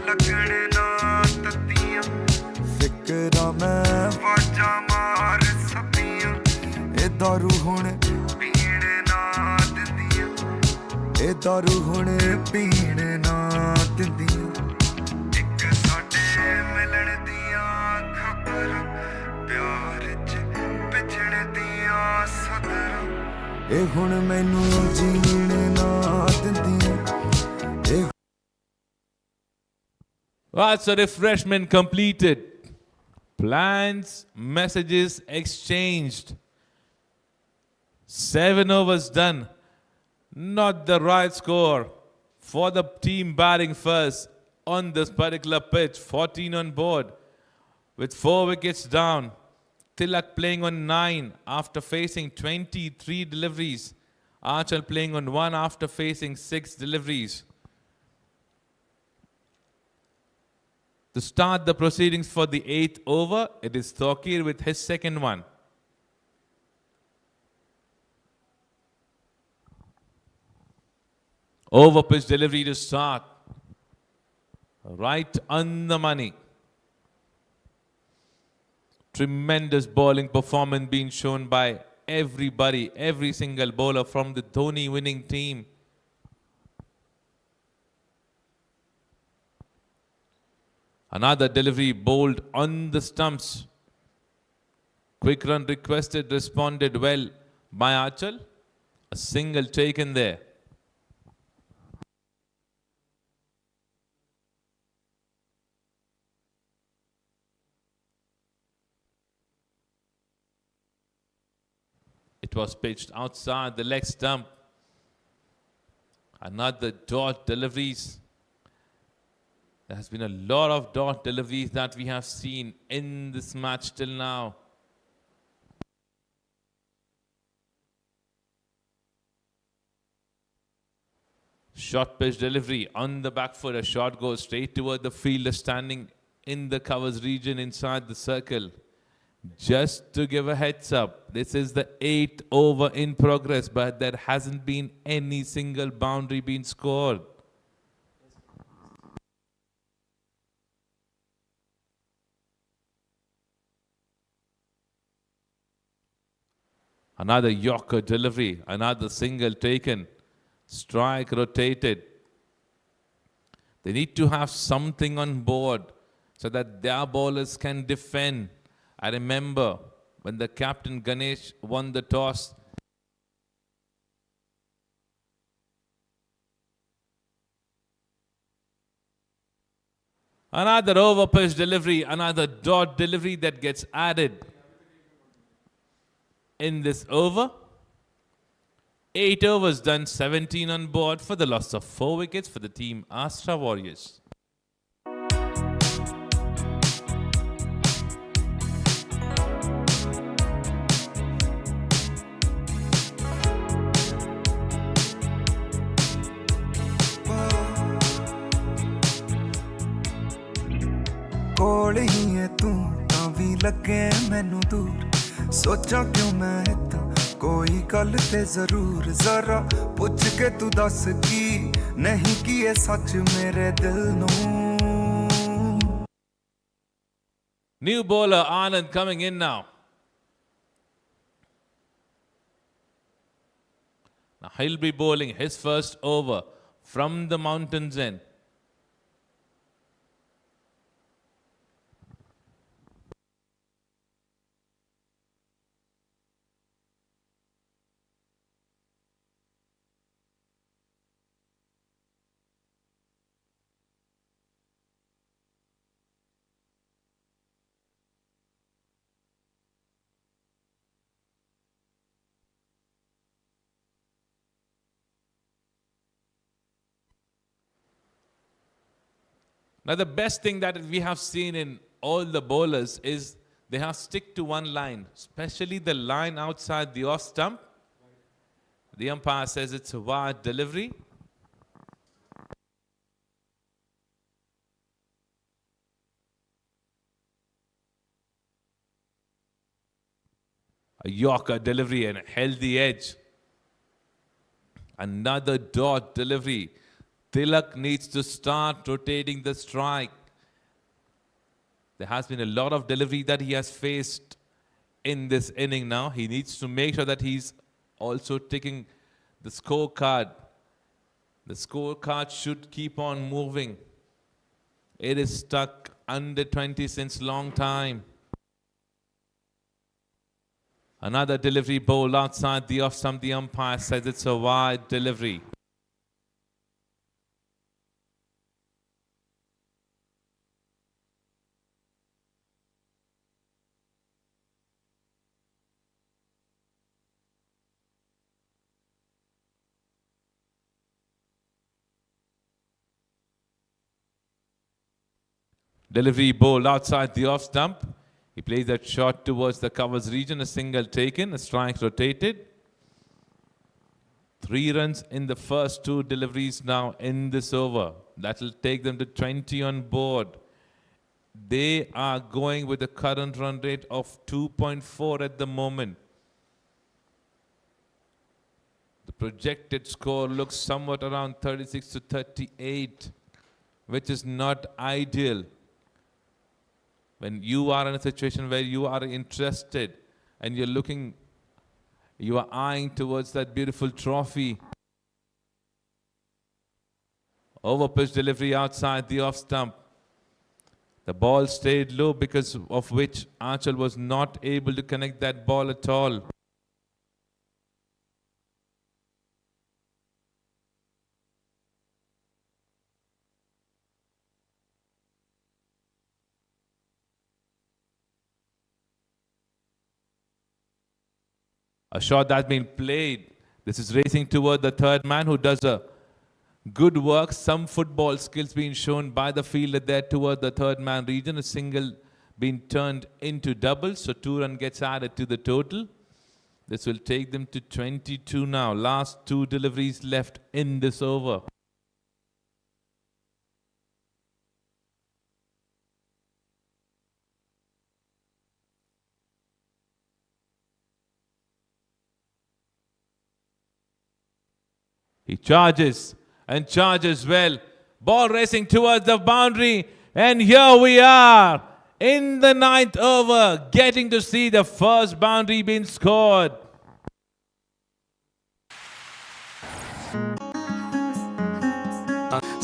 ਲੱਗਣ ਨਾ ਤੱਤੀਆਂ ਫਿਕਰਾਂ ਮੈਂ ਵਾਜਾਂ ਮਾਰ ਸੱਤੀਆਂ ਇਹ ਦਾਰੂ ਹੁਣ ਪੀਣ ਨਾ ਦਿੰਦੀਆਂ ਇਹ ਦਾਰੂ ਹੁਣ ਪੀਣ ਨਾ ਦਿੰਦੀਆਂ ਇੱਕ ਸਾਡੇ ਮਿਲਣ ਦੀਆਂ ਖਬਰਾਂ ਪਿਆਰ 'ਚ ਪਿਛੜ ਦੀਆਂ ਸਦਰਾਂ ਇਹ ਹੁਣ ਮੈਨੂੰ ਜੀਣ ਨਾ ਦਿੰਦੀਆਂ ਇਹ That's a refreshment completed. Plans, messages exchanged. 7 overs done. Not the right score for the team batting first on this particular pitch. 14 on board with 4 wickets down. Tilak playing on 9 after facing 23 deliveries. Archel playing on 1 after facing 6 deliveries. To start the proceedings for the 8th over, it is Thokir with his second one. Over pitch delivery to start. Right on the money. Tremendous bowling performance being shown by everybody, every single bowler from the Dhoni winning team. Another delivery bowled on the stumps. Quick run requested, responded well by Archel. A single taken there. It was pitched outside the leg stump. Another dot deliveries. There has been a lot of dot deliveries that we have seen in this match till now. Short pitch delivery on the back foot. A shot goes straight toward the fielder standing in the covers region inside the circle. Just to give a heads up, this is the 8th over in progress, but there hasn't been any single boundary being scored. Another Yorker delivery, another single taken, strike rotated. They need to have something on board so that their bowlers can defend. I remember when the captain Ganesh won the toss, another over pitch delivery, another dot delivery that gets added in this over. 8 overs done, 17 on board for the loss of 4 wickets for the team Astra Warriors. ਲੱਗੇ ਮੈਨੂੰ ਦੂਰ ਸੋਚਾਂ ਕਿਉਂ ਮੈਂ ਏਦਾਂ ਕੋਈ ਗੱਲ ਤੇ ਜ਼ਰੂਰ ਜ਼ਰਾ ਪੁੱਛ ਕੇ ਤੂੰ ਦੱਸ ਕੀ ਨਹੀਂ ਕੀ ਇਹ ਸੱਚ ਮੇਰੇ ਦਿਲ ਨੂੰ New bowler Anand coming in now. Now he'll be bowling his first over from the mountains end. Now, the best thing that we have seen in all the bowlers is they have stick to one line, especially the line outside the off stump. The umpire says it's a wide delivery. A Yorker delivery and held the edge. Another dot delivery. Tilak needs to start rotating the strike. There has been a lot of delivery that he has faced in this inning now. He needs to make sure that he's also taking the scorecard. The scorecard should keep on moving. It is stuck under 20 since long time. Another delivery bowl outside the off stump. The umpire says it's a wide delivery. Delivery ball outside the off stump. He plays that shot towards the covers region. A single taken, a strike rotated. 3 runs in the first 2 deliveries now in this over. That will take them to 20 on board. They are going with a current run rate of 2.4 at the moment. The projected score looks somewhat around 36 to 38, which is not ideal. When you are in a situation where you are interested and you're looking, you are eyeing towards that beautiful trophy. Over pitch delivery outside the off stump. The ball stayed low, because of which Achal was not able to connect that ball at all. A shot that's been played. This is racing toward the third man who does a good work. Some football skills being shown by the fielder there toward the third man region. A single being turned into double. So 2 runs gets added to the total. This will take them to 22 now. Last 2 deliveries left in this over. He charges and charges well. Ball racing towards the boundary. And here we are in the 9th over, getting to see the first boundary being scored.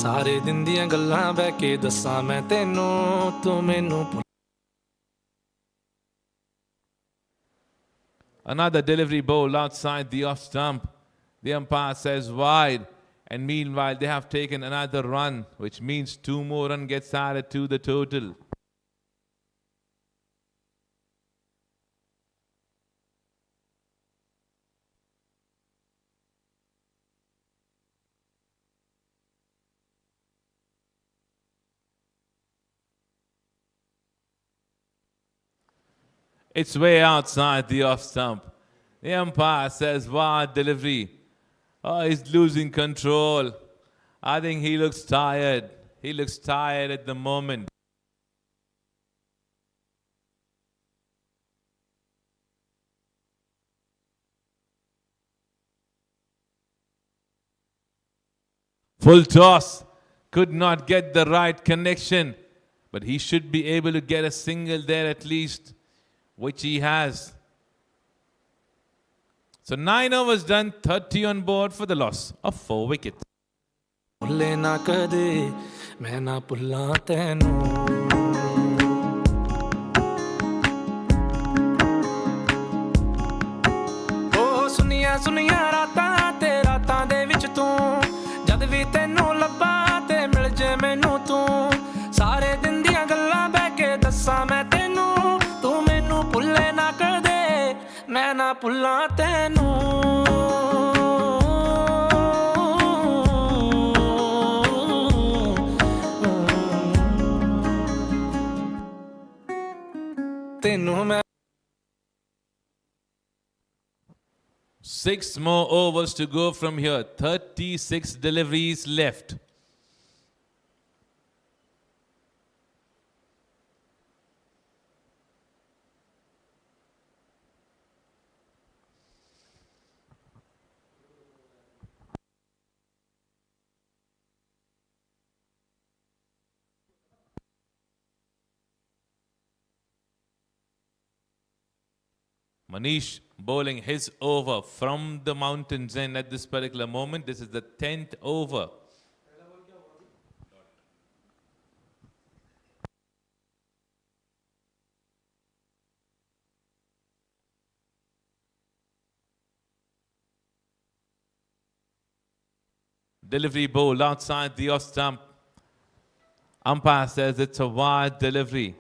ਸਾਰੇ ਦਿਨ ਦੀਆਂ ਗੱਲਾਂ ਬਹਿ ਕੇ ਦੱਸਾਂ ਮੈਂ ਤੈਨੂੰ ਤੂੰ ਮੈਨੂੰ Another delivery bowl outside the off stump. The umpire says wide, and meanwhile they have taken another run, which means 2 more runs gets added to the total. It's way outside the off stump. The umpire says wide delivery. Oh, he's losing control. I think he looks tired. He looks tired at the moment. Full toss. Could not get the right connection. But he should be able to get a single there at least, which he has. So 9 overs done, 30 on board for the loss of 4 wickets. ਭੁੱਲੇ ਨਾ ਕਦੇ ਮੈਂ ਨਾ ਭੁੱਲਾਂ ਤੈਨੂੰ ਓ ਸੁਨੀਆਂ ਸੁਨੀਆਂ ਰਾਤਾਂ ਤੇ ਰਾਤਾਂ ਦੇ ਵਿੱਚ ਤੂੰ ਜਦ ਵੀ ਤੈਨੂੰ ਲੱਭਾਂ ਤੇ ਮਿਲ ਜੇ ਮੈਨੂੰ ਤੂੰ ਸਾਰੇ ਦਿਨ ਦੀਆਂ ਗੱਲਾਂ ਬਹਿ ਕੇ ਦੱਸਾਂ ਮੈਂ ਤੈਨੂੰ ਤੂੰ ਮੈਨੂੰ ਭੁੱਲੇ ਨਾ ਕਦੇ ਮੈਂ ਨਾ ਭੁੱਲਾਂ ਤੈਨੂੰ ਤੈਨੂੰ ਮੈਂ 6 more overs to go from here. 36 deliveries left. Manish bowling his over from the mountains end at this particular moment. This is the 10th over. Delivery bowl outside the off stump. Umpire says it's a wide delivery.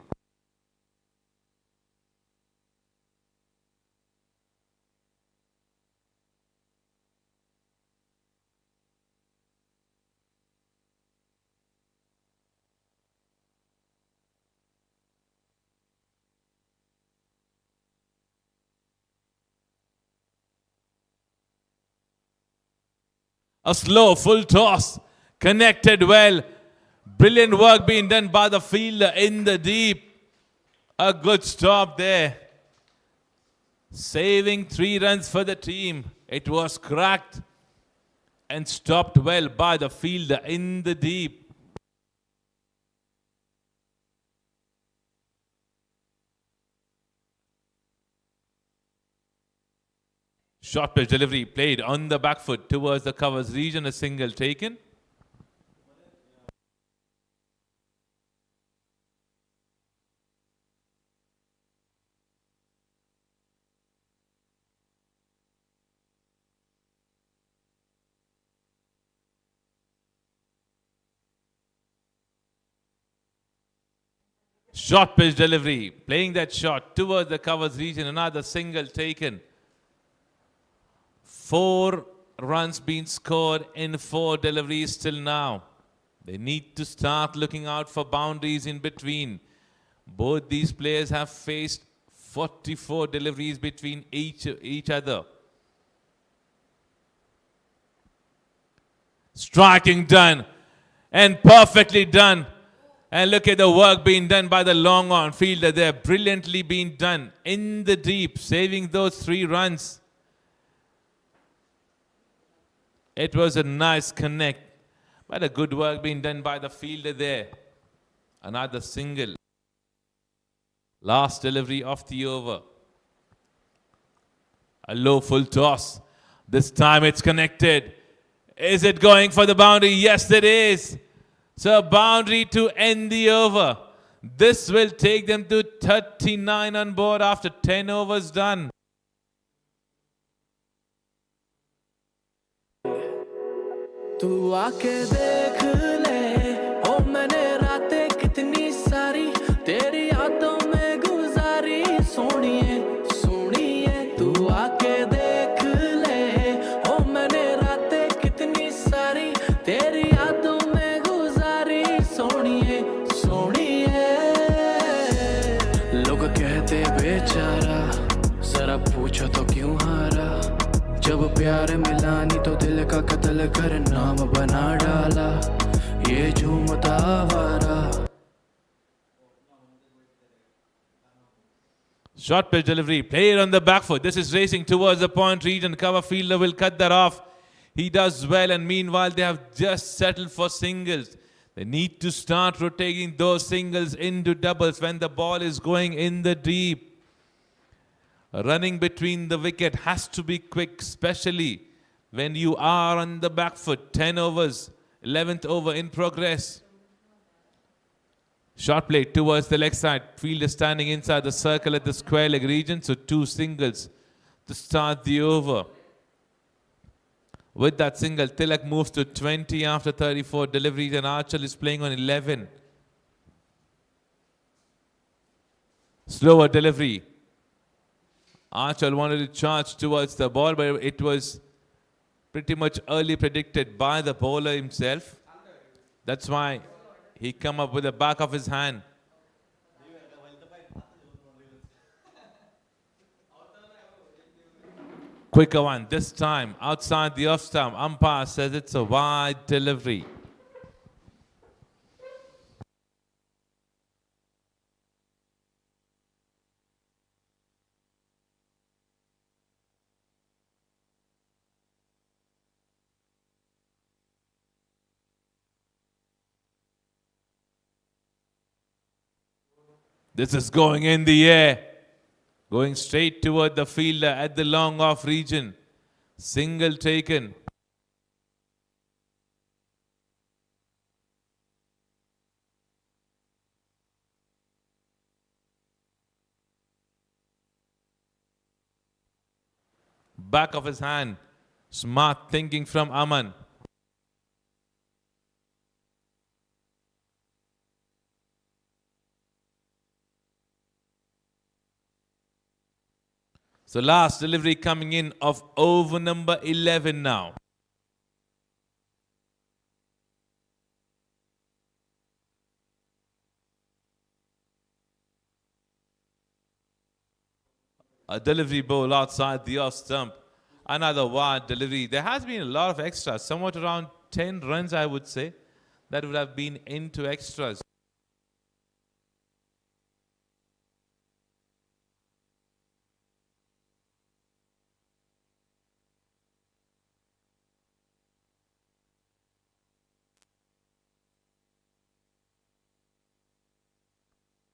A slow full toss, connected well. Brilliant work being done by the fielder in the deep. A good stop there. Saving 3 runs for the team. It was cracked and stopped well by the fielder in the deep. Short pitch delivery played on the back foot towards the covers region. A single taken. Short pitch delivery, playing that shot towards the covers region. Another single taken. 4 runs being scored in 4 deliveries till now. They need to start looking out for boundaries in between. Both these players have faced 44 deliveries between each other. Striking done and perfectly done. And look at the work being done by the long on fielder there. Brilliantly being done in the deep, saving those 3 runs. It was a nice connect, but a good work being done by the fielder there. Another single. Last delivery of the over. A low full toss. This time it's connected. Is it going for the boundary? Yes, it is. So boundary to end the over. This will take them to 39 on board after 10 overs done. तू आके देख ले ओ मैंने रातें कितनी सारी तेरी यादों में गुजारी सोनिए सोनिए तू आके देख ले ओ मैंने रातें कितनी सारी तेरी यादों में गुजारी सोनिए सोनिए लोग कहते बेचारा जरा पूछो तो क्यों हारा जब प्यार मिला नहीं तो दिल का कत्ल कर नाम बना डाला ये झूमता आवारा. Short pitch delivery played on the back foot. This is racing towards the point region. Cover fielder will cut that off. He does well, and meanwhile they have just settled for singles. They need to start rotating those singles into doubles when the ball is going in the deep. Running between the wicket has to be quick, especially when you are on the back foot. 10 overs, 11th over in progress. Short play towards the leg side. Fielder standing inside the circle at the square leg region, so 2 singles to start the over. With that single, Tilak moves to 20 after 34 deliveries, and Archal is playing on 11. Slower delivery. Archal wanted to charge towards the ball, but it was pretty much early predicted by the bowler himself. That's why he come up with the back of his hand. Quicker one, this time outside the off stump. Umpire says it's a wide delivery. This is going in the air. Going straight toward the fielder at the long off region. Single taken. Back of his hand. Smart thinking from Aman. So last delivery coming in of over number 11 now. A delivery ball outside the off stump. Another wide delivery. There has been a lot of extras, somewhat around 10 runs I would say, that would have been into extras.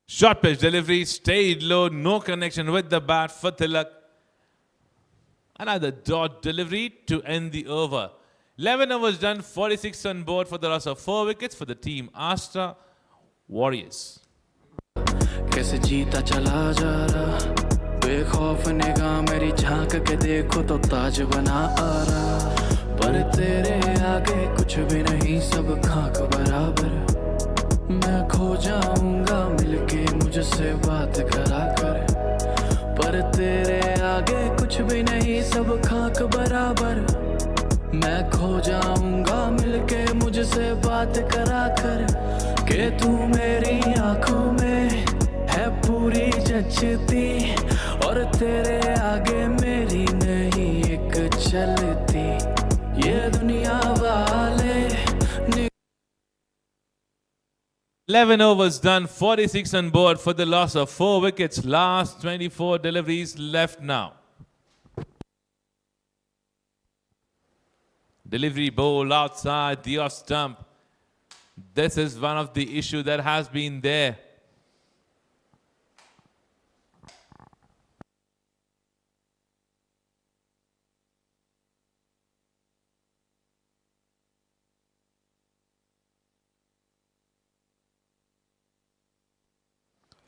Short pitch delivery, stayed low, no connection with the bat for Tilak. Another dot delivery to end the over. 11 overs done, 46 on board for the loss of 4 wickets for the team Astra Warriors. कैसे जीता चला जा रहा बेखौफ निगाह मेरी झांक के देखो तो ताज बना आ रहा पर तेरे आगे कुछ भी नहीं सब खाक बराबर मैं खो जाऊंगा मिलके मुझसे बात करा कर पर तेरे आगे कुछ भी नहीं सब खाक बराबर मैं खो जाऊंगा मिलके मुझसे बात करा कर के तू मेरी आंखों में है पूरी जचती और तेरे आगे मेरी नहीं एक चलती ये दुनिया वाले 11 overs done, 46 on board for the loss of 4 wickets. Last 24 deliveries left now. Delivery ball outside the off stump. This is one of the issues that has been there.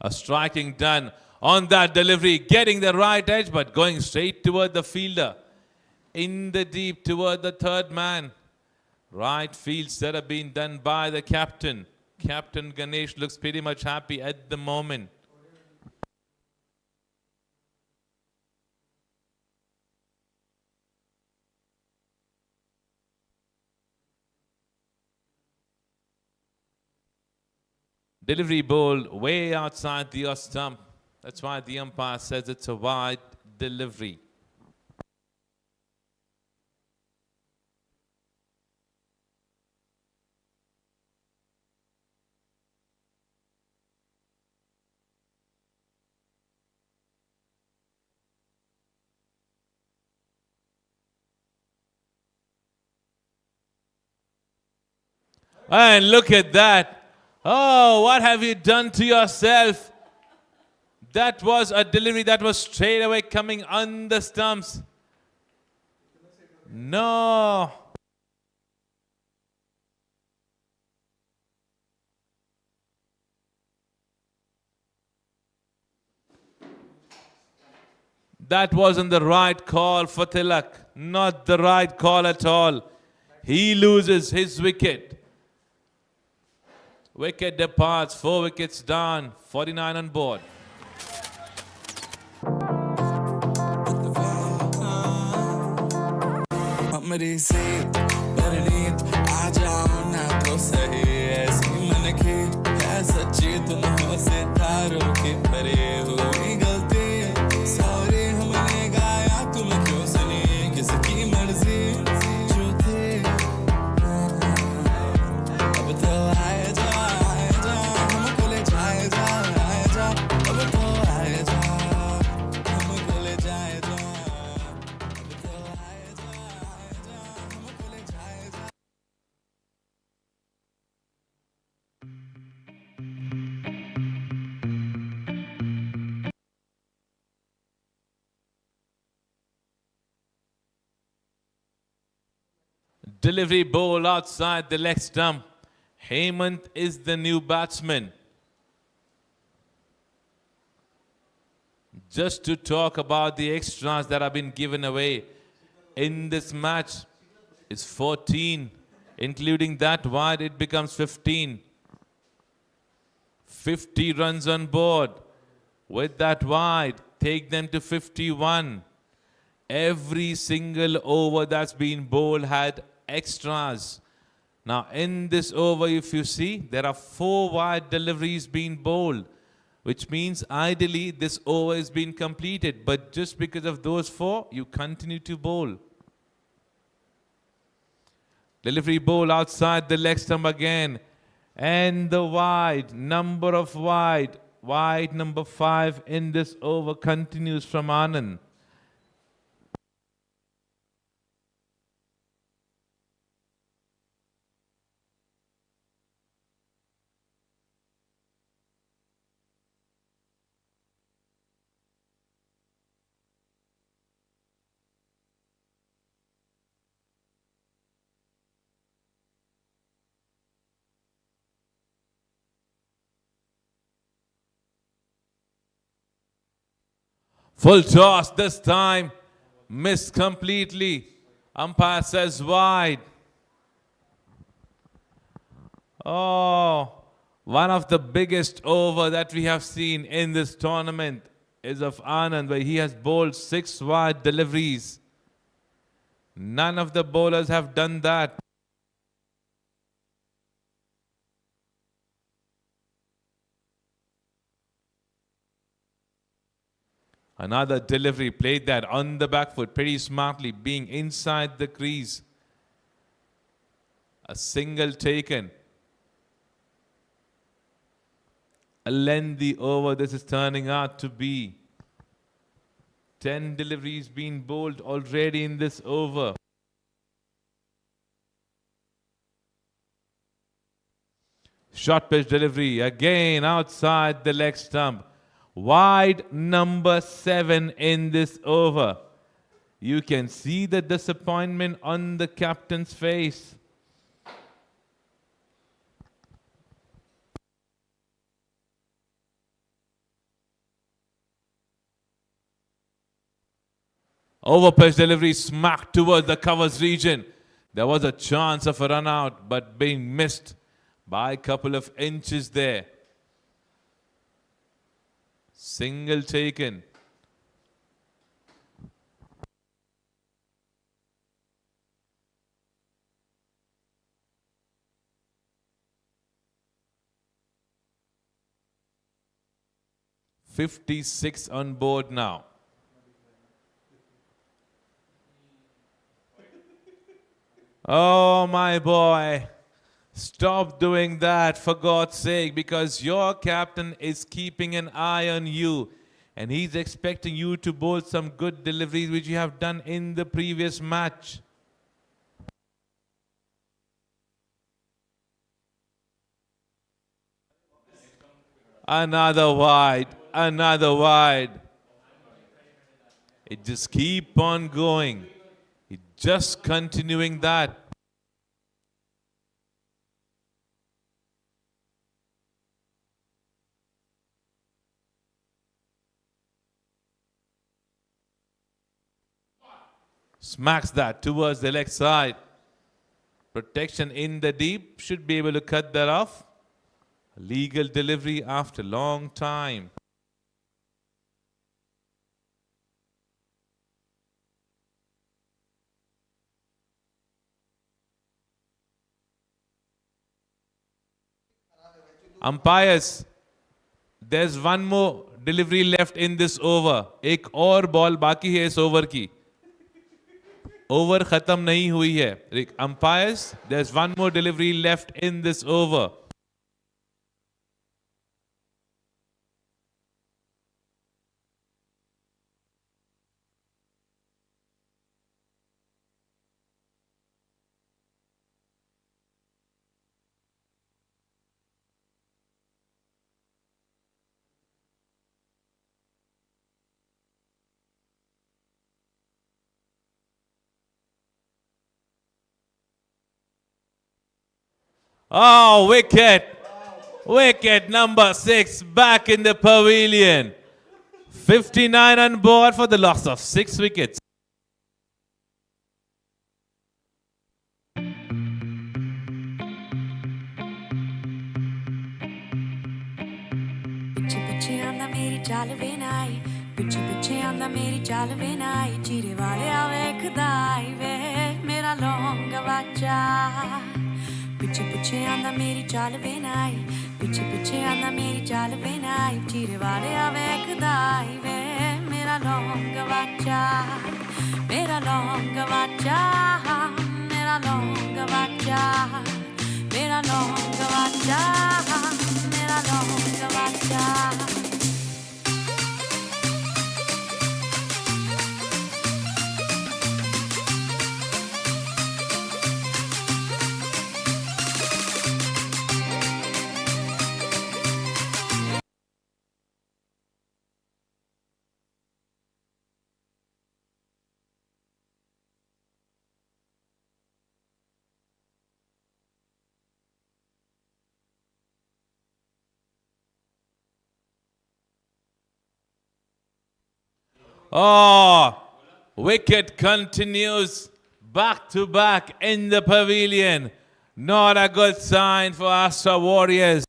A striking done on that delivery, getting the right edge, but going straight toward the fielder. In the deep toward the third man. Right fields that have been done by the captain. Captain Ganesh looks pretty much happy at the moment. Delivery ball way outside the off stump. That's why the umpire says it's a wide delivery. And look at that. Oh, what have you done to yourself? That was a delivery that was straight away coming on the stumps. No. That wasn't the right call for Tilak. Not the right call at all. He loses his wicket. Wicket departs, 4 wickets down, 49 on board. मेरी seat Preneet आ जाओ ना तो सही ऐसी मन की है सच्ची तुम हो सितारों की परे हुई गलती सॉरी हमने गाया तुम क्यों सुनी किसकी मर्जी जो थी अब तो आए जा हमको ले जाए जा अब तो आए जा हमको ले जाए जा Delivery ball outside the leg stump. Hemant is the new batsman. Just to talk about the extras that have been given away in this match, it's 14. Including that wide, it becomes 15. 50 runs on board. With that wide, take them to 51. Every single over that's been bowled had extras. Now in this over, if you see, there are 4 wide deliveries being bowled, which means ideally this over has been completed. But just because of those 4, you continue to bowl. Delivery bowl outside the leg stump again. And the wide, number of wide number 5 in this over continues from Anand. Full toss this time. Missed completely. Umpire says wide. Oh, one of the biggest over that we have seen in this tournament is of Anand, where he has bowled 6 wide deliveries. None of the bowlers have done that. Another delivery, played that on the back foot pretty smartly, being inside the crease. A single taken. A lengthy over this is turning out to be. 10 deliveries being bowled already in this over. Short pitch delivery, again outside the leg stump. Wide number 7 in this over. You can see the disappointment on the captain's face. Over pitch delivery smacked towards the covers region. There was a chance of a run out, but being missed by a couple of inches there. Single taken. "56 on board now." Oh, my boy. Stop doing that, for God's sake, because your captain is keeping an eye on you. And he's expecting you to bowl some good deliveries, which you have done in the previous match. Another wide. Another wide. It just keep on going. It just continuing that. Smacks that towards the leg side. Protection in the deep. Should be able to cut that off. Legal delivery after long time. Umpires, there's one more delivery left in this over. एक और ball बाकी है इस over की. Over खत्म नहीं हुई है. Umpires, there's one more delivery left in this over. Oh, wicket. Wicket number 6 back in the pavilion. 59 on board for the loss of 6 wickets. ਪਿੱਛੇ ਪਿੱਛੇ ਆਂਦਾ ਮੇਰੀ ਚਾਲ ਵੇ ਨਾਈ ਪਿੱਛੇ ਪਿੱਛੇ ਆਂਦਾ ਮੇਰੀ ਚਾਲ ਵੇ ਨਾਈ ਚੀਰੇ ਵਾਲਿਆ ਵੇਖਦਾ ਈ ਵੇ ਮੇਰਾ ਲੌਂਗ ਵਾਚਾ ਪਿੱਛੇ ਪਿੱਛੇ ਆਂਦਾ ਮੇਰੀ ਚਾਲ ਵੇ ਨਾਈ ਪਿੱਛੇ ਪਿੱਛੇ ਆਂਦਾ ਮੇਰੀ ਚਾਲ ਵੇ ਨਾਈ ਚੀਰੇ ਵਾਲਿਆ ਵੇਖਦਾ ਈ ਵੇ ਮੇਰਾ ਲੌਂਗ ਵਾਚਾ ਮੇਰਾ ਲੌਂਗ ਵਾਚਾ ਮੇਰਾ ਲੌਂਗ ਵਾਚਾ ਮੇਰਾ ਲੌਂਗ ਵਾਚਾ ਮੇਰਾ ਲੌਂਗ ਵਾਚਾ Oh, wicket continues back to back in the pavilion. Not a good sign for Astra Warriors.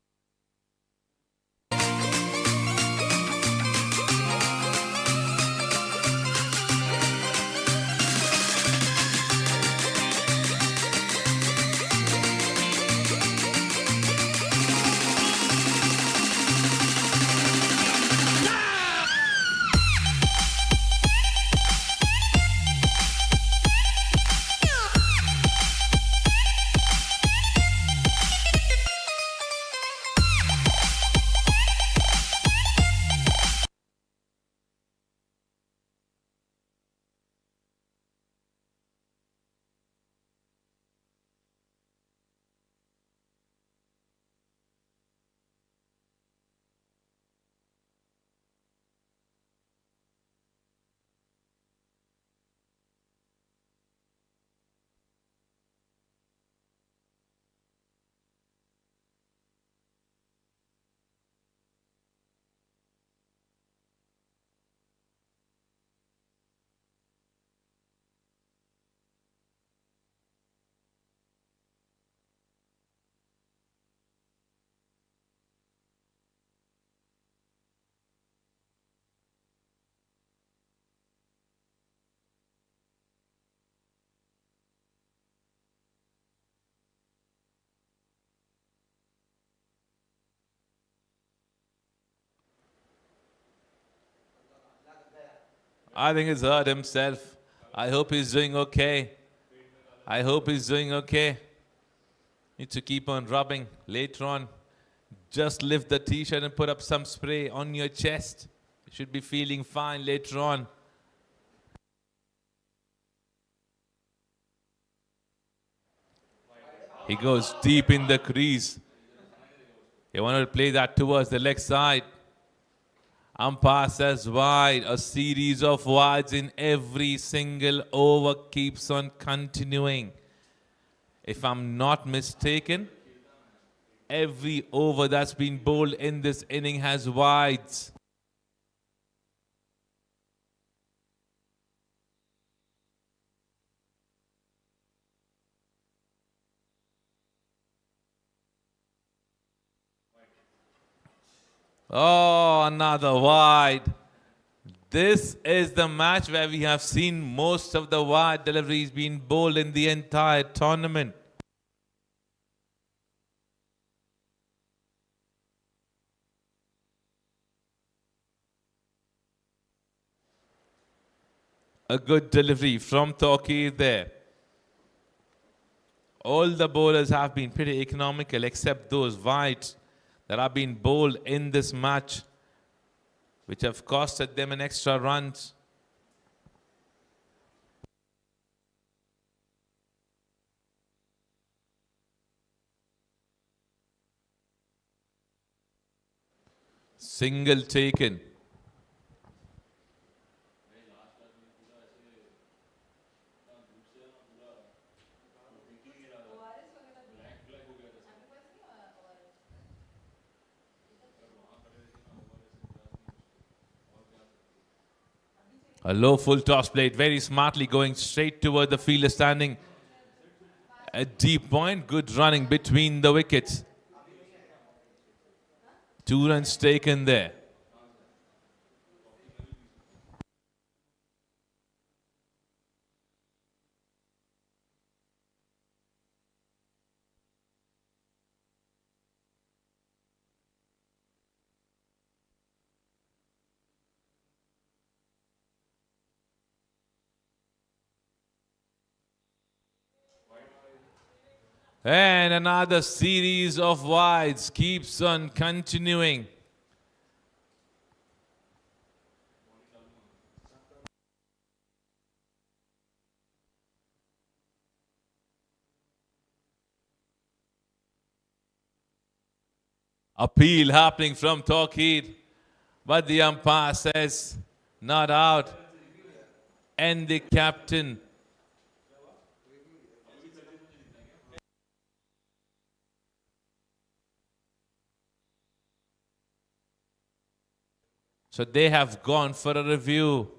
I think he's hurt himself. I hope he's doing okay. I hope he's doing okay. Need to keep on rubbing later on. Just lift the t-shirt and put up some spray on your chest. You should be feeling fine later on. He goes deep in the crease. He wanted to play that towards the leg side. Umpire says wide. A series of wides in every single over keeps on continuing. If I'm not mistaken, every over that's been bowled in this inning has wides. Oh, another wide. This is the match where we have seen most of the wide deliveries being bowled in the entire tournament. A good delivery from Tawqir there. All the bowlers have been pretty economical except those wides that have been bowled in this match, which have costed them an extra runs. Single taken. A low full toss played very smartly, going straight toward the fielder standing. A deep point, good running between the wickets. 2 runs taken there. And another series of wides keeps on continuing. Appeal happening from Tawqir, but the umpire says not out. And the captain so they have gone for a review.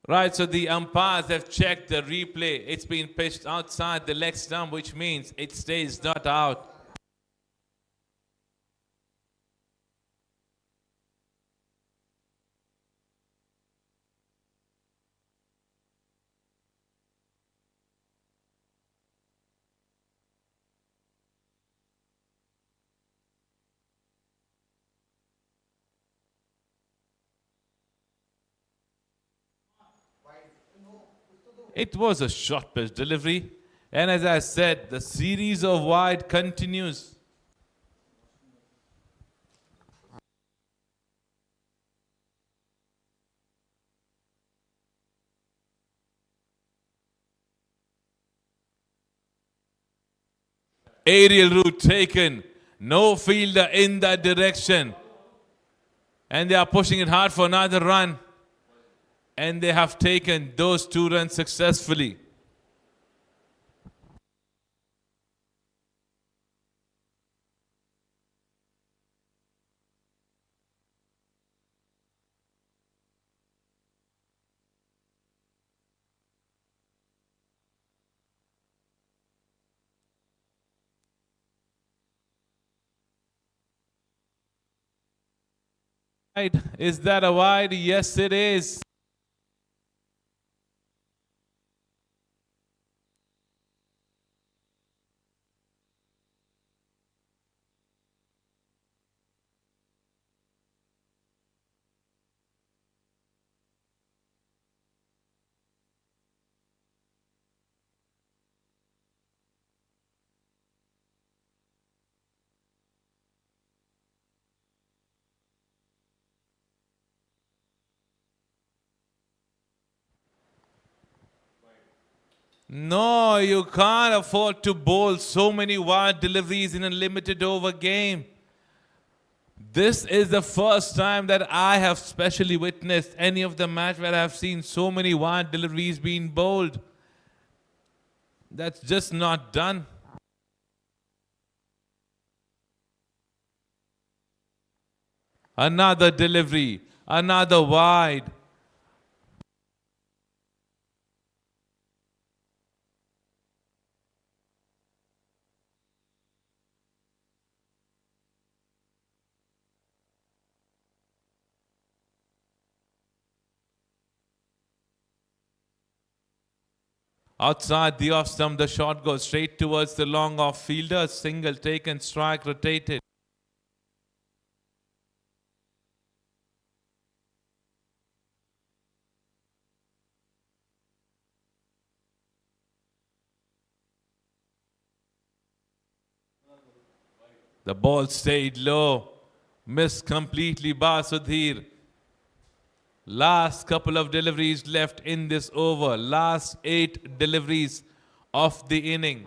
Right, so the umpires have checked the replay. It's been pitched outside the leg stump, which means it stays not out. It was a short pitch delivery. And as I said, the series of wide continues. Aerial route taken. No fielder in that direction. And they are pushing it hard for another run. And they have taken those 2 runs successfully. Right. Is that a wide? Yes, it is. No, you can't afford to bowl so many wide deliveries in a limited over game. This is the first time that I have specially witnessed any of the match where I have seen so many wide deliveries being bowled. That's just not done. Another delivery, another wide. Outside the off stump, the shot goes straight towards the long off fielder. Single taken, strike rotated. The ball stayed low. Missed completely by Sudhir. Last couple of deliveries left in this over. Last 8 deliveries of the inning.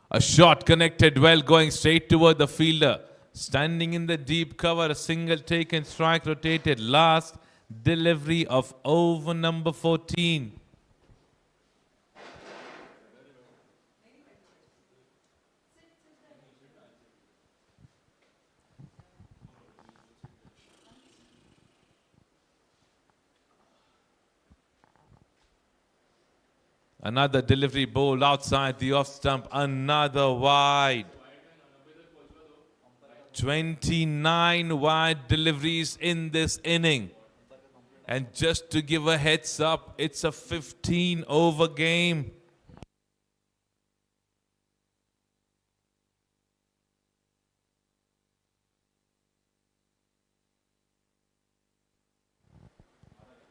A shot connected well, going straight toward the fielder. Standing in the deep cover, a single taken, strike rotated. Last delivery of over number 14. Another delivery bowled outside the off stump. Another wide. 29 wide deliveries in this inning. And just to give a heads up, it's a 15 over game.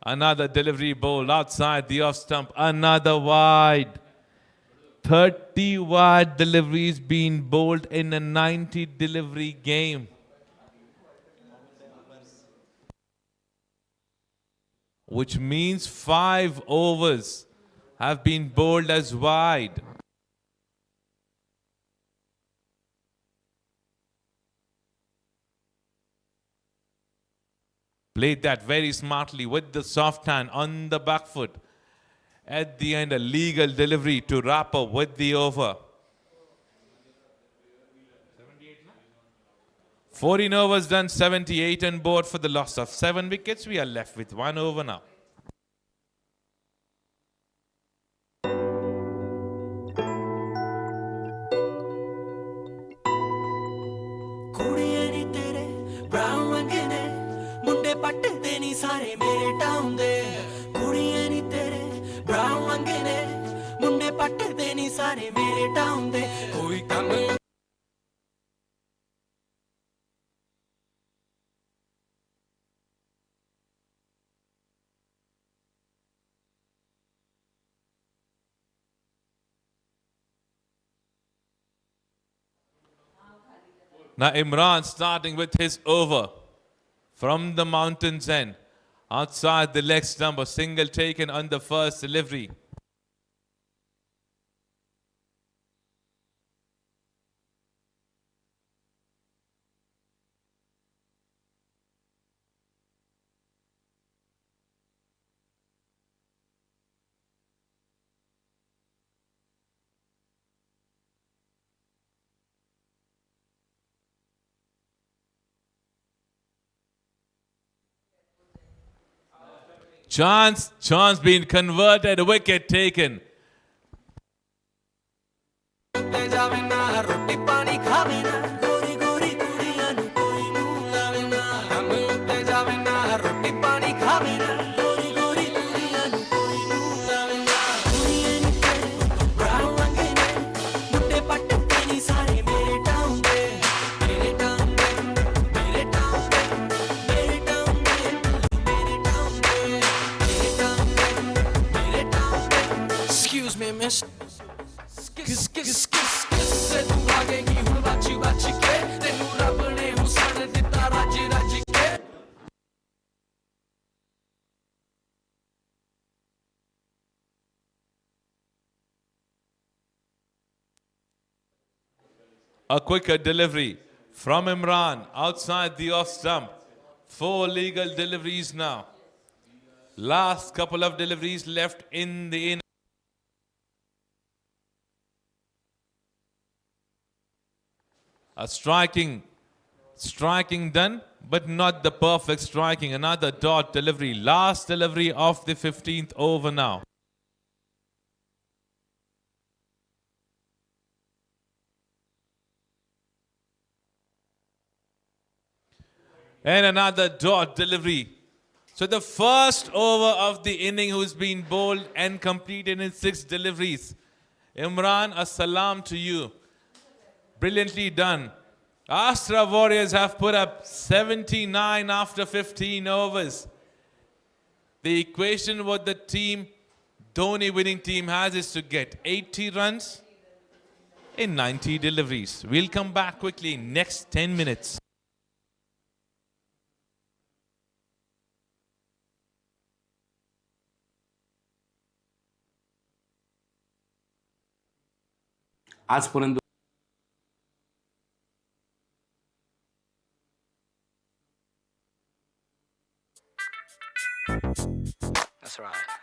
Another delivery bowled outside the off stump. Another wide. 30 wide deliveries being bowled in a 90 delivery game. Which means 5 overs have been bowled as wide. Played that very smartly with the soft hand on the back foot. At the end, a legal delivery to wrap up with the over. 14 overs done, 78 on board for the loss of 7 wickets. We are left with 1 over now. ਪੱਟਦੇ ਨਹੀਂ ਸਾਰੇ ਮੇਰੇ town ਦੇ ਕੁੜੀਆਂ ਨਹੀਂ ਤੇਰੇ brown ਵੰਗੇ ਨੇ ਮੁੰਡੇ ਪੱਟਦੇ ਨਹੀਂ ਸਾਰੇ ਮੇਰੇ ਟਾਊਨ ਦੇ ਕੋਈ ਕੰਮ Now Imran starting with his over. From the mountains end, outside the leg stump, a single taken on the first delivery. Chance being converted, wicket taken. ਉੱਤੇ ਜਾਵੇ ਨਾ ਰੋਟੀ ਪਾਣੀ ਖਾਵੇ ਨਾ ਗੋਰੀ ਗੋਰੀ ਕੁੜੀਆਂ ਨੂੰ ਕੋਈ ਨੂੰ ਲਾਵੇ ਨਾ ਹਮ ਉੱਤੇ ਜਾਵੇ ਨਾ ਰੋਟੀ ਪਾਣੀ ਖਾਵੇ ਨਾ ਗੋਰੀ ਗੋਰੀ ਕੁੜੀਆਂ ਨੂੰ ਕੋਈ ਨੂੰ ਲਾਵੇ ਨਾ ਕੁੜੀਆਂ ਨੂੰ ਤੇਰੇ ਬਰਾਉ ਰੰਗੇ ਨੇ ਮੁੰਡੇ ਪੱਟ ਤੇ ਨਹੀਂ ਸਾਰੇ ਮੇਰੇ ਟਾਊਨ ਦੇ ਮੇਰੇ ਟਾਊਨ ਦੇ ਮੇਰੇ ਟਾਊਨ ਦੇ ਮੇਰੇ ਟਾਊਨ ਦੇ ਮੇਰੇ ਟਾਊਨ ਦੇ ਮੇਰੇ ਟਾਊਨ ਦੇ ਮੇਰੇ ਟਾਊਨ ਦੇ Excuse me miss ਕਿਸ ਸੇ ਤੂੰ ਭਾਗੇਗੀ ਹੁਣ ਬਾਚੀ ਕੇ ਤੈਨੂੰ ਰੱਬ ਨੇ ਹੁਸਨ ਦਿੱਤਾ ਰੱਜ ਕੇ A quicker delivery from Imran outside the off stump. 4 legal deliveries now. Last couple of deliveries left in the inning. A striking done, but not the perfect striking. Another dot delivery. Last delivery of the 15th over now. And another dot delivery. So the first over of the inning who's been bowled and completed in 6 deliveries. Imran, a salam to you. Brilliantly done. Astra Warriors have put up 79 after 15 overs. The equation what the team, Dhoni winning team has is to get 80 runs in 90 deliveries. We'll come back quickly next 10 minutes. आजपर्यंत That's right.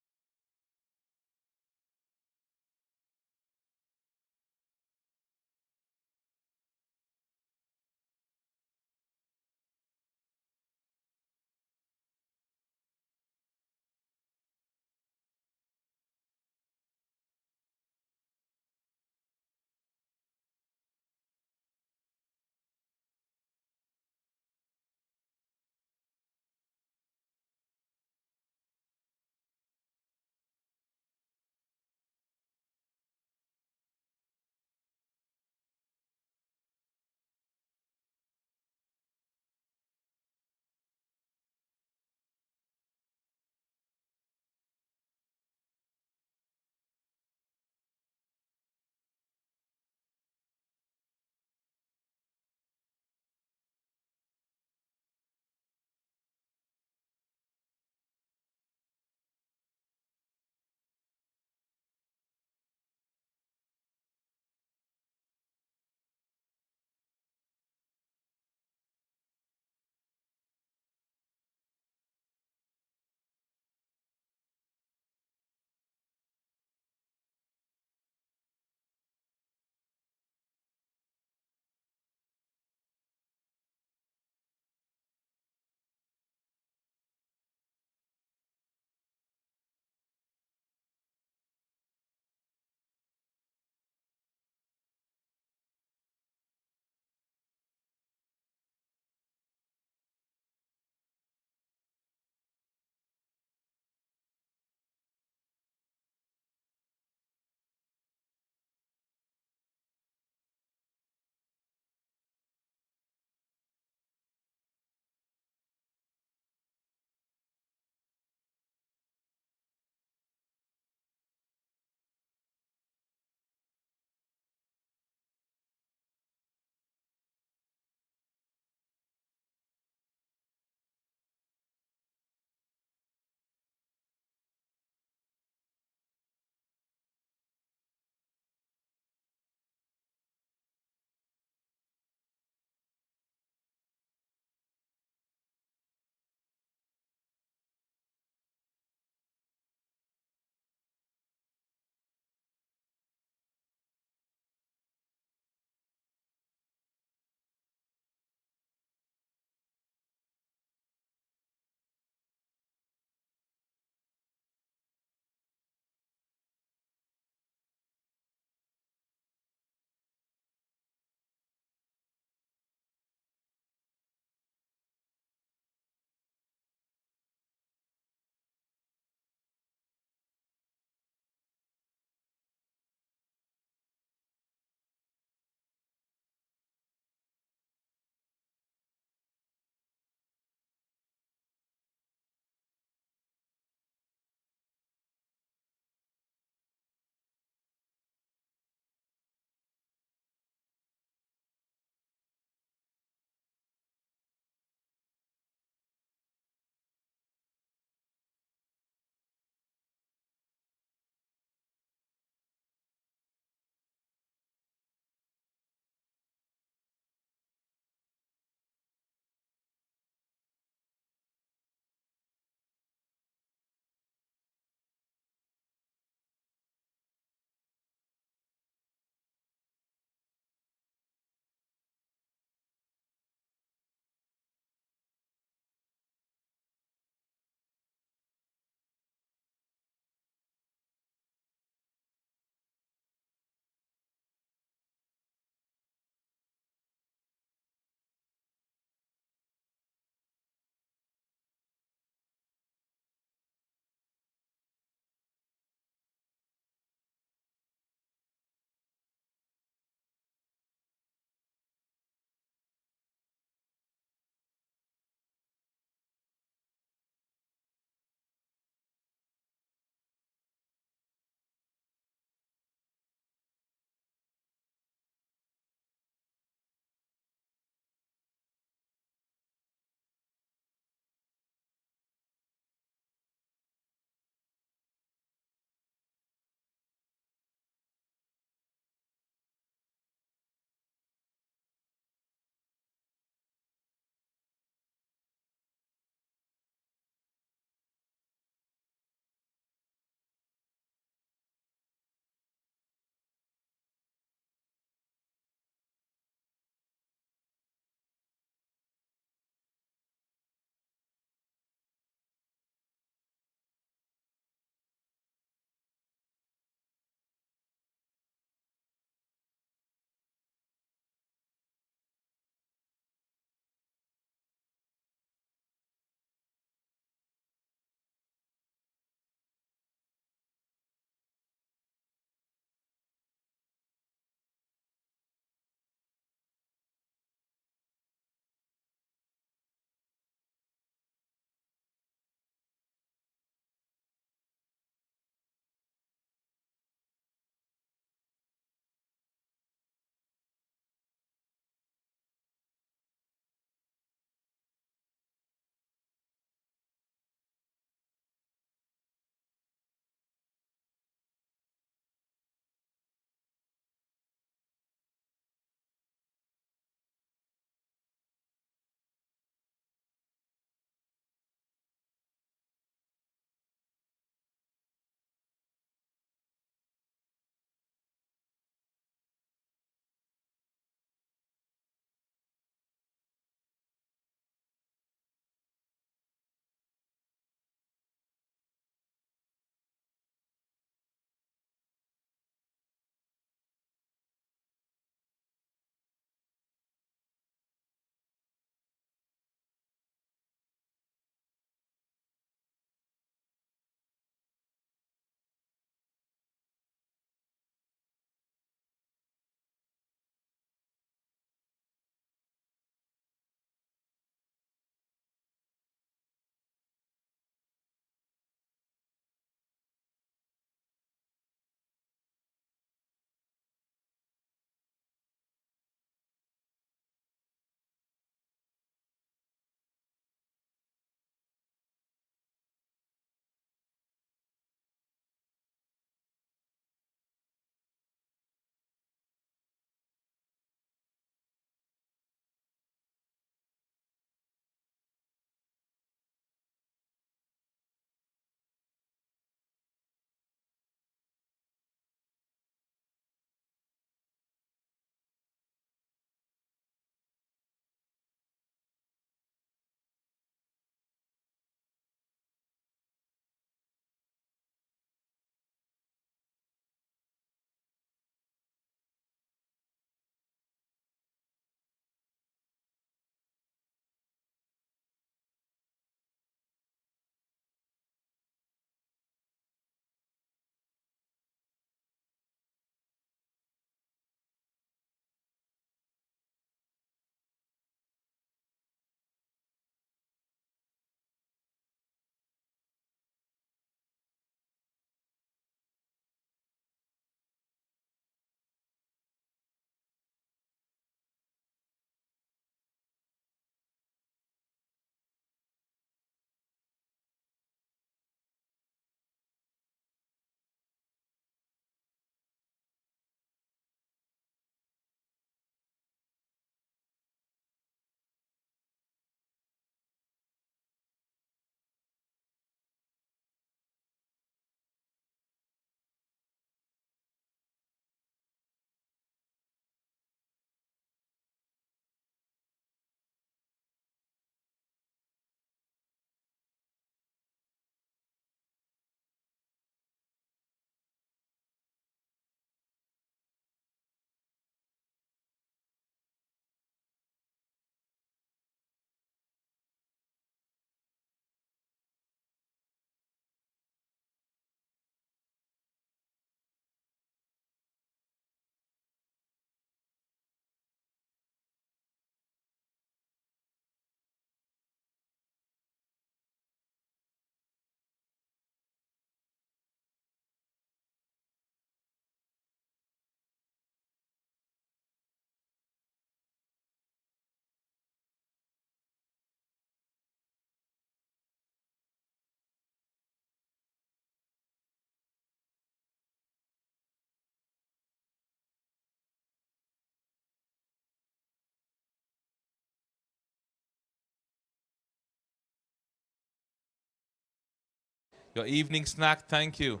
your evening snack. Thank you.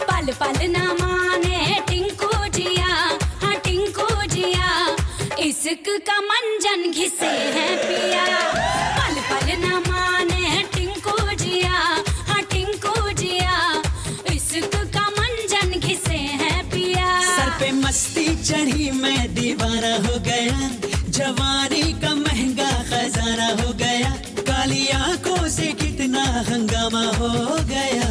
पल पल ना माने टिंकू जिया हाँ टिंकू जिया इश्क का मंजन घिसे है पिया पल पल ना माने टिंकू जिया हाँ टिंकू जिया इश्क का मंजन घिसे है पिया सर पे मस्ती चढ़ी मैं दीवाना हो गया जवानी का महंगा खजाना हो गया काली आंखों से कितना हंगामा हो गया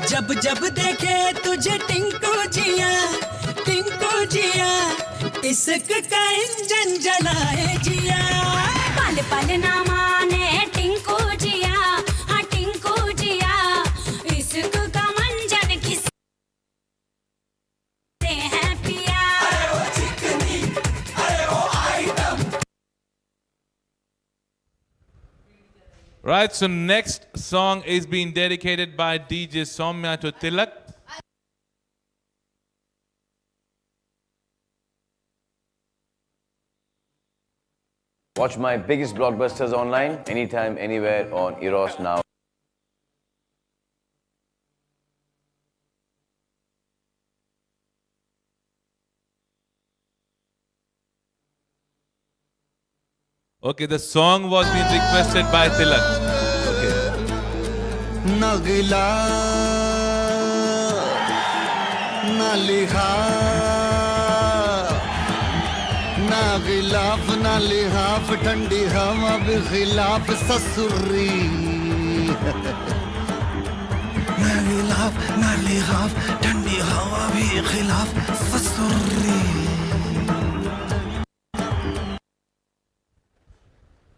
जब जब देखे तुझे टिंकू जिया इश्क का इंजन जलाए जिया पल पल ना माने टिंकू जिया हाँ टिंकू जिया इश्क का मंजन घिसे है पिया अरे वो चिकनी अरे वो item. Right, so next song is being dedicated by DJ Soumya to Tilak. Watch my biggest blockbusters online, anytime, anywhere on Eros Now. Okay, the song was being requested by Tilak. Okay. Nagla ना लिखा ना गिलाफ ना लिहाफ ठंडी हवा भी खिलाफ ससुरी ना गिलाफ ना लिहाफ ठंडी हवा भी खिलाफ ससुरी.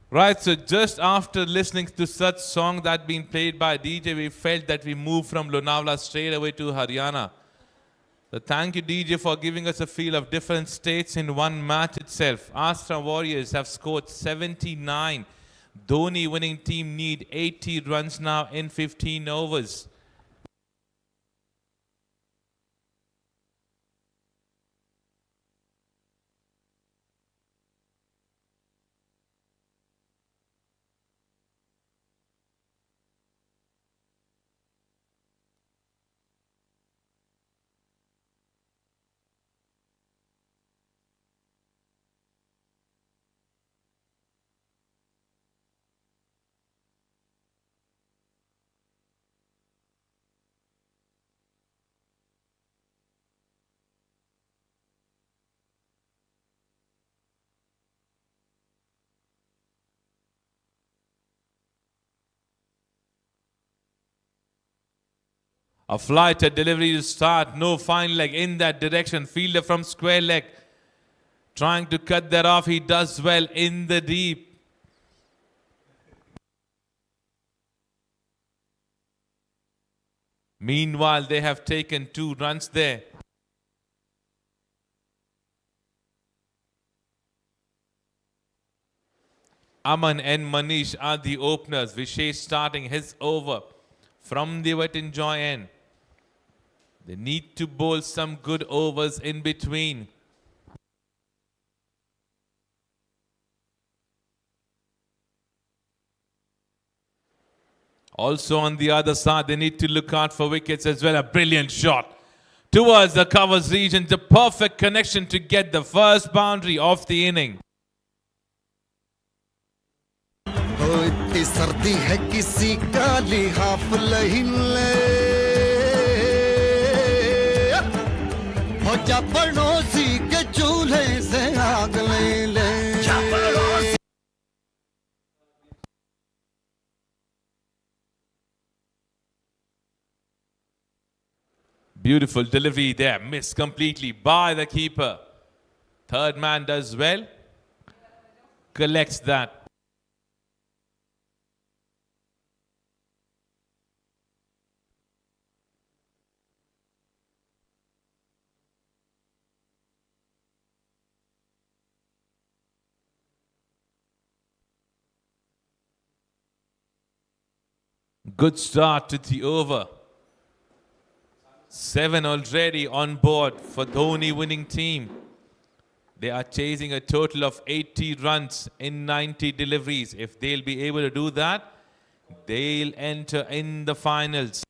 Right, so just after listening to such song that been played by DJ, we felt that we moved from Lonawala straight away to Haryana. So thank you, DJ, for giving us a feel of different states in one match itself. Astra Warriors have scored 79. Dhoni winning team need 80 runs now in 15 overs. A flight, a delivery to start. No fine leg in that direction. Fielder from square leg. Trying to cut that off. He does well in the deep. Meanwhile, they have taken 2 runs there. Aman and Manish are the openers. Vishesh starting his over from the wet and joy end. They need to bowl some good overs in between. Also on the other side, they need to look out for wickets as well. A brilliant shot towards the covers region. The perfect connection to get the first boundary of the inning. ओ इतनी सर्दी है किसी का लिहाफ नहीं ले हो जा पड़ोसी के चूल्हे से आग ले ले Beautiful delivery there, missed completely by the keeper. Third man does well, collects that. Good start to the over. 7 already on board for Dhoni winning team. They are chasing a total of 80 runs in 90 deliveries. If they'll be able to do that, they'll enter in the finals.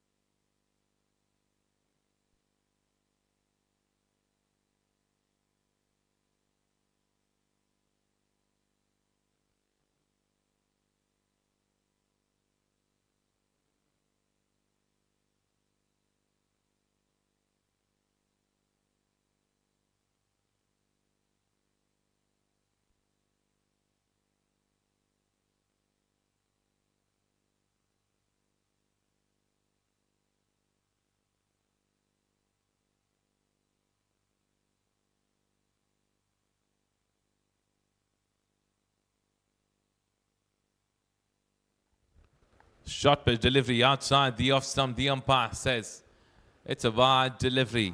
Short pitch delivery outside the off stump. The umpire says it's a wide delivery.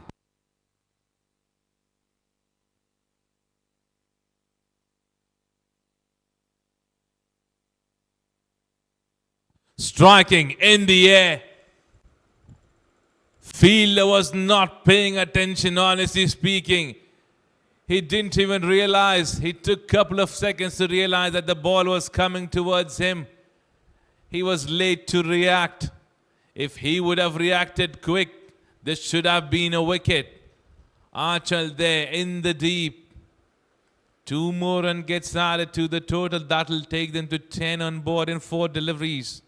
Striking in the air. Fielder was not paying attention, honestly speaking. He didn't even realize. He took a couple of seconds to realize that the ball was coming towards him. He was late to react. If he would have reacted quick, this should have been a wicket. Archal there in the deep. 2 more runs gets added to the total. That will take them to 10 on board in 4 deliveries.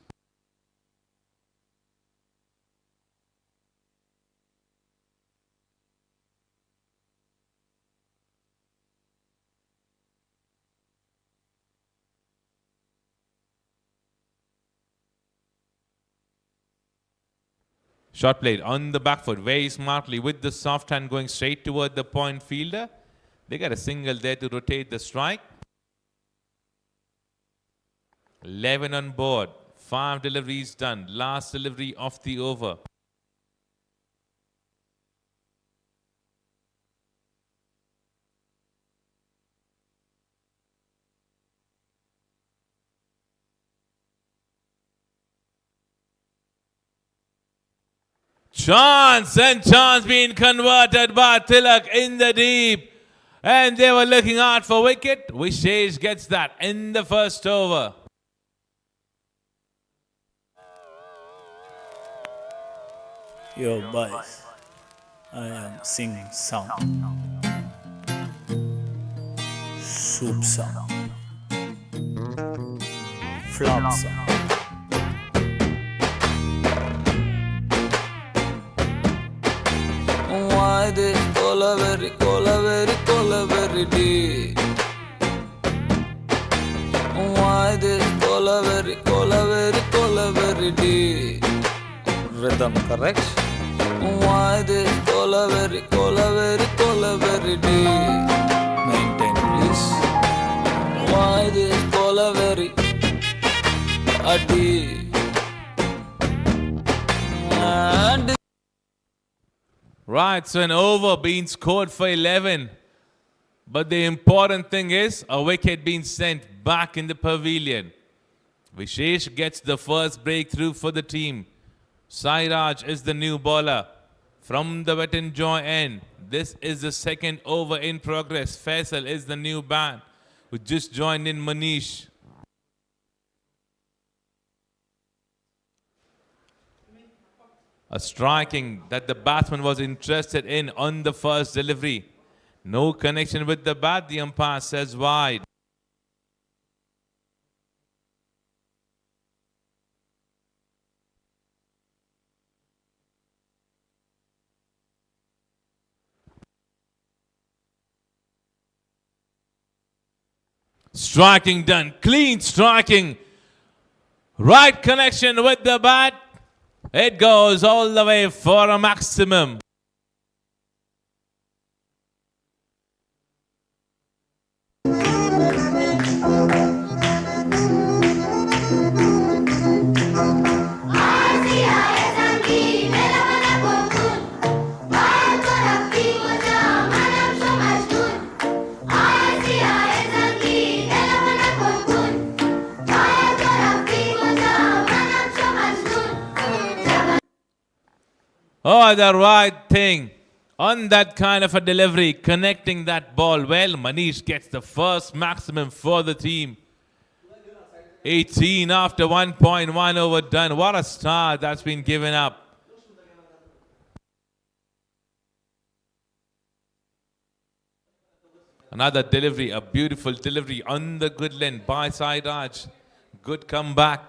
Shot played on the back foot very smartly with the soft hand going straight toward the point fielder. They got a single there to rotate the strike. 11 on board. 5 deliveries done. Last delivery of the over. Chance and chance being converted by Tilak in the deep. And they were looking out for wicket. Vishesh gets that in the first over. Yo boys, I am singing song. Soup song. Flop song. Why this cola very deep? Why this cola very deep? Rhythm correct? Why this cola very deep? Maintain please. Why this cola very deep? And Right, so an over being scored for 11. But the important thing is a wicket being sent back in the pavilion. Vishesh gets the first breakthrough for the team. Sairaj is the new bowler. From the Wet and Joy end, this is the second over in progress. Faisal is the new bat who just joined in Manish. A striking that the batsman was interested in on the first delivery. No connection with the bat, the umpire says wide. Striking done, clean striking. Right connection with the bat. It goes all the way for a maximum. Oh, the right thing. On that kind of a delivery, connecting that ball well, Manish gets the first maximum for the team. 18 after 1.1 over done. What a start that's been given up. Another delivery, a beautiful delivery on the good length by side arch. Good comeback.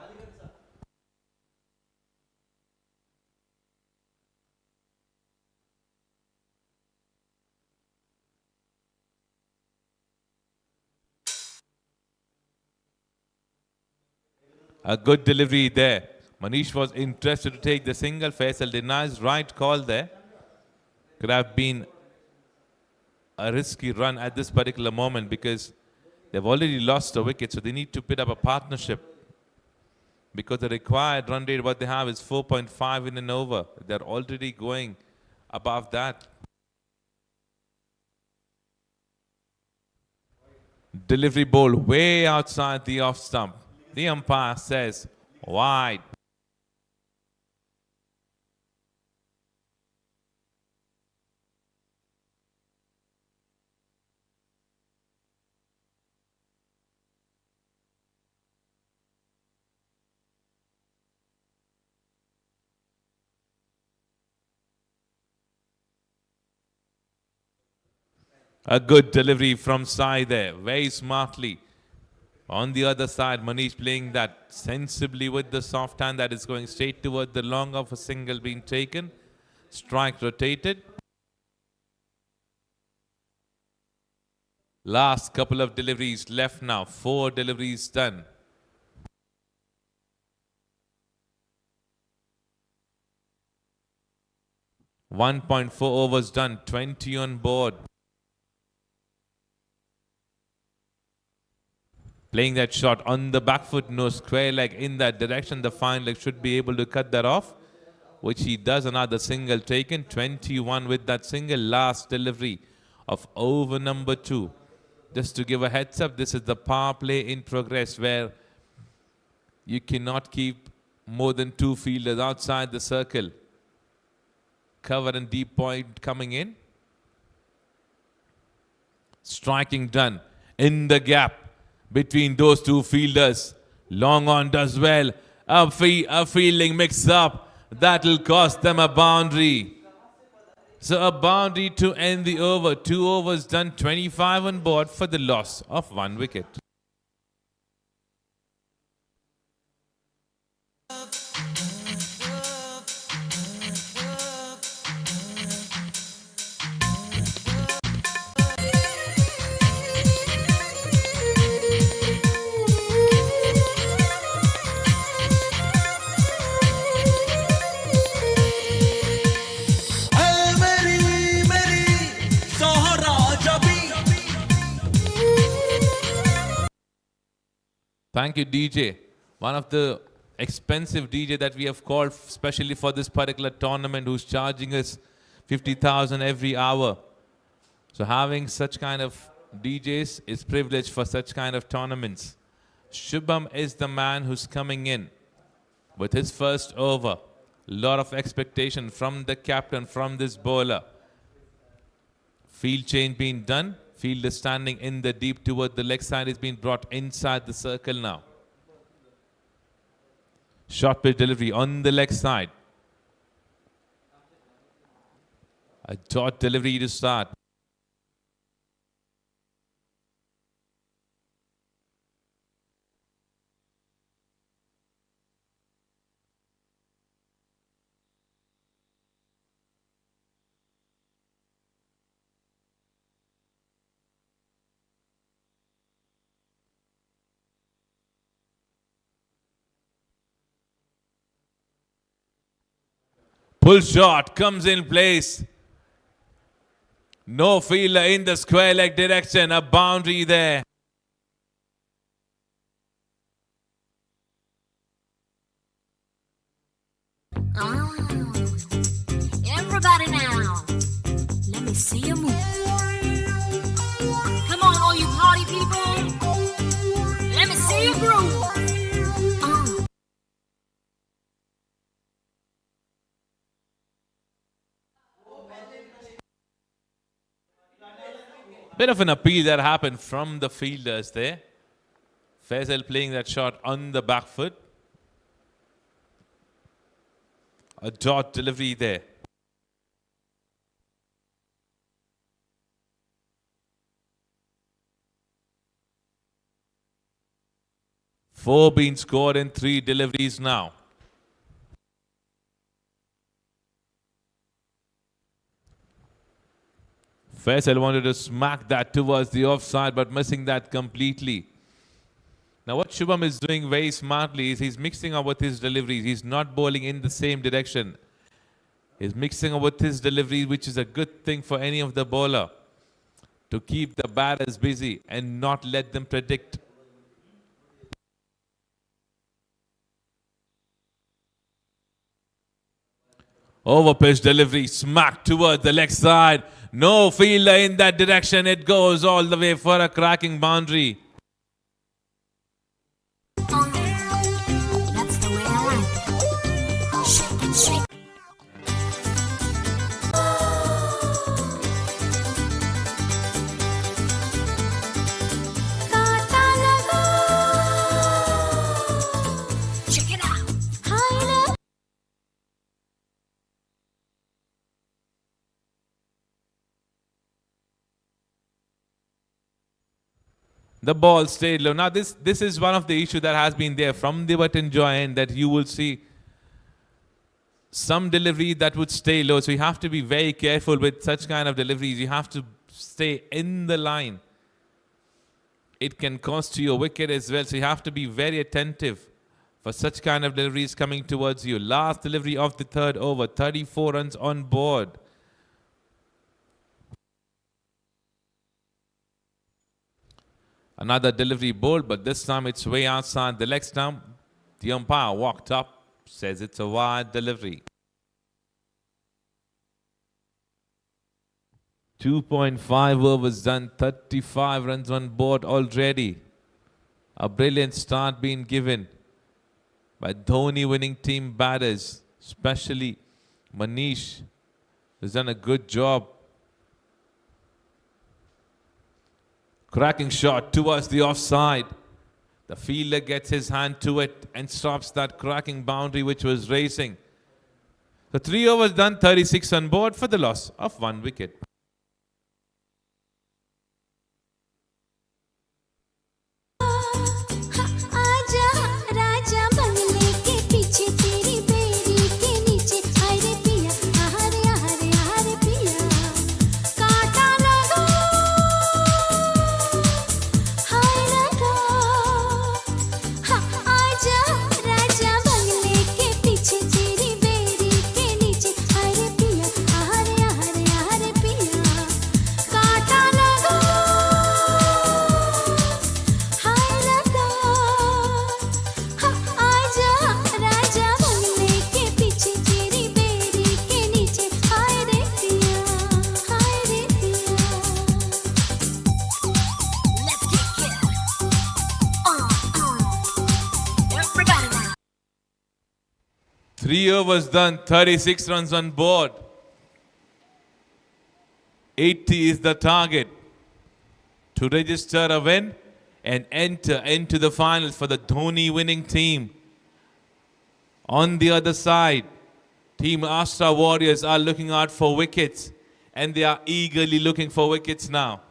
A good delivery there. Manish was interested to take the single. Faisal denies. Right call there. Could have been a risky run at this particular moment because they've already lost a wicket, so they need to put up a partnership. Because the required run rate, what they have is 4.5 in an over. They're already going above that. Delivery ball way outside the off stump. The umpire says wide. A good delivery from Sai there, very smartly. On the other side, Manish playing that sensibly with the soft hand that is going straight toward the long of a single being taken. Strike rotated. Last couple of deliveries left now. 4 deliveries done. .4 overs done. 20 on board. Playing that shot on the back foot, no square leg in that direction. The fine leg should be able to cut that off, which he does. Another single taken. 21 with that single. Last delivery of over number 2. Just to give a heads up, this is the power play in progress where you cannot keep more than 2 fielders outside the circle. Cover and deep point coming in. Striking done in the gap between those 2 fielders. Long on does well. A fielding mix up. That'll cost them a boundary. So a boundary to end the over. 2 overs done. 25 on board for the loss of 1 wicket. Thank you, DJ. One of the expensive DJ that we have called specially for this particular tournament, who's charging us 50,000 every hour. So having such kind of DJs is privilege for such kind of tournaments. Shubham is the man who's coming in with his first over. Lot of expectation from the captain, from this bowler. Field change being done. Fielder standing in the deep toward the leg side is being brought inside the circle now. Short pitch delivery on the leg side. A dot delivery to start. Pull shot comes in place. No fielder in the square leg direction. A boundary there. Everybody now, let me see you move. Come on, all you party people. Let me see you groove. Bit of an appeal that happened from the fielders there. Faisal playing that shot on the back foot. A dot delivery there. Four being scored in 3 deliveries now. Faisal wanted to smack that towards the offside, but missing that completely. Now what Shubham is doing very smartly is he's mixing up with his deliveries. He's not bowling in the same direction. He's mixing up with his deliveries, which is a good thing for any of the bowler, to keep the batters busy and not let them predict. Over pitch delivery, smack towards the leg side. No fielder in that direction. It goes all the way for a cracking boundary. That's the way I like it. Shake and shake. Check it out. The ball stayed low. Now this is one of the issues that has been there from the Dhanjay end, that you will see some delivery that would stay low. So you have to be very careful with such kind of deliveries. You have to stay in the line. It can cost you a wicket as well. So you have to be very attentive for such kind of deliveries coming towards you. Last delivery of the 3rd over, 34 runs on board. Another delivery bowled, but this time it's way outside the leg stump. The umpire walked up, says it's a wide delivery. 2.5 overs done, 35 runs on board already. A brilliant start being given by Dhoni winning team batters, especially Manish, who's done a good job. Cracking shot towards the offside. The fielder gets his hand to it and stops that cracking boundary which was racing. The 3 overs done, 36 on board for the loss of 1 wicket. Three overs done, 36 runs on board. 80 is the target to register a win and enter into the finals for the Dhoni winning team. On the other side, Team Astra Warriors are looking out for wickets, and they are eagerly looking for wickets now.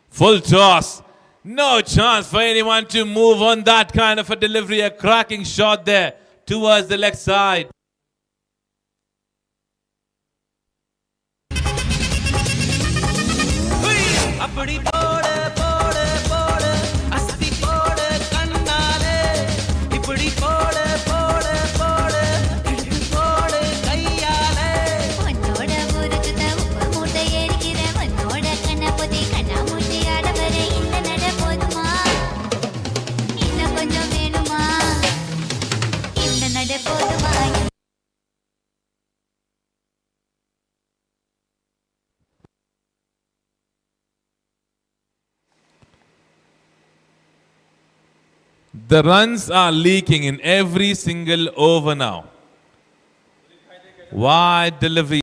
Full toss. No chance for anyone to move on that kind of a delivery. A cracking shot there towards the leg side. अपनी पोड़ पोड़ पोड़ अस्ती पोड़ कन्नाले इपड़ी पोड़ पोड़ पोड़ पोड़ कैयाले உன்னோட ஊருக்கு உப்பு மூட்டை எரிக்கிற உன்னோட கண்ணாபதி கண்ணாமூட்டி ஆடவர இந்த நட போதுமா இன்னும் கொஞ்சம் வேணுமா இந்த நட போதுமா The runs are leaking in every single over now. Wide delivery.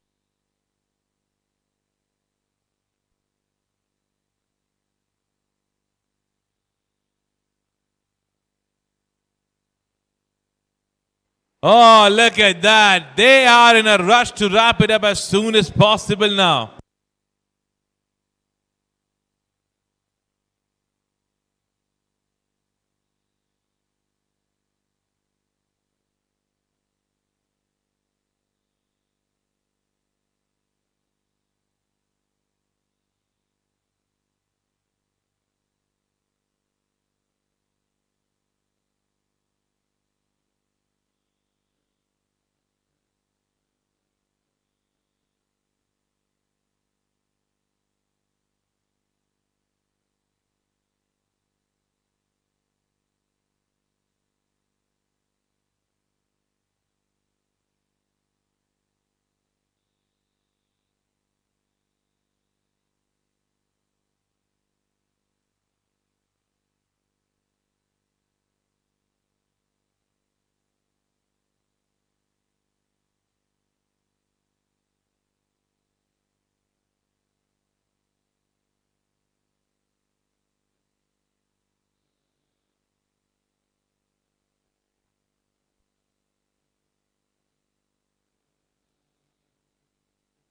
Oh, look at that. They are in a rush to wrap it up as soon as possible now.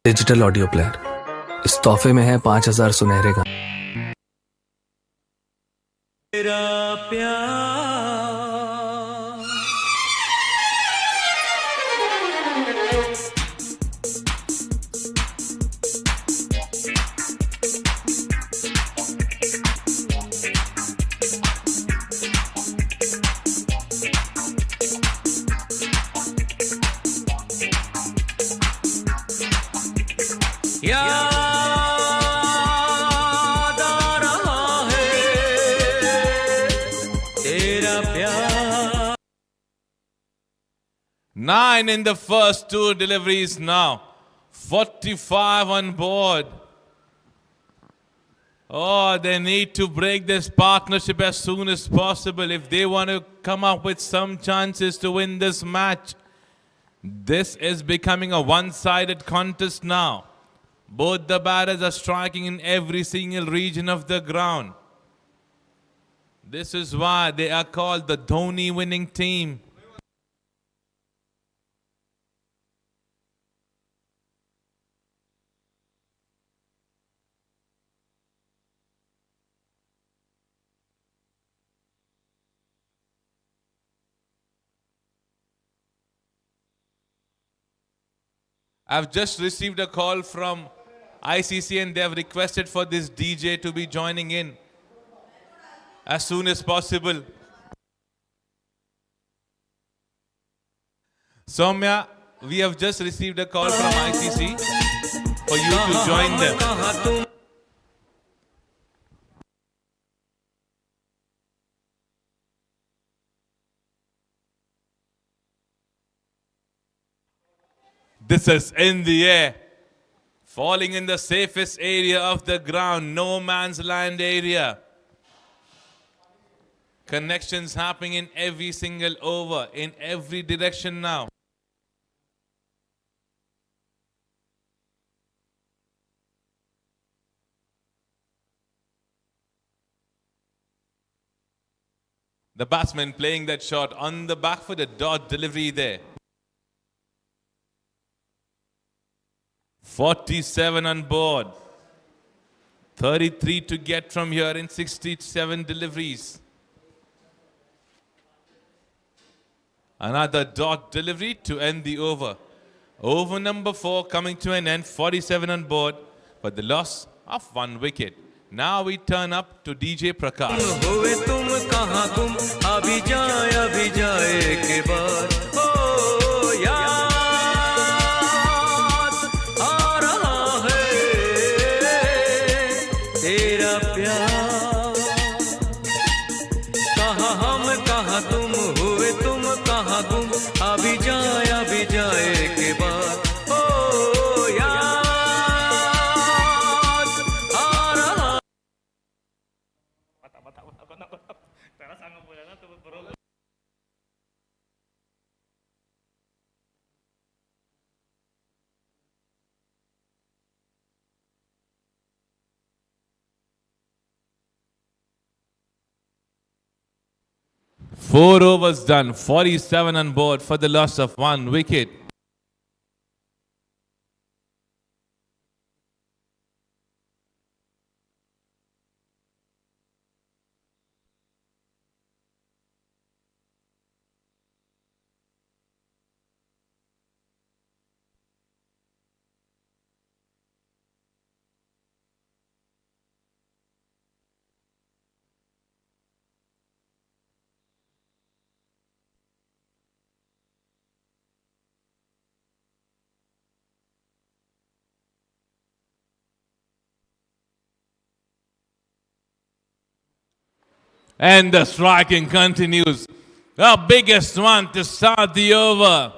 Digital audio player इस तोहफे में है 5000 सुनहरे गाने। तेरा प्यार याद आ रहा है तेरा प्यार। 9 in the first 2 deliveries now. 45 on board. Oh, they need to break this partnership as soon as possible if they want to come up with some chances to win this match. This is becoming a one-sided contest now. Both the batters are striking in every single region of the ground. This is why they are called the Dhoni winning team. I've just received a call from ICC and they have requested for this DJ to be joining in as soon as possible. Soumya, we have just received a call from ICC for you to join them. This is in the air, falling in the safest area of the ground, no man's land area. Connections happening in every single over, in every direction now. The batsman playing that shot on the back foot, a dot delivery there. 47 on board. 33 to get from here in 67 deliveries. Another dot delivery to end the over. Over number 4 coming to an end. 47 on board, but the loss of 1 wicket. Now we turn up to DJ Prakash. हुए तुम कहाँ तुम अभी जाए के बाद ओ याद आ रहा है तेरा प्यार। कहाँ हम कहाँ तुम हुए तुम कहाँ तुम अभी जाए के बाद ओ याद आ रहा। Four overs done, 47 on board for the loss of 1 wicket. And the striking continues. The biggest one to start the over.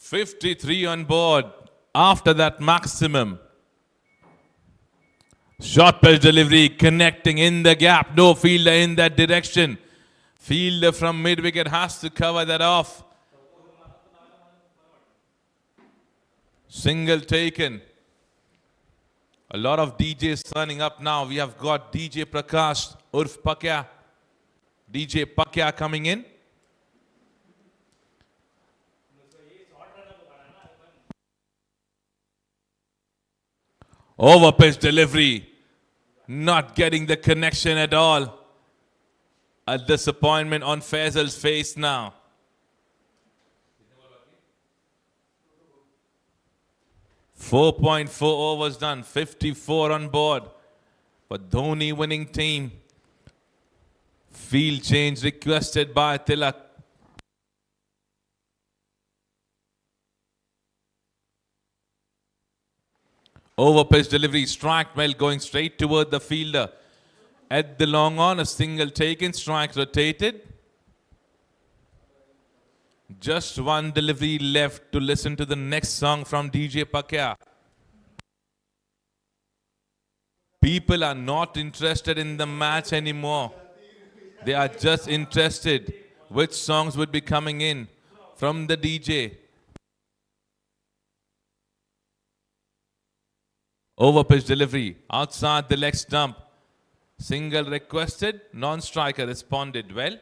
.53 on board after that maximum. Short pitch delivery connecting in the gap. No fielder in that direction. Fielder from mid-wicket has to cover that off. Single taken. A lot of DJs turning up now. We have got DJ Prakash, Urf Pakya. DJ Pakya coming in. Over pitch delivery. Not getting the connection at all. A disappointment on Faisal's face now. .4 overs done, 54 on board. But Dhoni winning team. Field change requested by Tilak. Over pitch delivery, strike well, going straight toward the fielder. At the long on, a single taken, strike rotated. Just one delivery left to listen to the next song from DJ Pakya. People are not interested in the match anymore. They are just interested which songs would be coming in from the DJ. Over pitch delivery, outside the leg stump. Single requested, non-striker responded well.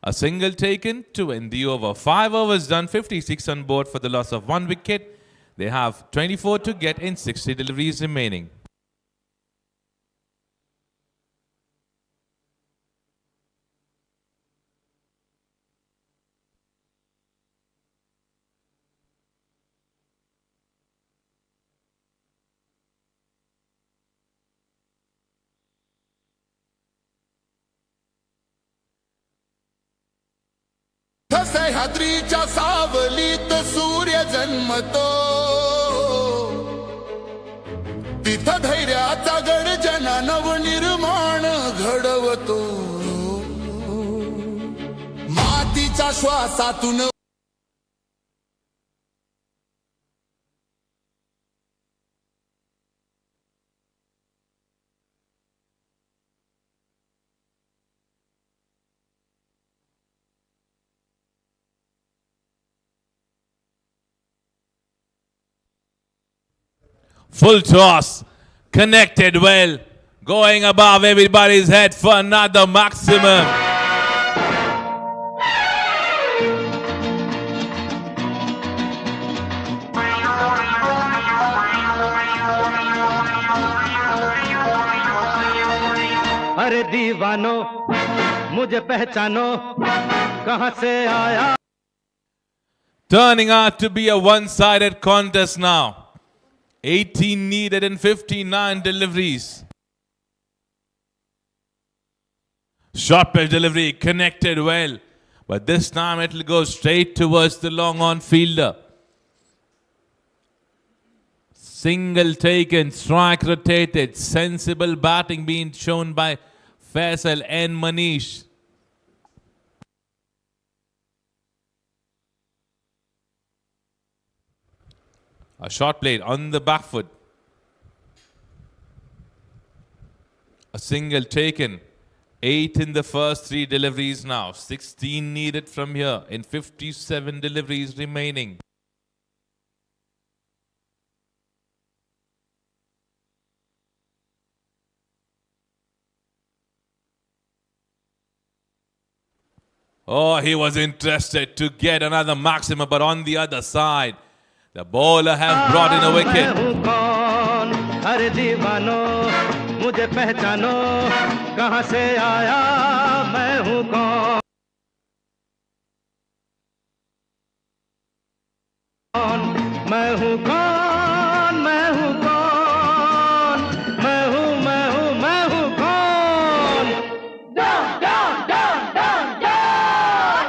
A single taken to end the over. 5 overs done, 56 on board for the loss of 1 wicket. They have 24 to get in 60 deliveries remaining. सह्याद्रीच्या सावलीत सूर्य जन्मतो तिथं धैर्याचा गर्जना नवनिर्माण घडवतो मातीच्या श्वासातून Full toss, connected well, going above everybody's head for another maximum. अरे दीवानो मुझे पहचानो कहां से आया. Turning out to be a one-sided contest now. 18 needed and 59 deliveries. Short pitch delivery connected well, but this time it will go straight towards the long on fielder. Single taken, strike rotated, sensible batting being shown by Faisal and Manish. A short played on the back foot. A single taken. 8 in the first 3 deliveries now. 16 needed from here in 57 deliveries remaining. Oh, he was interested to get another maximum, but on the other side, the bowler has brought in a wicket. अरे दीवानो मुझे पहचानो कहां से आया मैं हूं कौन. मैं हूं कौन मैं हूं कौन मैं हूं मैं हूं मैं हूं कौन. Down down down down down.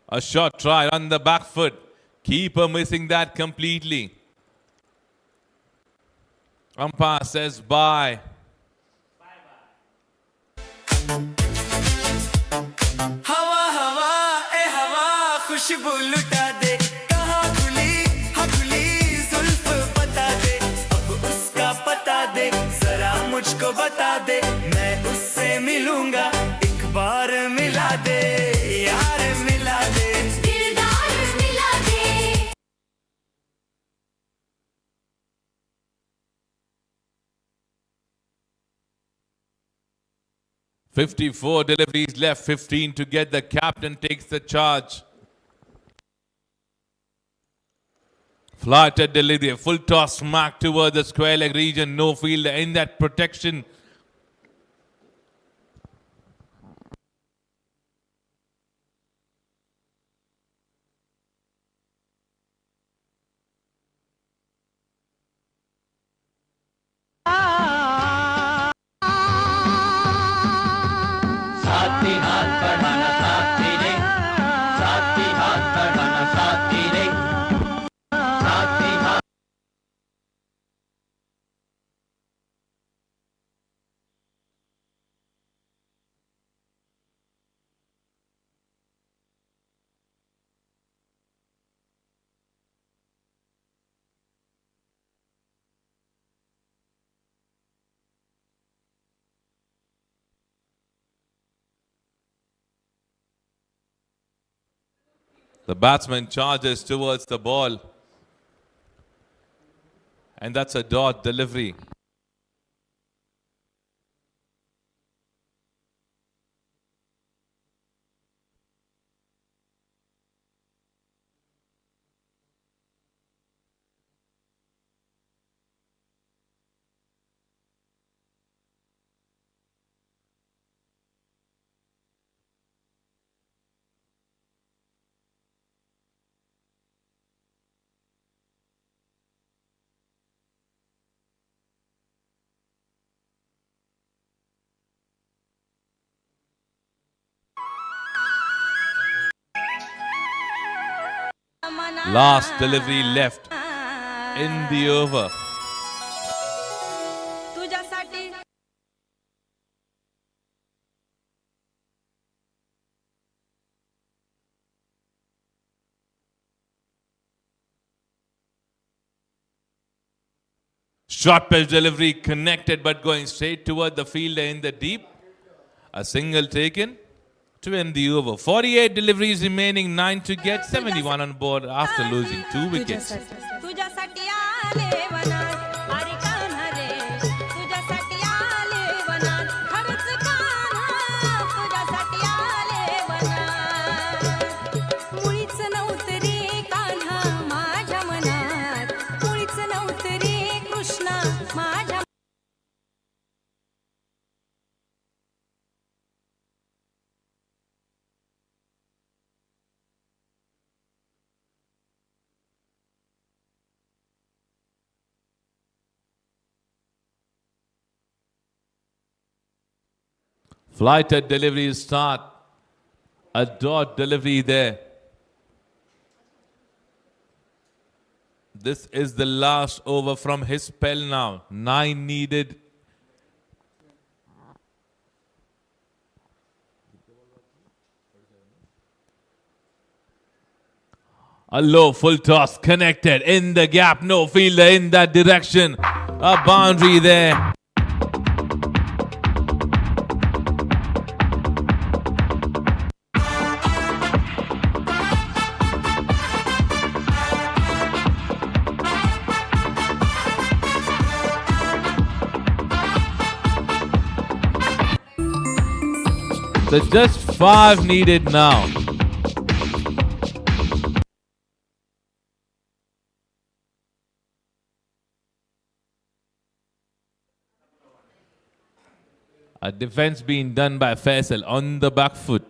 A short try on the back foot. Keeper missing that completely. Umpire says bye. हवा हवा ए हवा खुशबू लुटा दे कहाँ खुली जुल्फ बता दे अब उसका पता दे जरा मुझको बता दे मैं उससे मिलूंगा एक बार मिला दे यार मिला दे दिलदार मिला दे. 54 deliveries left, 15 to get. The captain takes the charge. Flighted delivery, full toss smack towards the square leg region. No fielder in that protection. The batsman charges towards the ball. And that's a dot delivery. Last delivery left in the over. Short pitch delivery connected but going straight toward the fielder in the deep. A single taken to end the over. 48 deliveries remaining, 9 to get, 71 on board after losing 2 wickets. Flighted delivery start. A dot delivery there. This is the last over from his spell now. 9 needed. A low full toss connected in the gap. No fielder in that direction. A boundary there. So just 5 needed now. A defense being done by Faisal on the back foot.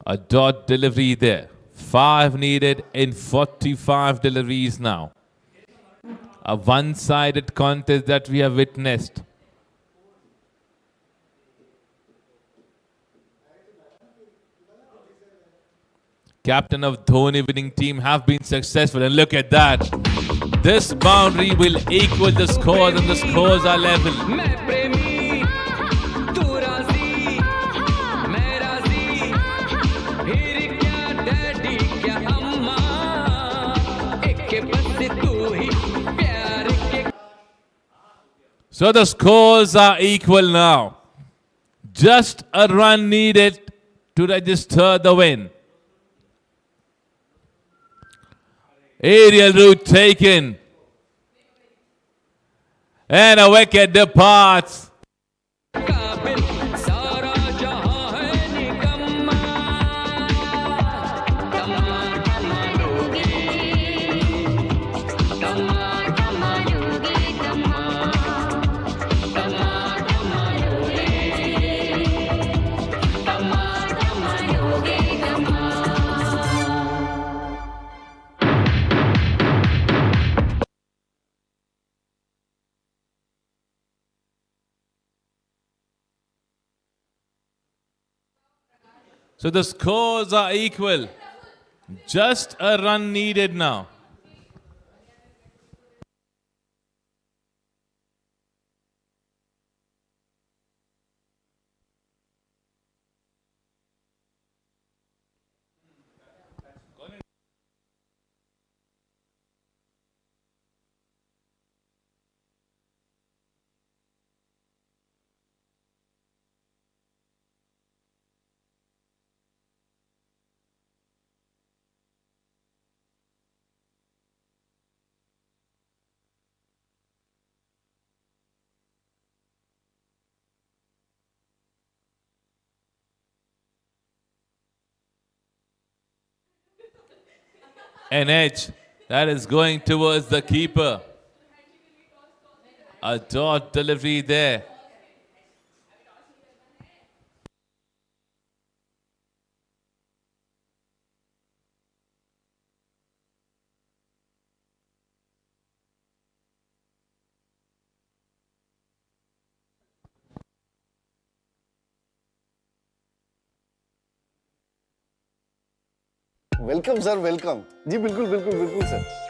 A dot delivery there. 5 needed in 45 deliveries now. A one-sided contest that we have witnessed. Captain of Dhoni winning team have been successful, and look at that. This boundary will equal the scores, and the scores are level. So the scores are equal now. Just a run needed to register the win. Aerial route taken. And a wicket departs. So the scores are equal. Just a run needed now. An edge that is going towards the keeper. A dot delivery there. Welcome sir welcome जी बिल्कुल बिल्कुल बिल्कुल sir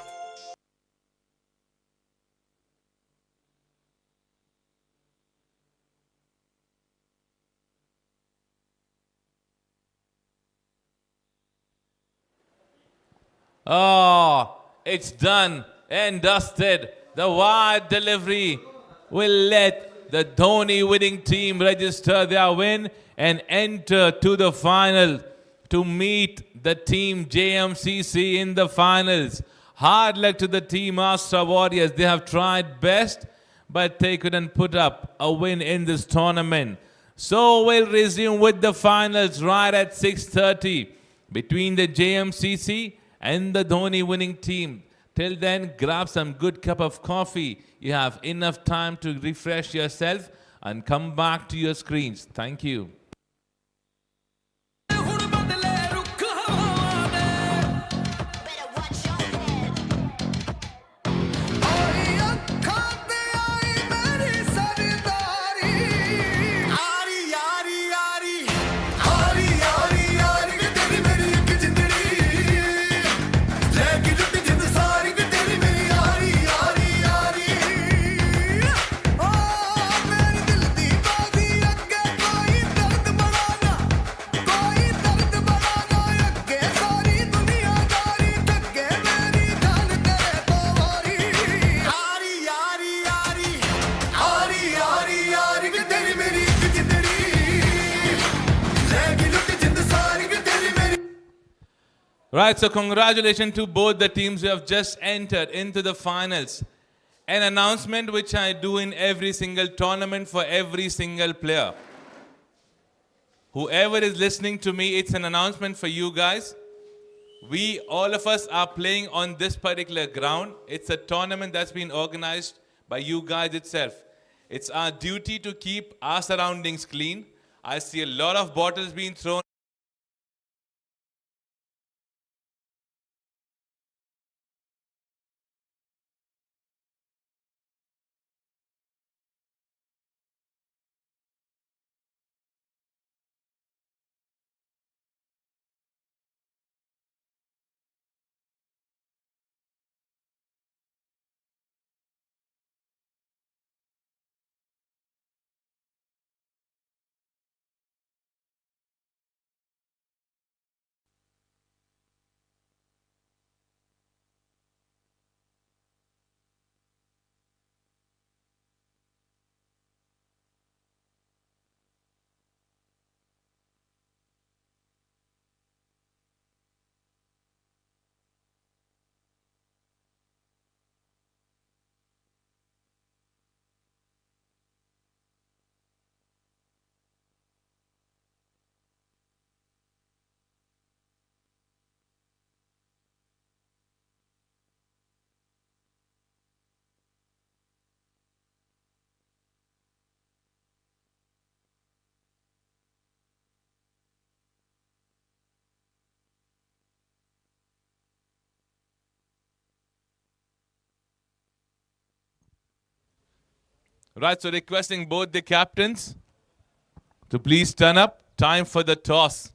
Oh, it's done and dusted. The wide delivery will let the Dhoni winning team register their win and enter to the final to meet the team JMCC in the finals. Hard luck to the team Master Warriors. They have tried best, but they couldn't put up a win in this tournament. So we'll resume with the finals right at 6:30 between the JMCC and the Dhoni winning team. Till then, grab some good cup of coffee. You have enough time to refresh yourself and come back to your screens. Thank you. Right, so congratulations to both the teams who have just entered into the finals. An announcement which I do in every single tournament for every single player. Whoever is listening to me, it's an announcement for you guys. We, all of us, are playing on this particular ground. It's a tournament that's been organized by you guys itself. It's our duty to keep our surroundings clean. I see a lot of bottles being thrown. Right, so requesting both the captains to please turn up. Time for the toss.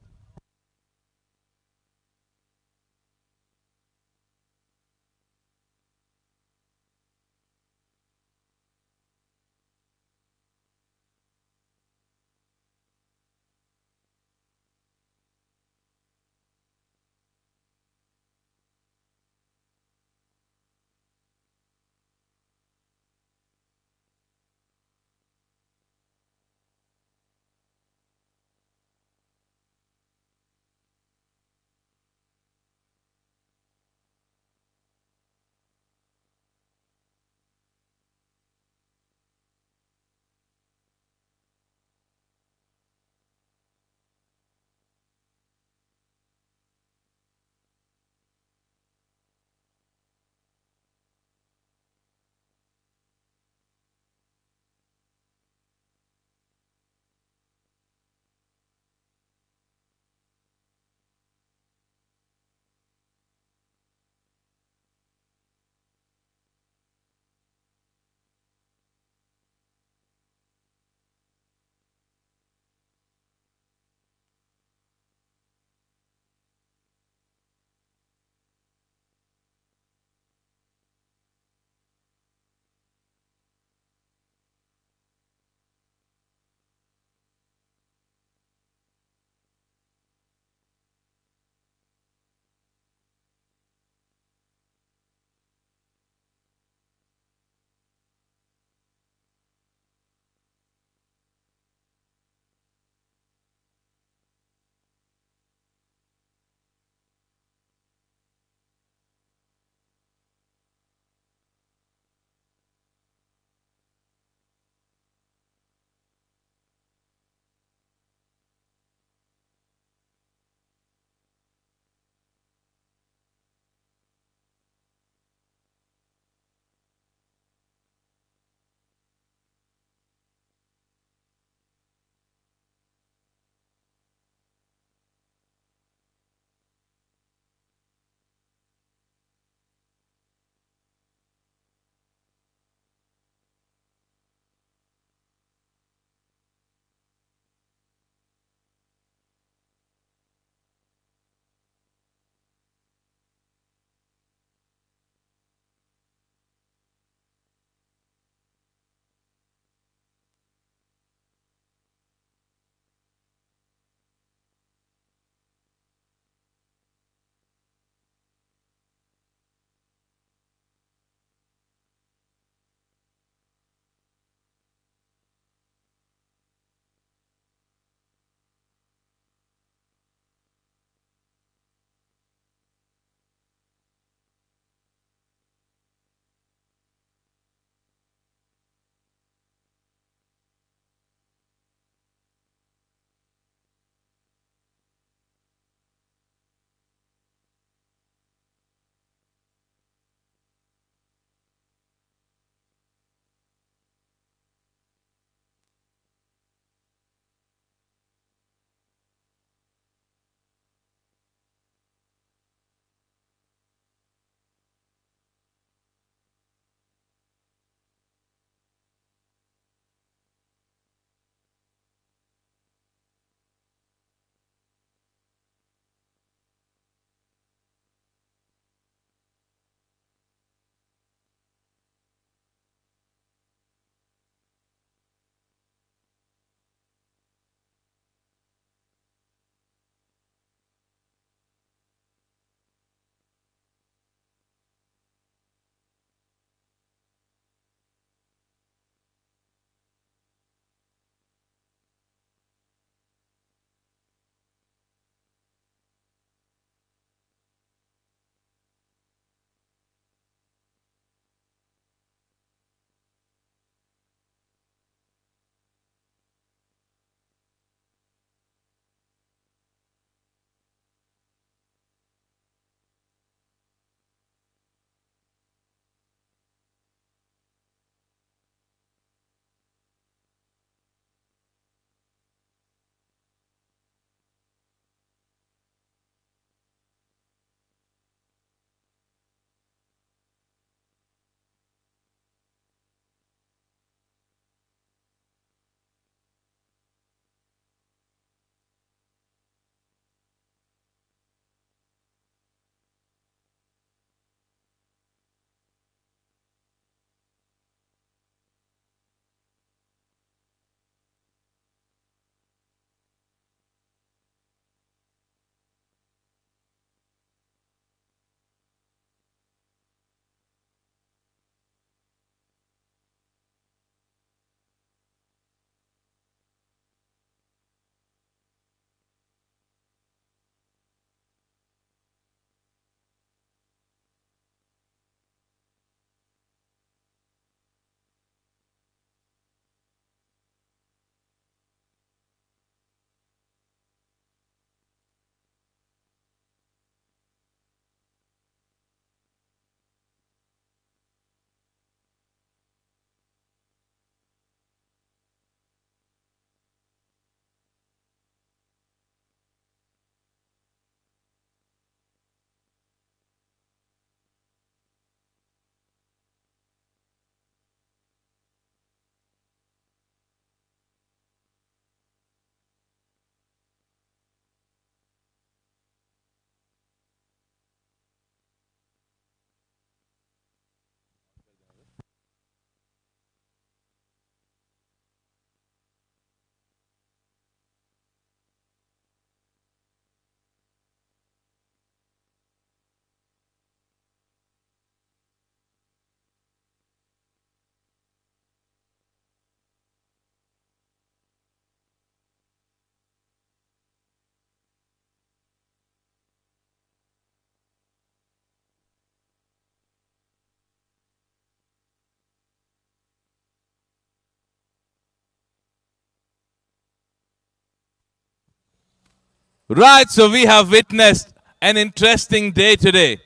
Right, so we have witnessed an interesting day today.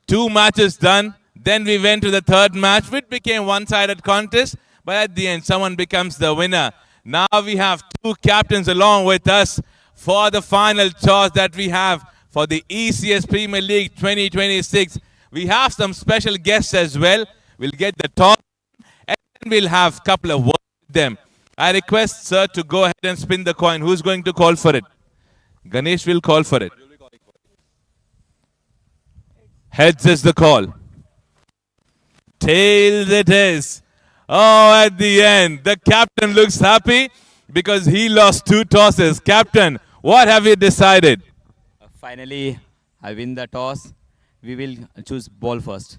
2 matches done. Then we went to the third match, which became one-sided contest. But at the end, someone becomes the winner. Now we have 2 captains along with us for the final toss that we have for the ECS Premier League 2026. We have some special guests as well. We'll get the toss and then we'll have a couple of words with them. I request sir to go ahead and spin the coin. Who's going to call for it? Ganesh will call for it. Heads is the call. Tails it is. Oh, at the end, the captain looks happy because he lost 2 tosses. Captain, what have you decided? Finally, I win the toss. We will choose ball first.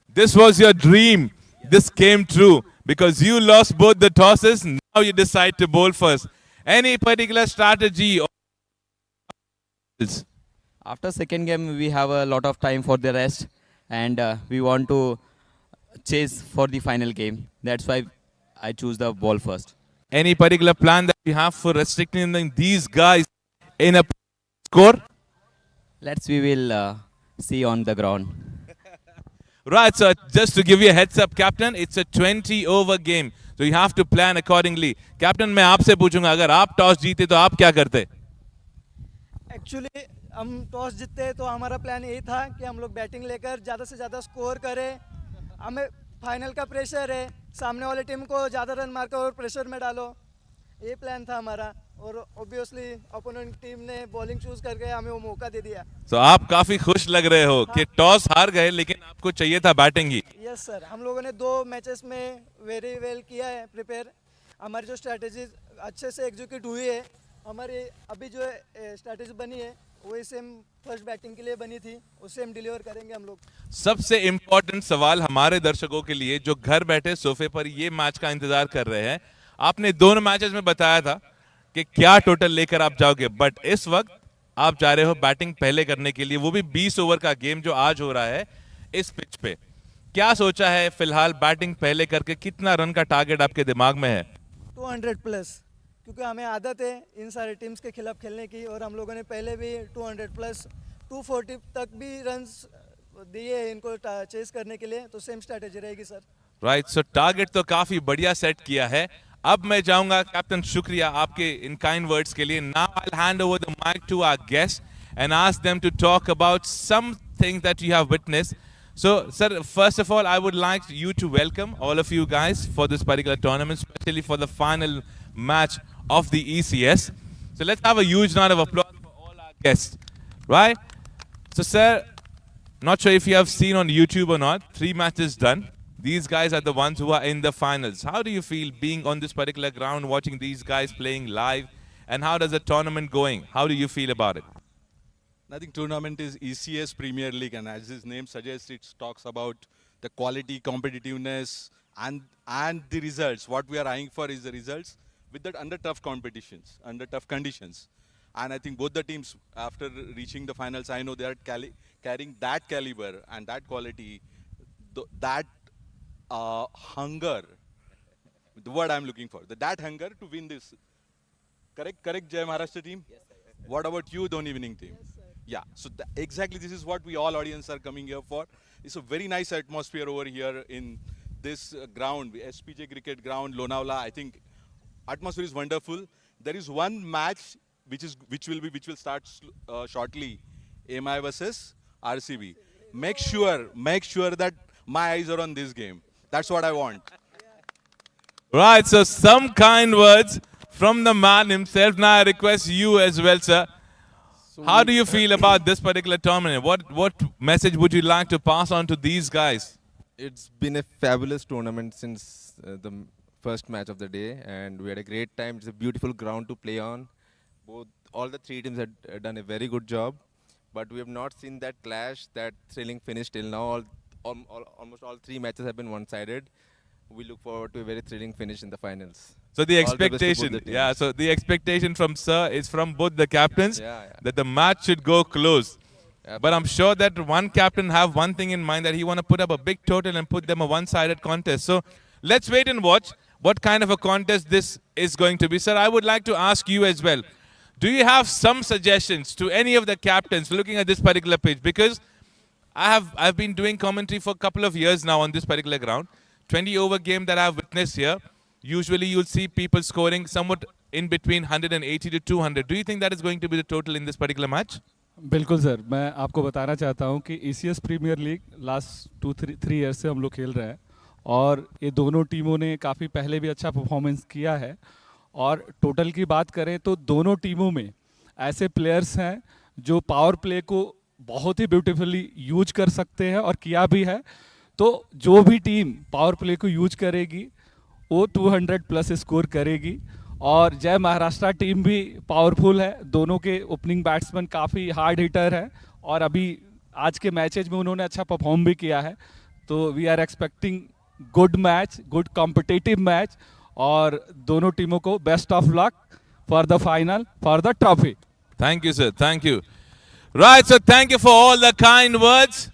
This was your dream. This came true because you lost both the tosses. Now you decide to bowl first. Any particular strategy? After second game, we have a lot of time for the rest, and we want to chase for the final game. That's why I choose the ball first. Any particular plan that you have for restricting these guys in a score? We will see on the ground. Right, so just to give you a heads up, Captain, it's a 20-over game. So you have to plan accordingly. Captain, मैं आपसे पूछूंगा अगर आप toss जीते तो आप क्या करते? एक्चुअली हम टॉस जीतते तो हमारा प्लान यही था कि हम लोग बैटिंग लेकर ज़्यादा से ज़्यादा स्कोर करें. हमें फाइनल का प्रेशर है, सामने वाले टीम को ज़्यादा रन मारकर और प्रेशर में डालो. ये प्लान था हमारा और ऑब्वियसली अपोनेंट टीम ने बॉलिंग चूज करके हमें वो मौका दे दिया. तो आप काफी खुश लग रहे हो कि टॉस हार गए लेकिन आपको चाहिए था बैटिंग ही. यस सर, हम लोगों ने 2 मैचेस में वेरी वेल किया है प्रिपेयर. हमारी जो स्ट्रैटेजी अच्छे से एग्जीक्यूट हुई है. हमारी अभी जो स्ट्रैटेजी बनी है वही सेम फर्स्ट बैटिंग के लिए बनी थी, उससे हम डिलीवर करेंगे हम लोग. सबसे इम्पोर्टेंट सवाल हमारे दर्शकों के लिए जो घर बैठे सोफे पर ये मैच का इंतजार कर रहे हैं. आपने दोनों मैचेस में बताया था कि क्या टोटल लेकर आप जाओगे, बट इस वक्त आप जा रहे हो बैटिंग पहले करने के लिए, वो भी 20 ओवर का गेम जो आज हो रहा है इस पिच पे. क्या सोचा है फिलहाल बैटिंग पहले करके? कितना रन का टारगेट आपके दिमाग में है? 200 प्लस, क्योंकि हमें आदत है इन सारे टीम्स के खिलाफ खेलने की और हम लोगों ने पहले भी 200 प्लस 240 तक भी रन्स दिए इनको चेस करने के लिए. तो सेम स्ट्रैटेजी रहेगी सर. राइट, सो टारगेट तो काफी बढ़िया सेट किया है. अब मैं जाऊंगा कैप्टन, शुक्रिया आपके इन काइंड वर्ड्स के लिए. Now I will hand over the mic to our guest and ask them to talk about some things that you have witnessed. So, sir, first of all, I would like you to welcome all of you guys for this particular tournament, especially for the final match of the ECS. So, let's have a huge round of applause for all our guests, right? So, sir, not sure if you have seen on YouTube or not, 3 matches done. These guys are the ones who are in the finals. How do you feel being on this particular ground, watching these guys playing live, and how does the tournament going? How do you feel about it? I think tournament is ECS Premier League, and as its name suggests, it talks about the quality, competitiveness, and the results. What we are eyeing for is the results with that under tough competitions, under tough conditions. And I think both the teams, after reaching the finals, I know they are carrying that caliber and that quality, that hunger. The word I'm looking for, that hunger to win this. Correct, Jai Maharashtra team. Yes, sir. What about you, Dhoni winning team? Yes, sir. Yeah, so exactly this is what we all audience are coming here for. It's a very nice atmosphere over here in this ground, SPJ Cricket Ground, Lonawala. I think atmosphere is wonderful. There is one match which will start shortly, MI versus RCB. Make sure that my eyes are on this game. That's what I want. Right, so some kind words from the man himself. Now I request you as well, sir. How do you feel about this particular tournament? What message would you like to pass on to these guys? It's been a fabulous tournament since the first match of the day, and we had a great time. It's a beautiful ground to play on. All the 3 teams had done a very good job, but we have not seen that clash, that thrilling finish till now. Almost all 3 matches have been one-sided. We look forward to a very thrilling finish in the finals. So the expectation, so the expectation from sir is from both the captains that the match should go close. But I'm sure that one captain have one thing in mind, that he want to put up a big total and put them a one-sided contest. So let's wait and watch what kind of a contest this is going to be. Sir, I would like to ask you as well. Do you have some suggestions to any of the captains looking at this particular pitch? Because I've been doing commentary for a couple of years now on this particular ground. 20 over game that I've witnessed here. Usually you'll see people scoring somewhat in between 180 to 200. Do you think that is going to be the total in this particular match? बिल्कुल सर, मैं आपको बताना चाहता हूं कि ECS premier league last 2-3 year से हम लोग खेल रहे हैं और ये दोनों टीमों ने काफ़ी पहले भी अच्छा परफॉर्मेंस किया है और टोटल की बात करें तो दोनों टीमों में ऐसे प्लेयर्स हैं जो पावर प्ले को बहुत ही ब्यूटीफुली यूज कर सकते हैं और किया भी है। तो जो भी टीम पावर प्ले को यूज करेगी वो 200 प्लस स्कोर करेगी और जय महाराष्ट्र टीम भी पावरफुल है। दोनों के ओपनिंग बैट्समैन काफ़ी हार्ड हिटर हैं और अभी आज के मैचेज में उन्होंने अच्छा परफॉर्म भी किया है। तो we are expecting good match, good competitive match और दोनों टीमों को best of luck for the final, for the trophy. Thank you, sir. Thank you. Right, so thank you for all the kind words.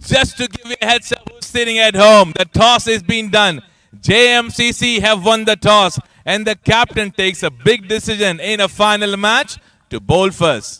Just to give you a heads up who's sitting at home, the toss is being done. JMCC have won the toss and the captain takes a big decision in a final match to bowl first.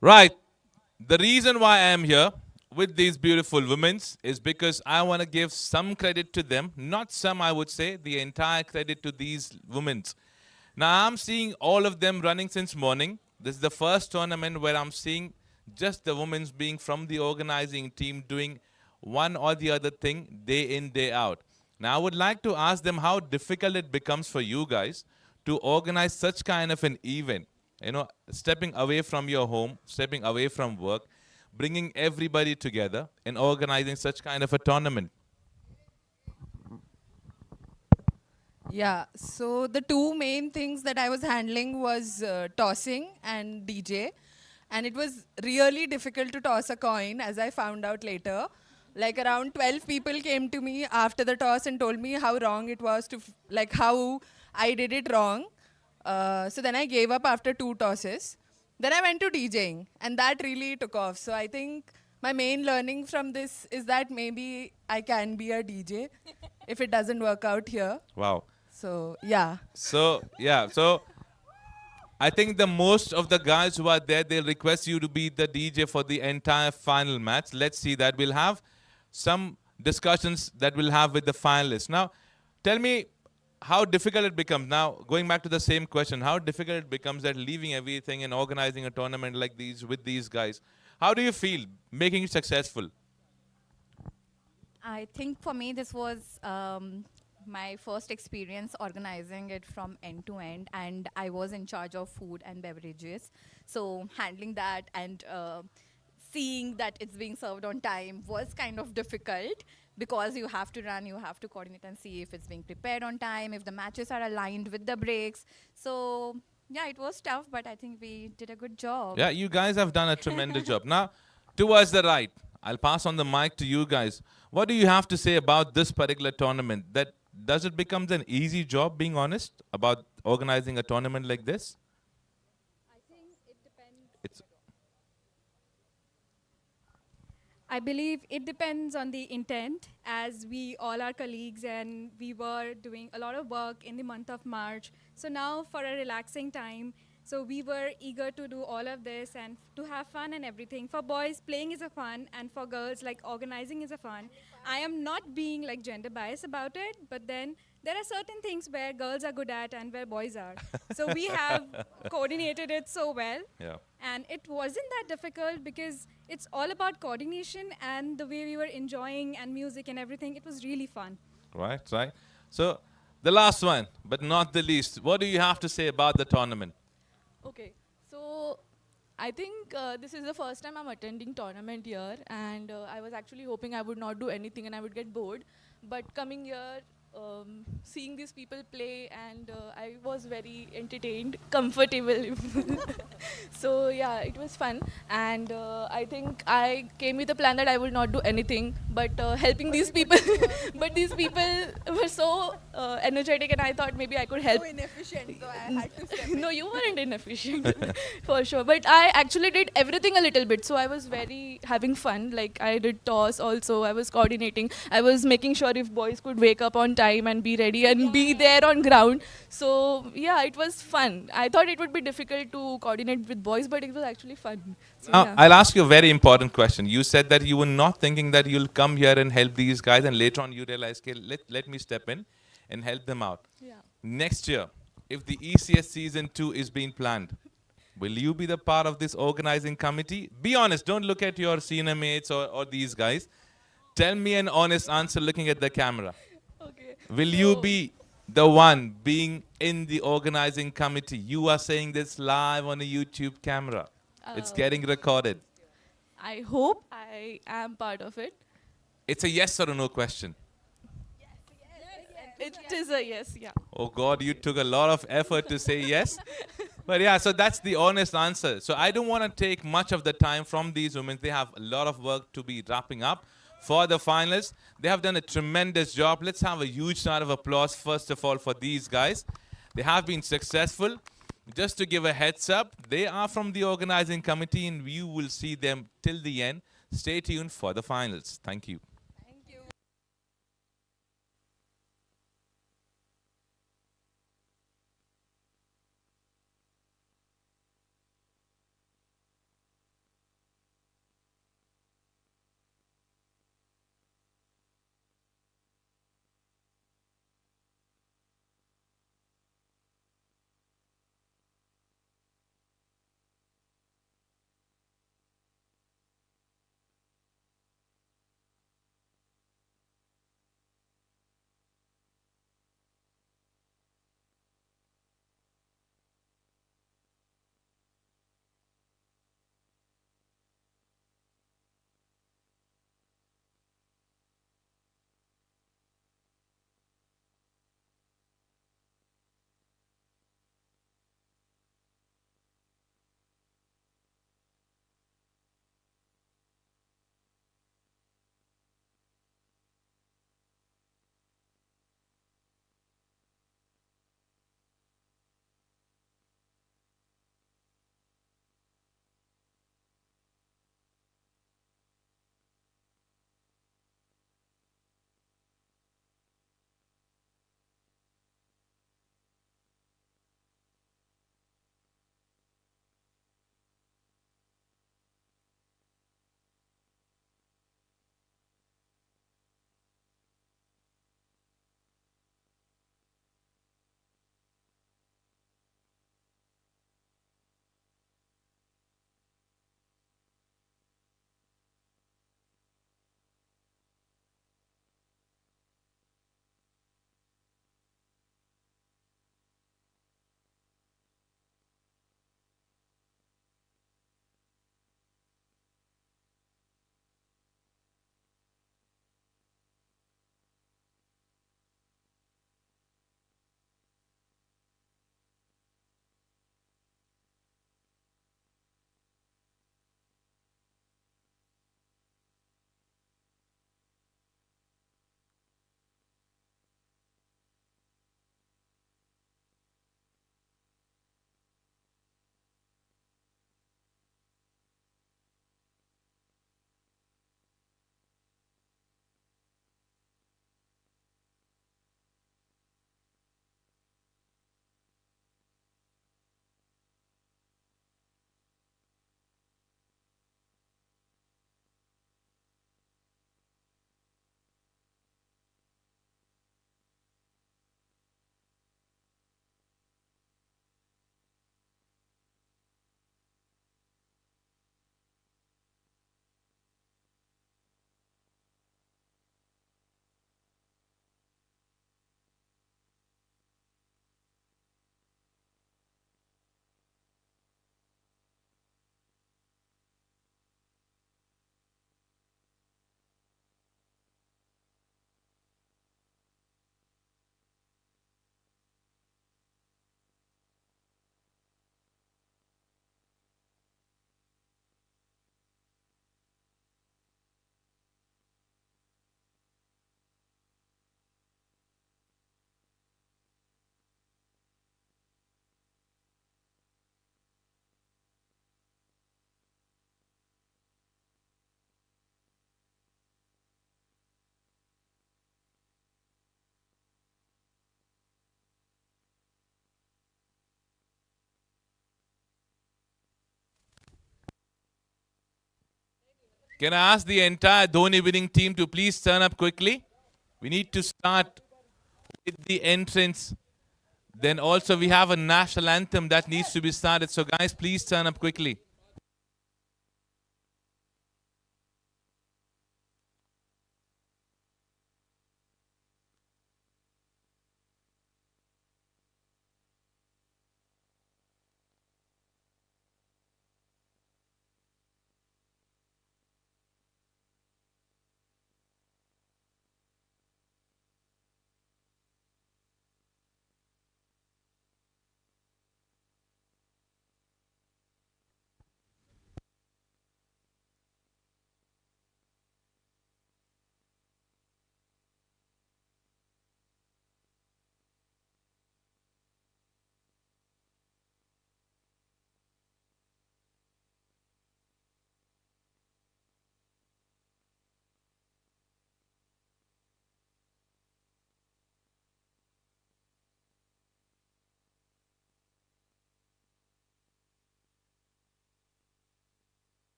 Right. The reason why I am here with these beautiful women is because I want to give some credit to them. Not some, I would say, the entire credit to these women. Now, I'm seeing all of them running since morning. This is the first tournament where I'm seeing just the women being from the organizing team doing one or the other thing day in, day out. Now, I would like to ask them how difficult it becomes for you guys to organize such kind of an event. You know, stepping away from your home, stepping away from work, bringing everybody together and organizing such kind of a tournament. Yeah, so the two main things that I was handling was tossing and DJ. And it was really difficult to toss a coin, as I found out later. Like around 12 people came to me after the toss and told me how wrong it was like how I did it wrong. So then I gave up after 2 tosses. Then I went to DJing, and that really took off. So I think my main learning from this is that maybe I can be a DJ if it doesn't work out here. Wow. So, yeah. So, yeah. So, I think the most of the guys who are there, they'll request you to be the DJ for the entire final match. Let's see that. We'll have some discussions that we'll have with the finalists. Now, tell me how difficult it becomes. Now, going back to the same question, how difficult it becomes that leaving everything and organizing a tournament like these with these guys. How do you feel making it successful? I think for me this was my first experience organizing it from end to end, and I was in charge of food and beverages. So handling that and seeing that it's being served on time was kind of difficult because you have to run, you have to coordinate and see if it's being prepared on time, if the matches are aligned with the breaks. So yeah, it was tough, but I think we did a good job. Yeah, you guys have done a tremendous job. Now, towards the right, I'll pass on the mic to you guys. What do you have to say about this particular tournament? That does it become an easy job, being honest, about organizing a tournament like this? I believe it depends on the intent, as we all are colleagues and we were doing a lot of work in the month of March. So now for a relaxing time, so we were eager to do all of this and to have fun and everything. For boys, playing is a fun, and for girls, like organizing is a fun. I am not being like gender biased about it, but then there are certain things where girls are good at and where boys are. So we have coordinated it so well. Yeah. And it wasn't that difficult because it's all about coordination and the way we were enjoying and music and everything. It was really fun. Right, right. So, the last one, but not the least, what do you have to say about the tournament? Okay, so I think this is the first time I'm attending tournament here, and I was actually hoping I would not do anything and I would get bored. But coming here, seeing these people play, and I was very entertained, comfortable. So yeah, it was fun, and I think I came with a plan that I will not do anything but helping these people. But these people were so energetic, and I thought maybe I could help. So inefficient, so I had to step in. No, you weren't inefficient for sure. But I actually did everything a little bit, so I was very having fun. Like I did toss also. I was coordinating. I was making sure if boys could wake up on time and be ready and be there on ground. So yeah, it was fun. I thought it would be difficult to coordinate with boys, but it was actually fun. So, Now, yeah. I'll ask you a very important question. You said that you were not thinking that you'll come here and help these guys, and later on you realize, okay, let me step in and help them out. Yeah. Next year, if the ECS season 2 is being planned, will you be the part of this organizing committee? Be honest, don't look at your senior mates or these guys. Tell me an honest answer looking at the camera. Okay. Will you be the one being in the organizing committee? You are saying this live on a YouTube camera. It's getting recorded. I hope I am part of it. It's a yes or a no question. It is a yes, yeah. Oh God, you took a lot of effort to say yes. But yeah, so that's the honest answer. So I don't want to take much of the time from these women. They have a lot of work to be wrapping up for the finalists. They have done a tremendous job. Let's have a huge round of applause, first of all, for these guys. They have been successful. Just to give a heads up, they are from the organizing committee, and you will see them till the end. Stay tuned for the finals. Thank you. Can I ask the entire Dhoni winning team to please turn up quickly? We need to start with the entrance. Then also we have a national anthem that needs to be started. So guys, please turn up quickly.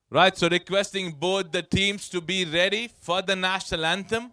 Right, so requesting both the teams to be ready for the national anthem.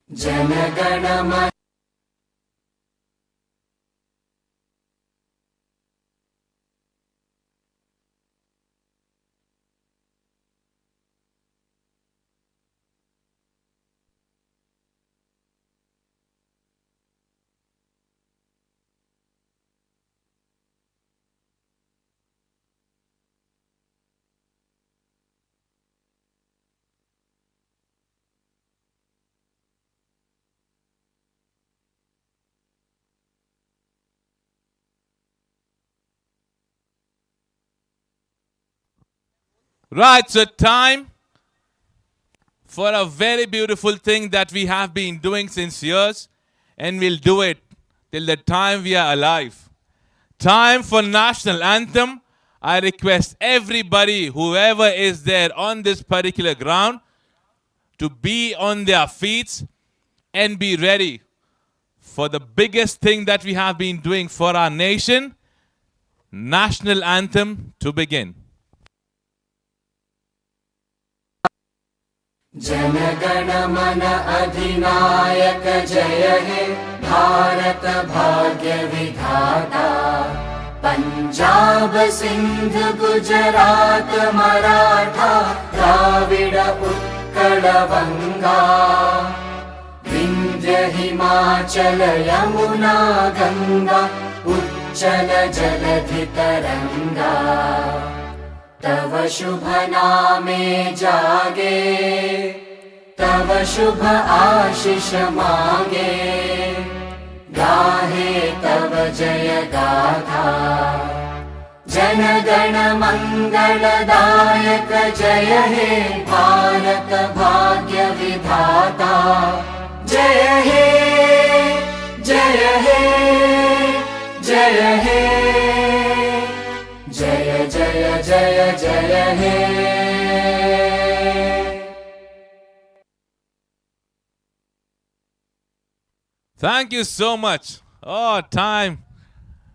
जनगण मन Right, so time for a very beautiful thing that we have been doing since years, and we'll do it till the time we are alive. Time for national anthem. I request everybody, whoever is there on this particular ground, to be on their feet and be ready for the biggest thing that we have been doing for our nation, national anthem to begin. जनगण मन अधिनायक जय हे भारत भाग्य विधाता पंजाब सिंध गुजरात मराठा द्राविड उत्कल बंगा विंध्य हिमाचल यमुना गंगा उच्चल जलधि तरंगा तव शुभ नामे जागे तव शुभ आशीष मांगे गाहे तव जय गाथा जन गण मंगलदायक जय हे भारत भाग्य विधाता जय हे जय हे जय हे जय जय जय जय हे Thank you so much. Oh, time.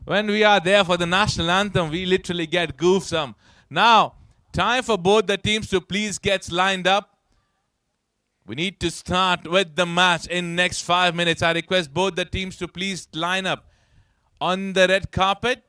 When we are there for the national anthem, we literally get goofsome. Now, time for both the teams to please get lined up. We need to start with the match in next 5 minutes. I request both the teams to please line up on the red carpet.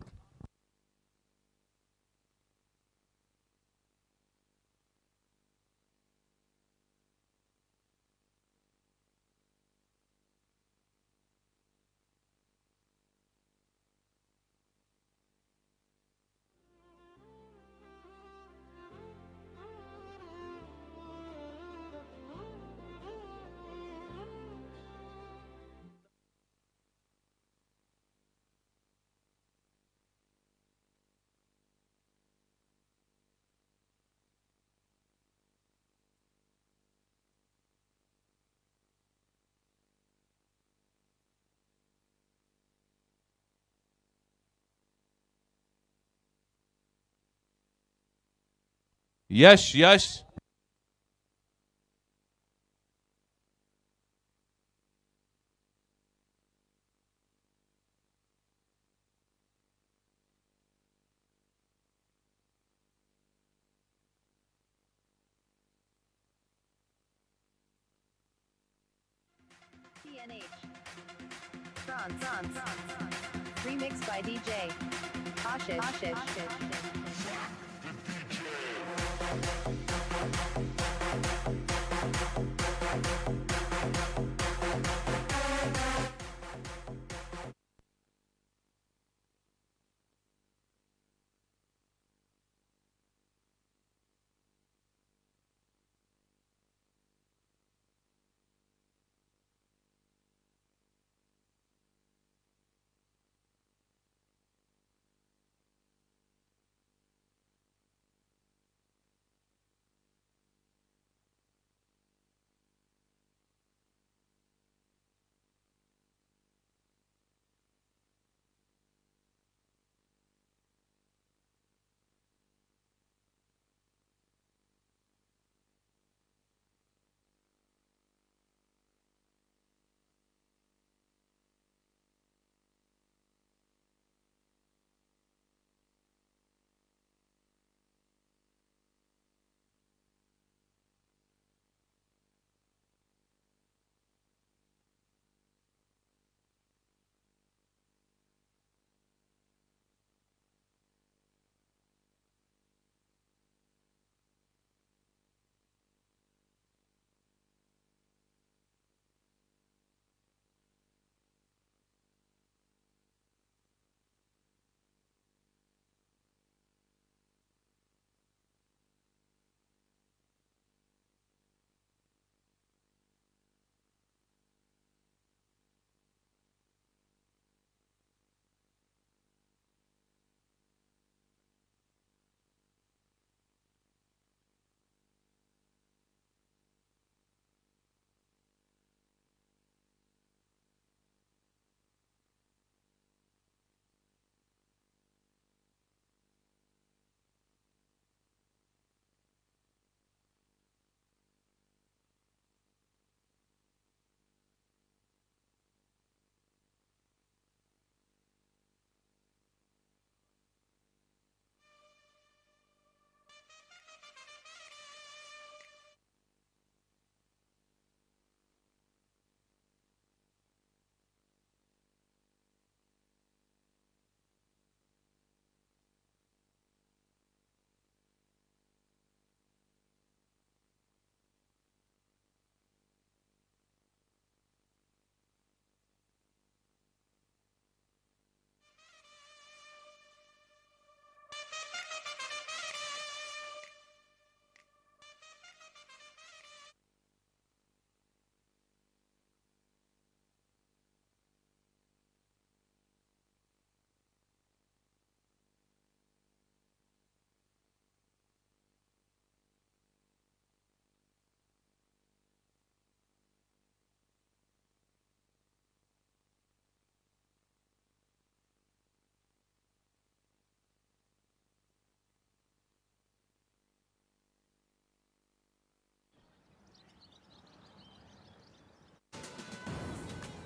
Yes, yes. France. Remixed by DJ Ashish.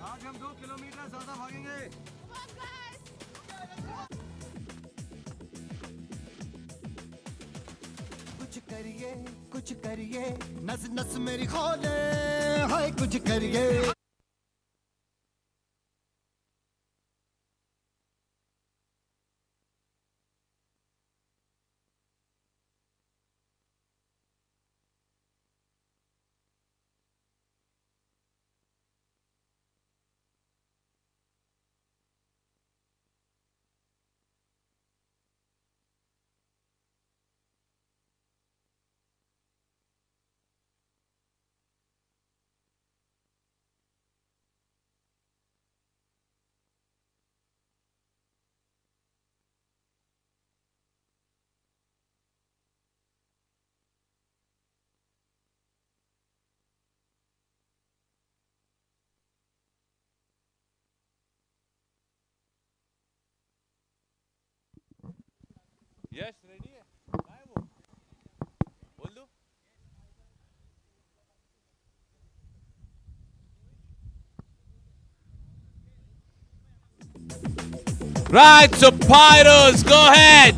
आज हम 2 kilometre ज्यादा भागेंगे। कुछ करिए नस नस मेरी खोले हाय कुछ करिए यस रेडी है काय वो बोल दो Right, so Pyros, go ahead.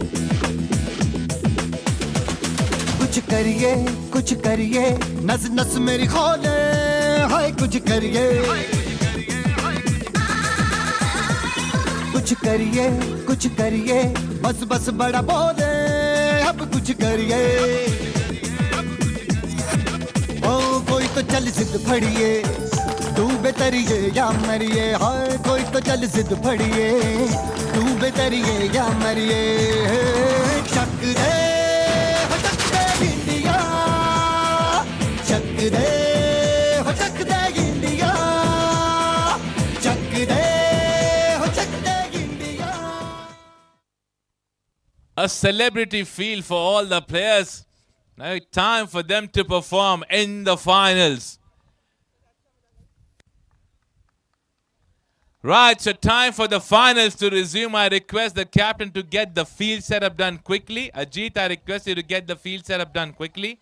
कुछ करिए नस नस मेरी खोले हाय कुछ करिए कुछ करिए बस बस बड़ा बोले अब कुछ करिए ओ कोई तो चल जिद फड़िए तू बेतरिए या मरिए हाय कोई तो चल जिद फड़िए तू बेतरिए या मरिए चक दे हो चक दे इंडिया चक दे हो चक दे इंडिया चक दे हो चक दे India A celebrity feel for all the players. Now time for them to perform in the finals. Right, so time for the finals to resume. I request the captain to get the field setup done quickly. Ajit, I request you to get the field setup done quickly.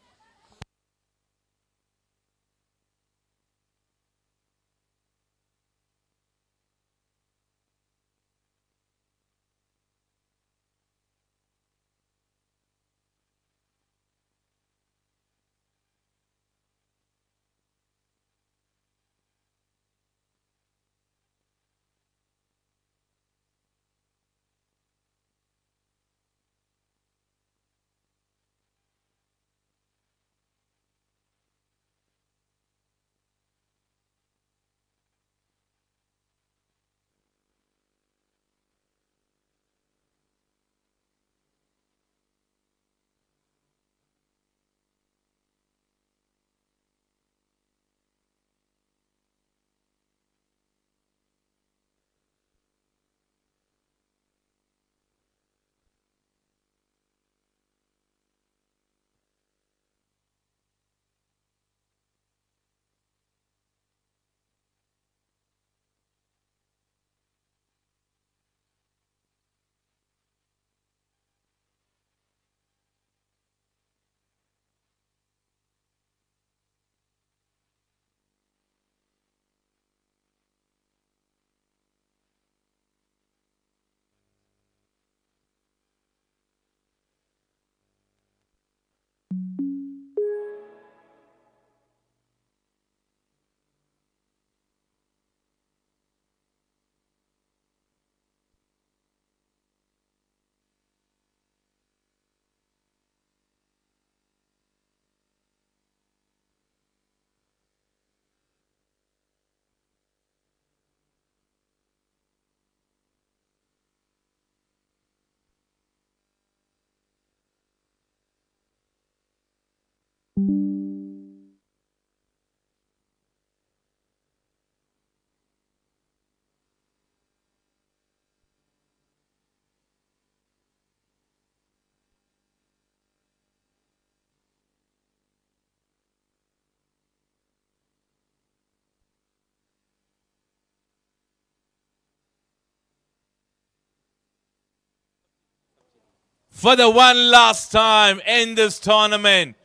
For the one last time in this tournament,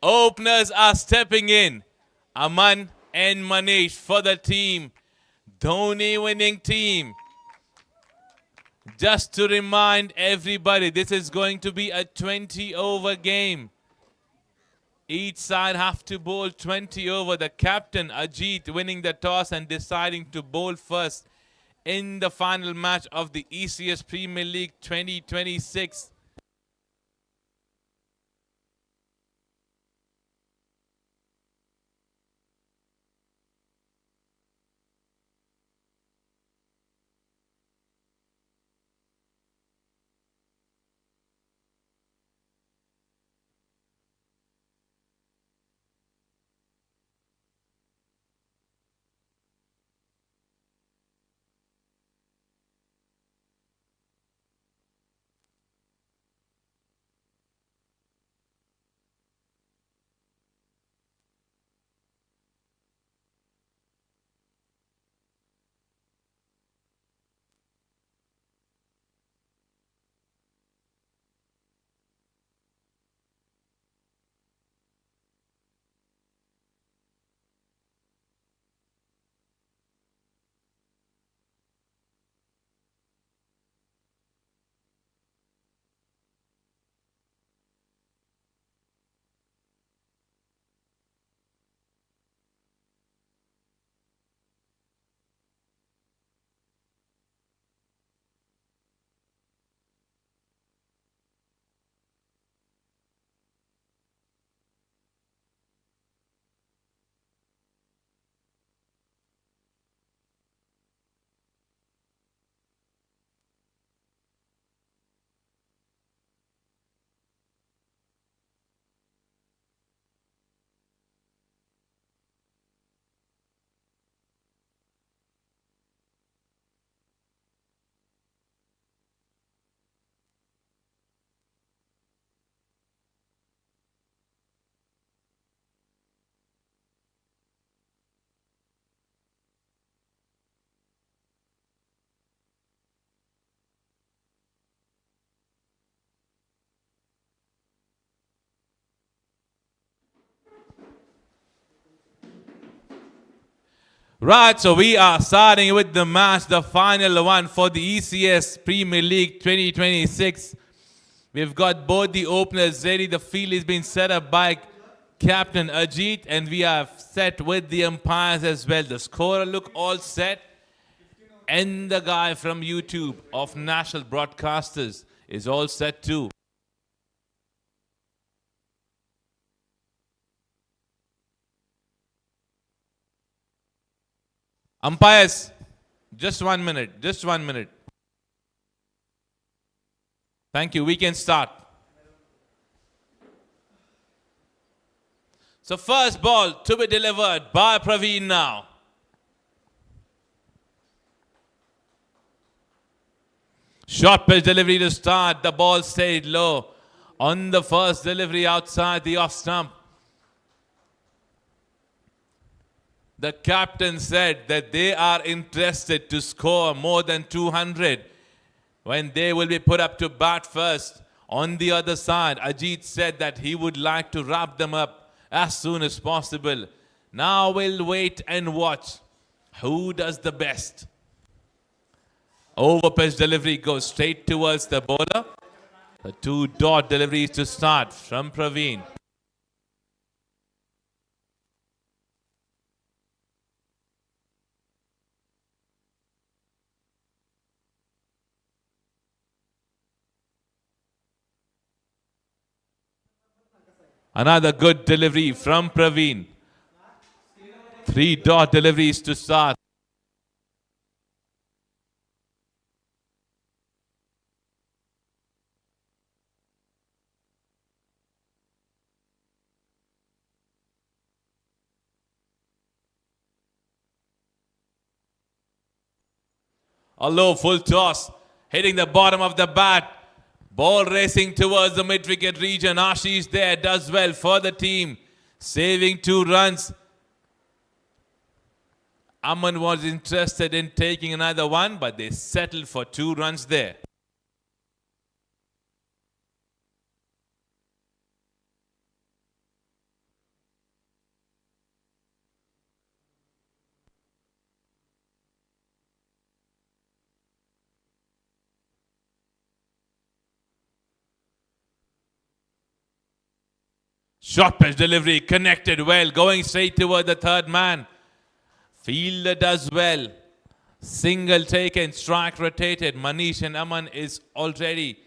openers are stepping in. Aman and Manish for the team. Dhoni winning team. Just to remind everybody, this is going to be a 20-over game. Each side have to bowl 20 over. The captain, Ajit, winning the toss and deciding to bowl first in the final match of the ECS Premier League 2026. Right, so we are starting with the match, the final one for the ECS Premier League 2026. We've got both the openers ready. The field is being set up by Captain Ajit, and we are set with the umpires as well. The scorer look all set. And the guy from YouTube of National Broadcasters is all set too. Umpires, just 1 minute, just 1 minute. Thank you, we can start. So first ball to be delivered by Praveen now. Short pitch delivery to start, the ball stayed low. On the first delivery outside the off stump. The captain said that they are interested to score more than 200 when they will be put up to bat first. On the other side, Ajit said that he would like to wrap them up as soon as possible. Now we'll wait and watch who does the best. Over pitch delivery goes straight towards the bowler. The two dot deliveries to start from Praveen. Another good delivery from Praveen. Three dot deliveries to start. A low full toss, hitting the bottom of the bat. Ball racing towards the mid-wicket region. Ashish there does well for the team, saving 2 runs. Aman was interested in taking another one, but they settled for 2 runs there. Short pitch delivery connected well, going straight toward the third man. Fielder does well. Single taken, strike rotated. Manish and Aman is already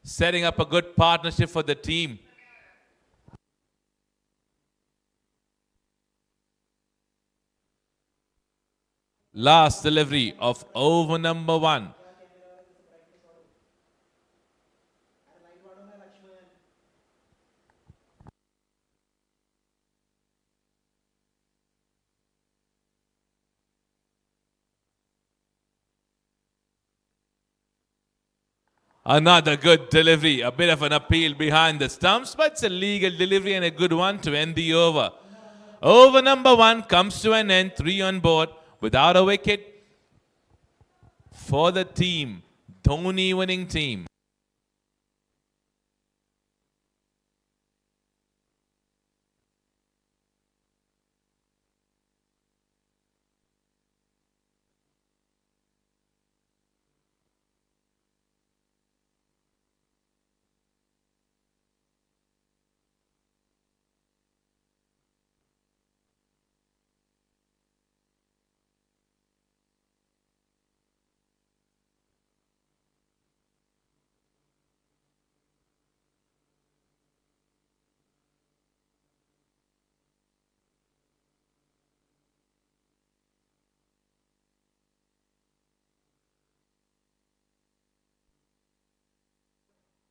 setting up a good partnership for the team. Last delivery of over number 1. Another good delivery, a bit of an appeal behind the stumps, but it's a legal delivery and a good one to end the over. Over number 1 comes to an end, 3 on board, without a wicket for the team, Dhoni winning team.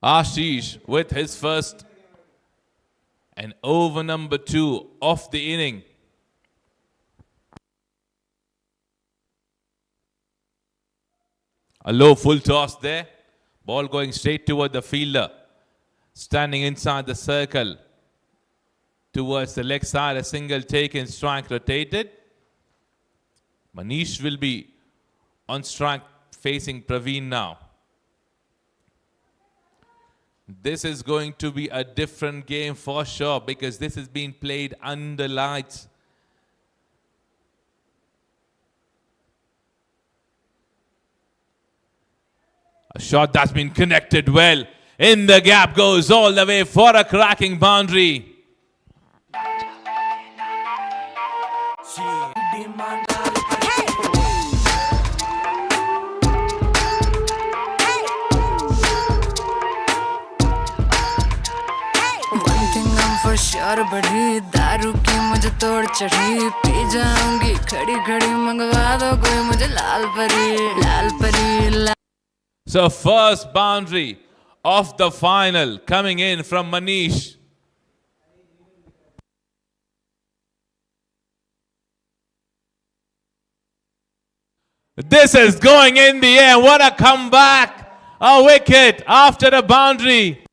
Ashish with his first and over number 2 of the inning. A low full toss there. Ball going straight toward the fielder. Standing inside the circle. Towards the leg side, a single taken, strike rotated. Manish will be on strike facing Praveen now. This is going to be a different game for sure because this is being played under lights. A shot that's been connected well. In the gap goes all the way for a cracking boundary. Sure बढ़ी दारू की मुझे तोड़ चढ़ी P जाऊंगी खड़ी खड़ी मंगवा दो कोई मुझे लाल परी So first boundary of the final coming in from Manish. This is going in the air. What a comeback. A wicket after the boundary.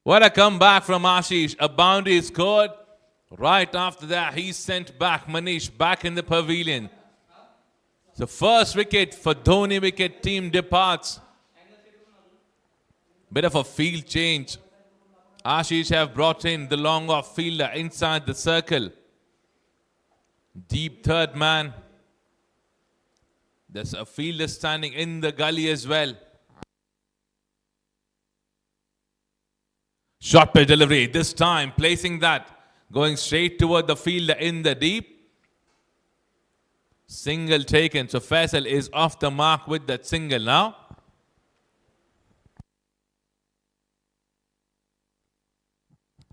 What a comeback from Ashish. A boundary is scored. Right after that, he sent back Manish back in the pavilion. The first wicket for Dhoni wicket team departs. Bit of a field change. Ashish have brought in the long off fielder inside the circle. Deep third man. There's a fielder standing in the gully as well. Short pitch delivery, this time placing that, going straight toward the fielder in the deep. Single taken. So Faisal is off the mark with that single now.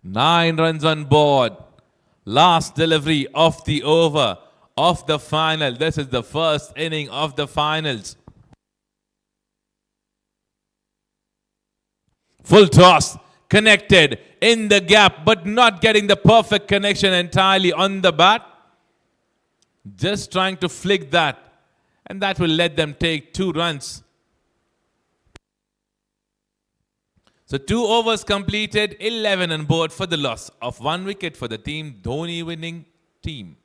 Nine runs on board. Last delivery of the over of the final. This is the first inning of the finals. Full toss, connected in the gap, but not getting the perfect connection entirely on the bat. Just trying to flick that, and that will let them take 2 runs. So 2 overs completed, 11 on board for the loss of 1 wicket for the team, Dhoni winning team.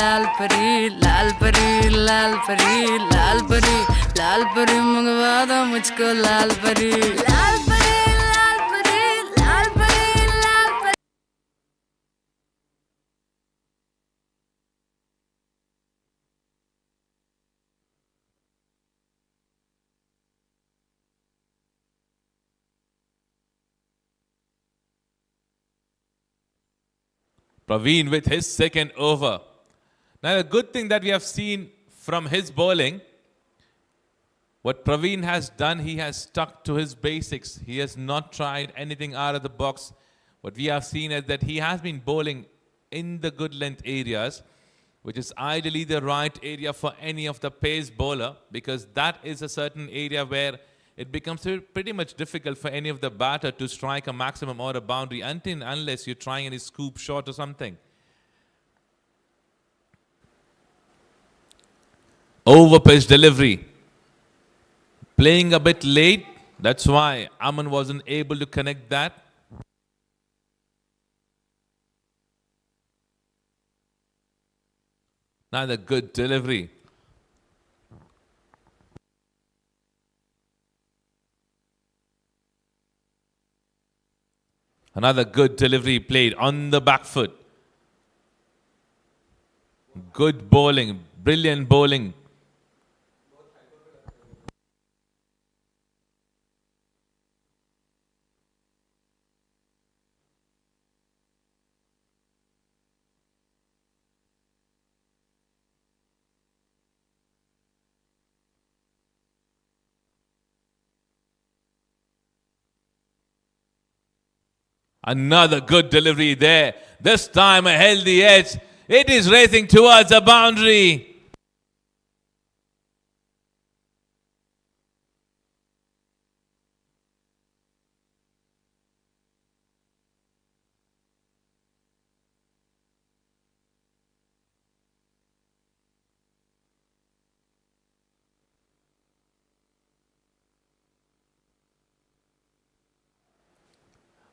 लाल परी लाल परी लाल परी लाल परी लाल परी मंगवा दो मुझको लाल परी लाल परी लाल परी लाल परी लाल परी Praveen with his second over. Now, the good thing that we have seen from his bowling, what Praveen has done, he has stuck to his basics. He has not tried anything out of the box. What we have seen is that he has been bowling in the good length areas, which is ideally the right area for any of the pace bowler, because that is a certain area where it becomes pretty much difficult for any of the batter to strike a maximum or a boundary unless you're trying any scoop shot or something. Over pitch delivery. Playing a bit late. That's why Aman wasn't able to connect that. Another good delivery. Another good delivery played on the back foot. Good bowling. Brilliant bowling. Another good delivery there. This time a healthy edge. It is racing towards a boundary.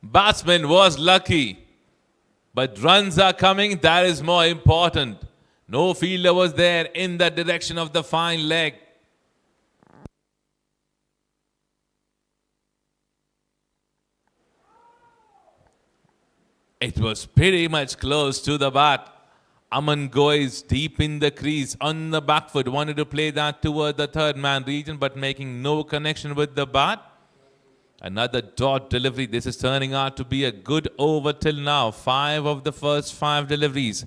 Batsman was lucky, but runs are coming. That is more important. No fielder was there in the direction of the fine leg. It was pretty much close to the bat. Aman Gois deep in the crease on the back foot. Wanted to play that toward the third man region, but making no connection with the bat. Another dot delivery. This is turning out to be a good over till now. 5 of the first 5 deliveries.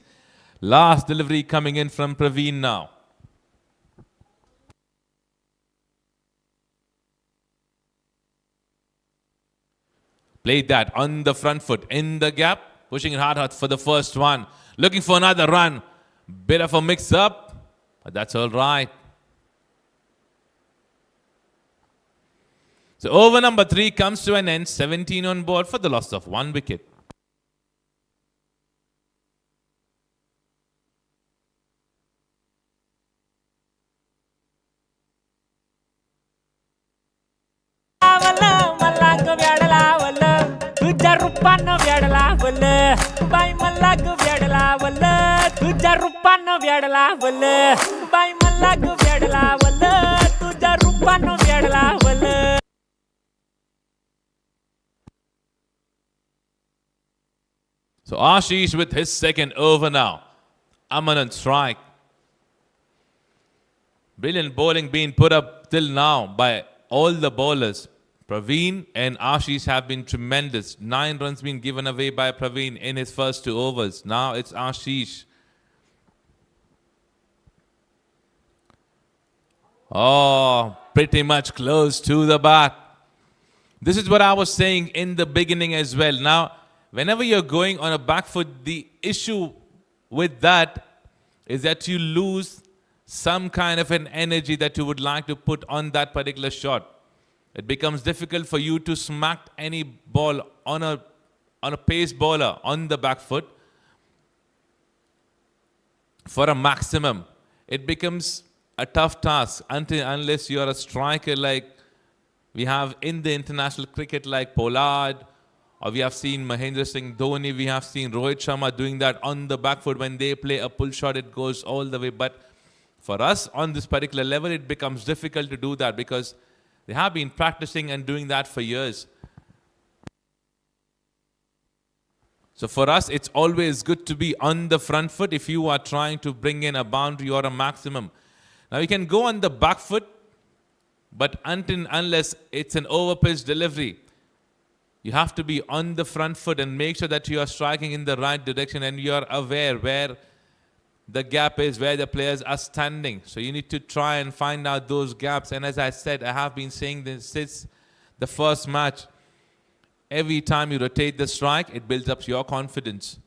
Last delivery coming in from Praveen now. Played that on the front foot in the gap. Pushing it hard for the first one. Looking for another run. Bit of a mix-up, but that's all right. So over number 3 comes to an end. 17 on board for the loss of 1 wicket. तुझ्या रूपानं वेडला वल by मला ग वेडला वल तुझ्या रूपानं वेडला वल by मला ग वेडला वल तुझ्या रूपानं वेडला वल. So Ashish with his second over now. Aman on strike. Brilliant bowling being put up till now by all the bowlers. Praveen and Ashish have been tremendous. 9 runs been given away by Praveen in his first 2 overs. Now it's Ashish. Oh, pretty much close to the bat. This is what I was saying in the beginning as well. Now, whenever you're going on a back foot, the issue with that is that you lose some kind of an energy that you would like to put on that particular shot. It becomes difficult for you to smack any ball on a pace bowler on the back foot for a maximum. It becomes a tough task unless you are a striker like we have in the international cricket like Pollard, or we have seen Mahendra Singh Dhoni, we have seen Rohit Sharma doing that on the back foot. When they play a pull shot, it goes all the way. But for us on this particular level, it becomes difficult to do that because they have been practicing and doing that for years. So for us, it's always good to be on the front foot if you are trying to bring in a boundary or a maximum. Now you can go on the back foot, but unless it's an over-pitch delivery, you have to be on the front foot and make sure that you are striking in the right direction and you are aware where the gap is, where the players are standing. So you need to try and find out those gaps. And as I said, I have been saying this since the first match. Every time you rotate the strike, it builds up your confidence.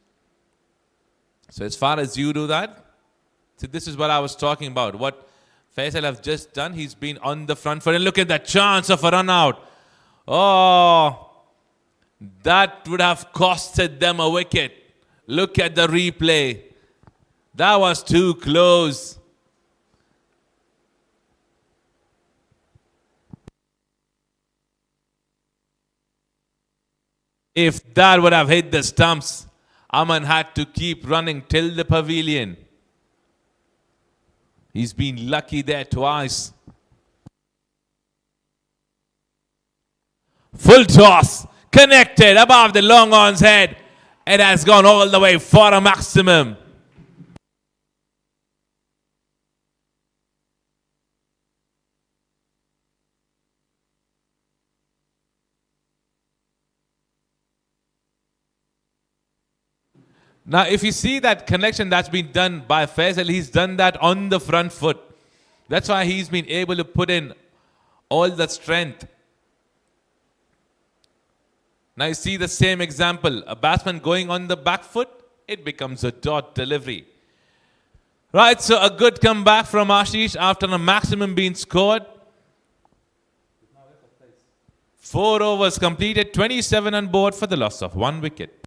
So as far as you do that, so this is what I was talking about. What Faisal have just done, he's been on the front foot. And look at that chance of a run out. Oh, that would have costed them a wicket. Look at the replay. That was too close. If that would have hit the stumps, Aman had to keep running till the pavilion. He's been lucky there twice. Full toss, connected above the long on's head. It has gone all the way for a maximum. Now, if you see that connection that's been done by Faisal, he's done that on the front foot. That's why he's been able to put in all the strength. Now you see the same example. A batsman going on the back foot, it becomes a dot delivery. Right, so a good comeback from Ashish after a maximum being scored. 4 overs completed, 27 on board for the loss of 1 wicket.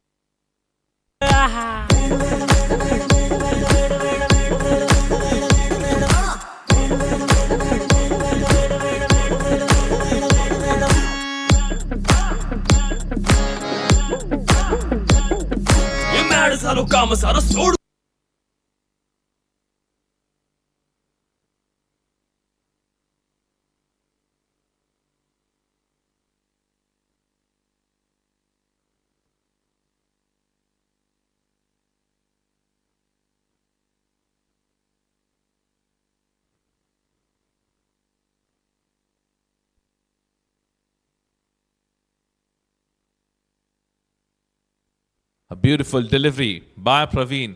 A beautiful delivery by Praveen.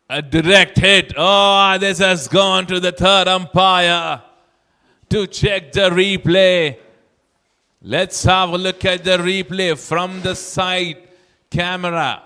A direct hit. Oh, this has gone to the third umpire to check the replay. Let's have a look at the replay from the side camera.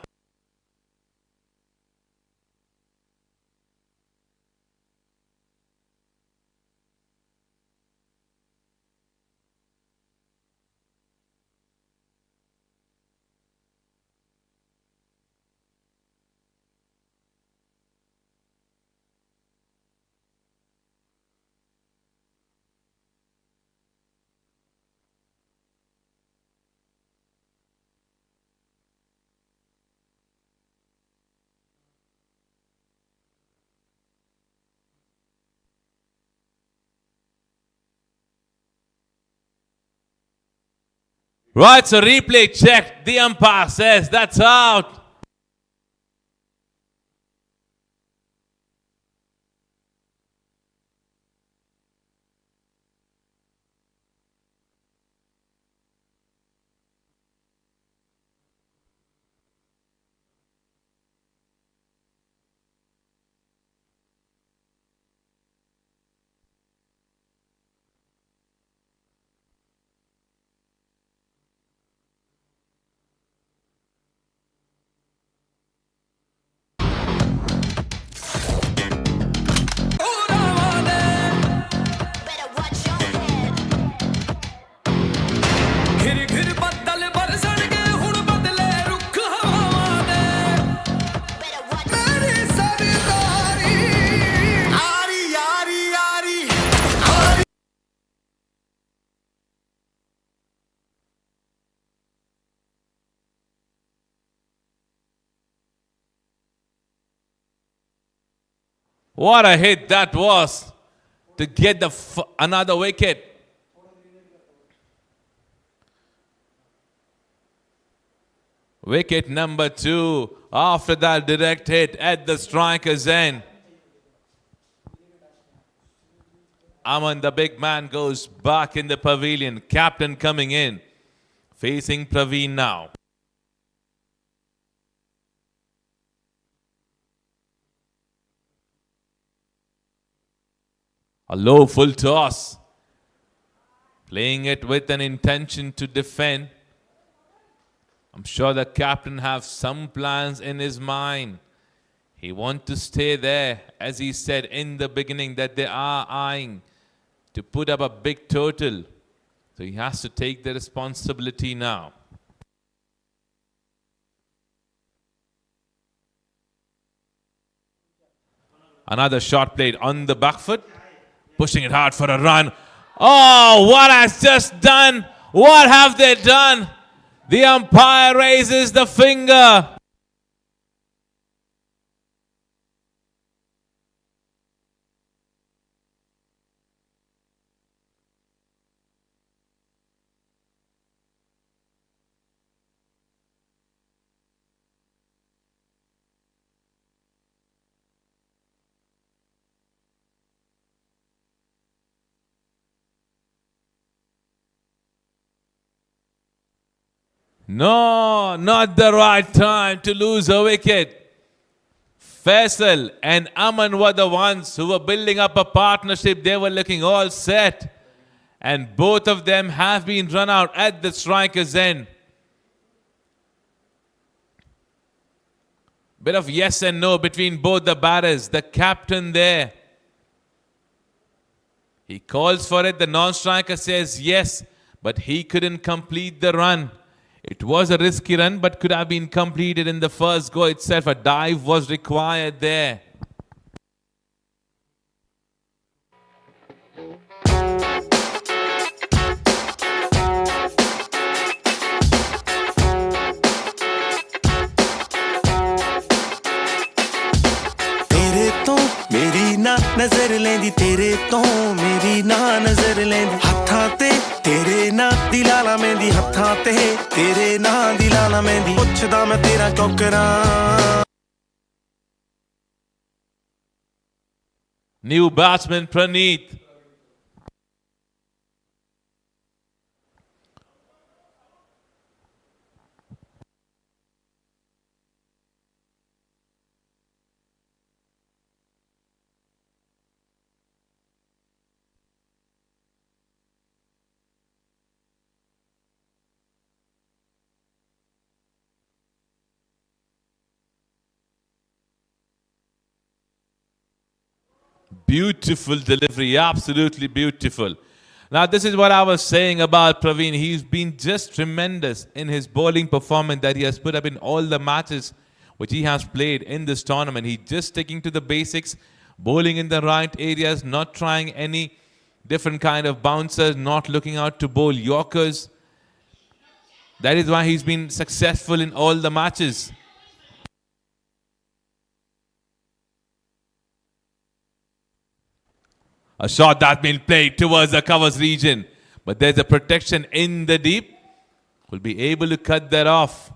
Right, so replay check. The umpire says that's out. What a hit that was to get the another wicket. Wicket number 2 after that direct hit at the striker's end. Aman, the big man, goes back in the pavilion. Captain coming in, facing Praveen now. A low full toss. Playing it with an intention to defend. I'm sure the captain has some plans in his mind. He wants to stay there, as he said in the beginning, that they are eyeing to put up a big total. So he has to take the responsibility now. Another shot played on the back foot. Pushing it hard for a run. Oh, what has just done? What have they done? The umpire raises the finger. No, not the right time to lose a wicket. Faisal and Aman were the ones who were building up a partnership. They were looking all set. And both of them have been run out at the striker's end. Bit of yes and no between both the batters. The captain there, he calls for it. The non-striker says yes, but he couldn't complete the run. It was a risky run, but could have been completed in the first go itself. A dive was required there. मेरी ना नजर लेंदी तेरे तो मेरी ना नजर लेंदी हत्थां ते तेरे ना दिलाला मेंदी हत्थां ते तेरे ना दिलाला मेंदी पुछदा मैं तेरा क्यों करां. New batsman Praneeth. Beautiful delivery, absolutely beautiful. Now, this is what I was saying about Praveen. He's been just tremendous in his bowling performance that he has put up in all the matches which he has played in this tournament. He's just sticking to the basics, bowling in the right areas, not trying any different kind of bouncers, not looking out to bowl Yorkers. That is why he's been successful in all the matches. A shot that's been played towards the covers region. But there's a protection in the deep. Will be able to cut that off.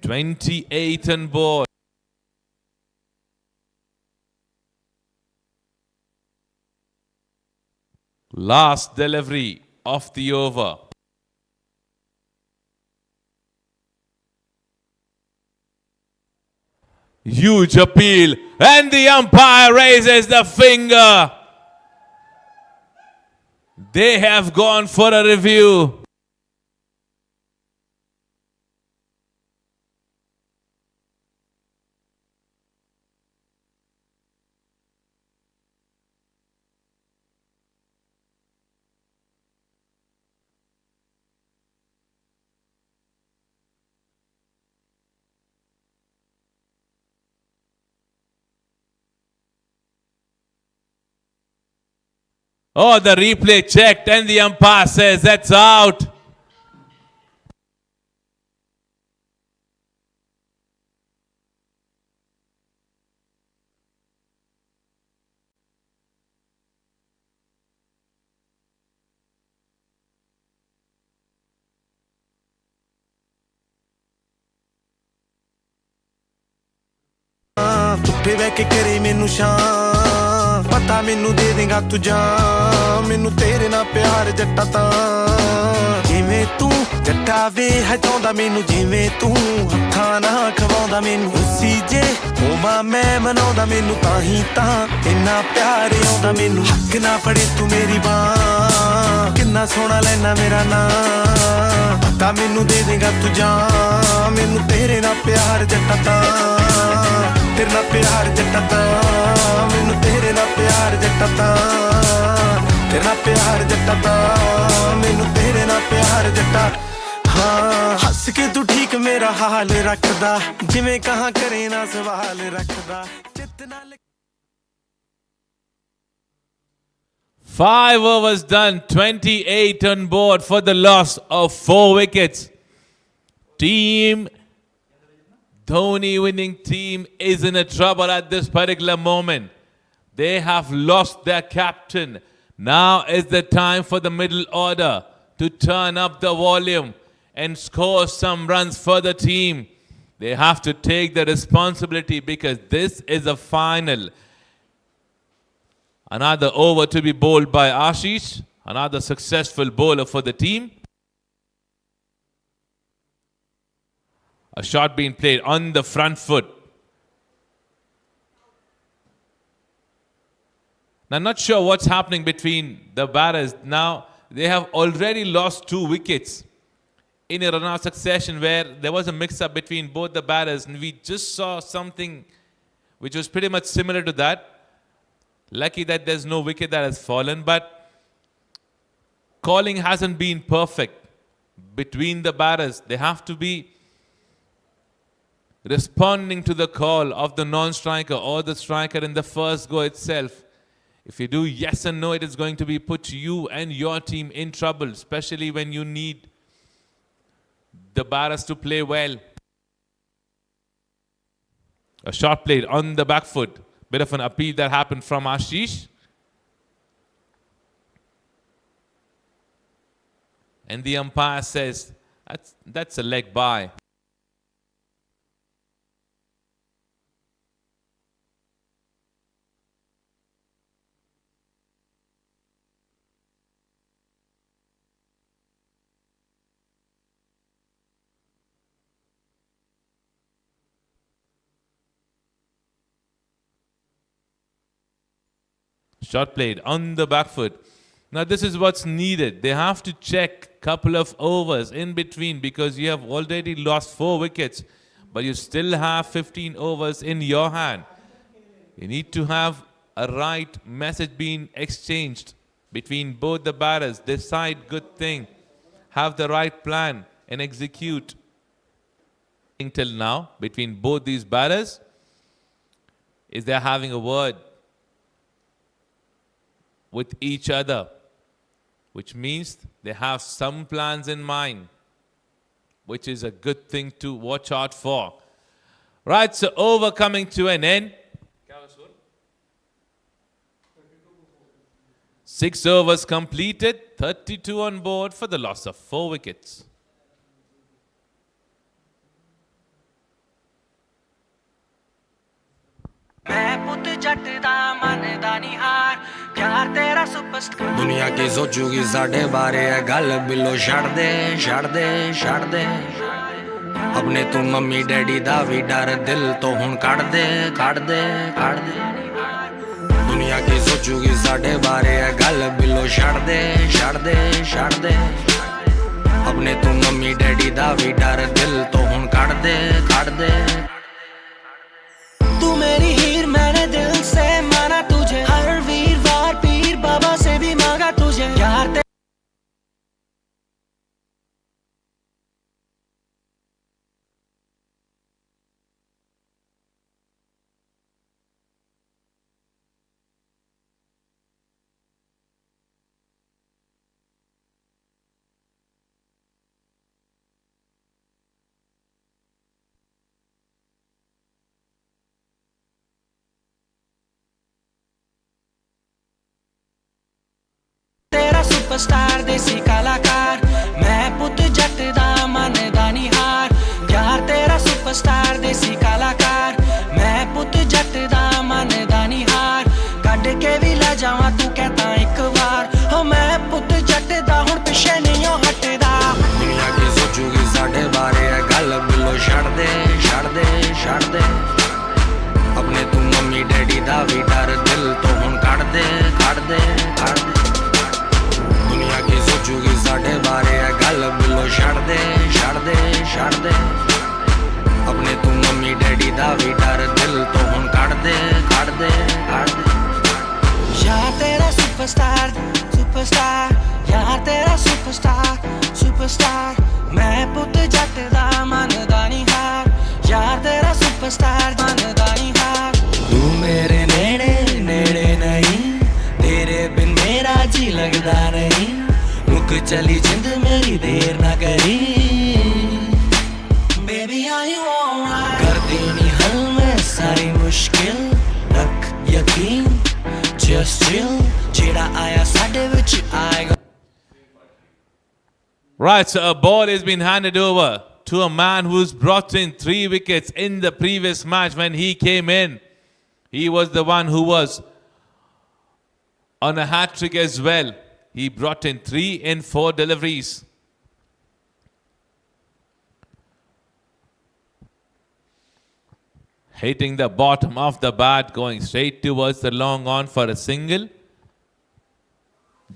"28 on board." Last delivery of the over. Huge appeal, and the umpire raises the finger. They have gone for a review. Oh, the replay checked and the umpire says that's out. ਧੁੱਪੇ ਬਹਿ ਕੇ ਕਰੇ ਮੈਨੂੰ ਸ਼ਾਮ ਪਤਾ ਮੈਨੂੰ ਦੇ ਦੇਗਾ ਤੂੰ ਜਾਨ ਮੈਨੂੰ ਤੇਰੇ ਨਾਲ ਪਿਆਰ ਜੱਟਾ ਤਾਂ ਜਿਵੇਂ ਤੂੰ ਜੱਟਾ ਵੇ ਹਟਾਉਂਦਾ ਮੈਨੂੰ ਜਿਵੇਂ ਤੂੰ ਹੱਥਾਂ ਨਾਲ ਖਵਾਉਂਦਾ ਮੈਨੂੰ ਉਸੀ ਜੇ ਹੋਵਾਂ ਮੈਂ ਮਨਾਉਂਦਾ ਮੈਨੂੰ ਤਾਂ ਹੀ ਤਾਂ ਇੰਨਾ ਪਿਆਰ ਆਉਂਦਾ ਮੈਨੂੰ ਹੱਕ ਨਾ ਫੜੇ ਤੂੰ ਮੇਰੀ ਬਾਂਹ ਕਿੰਨਾ ਸੋਹਣਾ ਲੈਣਾ ਮੇਰਾ ਨਾਂ ਪਤਾ ਮੈਨੂੰ ਦੇ ਦੇਗਾ ਤੂੰ ਜਾਨ ਮੈਨੂੰ ਤੇਰੇ ਨਾਲ ਪਿਆਰ ਜੱਟਾ ਤਾਂ ਤੇਰੇ ਨਾਲ ਪਿਆਰ ਜੱਟਾ ਤਾਂ ਮੈਨੂੰ ਤੇਰੇ ਨਾਲ ਪਿਆਰ ਜੱਟਾ ਤਾਂ ਤੇਰੇ ਨਾਲ ਪਿਆਰ ਜੱਟਾ ਤਾਂ ਮੈਨੂੰ ਤੇਰੇ ਨਾਲ ਪਿਆਰ ਜੱਟਾ ਹਾਂ ਹੱਸ ਕੇ ਤੂੰ ਠੀਕ ਮੇਰਾ ਹਾਲ ਰੱਖਦਾ ਜਿਵੇਂ ਕਹਾਂ ਕਰੇ ਨਾ ਸਵਾਲ ਰੱਖਦਾ ਚਿੱਤ ਨਾਲ 5 overs done, 28 on board for the loss of 4 wickets. Team Dhoni winning team is in a trouble at this particular moment. They have lost their captain. Now is the time for the middle order to turn up the volume and score some runs for the team. They have to take the responsibility because this is a final. Another over to be bowled by Ashish. Another successful bowler for the team. A shot being played on the front foot. Now, I'm not sure what's happening between the batters. Now, they have already lost 2 wickets in a run-out succession where there was a mix-up between both the batters. And we just saw something which was pretty much similar to that. Lucky that there's no wicket that has fallen, but calling hasn't been perfect between the batters. They have to be responding to the call of the non-striker or the striker in the first go itself. If you do yes and no, it is going to be put you and your team in trouble, especially when you need the batters to play well. A shot played on the back foot. Bit of an appeal that happened from Ashish. And the umpire says, that's a leg bye. Shot played on the back foot. Now this is what's needed. They have to check a couple of overs in between because you have already lost 4 wickets, but you still have 15 overs in your hand. You need to have a right message being exchanged between both the batters. Decide good thing. Have the right plan and execute. Till now, between both these batters, is they're having a word with each other, which means they have some plans in mind, which is a good thing to watch out for. Right, so over coming to an end. 6 overs completed, 32 on board for the loss of 4 wickets. दुनिया की सोचूगी साढ़े बारे है गल below छड़ दे छड़ दे छड़ दे अपने तू मम्मी डैडी दा भी डर दिल तो हुन कड़ दे कड़ दे कड़ दे दुनिया की सोचूगी साढ़े बारे है गल बिलो छड़ दे छड़ दे छड़ दे अपने तू मम्मी डैडी दा भी डर दिल तो हुन कड़ दे कड़ दे तू मेरी हीर मैंने दिल से माना तुझे हर वीरवार पीर बाबा से भी मांगा तुझे यार सुपरस्टार देसी कलाकार मैं पुत जट दा मन दा निहार यार तेरा सुपरस्टार देसी कलाकार मैं पुत जट दा सुपरस्टार मैं पुत जट दा मनदा नहीं हार यार तेरा सुपरस्टार मनदा नहीं हार तू मेरे नेड़े नेड़े नहीं तेरे बिन मेरा जी लगदा नहीं मुक चली जिंद मेरी देर ना करी बेबी are you alright कर देनी हल में सारी मुश्किल रख यकीन just chill जेड़ा आया साडे विच आएगा. Right, so a ball has been handed over to a man who's brought in 3 wickets in the previous match when he came in. He was the one who was on a hat-trick as well. He brought in 3 in 4 deliveries. Hitting the bottom of the bat, going straight towards the long on for a single.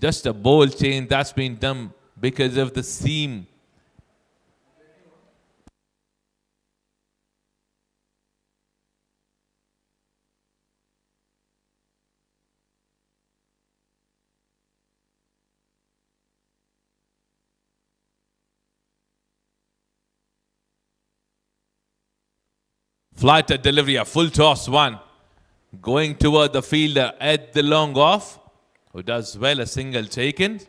Just a bold change that's been done because of the seam. Flighted delivery, a full toss one. Going toward the fielder at the long off, who does well, a single taken.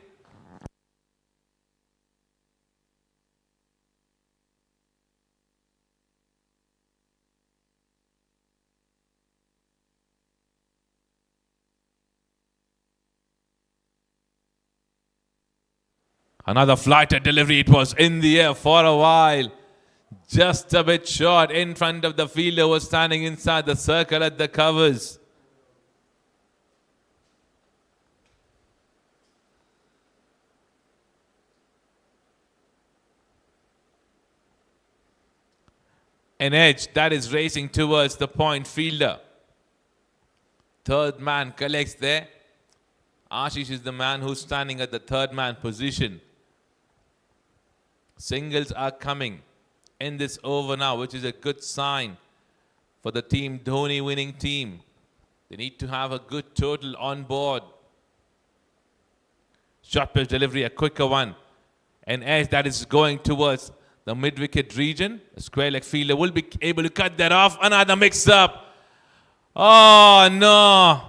Another flighted delivery, it was in the air for a while. Just a bit short in front of the fielder who was standing inside the circle at the covers. An edge that is racing towards the point fielder. Third man collects there. Ashish is the man who's standing at the third man position. Singles are coming in this over now, which is a good sign for the team Dhoni winning team. They need to have a good total on board. Short pitch delivery, a quicker one. An edge that is going towards the mid-wicket region. A square leg fielder will be able to cut that off. Another mix-up. Oh no.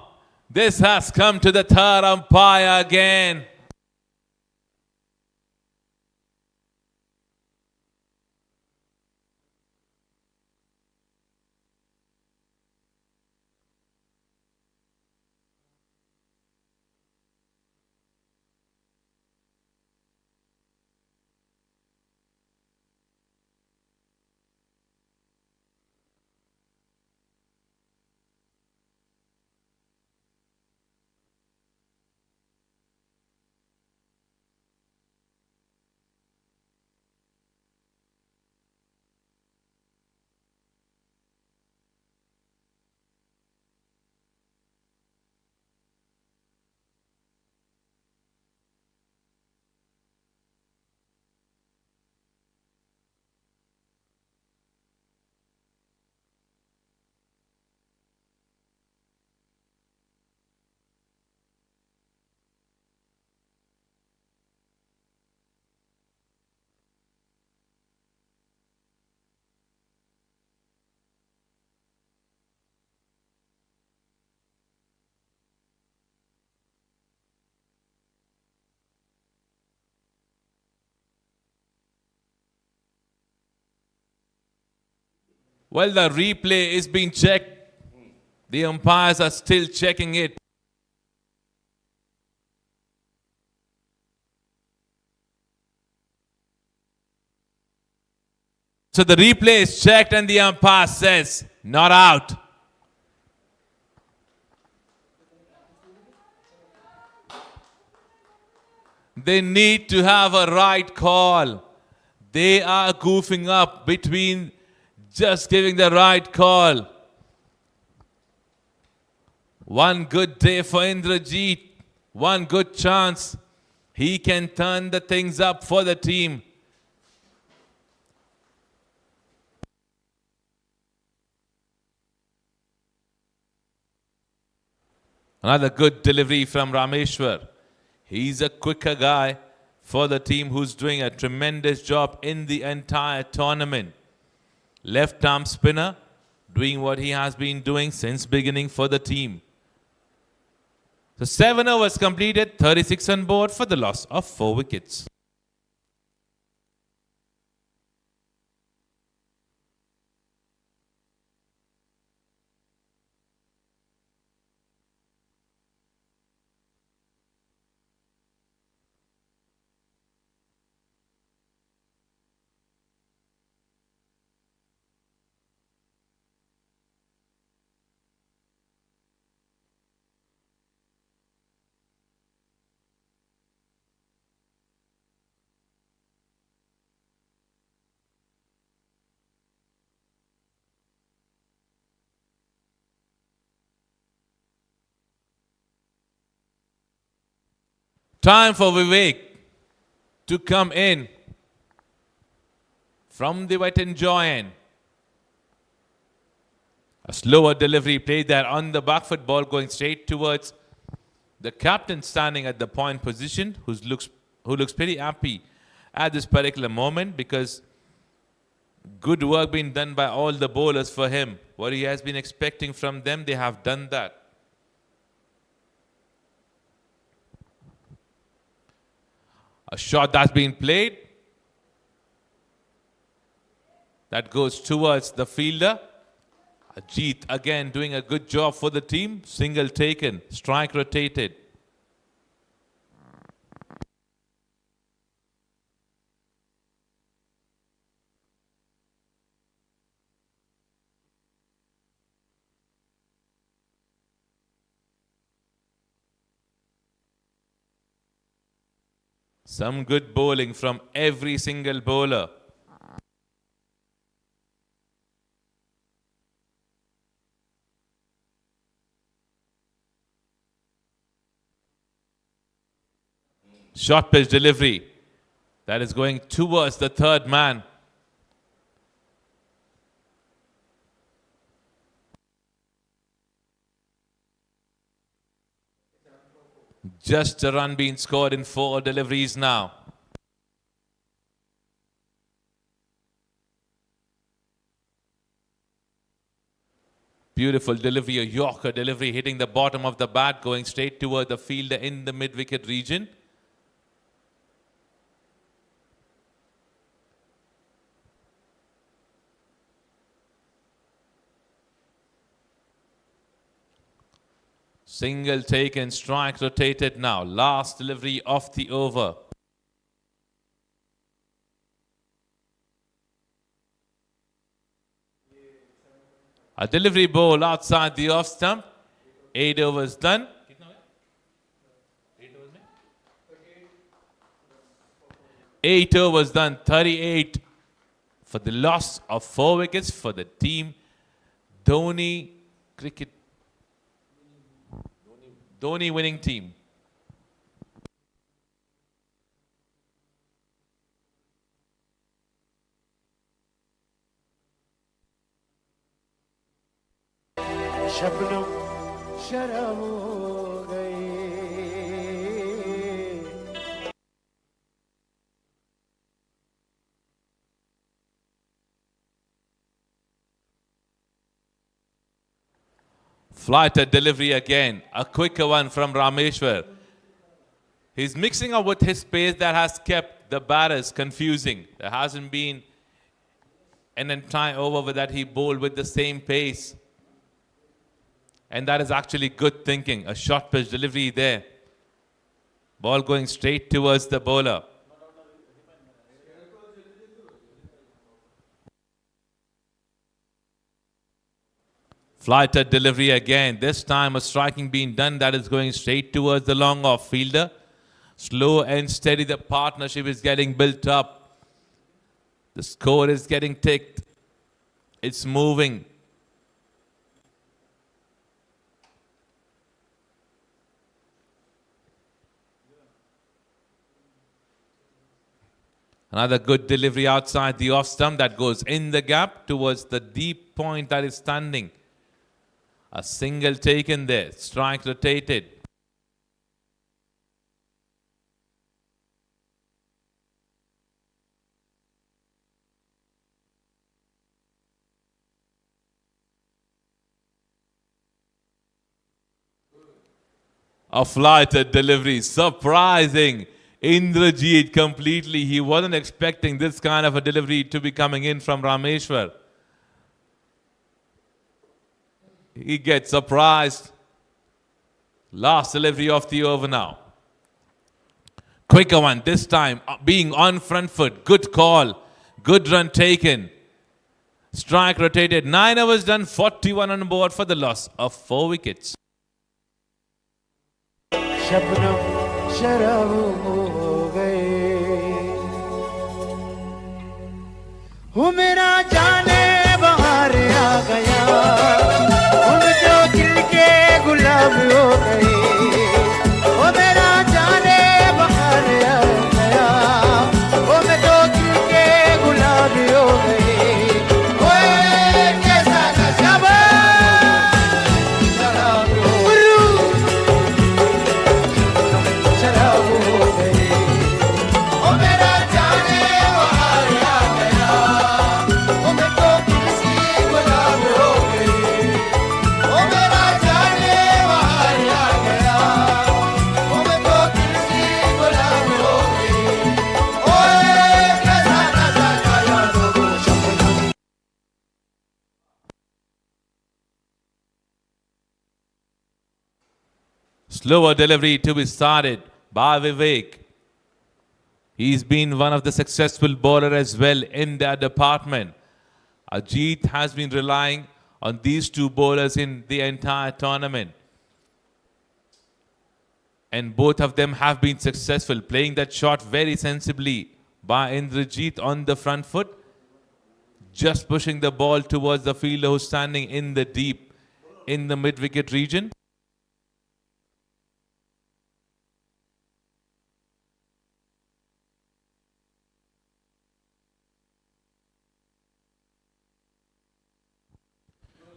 This has come to the third umpire again. Well, the replay is being checked. The umpires are still checking it. So the replay is checked and the umpire says, not out. They need to have a right call. They are goofing up between just giving the right call. One good day for Indrajit. One good chance. He can turn the things up for the team. Another good delivery from Rameshwar. He's a quicker guy for the team who's doing a tremendous job in the entire tournament. Left arm spinner doing what he has been doing since beginning for the team. So 7 overs completed, 36 on board for the loss of 4 wickets. Time for Vivek to come in from the wet and join. A slower delivery played there on the back foot, ball going straight towards the captain standing at the point position, who looks pretty happy at this particular moment, because good work being done by all the bowlers for him. What he has been expecting from them, they have done that. A shot that's been played that goes towards the fielder. Ajit again doing a good job for the team. Single taken, strike rotated. Some good bowling from every single bowler. Short pitch delivery that is going towards the third man. Just a run being scored in 4 deliveries now. Beautiful delivery, a Yorker delivery hitting the bottom of the bat, going straight toward the fielder in the mid-wicket region. Single taken, strike rotated now. Last delivery of the over. A delivery ball outside the off stump. 8 overs done. 8 overs done, 38 for the loss of 4 wickets for the team. Dhoni winning team. Shabnam शर्म हो गई. Flighted delivery again. A quicker one from Rameshwar. He's mixing up with his pace that has kept the batters confusing. There hasn't been an entire over that he bowled with the same pace. And that is actually good thinking. A short pitch delivery there. Ball going straight towards the bowler. Flighted delivery again. This time a striking being done that is going straight towards the long off fielder. Slow and steady, the partnership is getting built up. The score is getting ticked. It's moving. Another good delivery outside the off stump that goes in the gap towards the deep point that is standing. A single taken there. Strike rotated. A flighted delivery, surprising Indrajit completely. He wasn't expecting this kind of a delivery to be coming in from Rameshwar. He gets surprised. Last delivery of the over now. Quicker one this time, being on front foot. Good call. Good run taken. Strike rotated. 9 overs done. 41 on board for the loss of 4 wickets. Shabnam शराब हो गए हो मेरा जाने बाहर आ गया उन जो दिल के गुलाब हो गए हो मेरा जाने बाहर आ गया हो मैं जो दिल के गुलाब हो गए ओए कैसा नशा शराब Slower delivery to be started by Vivek. He's been one of the successful bowler as well in that department. Ajit has been relying on these two bowlers in the entire tournament. And both of them have been successful, playing that shot very sensibly by Indrajit on the front foot. Just pushing the ball towards the fielder who's standing in the deep, in the mid-wicket region.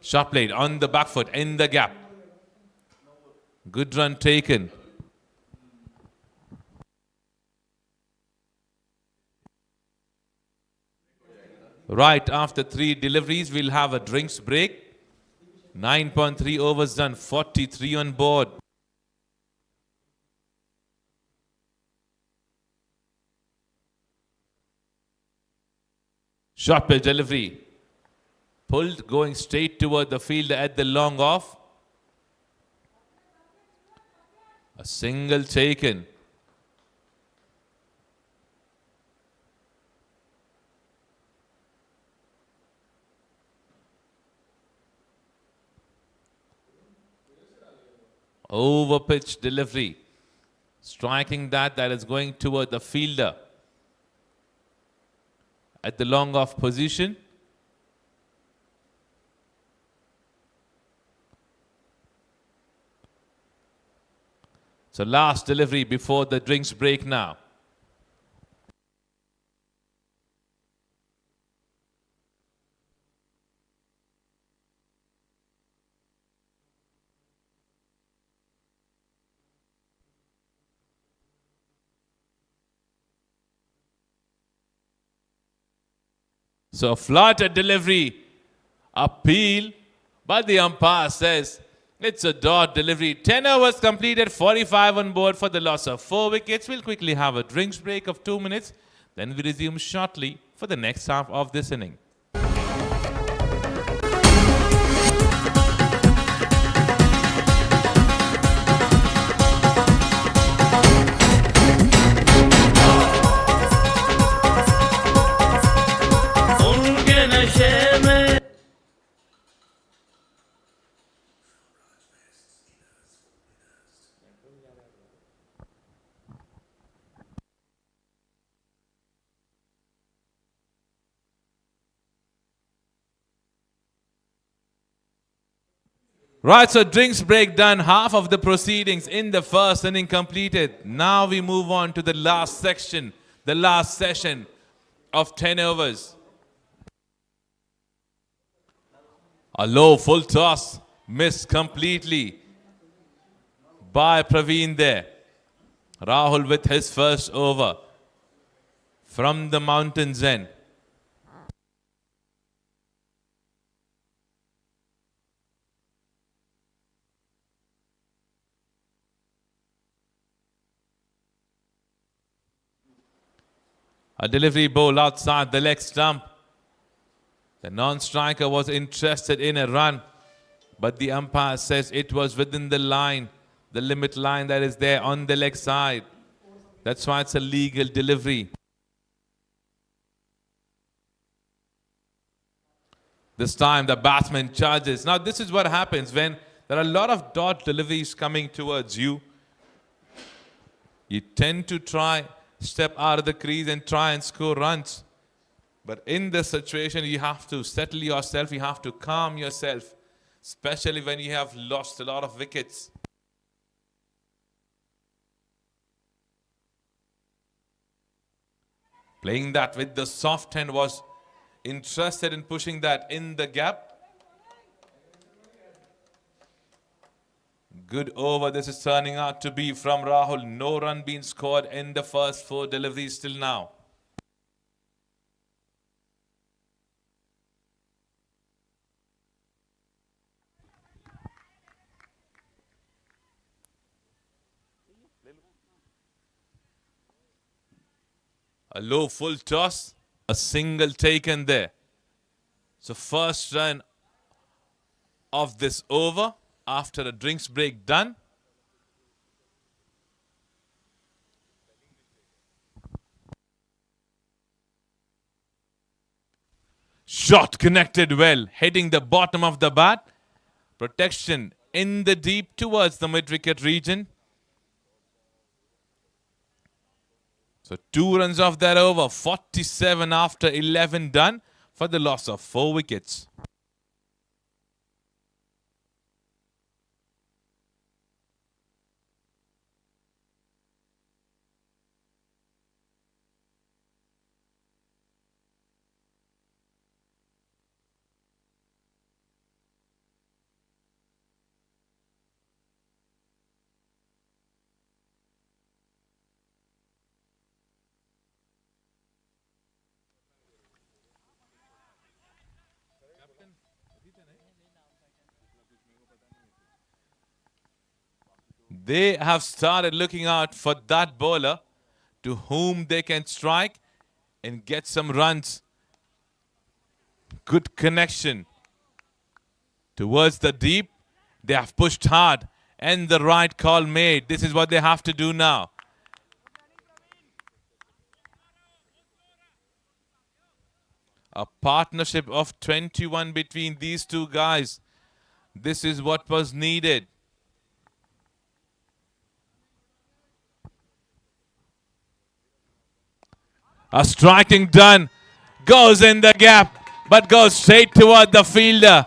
Shot played on the back foot, in the gap. Good run taken. Right after 3 deliveries, we'll have a drinks break. 9.3 overs done, 43 on board. Shot play delivery. Pulled, going straight toward the fielder at the long off. A single taken. Over pitch delivery. Striking that is going toward the fielder at the long off position. So last delivery before the drinks break now. So a flighted delivery, appeal, but the umpire says it's a dot delivery. 10 overs completed, 45 on board for the loss of 4 wickets. We'll quickly have a drinks break of 2 minutes. Then we resume shortly for the next half of this inning. Right, so drinks break done. Half of the proceedings in the first inning completed. Now we move on to the last section, the last session of 10 overs. A low full toss, missed completely by Praveen there. Rahul with his first over from the mountains end. A delivery ball outside the leg stump. The non-striker was interested in a run, but the umpire says it was within the line, the limit line that is there on the leg side. That's why it's a legal delivery. This time the batsman charges. Now this is what happens when there are a lot of dot deliveries coming towards you. You tend to try step out of the crease and try and score runs. But in this situation, you have to settle yourself, you have to calm yourself, especially when you have lost a lot of wickets. Playing that with the soft hand, was interested in pushing that in the gap. Good over this is turning out to be from Rahul. No run being scored in the first 4 deliveries till now. A low full toss, a single taken there. So first run of this over after a drinks break done. Shot connected well, hitting the bottom of the bat. Protection in the deep towards the mid-wicket region. So 2 runs off that over, 47 after 11 done for the loss of 4 wickets. They have started looking out for that bowler to whom they can strike and get some runs. Good connection towards the deep. They have pushed hard and the right call made. This is what they have to do now. A partnership of 21 between these two guys. This is what was needed. A striking done, goes in the gap, but goes straight toward the fielder.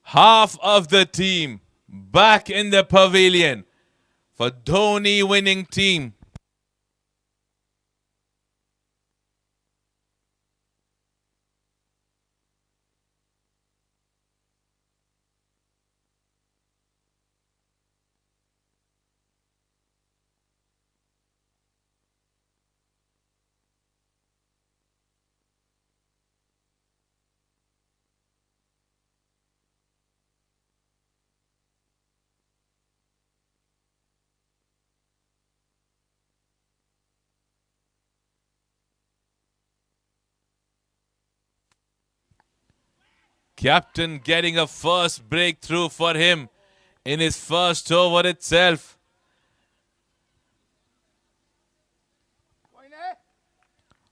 Half of the team back in the pavilion for Dhoni winning team. Captain getting a first breakthrough for him in his first over itself.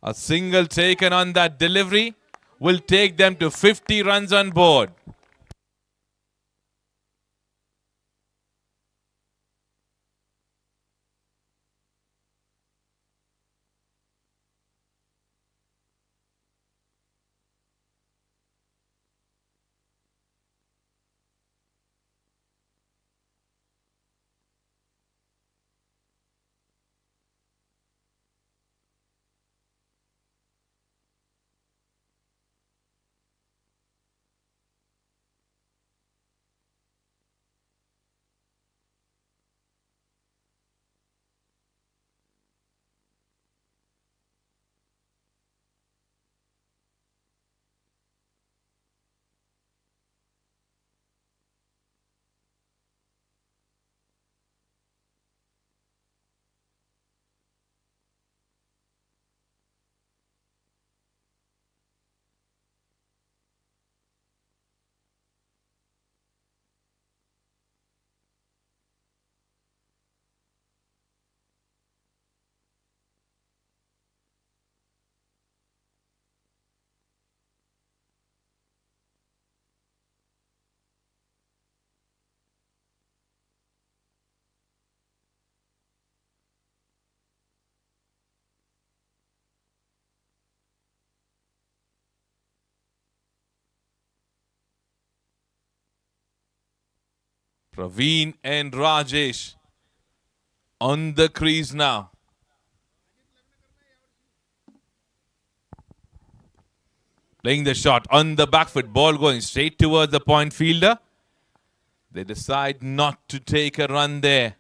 A single taken on that delivery will take them to 50 runs on board. Praveen and Rajesh on the crease now. Playing the shot on the back foot. Ball going straight towards the point fielder. They decide not to take a run there.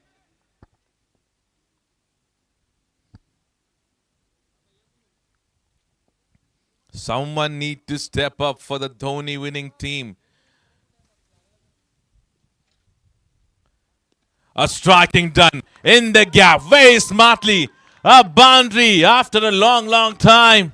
Someone need to step up for the Dhoni winning team. A striking done in the gap very smartly. A boundary after a long time.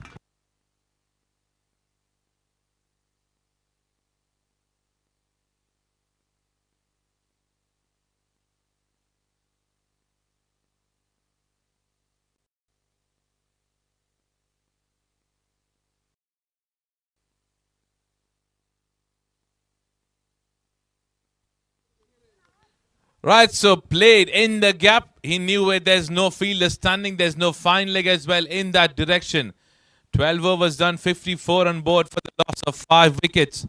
Right, so played in the gap. He knew where there's no fielder standing. There's no fine leg as well in that direction. 12 overs done, 54 on board for the loss of 5 wickets.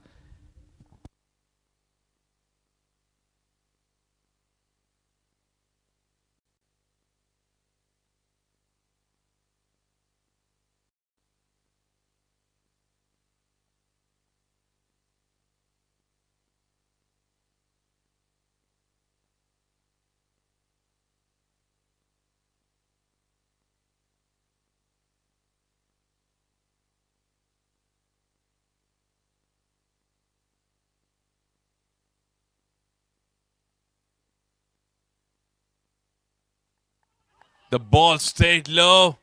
The ball stayed low.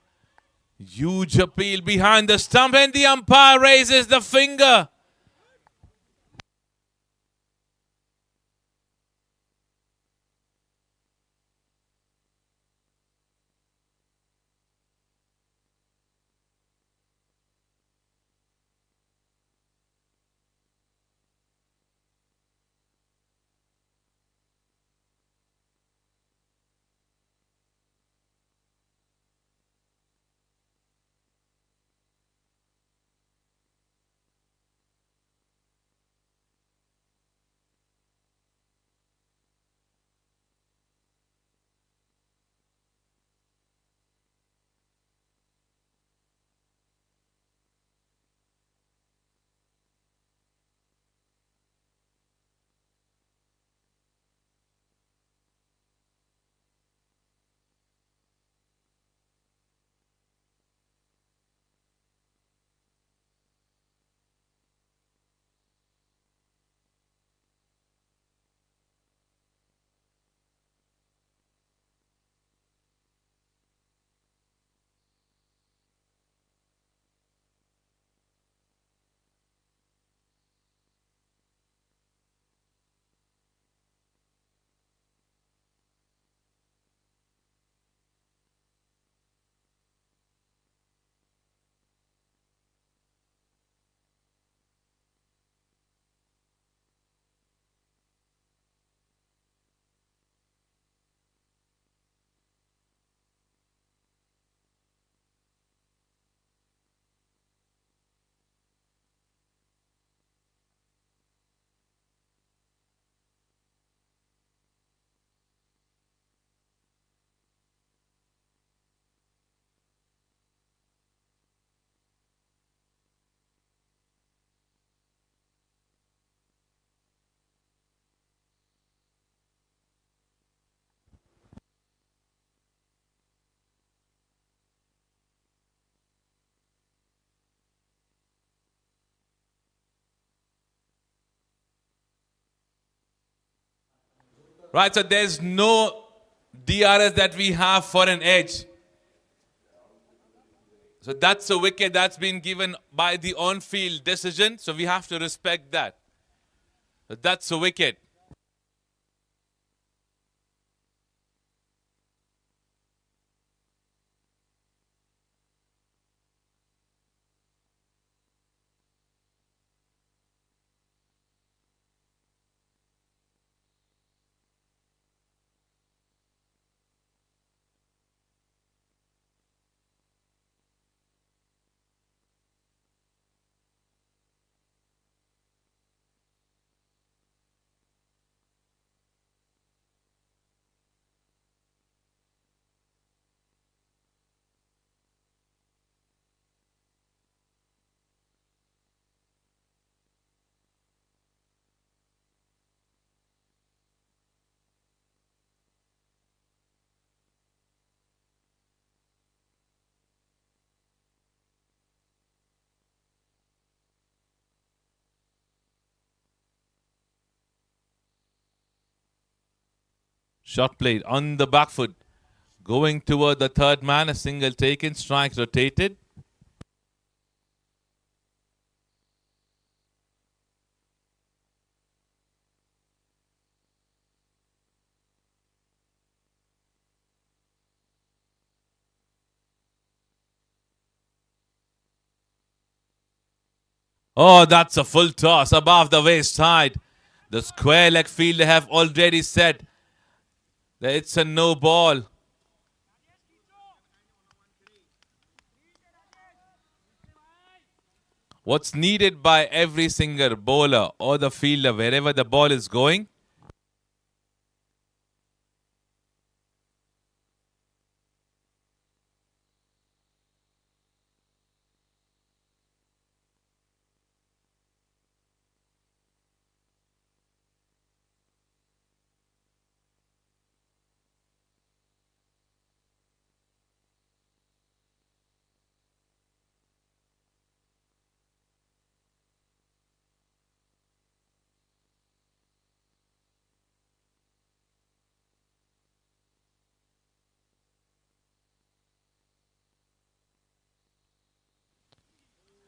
Huge appeal behind the stump and the umpire raises the finger. Right, so there's no DRS that we have for an edge. So that's a wicket that's been given by the on-field decision. So we have to respect that. So that's a wicket. Shot played on the back foot. Going toward the third man, a single taken, strike rotated. Oh, that's a full toss above the waist side. The square leg fielder have already said that it's a no ball. What's needed by every single bowler or the fielder wherever the ball is going?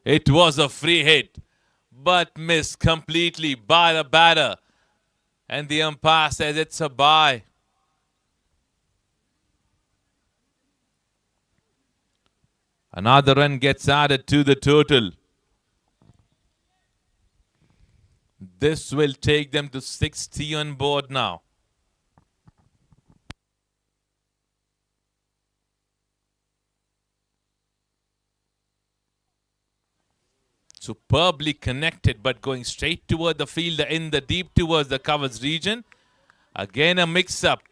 It was a free hit, but missed completely by the batter. And the umpire says it's a bye. Another run gets added to the total. This will take them to 60 on board now. Superbly connected, but going straight toward the fielder in the deep towards the covers region. Again a mix-up.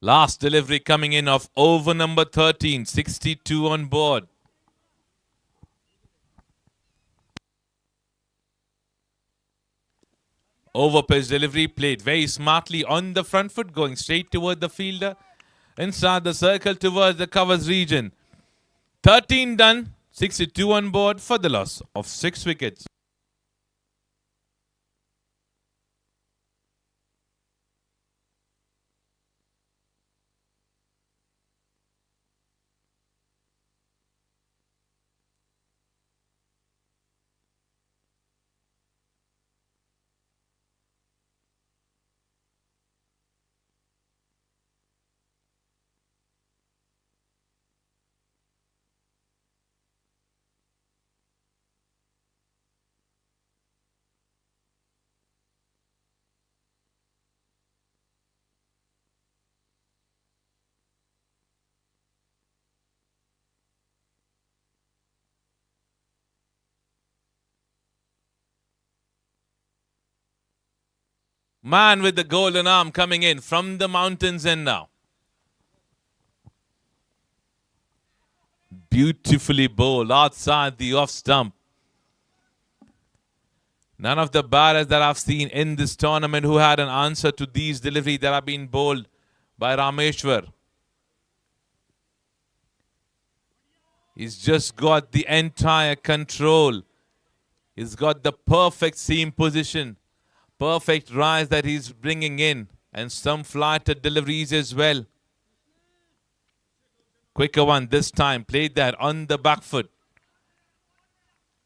Last delivery coming in of over number 13, 62 on board. Over pitch delivery played very smartly on the front foot, going straight toward the fielder. Inside the circle towards the covers region. 13 done, 62 on board for the loss of 6 wickets. Man with the golden arm coming in from the mountains end now. Beautifully bowled outside the off stump. None of the batters that I've seen in this tournament who had an answer to these deliveries that have been bowled by Rameshwar. He's just got the entire control. He's got the perfect seam position. Perfect rise that he's bringing in. And some flighted deliveries as well. Quicker one this time. Played that on the back foot.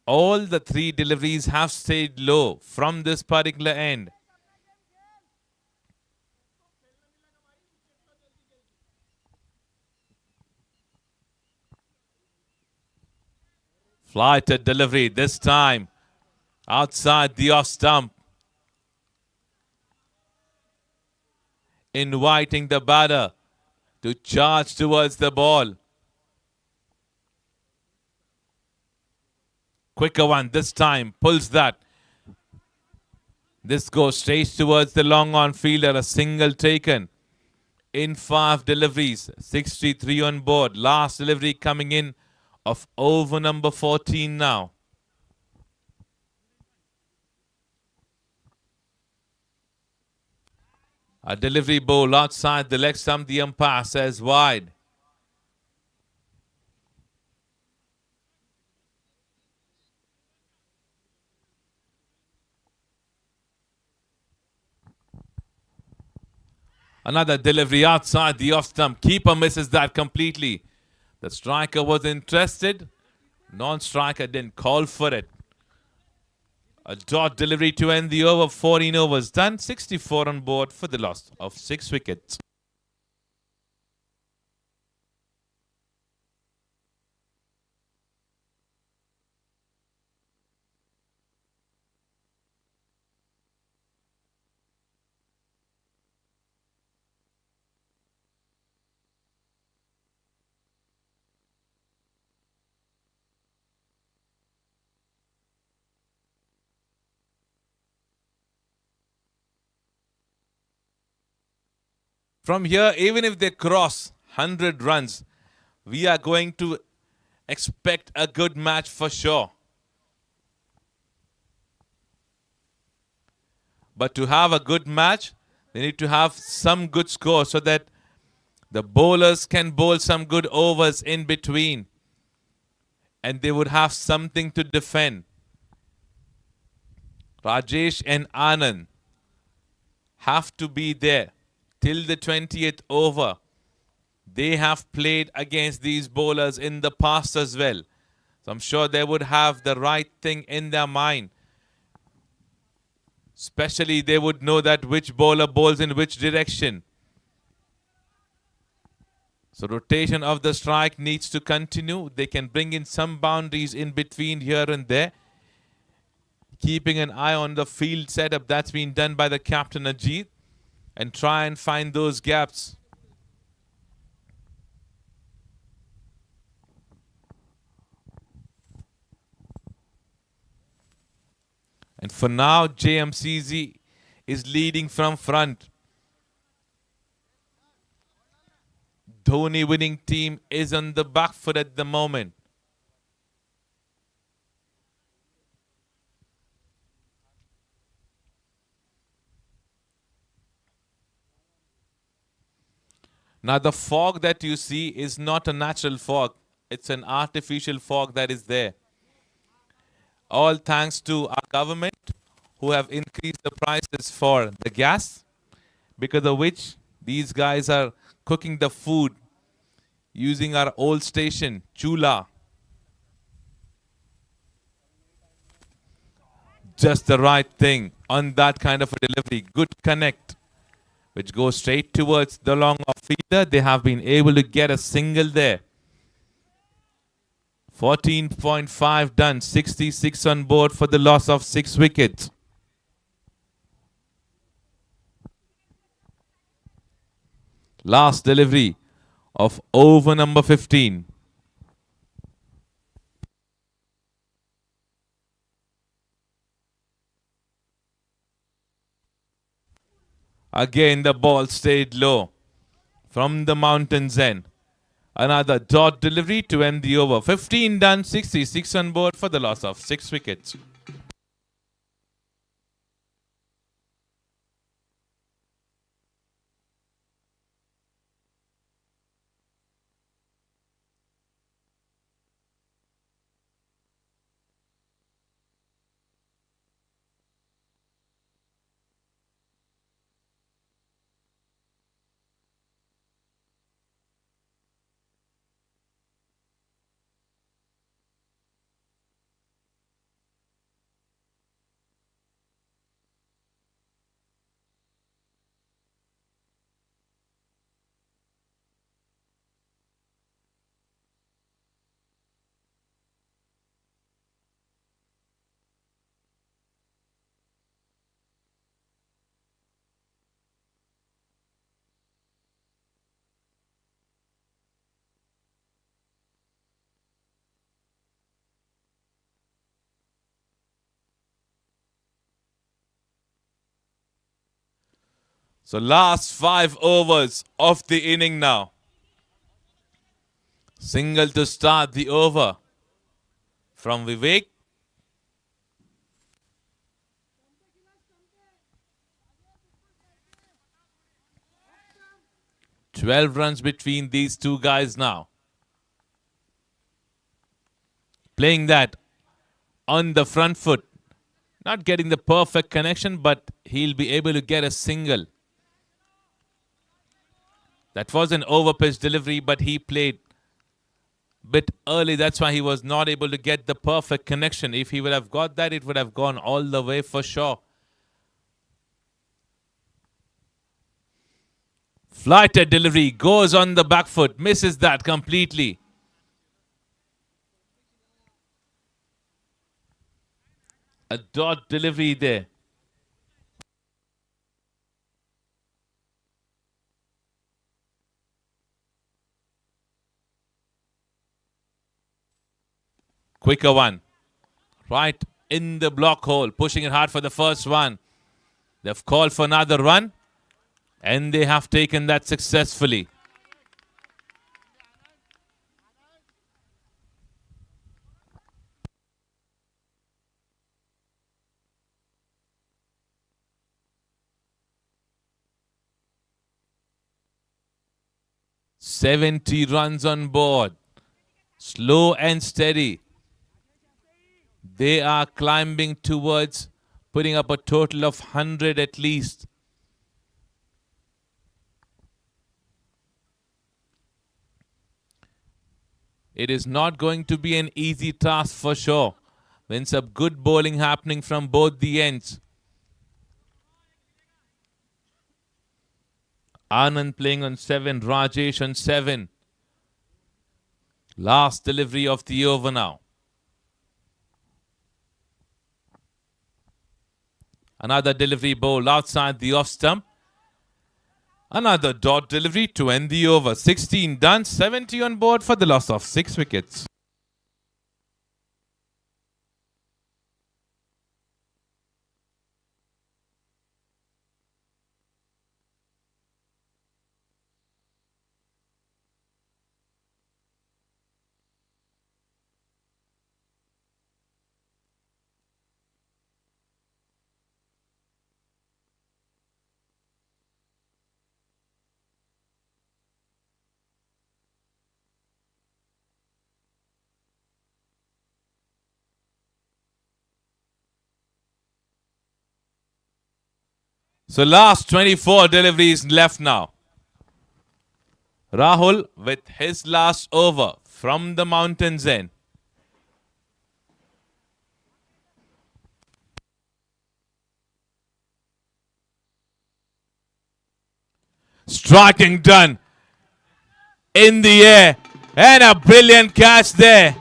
All the 3 deliveries have stayed low from this particular end. Flighted delivery this time. Outside the off stump. Inviting the batter to charge towards the ball. Quicker one this time. Pulls that. This goes straight towards the long on fielder. A single taken. In 5 deliveries. 63 on board. Last delivery coming in of over number 14 now. A delivery bowl outside the leg stump. The umpire says wide. Another delivery outside the off stump. Keeper misses that completely. The striker was interested. Non-striker didn't call for it. A dot delivery to end the over. 14 overs done. 64 on board for the loss of 6 wickets. From here, even if they cross 100 runs, we are going to expect a good match for sure. But to have a good match, they need to have some good score so that the bowlers can bowl some good overs in between. And they would have something to defend. Rajesh and Anand have to be there till the 20th over. They have played against these bowlers in the past as well. So I'm sure they would have the right thing in their mind. Especially they would know that which bowler bowls in which direction. So rotation of the strike needs to continue. They can bring in some boundaries in between here and there. Keeping an eye on the field setup that's been done by the captain Ajit. And try and find those gaps. And for now, JMCZ is leading from front. Dhoni winning team is on the back foot at the moment. Now the fog that you see is not a natural fog. It's an artificial fog that is there. All thanks to our government who have increased the prices for the gas, because of which these guys are cooking the food using our old station, Chula. Just the right thing on that kind of a delivery. Good connect, which goes straight towards the long off feeder. They have been able to get a single there. 14.5 done, 66 on board for the loss of 6 wickets. Last delivery of over number 15. Again, the ball stayed low from the mountain's end. Another dot delivery to end the over. 15 done, 66 on board for the loss of 6 wickets. So last 5 overs of the inning now. Single to start the over from Vivek. "12 runs between these two guys now. Playing that on the front foot. Not getting the perfect connection, but he'll be able to get a single. That was an over-pitch delivery, but he played bit early. That's why he was not able to get the perfect connection. If he would have got that, it would have gone all the way for sure. Flighted delivery goes on the back foot, misses that completely. A dot delivery there. Quicker one. Right in the block hole. Pushing it hard for the first one. They've called for another run. And they have taken that successfully. "70 runs on board. Slow and steady. They are climbing towards putting up a total of 100 at least. It is not going to be an easy task for sure. When some good bowling happening from both the ends. Anand playing on 7, Rajesh on 7. Last delivery of the over now. Another delivery bowl outside the off stump. Another dot delivery to end the over. 16 done, 70 on board for the loss of 6 wickets. So last 24 deliveries left now. Rahul with his last over from the mountains end. Striking done in the air and a brilliant catch there.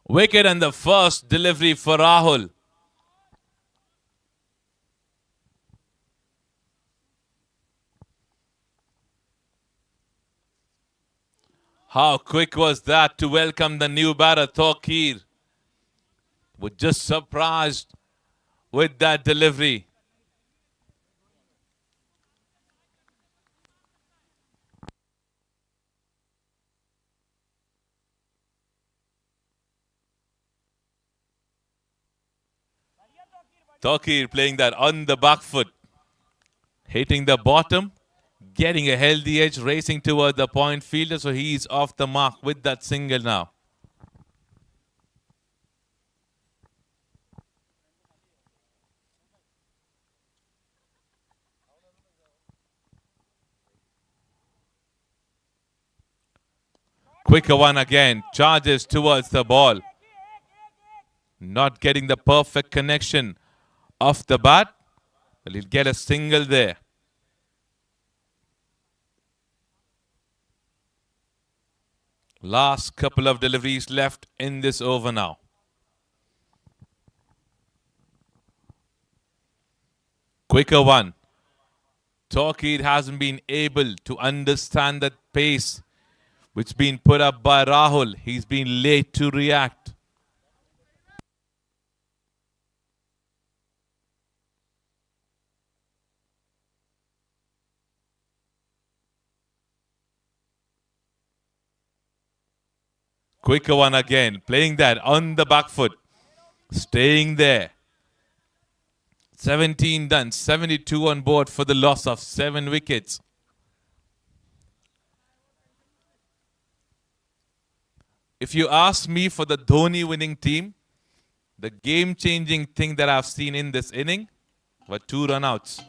Wicket and the first delivery for Rahul. How quick was that to welcome the new batter, Tokir? Was just surprised with that delivery. Tokir playing that on the back foot. Hitting the bottom. Getting a healthy edge. Racing toward the point fielder. So he's off the mark with that single now. Quicker one again. Charges towards the ball. Not getting the perfect connection off the bat. But he'll get a single there. Last couple of deliveries left in this over now. Quicker one. Torquay hasn't been able to understand that pace which been put up by Rahul. He's been late to react. Quicker one again. Playing that on the back foot. Staying there. 17 done. 72 on board for the loss of 7 wickets. If you ask me for the Dhoni winning team, the game-changing thing that I've seen in this inning were 2 run-outs.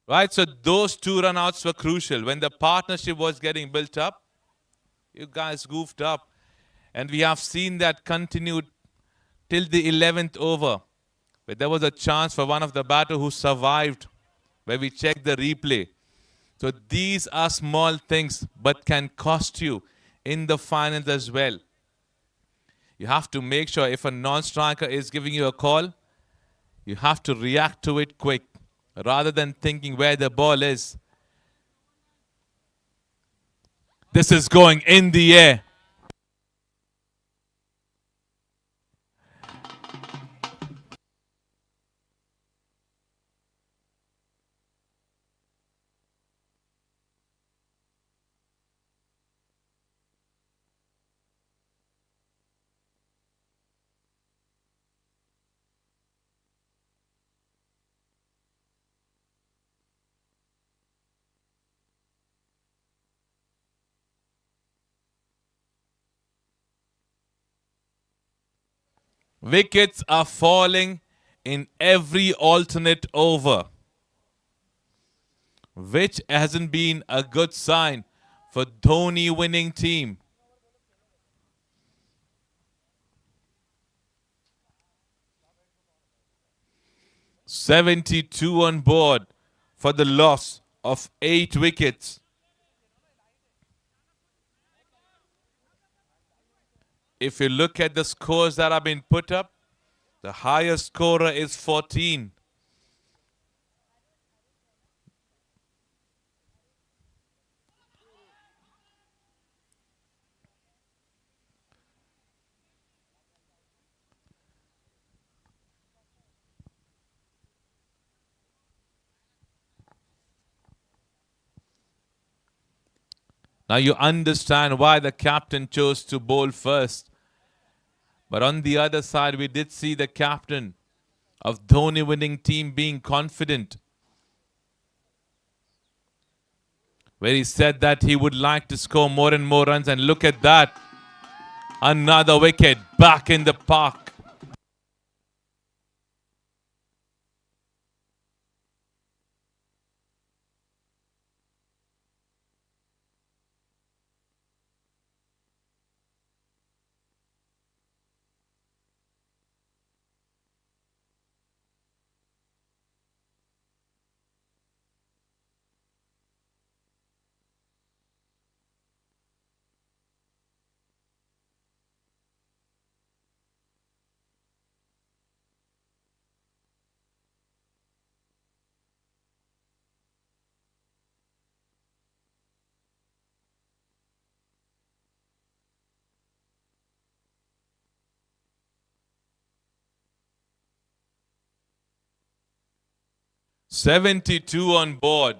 Right, so those 2 run-outs were crucial. When the partnership was getting built up, you guys goofed up. And we have seen that continued till the 11th over, where there was a chance for one of the batter who survived, where we checked the replay. So these are small things, but can cost you in the finals as well. You have to make sure if a non-striker is giving you a call, you have to react to it quick, rather than thinking where the ball is. This is going in the air. Wickets are falling in every alternate over, which hasn't been a good sign for Dhoni winning team. "72 on board for the loss of 8 wickets. If you look at the scores that have been put up, the highest scorer is 14. Now you understand why the captain chose to bowl first. But on the other side, we did see the captain of Dhoni winning team being confident, where he said that he would like to score more and more runs. And look at that. Another wicket back in the park. "72 on board.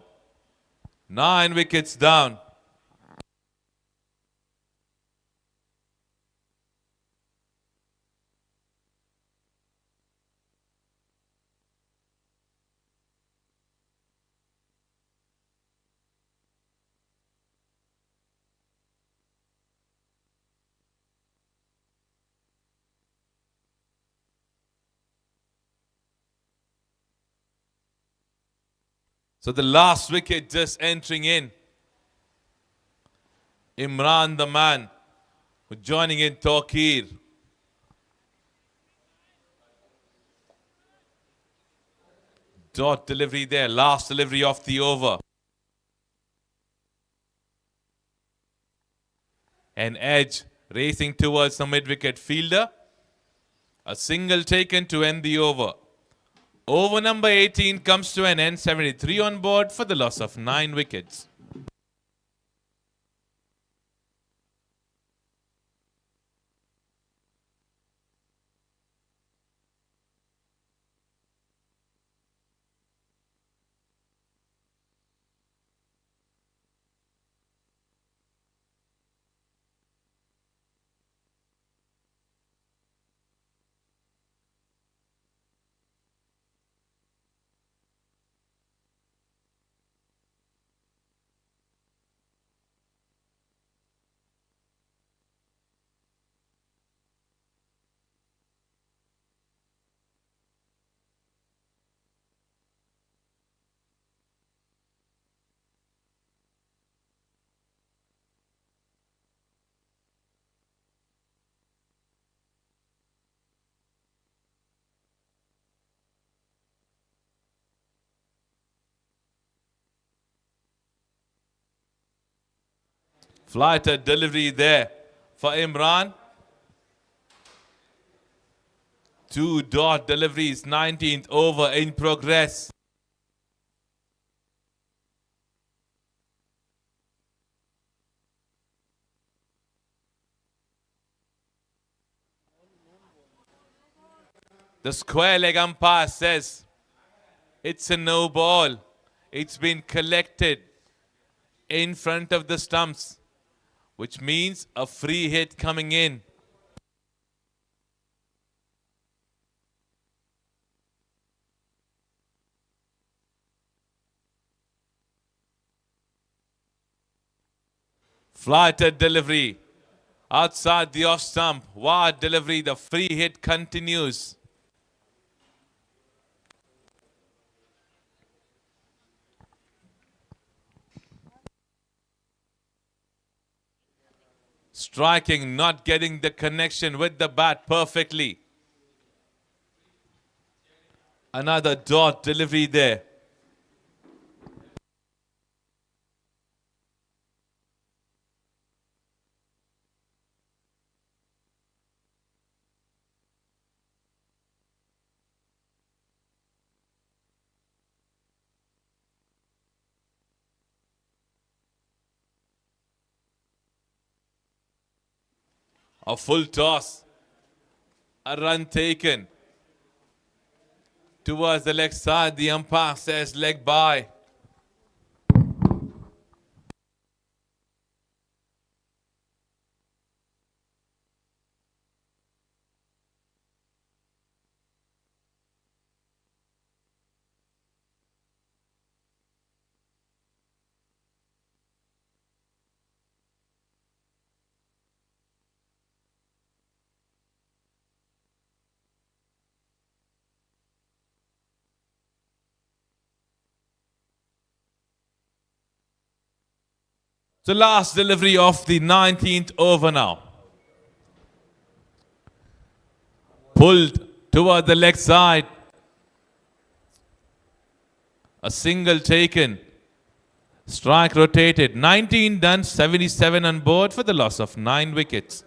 9 wickets down. So the last wicket just entering in. Imran, the man, who joining in Torquay. Dot delivery there, last delivery of the over. An edge racing towards the mid-wicket fielder. A single taken to end the over. Over number 18 comes to an end. 73 on board for the loss of 9 wickets. Flighted delivery there for Imran. 2 dot deliveries, 19th over in progress. The square leg umpire says it's a no ball. It's been collected in front of the stumps, which means a free hit coming in. Flighted delivery outside the off stump. Wide delivery, the free hit continues. Striking, not getting the connection with the bat perfectly. Another dot delivery there. A full toss. A run taken. Towards the leg side, the umpire says leg by. So last delivery of the 19th over now. Pulled toward the leg side. A single taken. Strike rotated. 19 done, 77 on board for the loss of 9 wickets.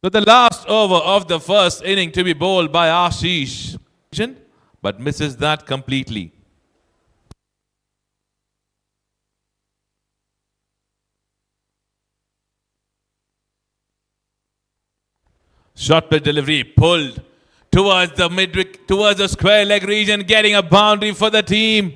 So the last over of the first inning to be bowled by Ashish, but misses that completely. Short pitch delivery pulled towards the towards the square leg region, getting a boundary for the team.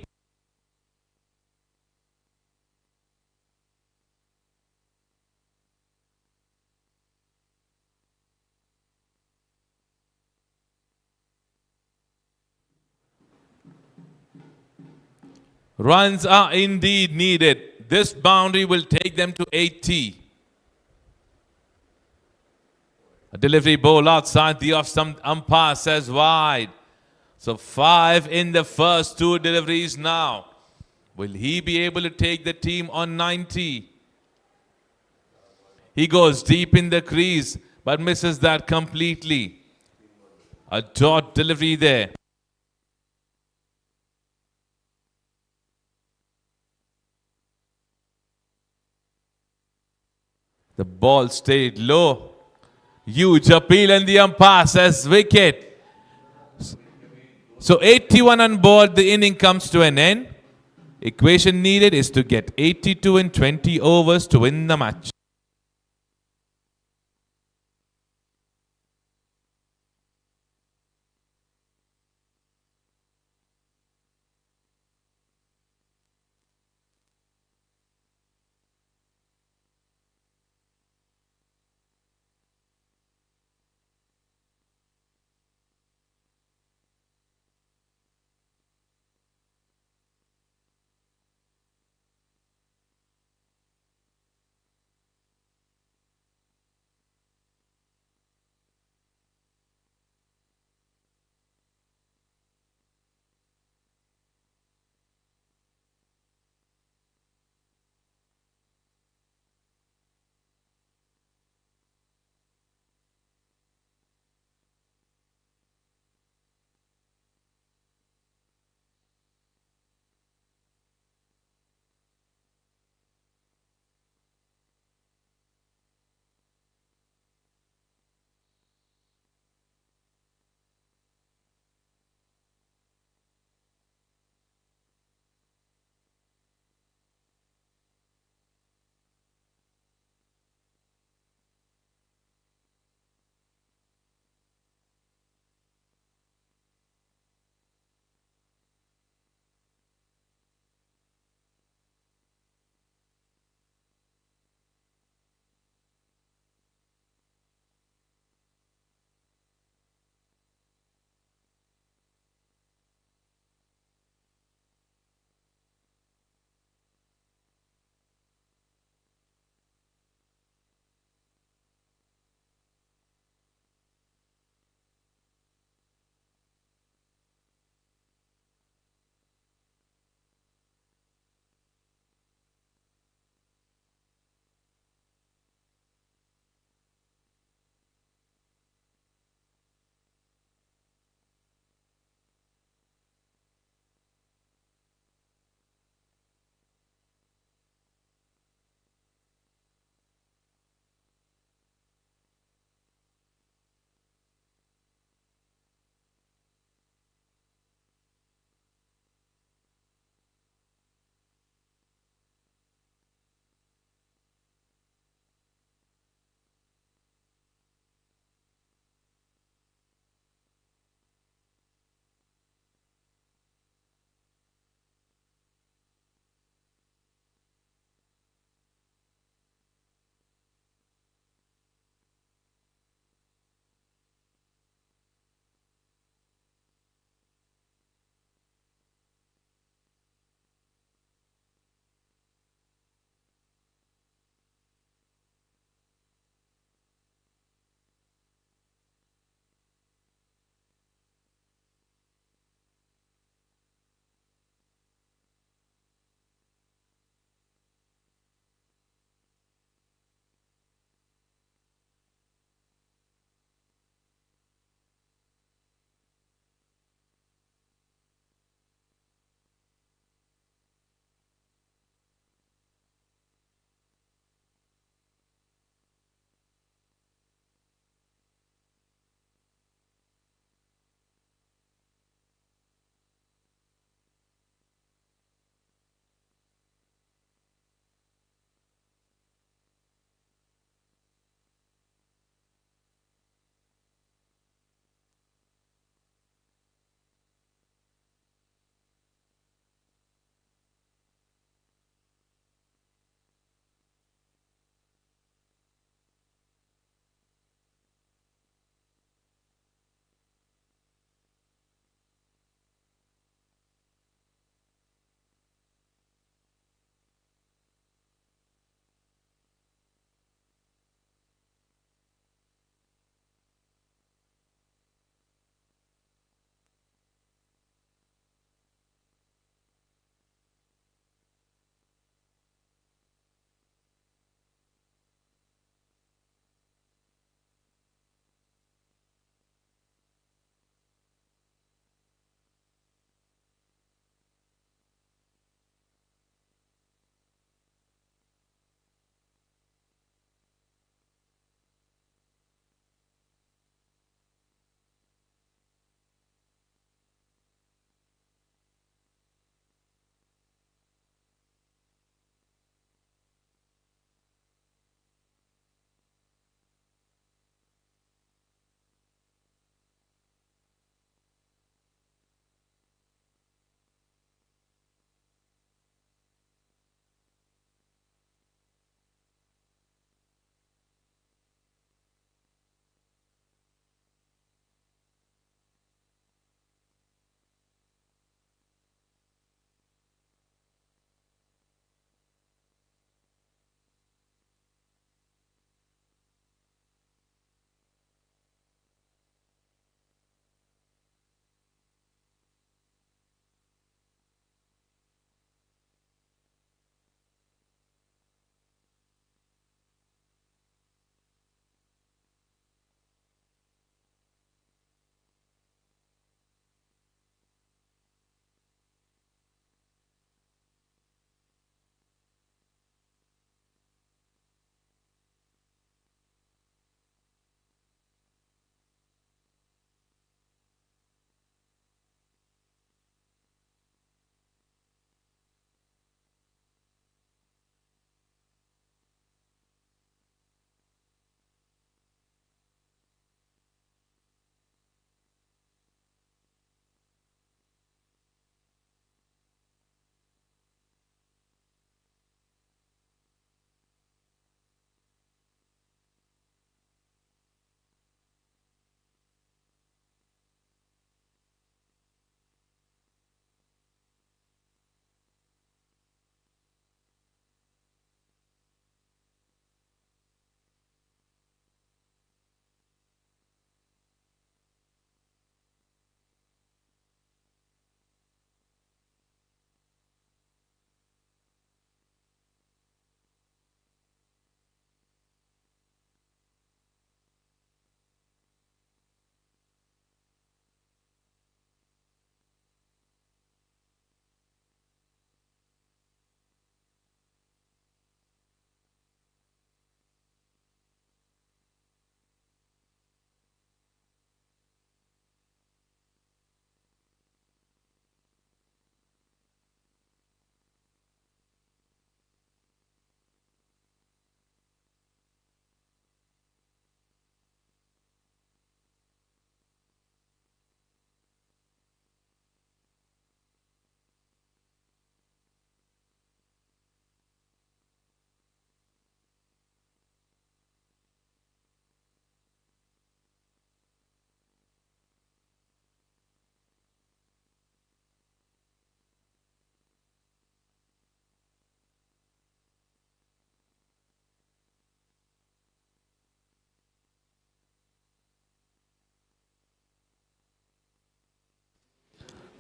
Runs are indeed needed. This boundary will take them to 80. A delivery ball outside the off-stump umpire says wide. So 5 in the first 2 deliveries now. Will he be able to take the team on 90? He goes deep in the crease but misses that completely. A dot delivery there. The ball stayed low. Huge appeal and the umpire says wicket. So 81 on board, the inning comes to an end. Equation needed is to get 82 in 20 overs to win the match.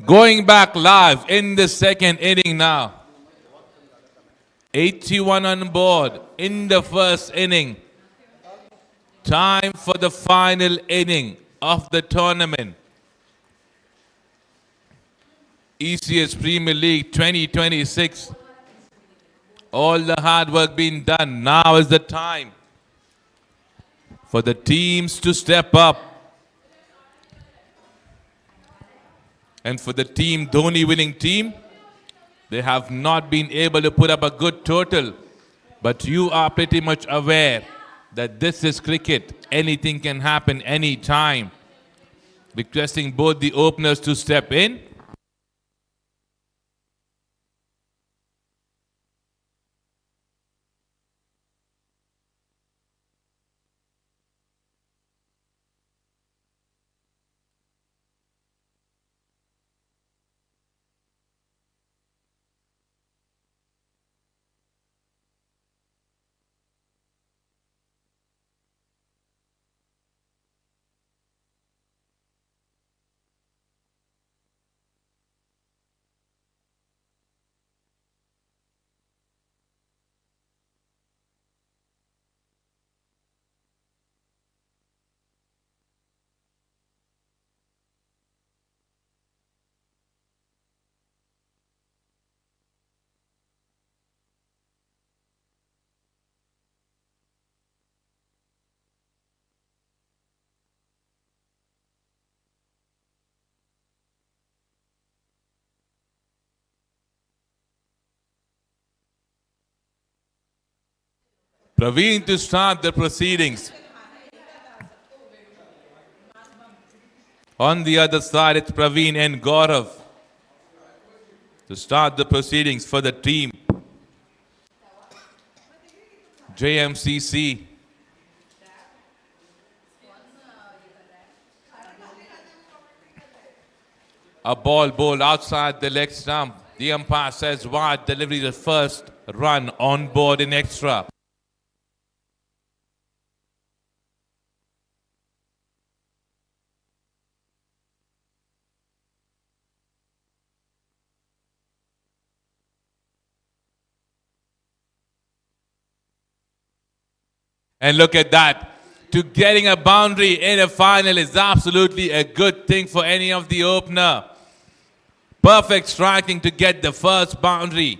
Going back live in the second inning now. 81 on board in the first inning. Time for the final inning of the tournament. ECS Premier League 2026. All the hard work being done. Now is the time for the teams to step up. And for the team, Dhoni winning team, they have not been able to put up a good total. But you are pretty much aware that this is cricket. Anything can happen anytime. Requesting both the openers to step in. Praveen to start the proceedings. On the other side, it's Praveen and Gaurav to start the proceedings for the team. JMCC. A ball bowled outside the leg stump. The umpire says wide, delivery the first run on board in extra. And look at that. To getting a boundary in a final is absolutely a good thing for any of the opener. Perfect striking to get the first boundary.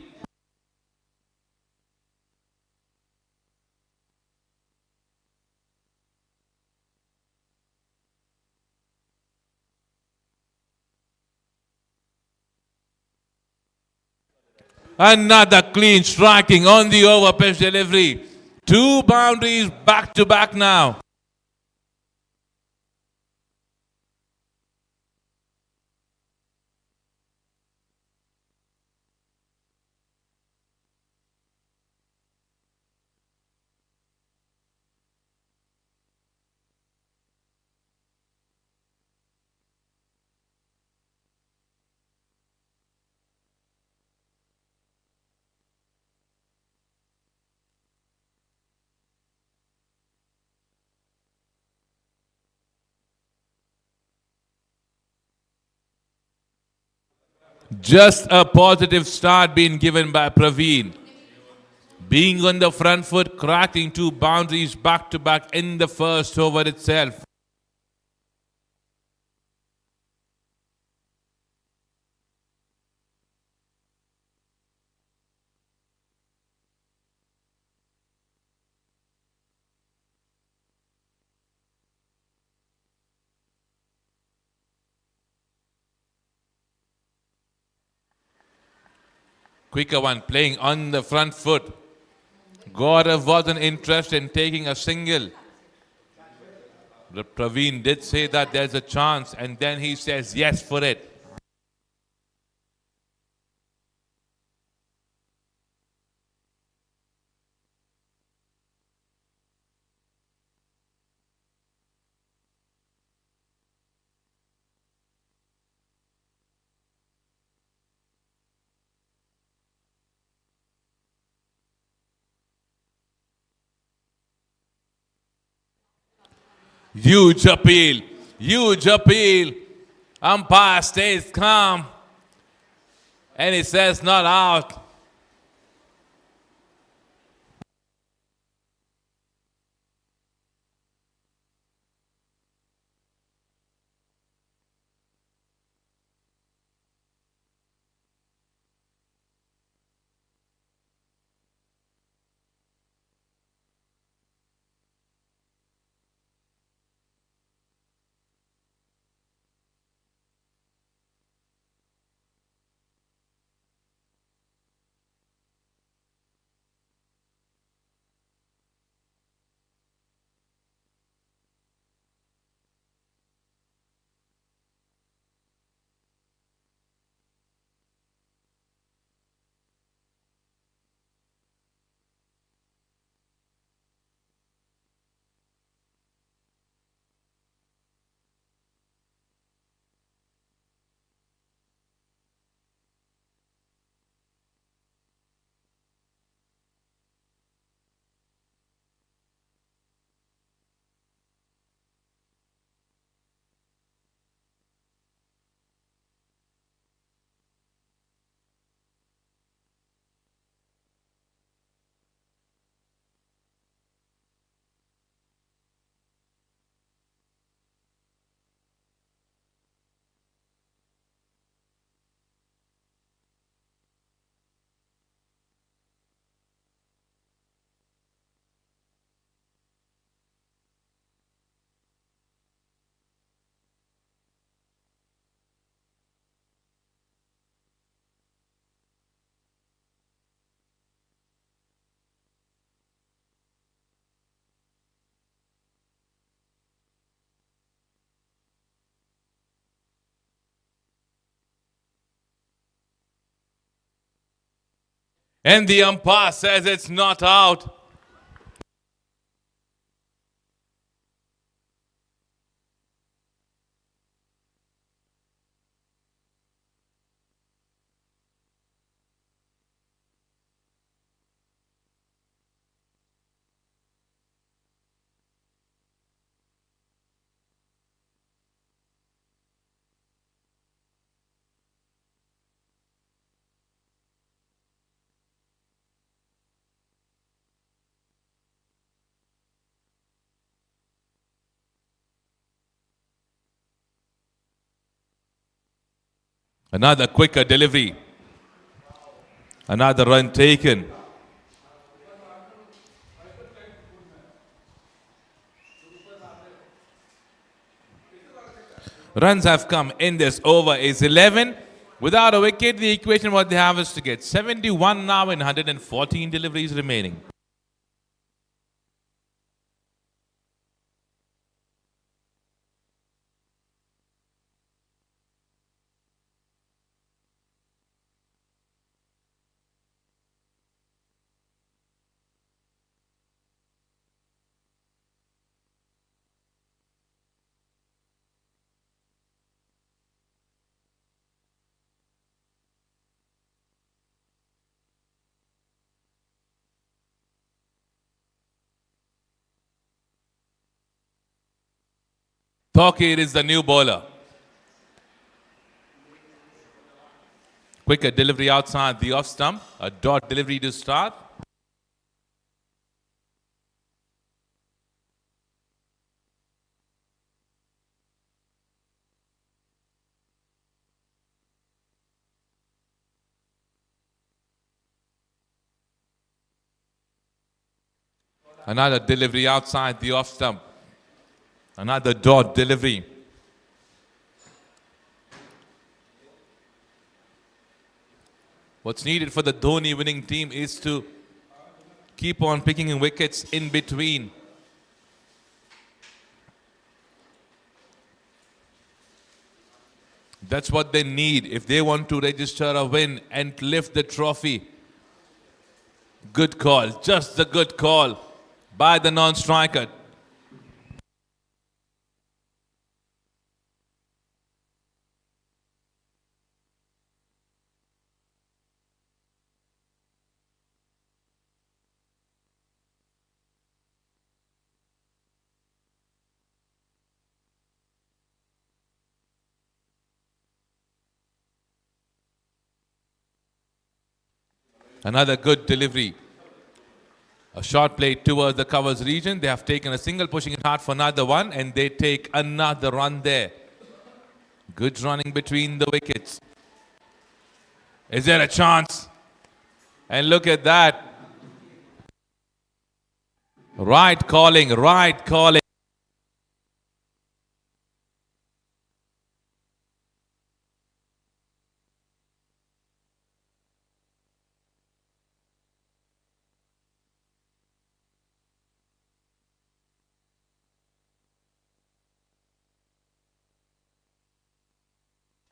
Another clean striking on the over pitch delivery. 2 boundaries back to back now. Just a positive start being given by Praveen. Being on the front foot, cracking 2 boundaries back to back in the first over itself. Quicker one, playing on the front foot. Gaurav wasn't interested in taking a single. But Praveen did say that there's a chance, and then he says yes for it. Huge appeal. Huge appeal. Umpire stays calm. And he says not out. And the umpire says it's not out. Another quicker delivery. Another run taken. Runs have come in this over is 11. Without a wicket, the equation what they have is to get 71 now in 114 deliveries remaining. Thokir is the new bowler. Quicker delivery outside the off stump. A dot delivery to start. Another delivery outside the off stump. Another dot delivery. What's needed for the Dhoni winning team is to keep on picking wickets in between. That's what they need if they want to register a win and lift the trophy. Good call, just a good call by the non-striker. Another good delivery. A short play towards the covers region. They have taken a single, pushing it hard for another one, and they take another run there. Good running between the wickets. Is there a chance? And look at that. Right calling, right calling.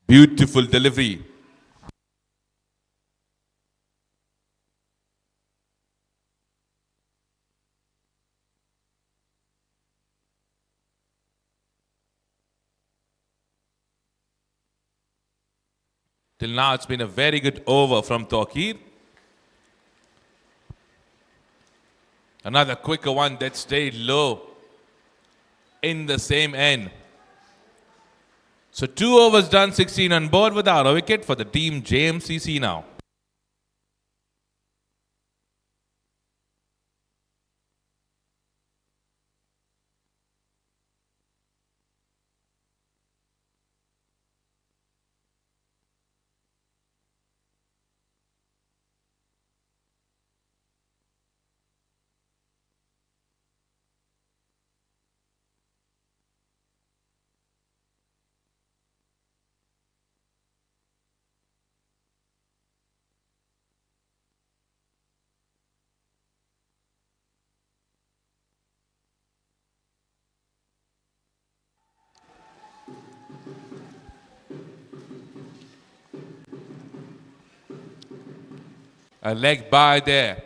Beautiful delivery. Till now, it's been a very good over from Tawqir. Another quicker one that stayed low in the same end. So 2 overs done, 16 on board without a wicket for the team JMCC now. A leg by there.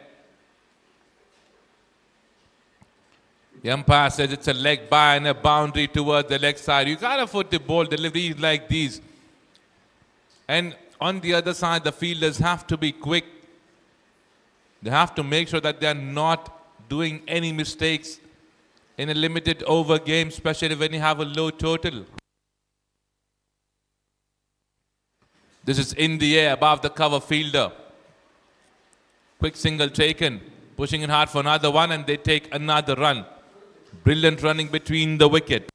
The umpire says it's a leg by and a boundary towards the leg side. You can't afford to bowl deliveries like these. And on the other side, the fielders have to be quick. They have to make sure that they are not doing any mistakes in a limited over game, especially when you have a low total. This is in the air above the cover fielder. Quick single taken, pushing it hard for another one, and they take another run. Brilliant running between the wicket.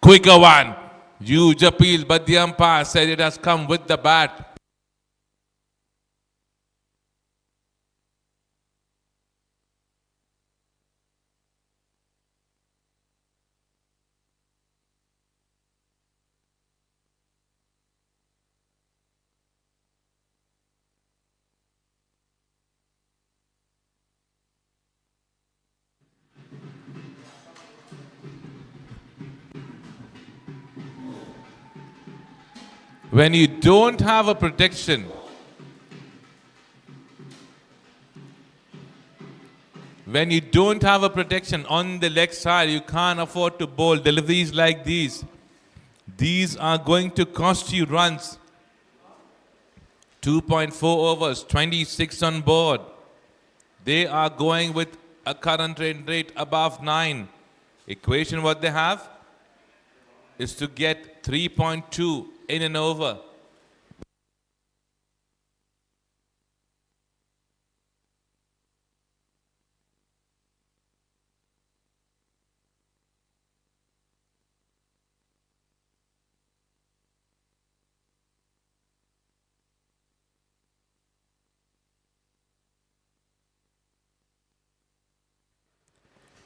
Quicker one. Huge appeal, but the umpire said it has come with the bat. When you don't have a protection, on the leg side, you can't afford to bowl deliveries like these. These are going to cost you runs. 2.4 overs, 26 on board. They are going with a current rate above 9. Equation what they have is to get 3.2 in an over.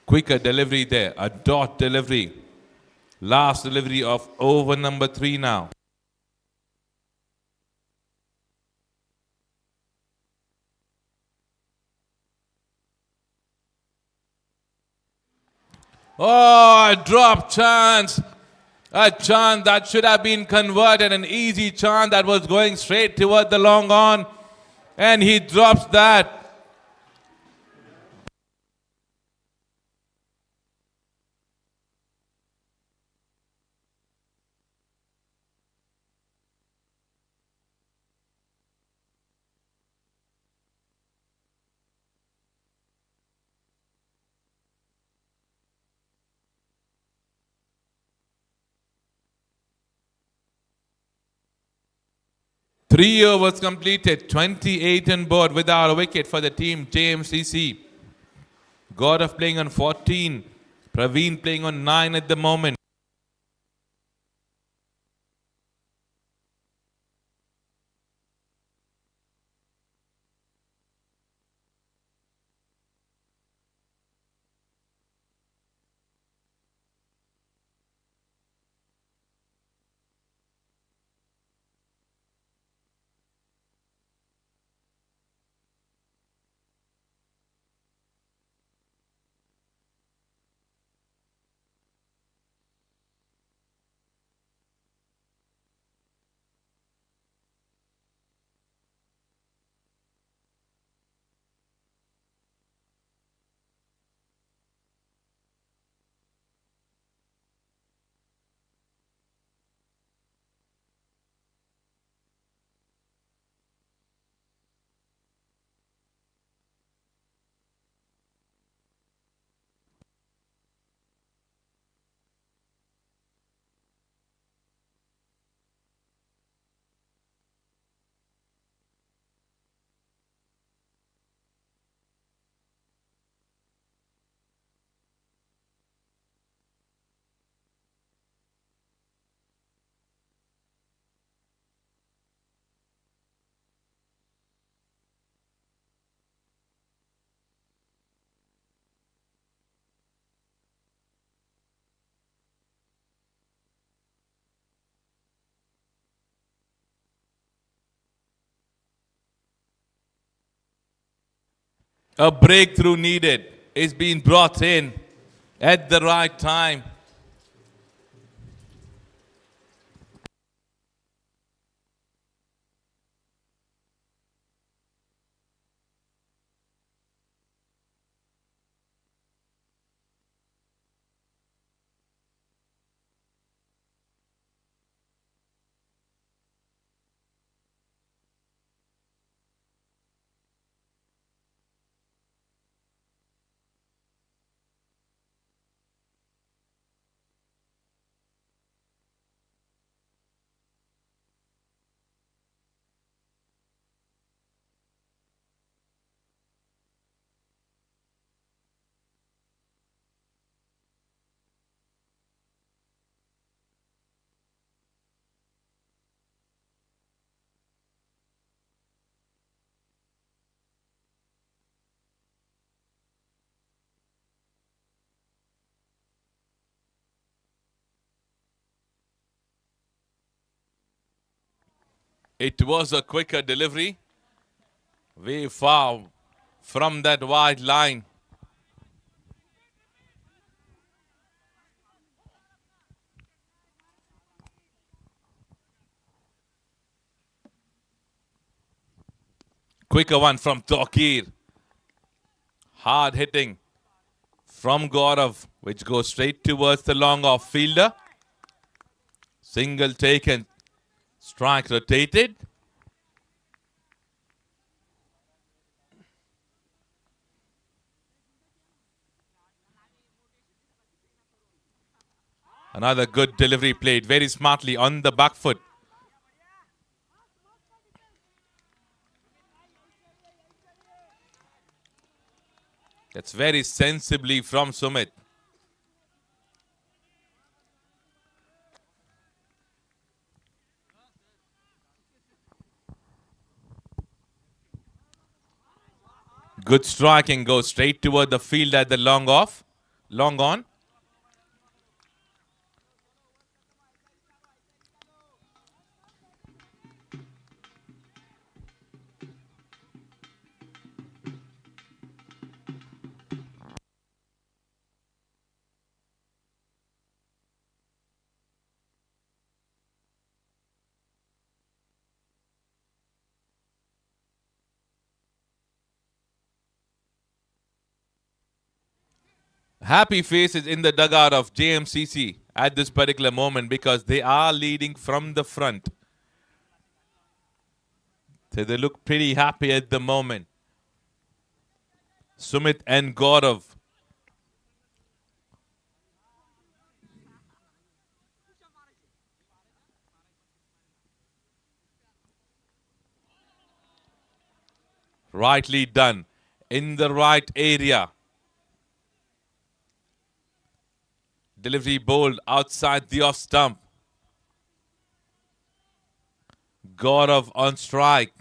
Quicker delivery there, a dot delivery. Last delivery of over number 3 now. Oh, a drop chance. A chance that should have been converted. An easy chance that was going straight toward the long on. And he drops that. 3 overs completed, 28 on board without a wicket for the team JMCC. Gaurav playing on 14, Praveen playing on 9 at the moment. A breakthrough needed is being brought in at the right time. It was a quicker delivery, way far from that wide line. Quicker one from Tokir. Hard hitting from Gaurav, which goes straight towards the long off fielder. Single taken, strike rotated. Another good delivery played very smartly on the back foot. That's very sensibly from Sumit. Good striking, goes straight toward the field at the long off, long on. Happy faces in the dugout of JMCC at this particular moment because they are leading from the front. So they look pretty happy at the moment. Sumit and Gaurav. Rightly done. In the right area. Delivery bowled outside the off stump. Gaurav on strike.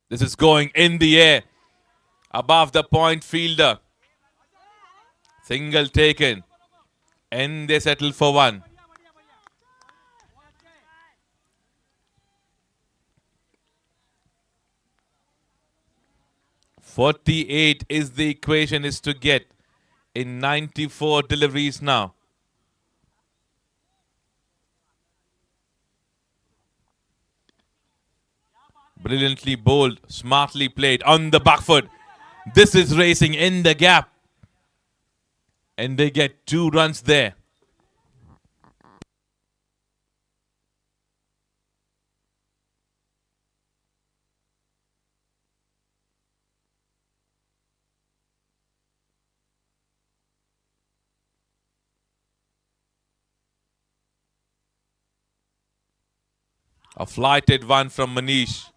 This is going in the air. Above the point fielder. Single taken. And they settle for one. "48" is the equation is to get in 94 deliveries now. Brilliantly bowled, smartly played on the back foot. This is racing in the gap. And they get 2 runs there. A flighted one from Manish.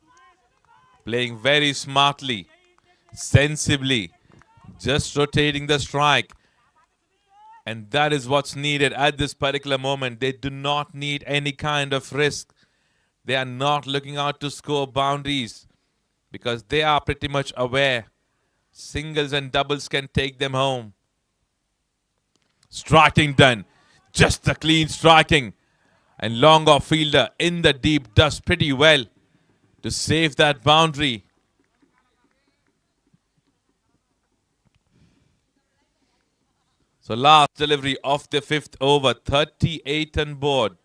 Playing very smartly, sensibly, just rotating the strike. And that is what's needed at this particular moment. They do not need any kind of risk. They are not looking out to score boundaries because they are pretty much aware singles and doubles can take them home. Striking done. Just the clean striking. And long off fielder in the deep does pretty well to save that boundary. So last delivery of the 5th over, 38 on board.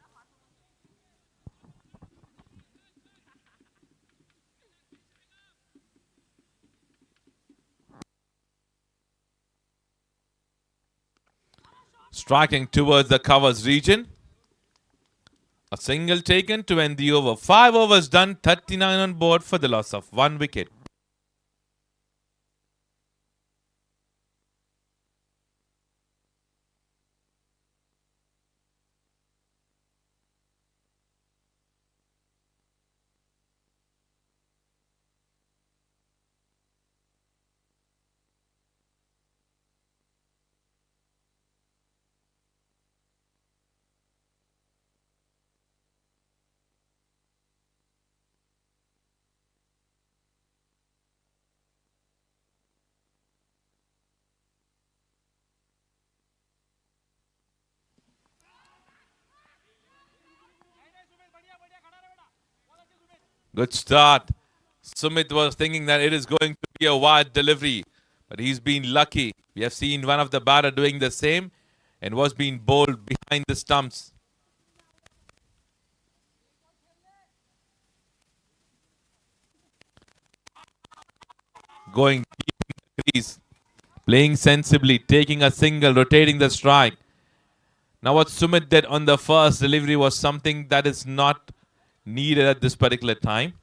Striking towards the covers region. A single taken to end the over. 5 overs done, 39 on board for the loss of 1 wicket. Good start. Sumit was thinking that it is going to be a wide delivery, but he's been lucky. We have seen one of the batter doing the same and was being bowled behind the stumps. Going deep in the crease, playing sensibly, taking a single, rotating the strike. Now what Sumit did on the first delivery was something that is not needed at this particular time.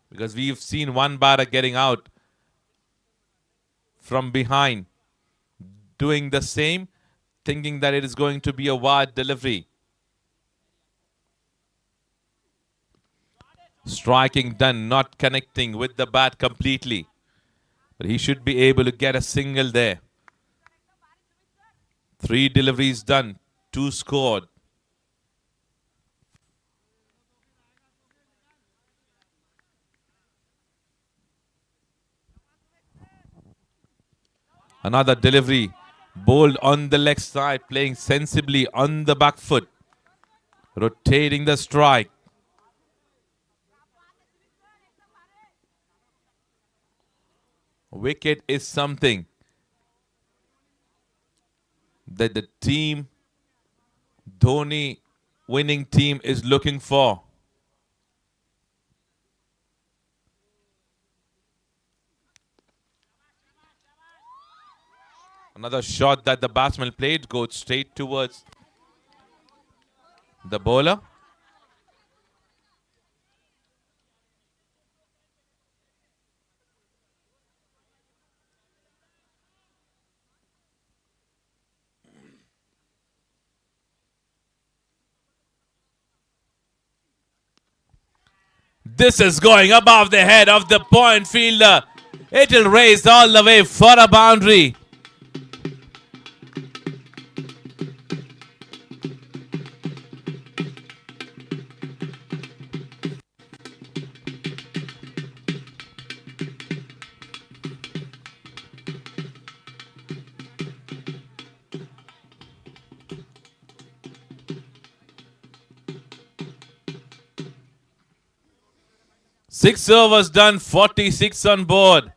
Because we've seen one batter getting out from behind, doing the same, thinking that it is going to be a wide delivery. Striking done, not connecting with the bat completely. But he should be able to get a single there. 3 deliveries done, 2 scored. Another delivery, bowled on the leg side, playing sensibly on the back foot, rotating the strike. Wicket is something that the team, Dhoni winning team, is looking for. Another shot that the batsman played goes straight towards the bowler. This is going above the head of the point fielder. It'll race all the way for a boundary. Six overs done, 46 on board.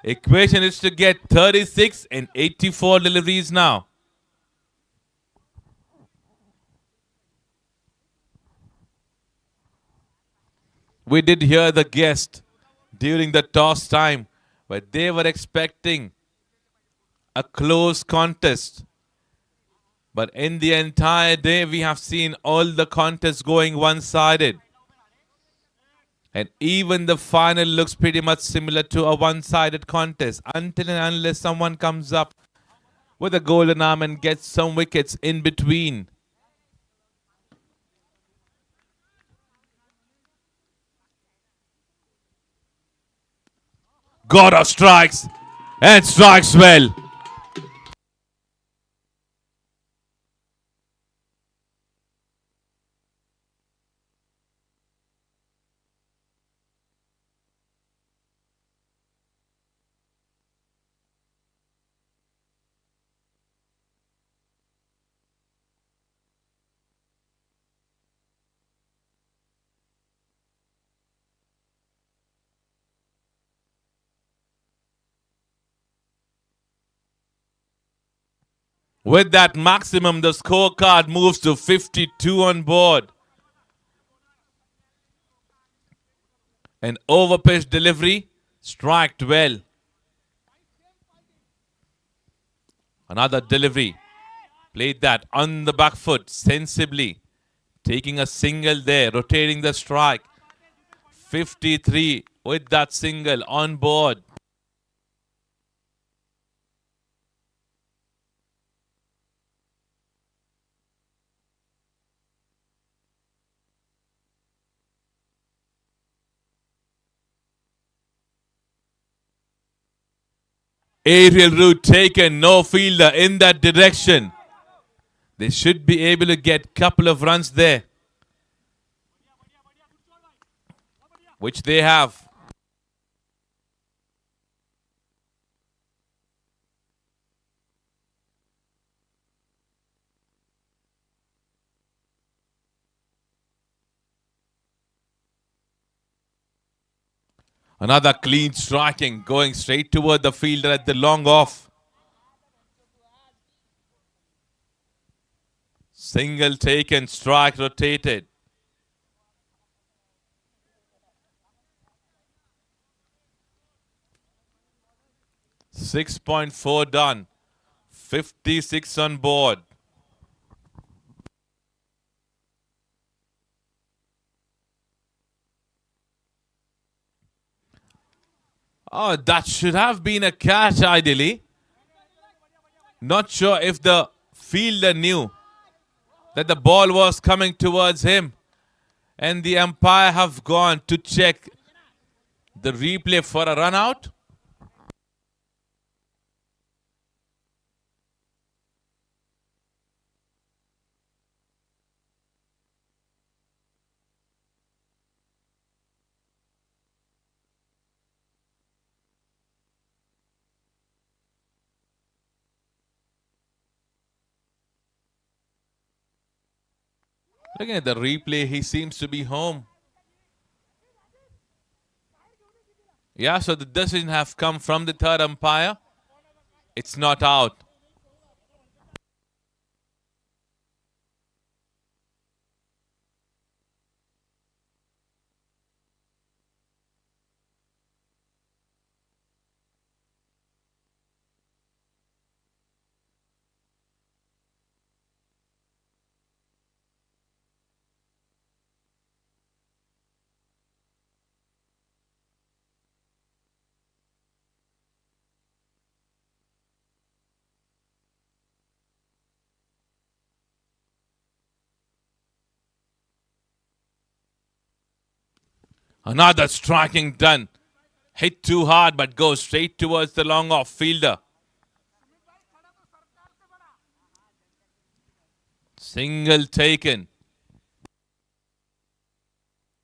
Equation is to get 36 and 84 deliveries now. We did hear the guest during the toss time, but they were expecting a close contest. But in the entire day, we have seen all the contests going one-sided. And even the final looks pretty much similar to a one-sided contest until and unless someone comes up with a golden arm and gets some wickets in between. Gora strikes and strikes well. With that maximum, the scorecard moves to 52 on board. An overpitch delivery, striked well. Another delivery, played that on the back foot sensibly. Taking a single there, rotating the strike. 53 with that single on board. Aerial route taken, no fielder in that direction. They should be able to get a couple of runs there, which they have. Another clean striking, going straight toward the fielder at the long off. Single taken, strike rotated. .4 done. 56 on board. Oh, that should have been a catch ideally. Not sure if the fielder knew that the ball was coming towards him. And the umpire have gone to check the replay for a run out. Looking at the replay, he seems to be home. Yeah, so the decision have come from the third umpire. It's not out. Another striking done. Hit too hard but goes straight towards the long off fielder. Single taken.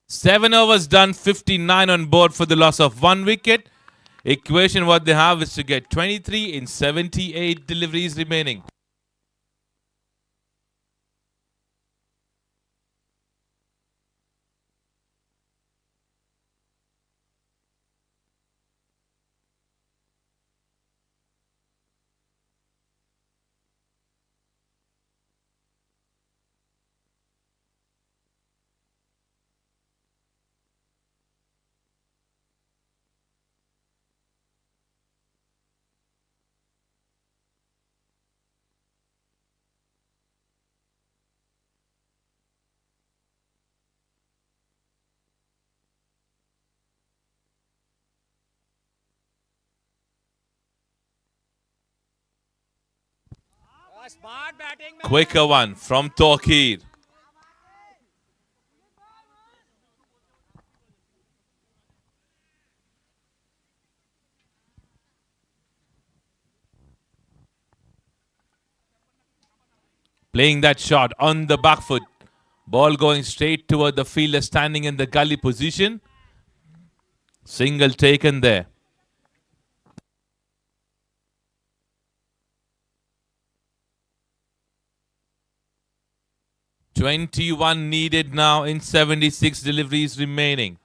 7 overs done, 59 on board for the loss of 1 wicket. Equation what they have is to get 23 in 78 deliveries remaining. Quicker one from Tawqir. Playing that shot on the back foot. Ball going straight toward the fielder standing in the gully position. Single taken there. .21 needed now in 76 deliveries remaining.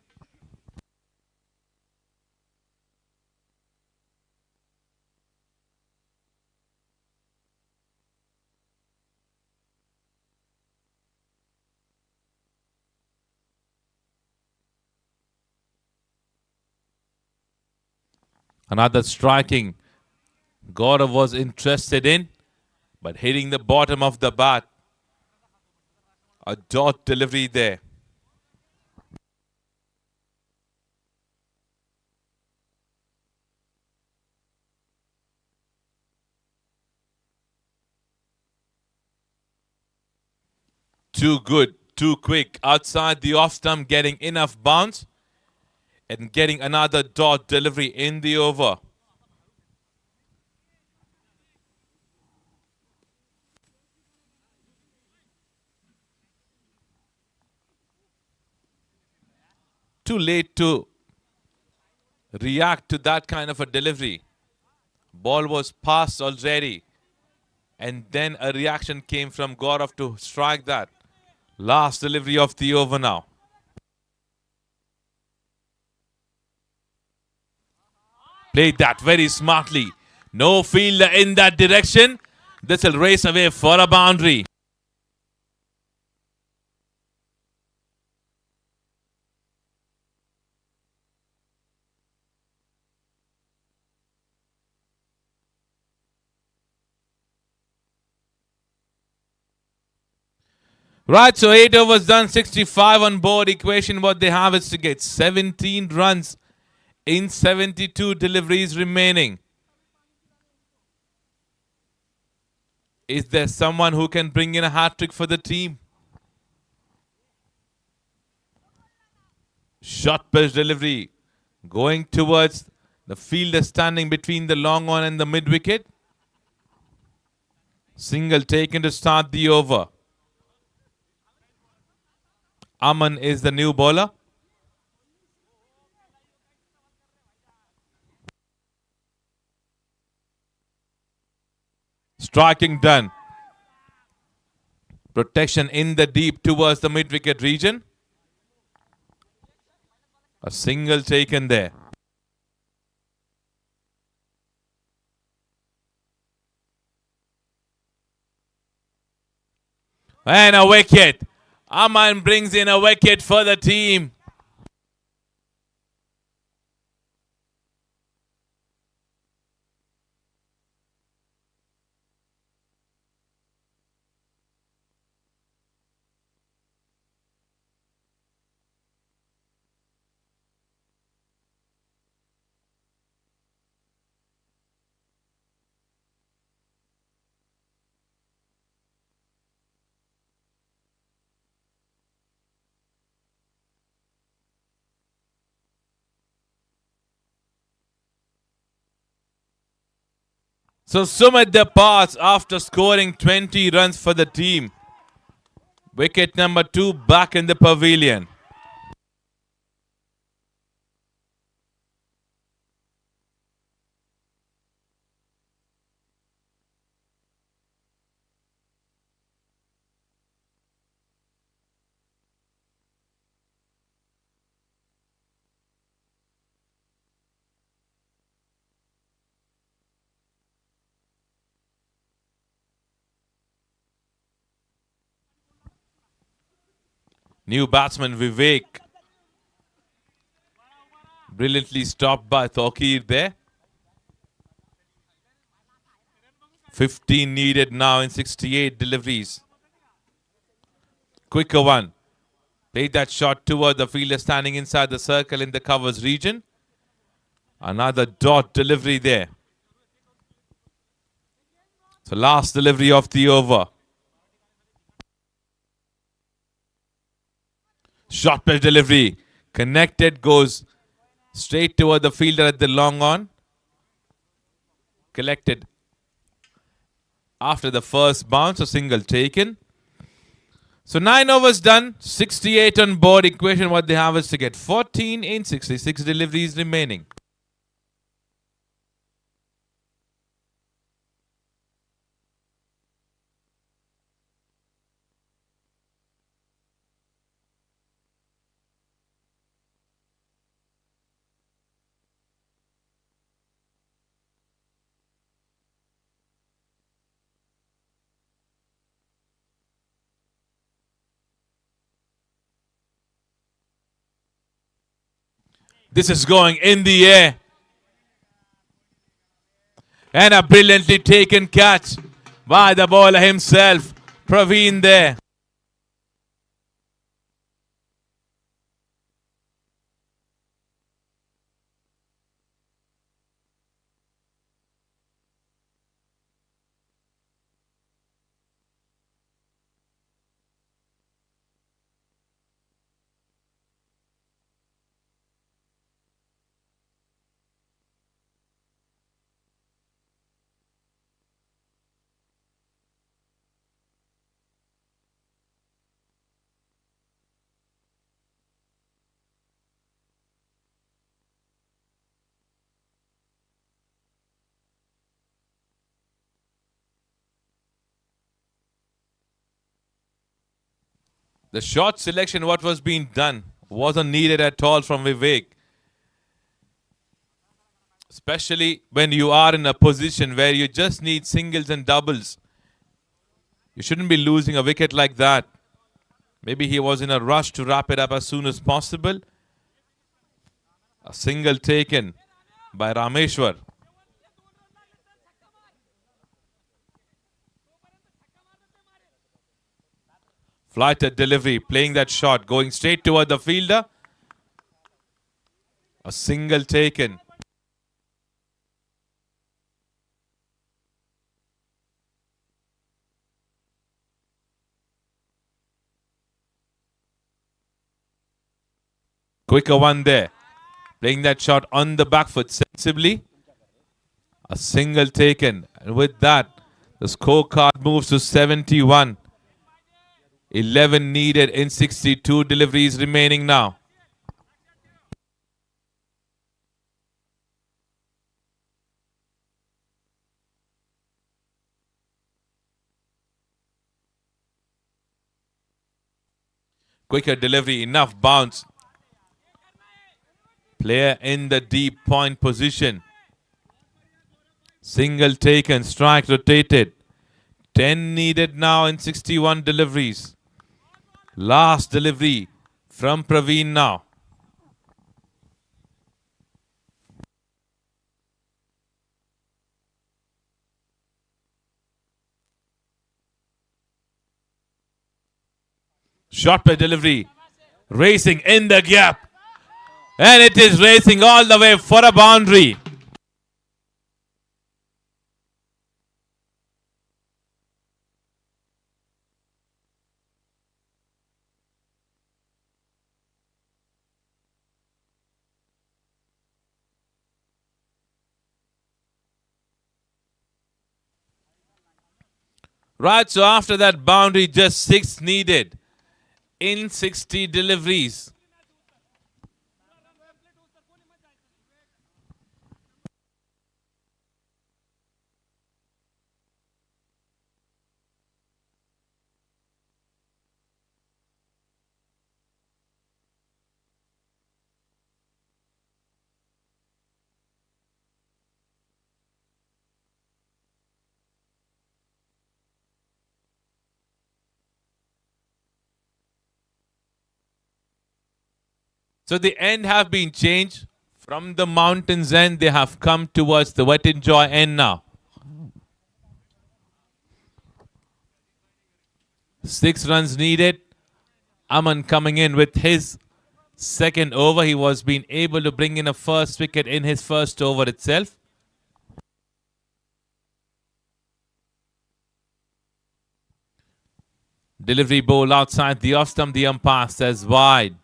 Another striking. Gaurav was interested in, but hitting the bottom of the bat. A dot delivery there. Too good, too quick. Outside the off stump, getting enough bounce and getting another dot delivery in the over. Too late to react to that kind of a delivery. Ball was passed already. And then a reaction came from Gaurav to strike that. Last delivery of the over now. Played that very smartly. No fielder in that direction. This will race away for a boundary. Right, so 8 overs done, 65 on board. Equation what they have is to get 17 runs in 72 deliveries remaining. Is there someone who can bring in a hat-trick for the team? Short pitch delivery going towards the fielder standing between the long on and the mid-wicket. Single taken to start the over. Aman is the new bowler. Striking done. Protection in the deep towards the mid-wicket region. A single taken there. And a wicket. Aman brings in a wicket for the team. So Sumit departs after scoring 20 runs for the team. Wicket number 2 back in the pavilion. New batsman Vivek. Brilliantly stopped by Thokir there. 15 needed now in 68 deliveries. Quicker one. Played that shot toward the fielder standing inside the circle in the covers region. Another dot delivery there. So last delivery of the over. Short pitch delivery. Connected, goes straight toward the fielder at the long on. Collected after the first bounce, a single taken. So 9 overs done, 68 on board. Equation what they have is to get 14 in 66 deliveries remaining. This is going in the air. And a brilliantly taken catch by the bowler himself, Praveen there. The short selection, what was being done, wasn't needed at all from Vivek. Especially when you are in a position where you just need singles and doubles. You shouldn't be losing a wicket like that. Maybe he was in a rush to wrap it up as soon as possible. A single taken by Rameshwar. Flighted delivery, playing that shot, going straight toward the fielder. A single taken. Quicker one there. Playing that shot on the back foot sensibly. A single taken. And with that, the scorecard moves to 71. 11 needed in 62 deliveries remaining now. Quicker delivery, enough bounce. Player in the deep point position. Single taken, strike rotated. 10 needed now in 61 deliveries. Last delivery from Praveen now. Shot by delivery. Racing in the gap. And it is racing all the way for a boundary. Right, so after that boundary, just 6 needed in 60 deliveries. So the end have been changed. From the mountains end, they have come towards the wet enjoy end now. 6 runs needed. Aman coming in with his second over. He was being able to bring in a first wicket in his first over itself. Delivery ball outside the off stump. The umpire says wide.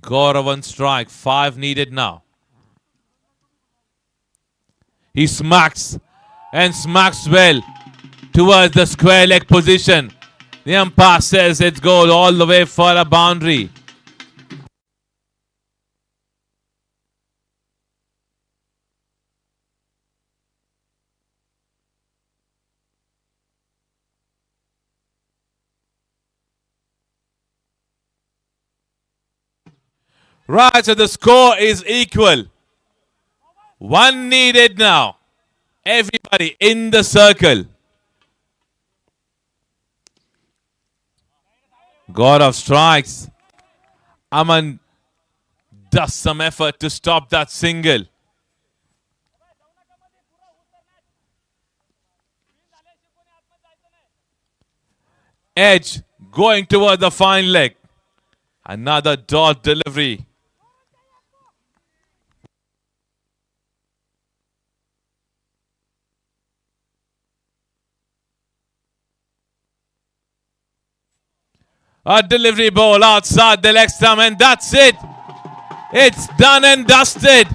Gaurav on strike. 5 needed now. He smacks and smacks well towards the square leg position. The umpire says it's goal all the way for a boundary. Right, so the score is equal. 1 needed now. Everybody in the circle. Gaurav strikes. Aman does some effort to stop that single. Edge going toward the fine leg. Another dot delivery. A delivery ball outside the leg stump, and that's it. It's done and dusted.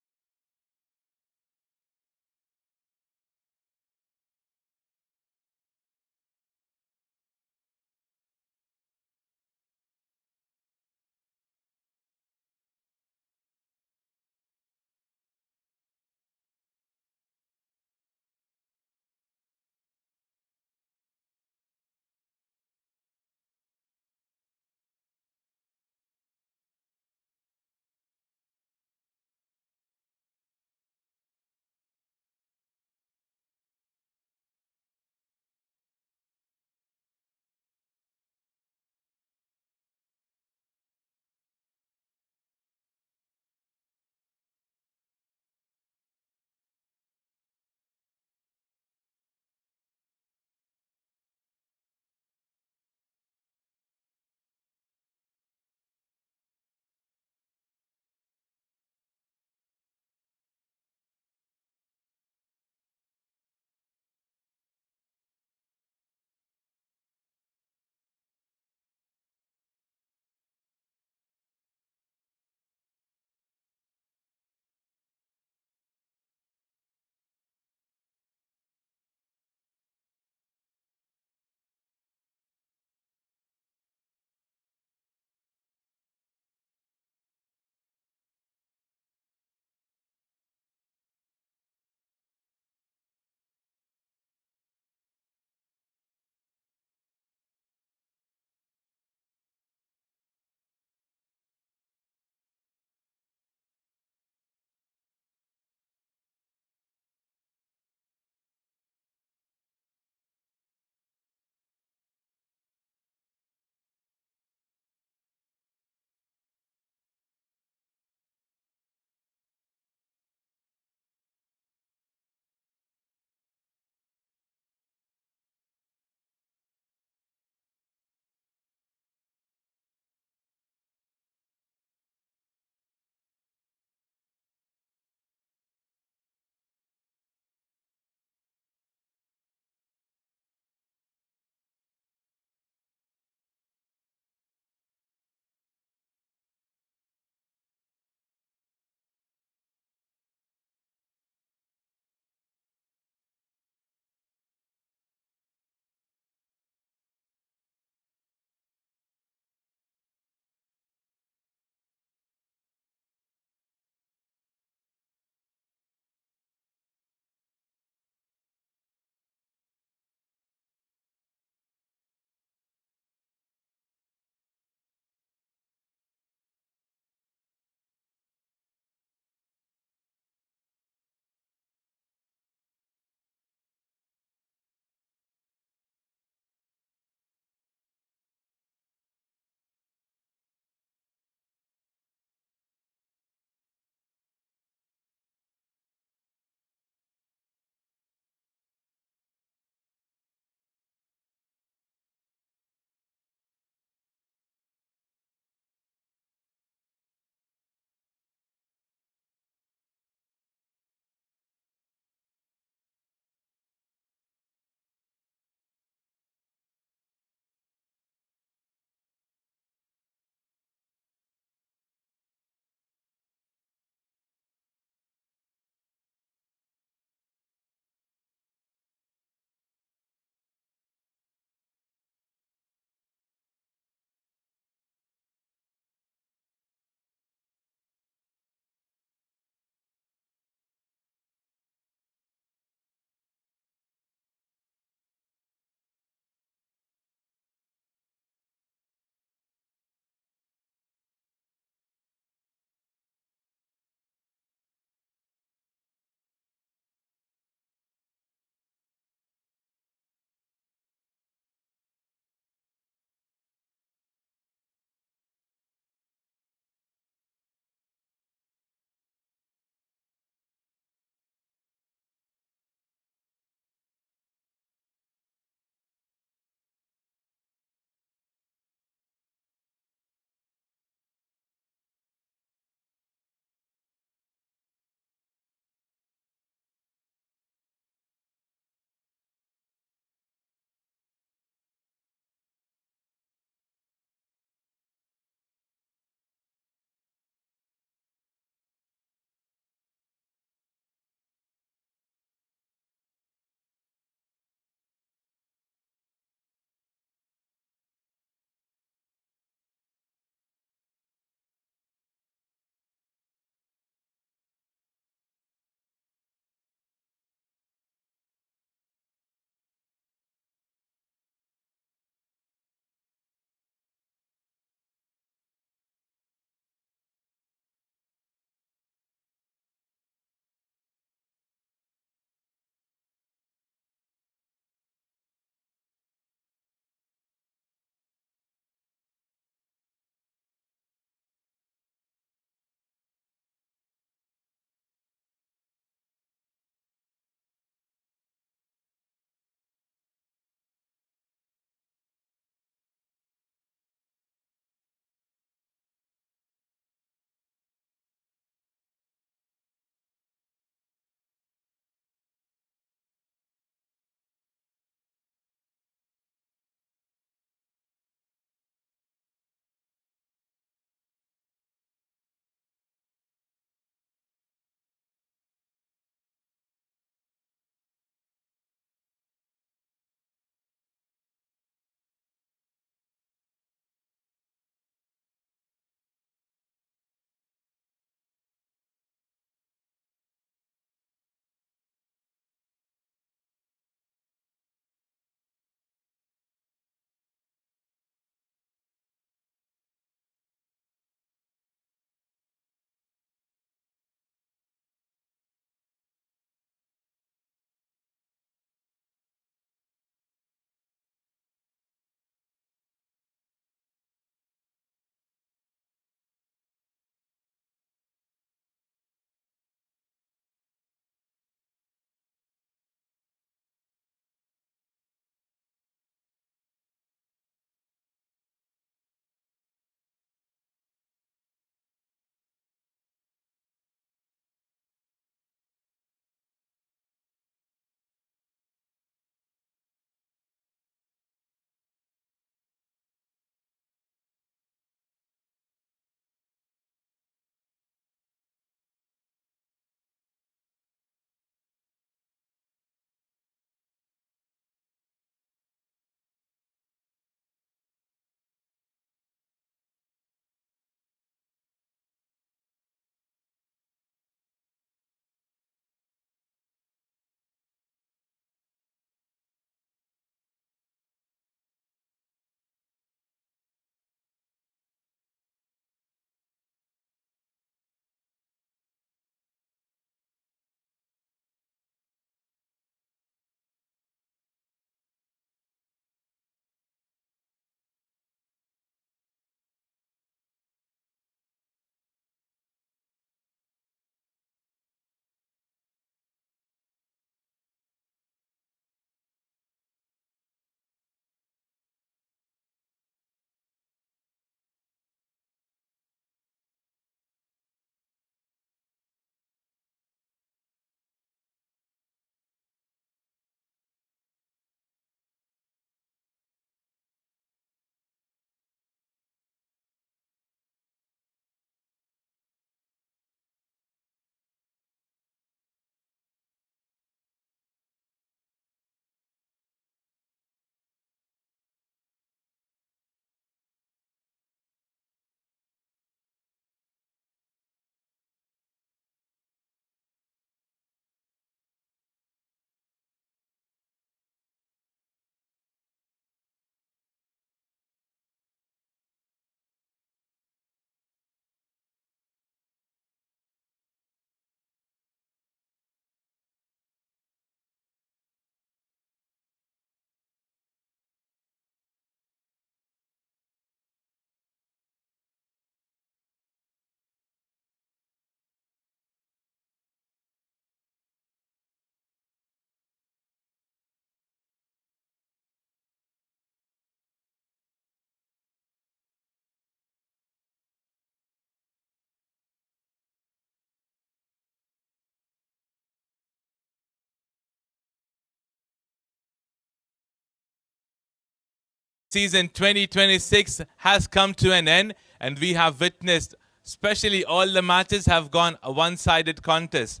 season 2026 has come to an end, and we have witnessed, especially all the matches have gone a one-sided contest.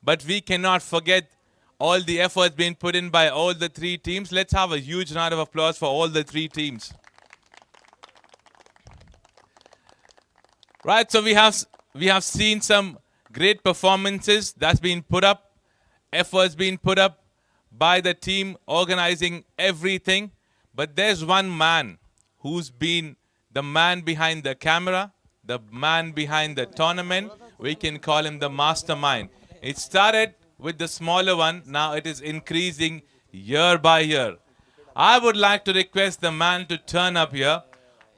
But we cannot forget all the efforts being put in by all the three teams. Let's have a huge round of applause for all the three teams. Right, so we have seen some great performances that's been put up, efforts being put up by the team organizing everything. But there's one man who's been the man behind the camera, the man behind the tournament. We can call him the mastermind. It started with the smaller one. Now it is increasing year by year. I would like to request the man to turn up here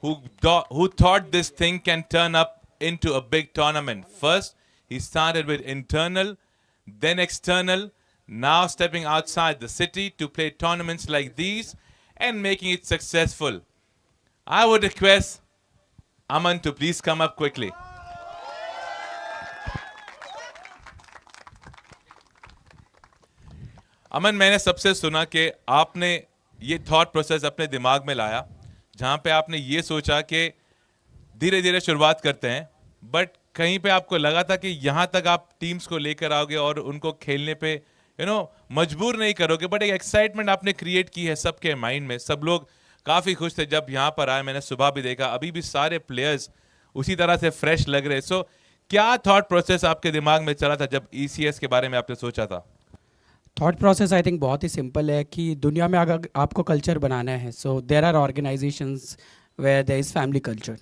who thought this thing can turn up into a big tournament. First, he started with internal, then external, now stepping outside the city to play tournaments like these and making it successful. I would request Aman to please come up quickly. अमन, मैंने सबसे सुना कि आपने ये thought process अपने दिमाग में लाया जहाँ पे आपने ये सोचा कि धीरे धीरे शुरुआत करते हैं, बट कहीं पे आपको लगा था कि यहाँ तक आप टीम्स को लेकर आओगे और उनको खेलने पे मजबूर नहीं करोगे, बट एक एक्साइटमेंट आपने क्रिएट की है सबके माइंड में. सब लोग काफ़ी खुश थे जब यहाँ पर आए. मैंने सुबह भी देखा, अभी भी सारे प्लेयर्स उसी तरह से फ्रेश लग रहे. सो क्या थॉट प्रोसेस आपके दिमाग में चला था जब ECS के बारे में आपने सोचा था? थॉट प्रोसेस आई थिंक बहुत ही सिंपल है कि दुनिया में अगर आपको कल्चर बनाना है, so there are organisations where there is family culture,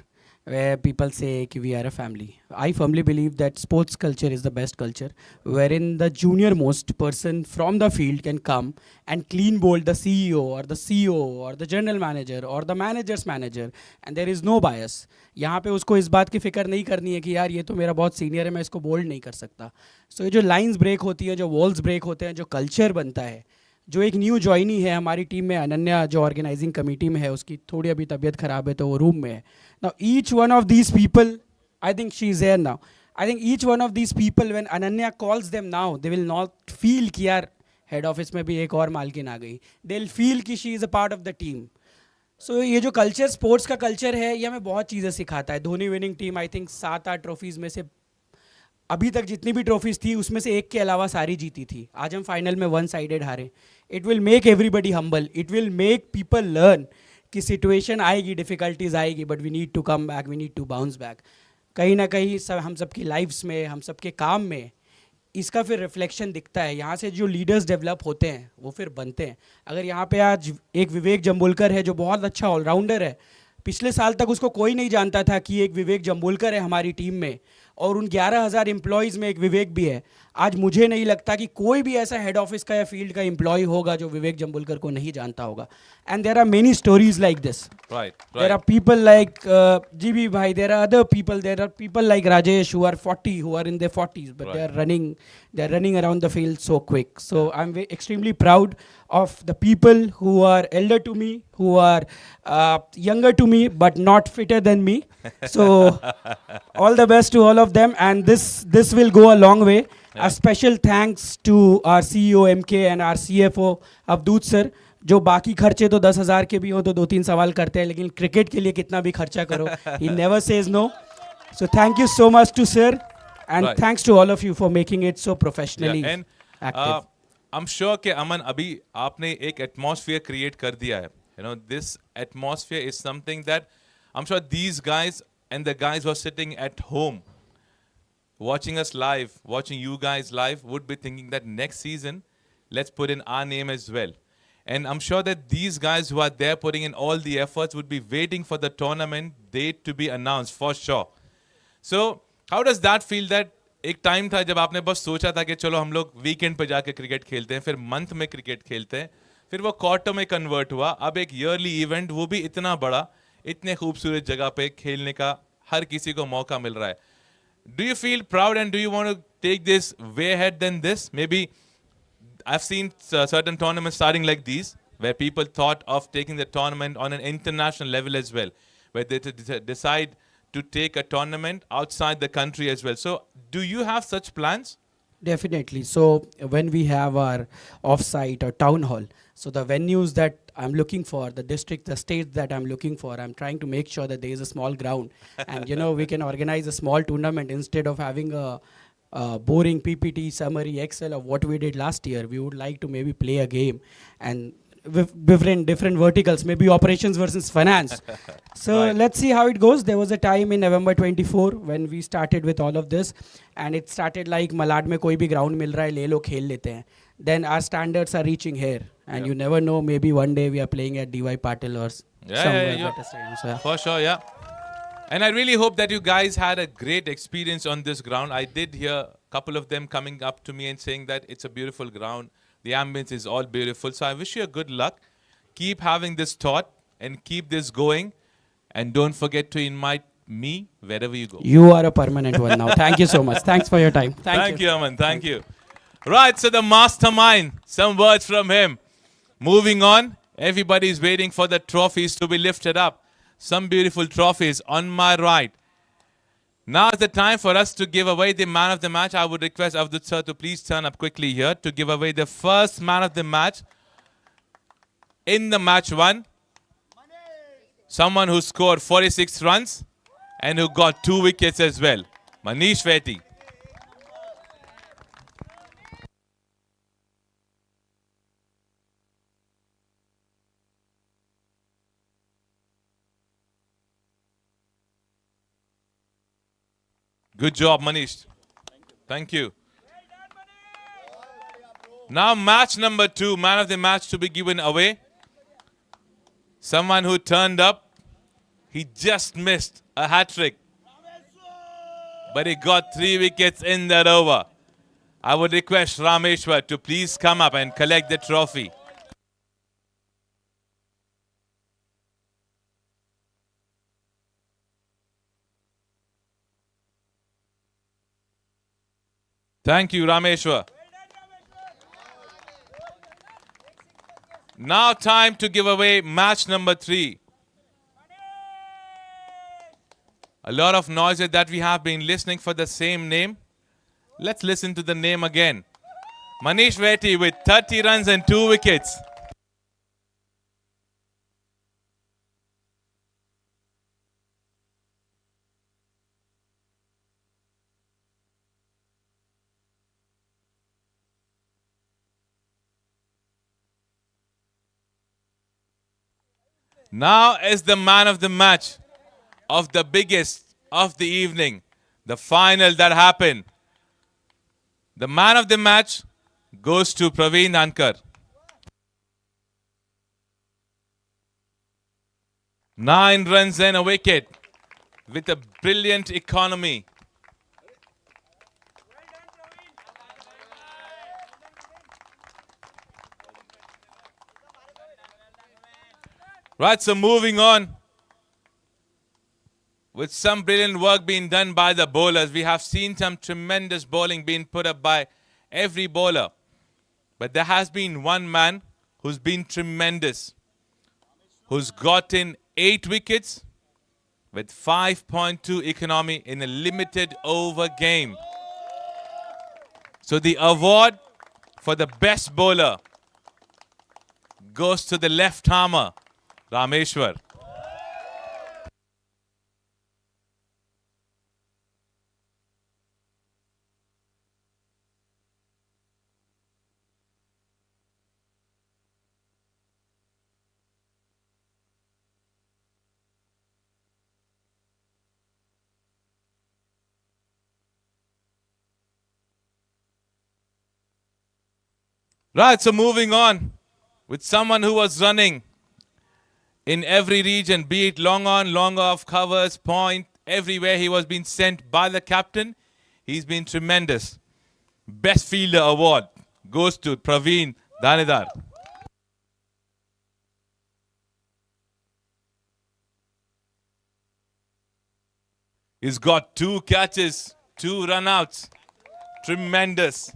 where people say कि we are a family. I firmly believe that sports culture is the best culture, wherein the junior most person from the field can come and clean bowl the CEO or the CO or the general manager or the manager's manager, and there is no bias. यहाँ पे उसको इस बात की फिक्र नहीं करनी है कि यार ये तो मेरा बहुत सीनियर है, मैं इसको बोल्ड नहीं कर सकता. So ये जो लाइंस ब्रेक होती हैं, जो वॉल्स ब्रेक होते हैं, जो कल्चर बनता है, जो एक न्यू ज्वाइनी है हमारी टीम में, अनन्या जो ऑर्गेनाइजिंग कमेटी में है, उसकी थोड़ी अभी तबीयत ख़राब है तो वो रूम में है. Now each one of these people, I think she is here now. I think each one of these people, when Ananya calls them now, they will not feel कि यार हेड ऑफिस में भी एक और मालकिन आ गई. They will feel कि she is a part of the team. So ये जो कल्चर, स्पोर्ट्स का कल्चर है, ये हमें बहुत चीज़ें सिखाता है. Dhoni winning team I think 7-8 trophies में से अभी तक जितनी भी ट्रॉफीज़ थी उसमें से एक के अलावा सारी जीती थी. आज हम फाइनल में वन साइडेड हारे. It will make everybody humble. It will make people learn कि सिचुएशन आएगी, डिफ़िकल्टीज आएगी, but we need to come back, we need to bounce back. कहीं ना कहीं सब हम सबकी लाइफ्स में, हम सबके काम में इसका फिर रिफ्लेक्शन दिखता है. यहाँ से जो लीडर्स डेवलप होते हैं वो फिर बनते हैं. अगर यहाँ पे आज एक विवेक जम्बुलकर है जो बहुत अच्छा ऑलराउंडर है, पिछले साल तक उसको कोई नहीं जानता था कि एक विवेक जम्बुलकर है हमारी टीम में, और उन 11,000 एम्प्लॉयज़ में एक विवेक भी है. आज मुझे नहीं लगता कि कोई भी ऐसा हेड ऑफिस का या फील्ड का एम्प्लॉय होगा जो विवेक जम्बुलकर को नहीं जानता होगा. And there are many stories like this. There are people like GB भाई, there are other people, there are people like Rajesh who are 40, who are in their 40s, but they are running around the field so quick. So I'm extremely proud of the people who are elder to me, who are younger to me, but not fitter than me. So all the best to all of them, and this will go a long way. A special thanks to our CEO MK and our CFO Avadhoot sir, जो बाकी खर्चे तो 10,000 के भी हो तो 2-3 सवाल करते हैं, लेकिन क्रिकेट के लिए कितना भी खर्चा करो, he never says no. So thank you so much to sir, and thanks to all of you for making it so professionally active. I'm sure कि अमन अभी आपने एक एटमॉस्फेयर क्रिएट कर दिया है. This atmosphere is something that I'm sure these guys and the guys who are sitting at home watching us live, watching you guys live, would be thinking that next season, let's put in our name as well. And I'm sure that these guys who are there putting in all the efforts would be waiting for the tournament date to be announced for sure. So, how does that feel that एक time था जब आपने बस सोचा था कि चलो हम लोग वीकेंड पे जाके क्रिकेट खेलते हैं, फिर मंथ में क्रिकेट खेलते हैं, फिर वो क्वार्टर में कन्वर्ट हुआ, अब एक ईयरली इवेंट, वो भी इतना बड़ा, इतने खूबसूरत जगह पे खेलने का हर किसी को मौका मिल रहा है. Do you feel proud and do you want to take this way ahead than this? Maybe I've seen certain tournaments starting like these, where people thought of taking the tournament on an international level as well, where they decide to take a tournament outside the country as well. So do you have such plans? Definitely. So when we have our off-site or town hall, so the venues that I'm looking for, the district, the state that I'm looking for, I'm trying to make sure that there is a small ground. And, we can organize a small tournament instead of having a boring PPT, summary, Excel of what we did last year. We would like to maybe play a game and with different verticals, maybe operations versus finance. So Right. let's see how it goes. There was a time in November 24 when we started with all of this, and it started like Malad mein koi bhi ground mil raha hai, le lo khel lete hain. Then our standards are reaching here, and Yeah. you never know, maybe one day we are playing at DY Patil or somewhere Yeah. better stadium. So, yeah. For sure, yeah. And I really hope that you guys had a great experience on this ground. I did hear a couple of them coming up to me and saying that it's a beautiful ground. The ambience is all beautiful. So I wish you a good luck. Keep having this thought and keep this going. And don't forget to invite me wherever you go. You are a permanent one now. Thank you so much. Thanks for your time. Thank you, Aman. Thank you. Right, so the mastermind, some words from him. Moving on, everybody is waiting for the trophies to be lifted up. Some beautiful trophies on my right. Now is the time for us to give away the man of the match. I would request Avdut sir to please turn up quickly here to give away the first man of the match in the match one. Someone who scored 46 runs and who got 2 wickets as well. Manish Veti. Good job, Manish. Thank you. Now match number 2, man of the match to be given away. Someone who turned up. He just missed a hat-trick. But he got 3 wickets in that over. I would request Rameshwar to please come up and collect the trophy. Thank you, Rameshwar. Now time to give away match number 3. A lot of noises that we have been listening for the same name. Let's listen to the name again. Manish Veti with 30 runs and 2 wickets. Now is the man of the match of the biggest of the evening, the final that happened. The man of the match goes to Praveen Ankar. 9 runs and a wicket with a brilliant economy. Right, so moving on. With some brilliant work being done by the bowlers, we have seen some tremendous bowling being put up by every bowler. But there has been one man who's been tremendous, who's gotten 8 wickets with 5.2 economy in a limited over game. So the award for the best bowler goes to the left armer, Rameshwar. Right, so moving on with someone who was running in every region, be it long on, long off, covers, point, everywhere he was being sent by the captain. He's been tremendous. Best Fielder Award goes to Praveen Danidar. He's got 2 catches, 2 run-outs. Tremendous.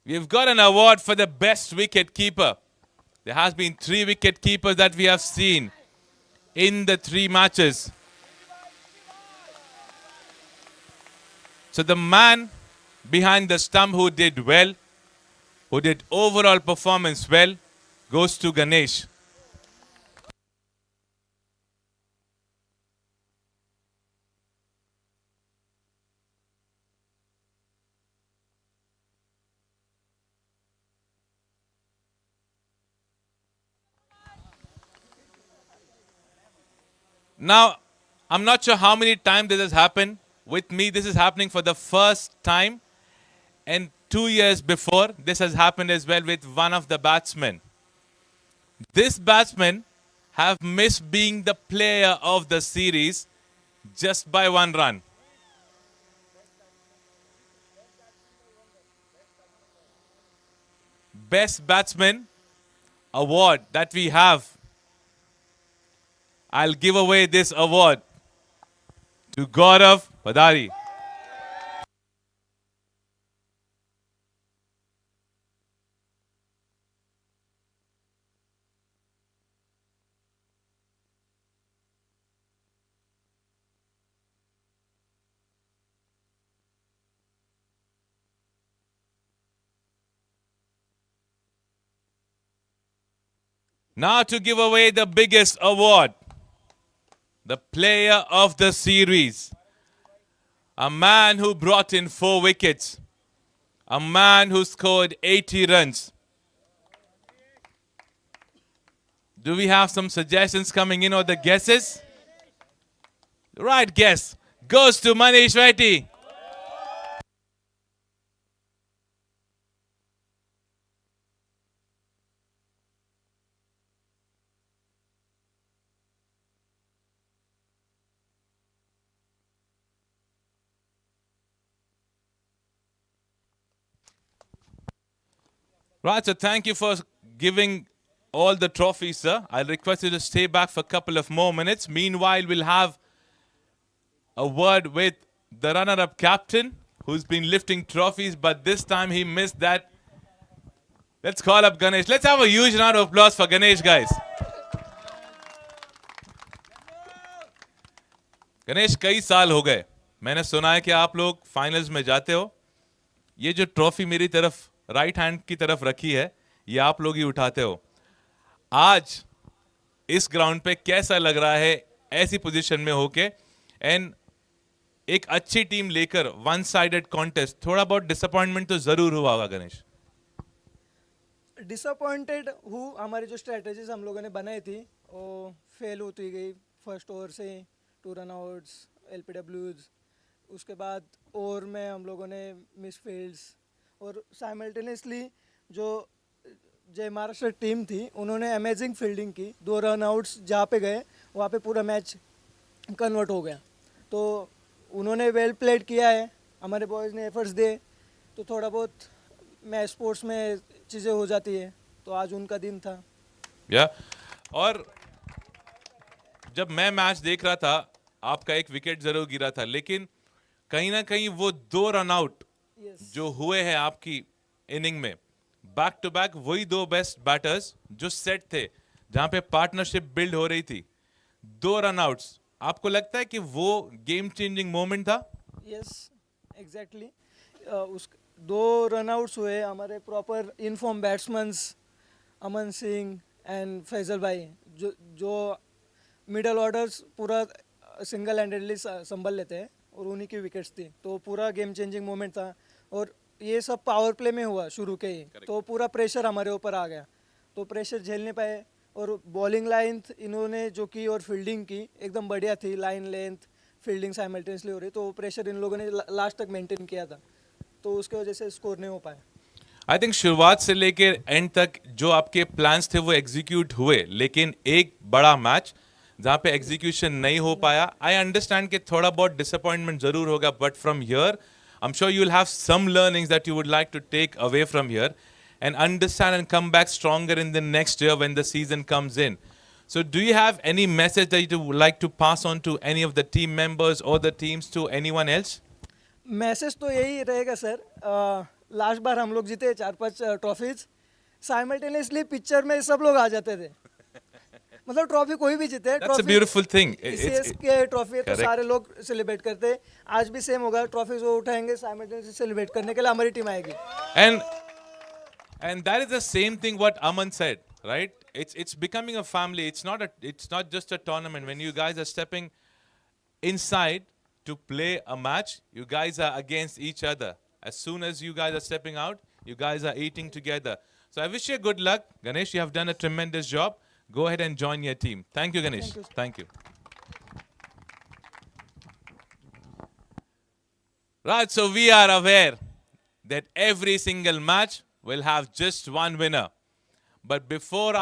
We've got an award for the best wicket keeper. There has been 3 wicket keepers that we have seen in the 3 matches. So the man behind the stump who did well, who did overall performance well, goes to Ganesh. Now, I'm not sure how many times this has happened. With me, this is happening for the first time. And 2 years before, this has happened as well with one of the batsmen. This batsman have missed being the player of the series just by 1 run. Best batsman award that we have. I'll give away this award to Gaurav Padari. Now to give away the biggest award, the player of the series. A man who brought in 4 wickets. A man who scored 80 runs. Do we have some suggestions coming in or the guesses? The right guess goes to Manish Reddy. Right, so thank you for giving all the trophies, sir. I'll request you to stay back for a couple of more minutes. Meanwhile, we'll have a word with the runner-up captain who's been lifting trophies, but this time he missed that. Let's call up Ganesh. Let's have a huge round of applause for Ganesh, guys. Ganesh कई साल हो गए, मैंने सुना है कि आप लोग फाइनल्स में जाते हो. ये जो ट्रॉफी मेरी तरफ राइट हैंड की तरफ रखी है, ये आप लोग ही उठाते हो. आज इस ग्राउंड पे कैसा लग रहा है ऐसी पोजीशन में होके, एंड एक अच्छी टीम लेकर वन साइडेड कॉन्टेस्ट, थोड़ा बहुत डिसअपॉइंटमेंट तो जरूर हुआ होगा गणेश? डिसअपॉइंटेड हूँ. हमारी जो स्ट्रेटजीज हम लोगों ने बनाई थी वो फेल होती गई. फर्स्ट ओवर से 2 रन आउट्स, LPWs, उसके बाद ओवर में हम लोगों ने मिस फील्ड्स, और साइमल्टेनियसली जो जय महाराष्ट्र टीम थी उन्होंने अमेजिंग फील्डिंग की. 2 रन आउट्स जहाँ पे गए वहाँ पे पूरा मैच कन्वर्ट हो गया. तो उन्होंने वेल प्लेड किया है, हमारे बॉयज़ ने एफर्ट्स दिए, तो थोड़ा बहुत मैच स्पोर्ट्स में चीज़ें हो जाती है. तो आज उनका दिन था. और जब मैं मैच देख रहा था, आपका एक विकेट जरूर गिरा था, लेकिन कहीं ना कहीं वो 2 रन आउट जो हुए हैं आपकी इनिंग में, बैक टू बैक वही 2 बेस्ट बैटर्स जो सेट थे, जहां पे पार्टनरशिप बिल्ड हो रही थी, 2 रन आउट्स, आपको लगता है कि वो गेम चेंजिंग मोमेंट था? Yes, exactly. उस 2 रन आउट्स हुए हमारे proper in form batsmans Aman Singh and Faisal भाई, जो मिडल ऑर्डर्स पूरा सिंगल हैंडेडली संभल लेते हैं, और उन्हीं की विकेट्स थी. तो पूरा गेम चेंजिंग मोमेंट था, और ये सब पावर प्ले में हुआ शुरू के ही. तो पूरा प्रेशर हमारे ऊपर आ गया, तो प्रेशर झेल नहीं पाए. और बॉलिंग लाइन इन्होंने जो की और फील्डिंग की एकदम बढ़िया थी. लाइन लेंथ, फील्डिंग साइमल्टेनियसली हो रही, तो प्रेशर इन लोगों ने लास्ट तक मेंटेन किया था, तो उसके वजह से स्कोर नहीं हो पाया. आई थिंक शुरुआत से लेकर एंड तक जो आपके प्लान्स थे वो एग्जीक्यूट हुए, लेकिन एक बड़ा मैच जहाँ पे एग्जीक्यूशन नहीं हो पाया. आई अंडरस्टैंड कि थोड़ा बहुत डिसअपॉइंटमेंट जरूर होगा, but from here I am sure you will have some learnings that you would like to take away from here and understand and come back stronger in the next year when the season comes in. So do you have any message that you would like to pass on to any of the team members or the teams, to anyone else? Message तो यही रहेगा sir. Last बार हम लोग जीते 4-5 trophies, simultaneously picture में सब लोग आ जाते थे. मतलब ट्रॉफी कोई भी जीते, That's a beautiful thing. ECS के ट्रॉफी है तो Correct. सारे लोग सेलिब्रेट करते हैं. आज भी सेम होगा, ट्रॉफी जो उठाएंगे साइमल्टेनियसली सेलिब्रेट करने के लिए हमारी टीम आएगी. And that is the same thing what Aman said, right? It's becoming a family. It's not just a tournament. When you guys are stepping inside to play a match, you guys are against each other. As soon as you guys are stepping out, you guys are eating together. So I wish you good luck. Ganesh, you have done a tremendous job. Go ahead and join your team. Thank you, Ganesh. Thank you. Right, so we are aware that every single match will have just one winner. But before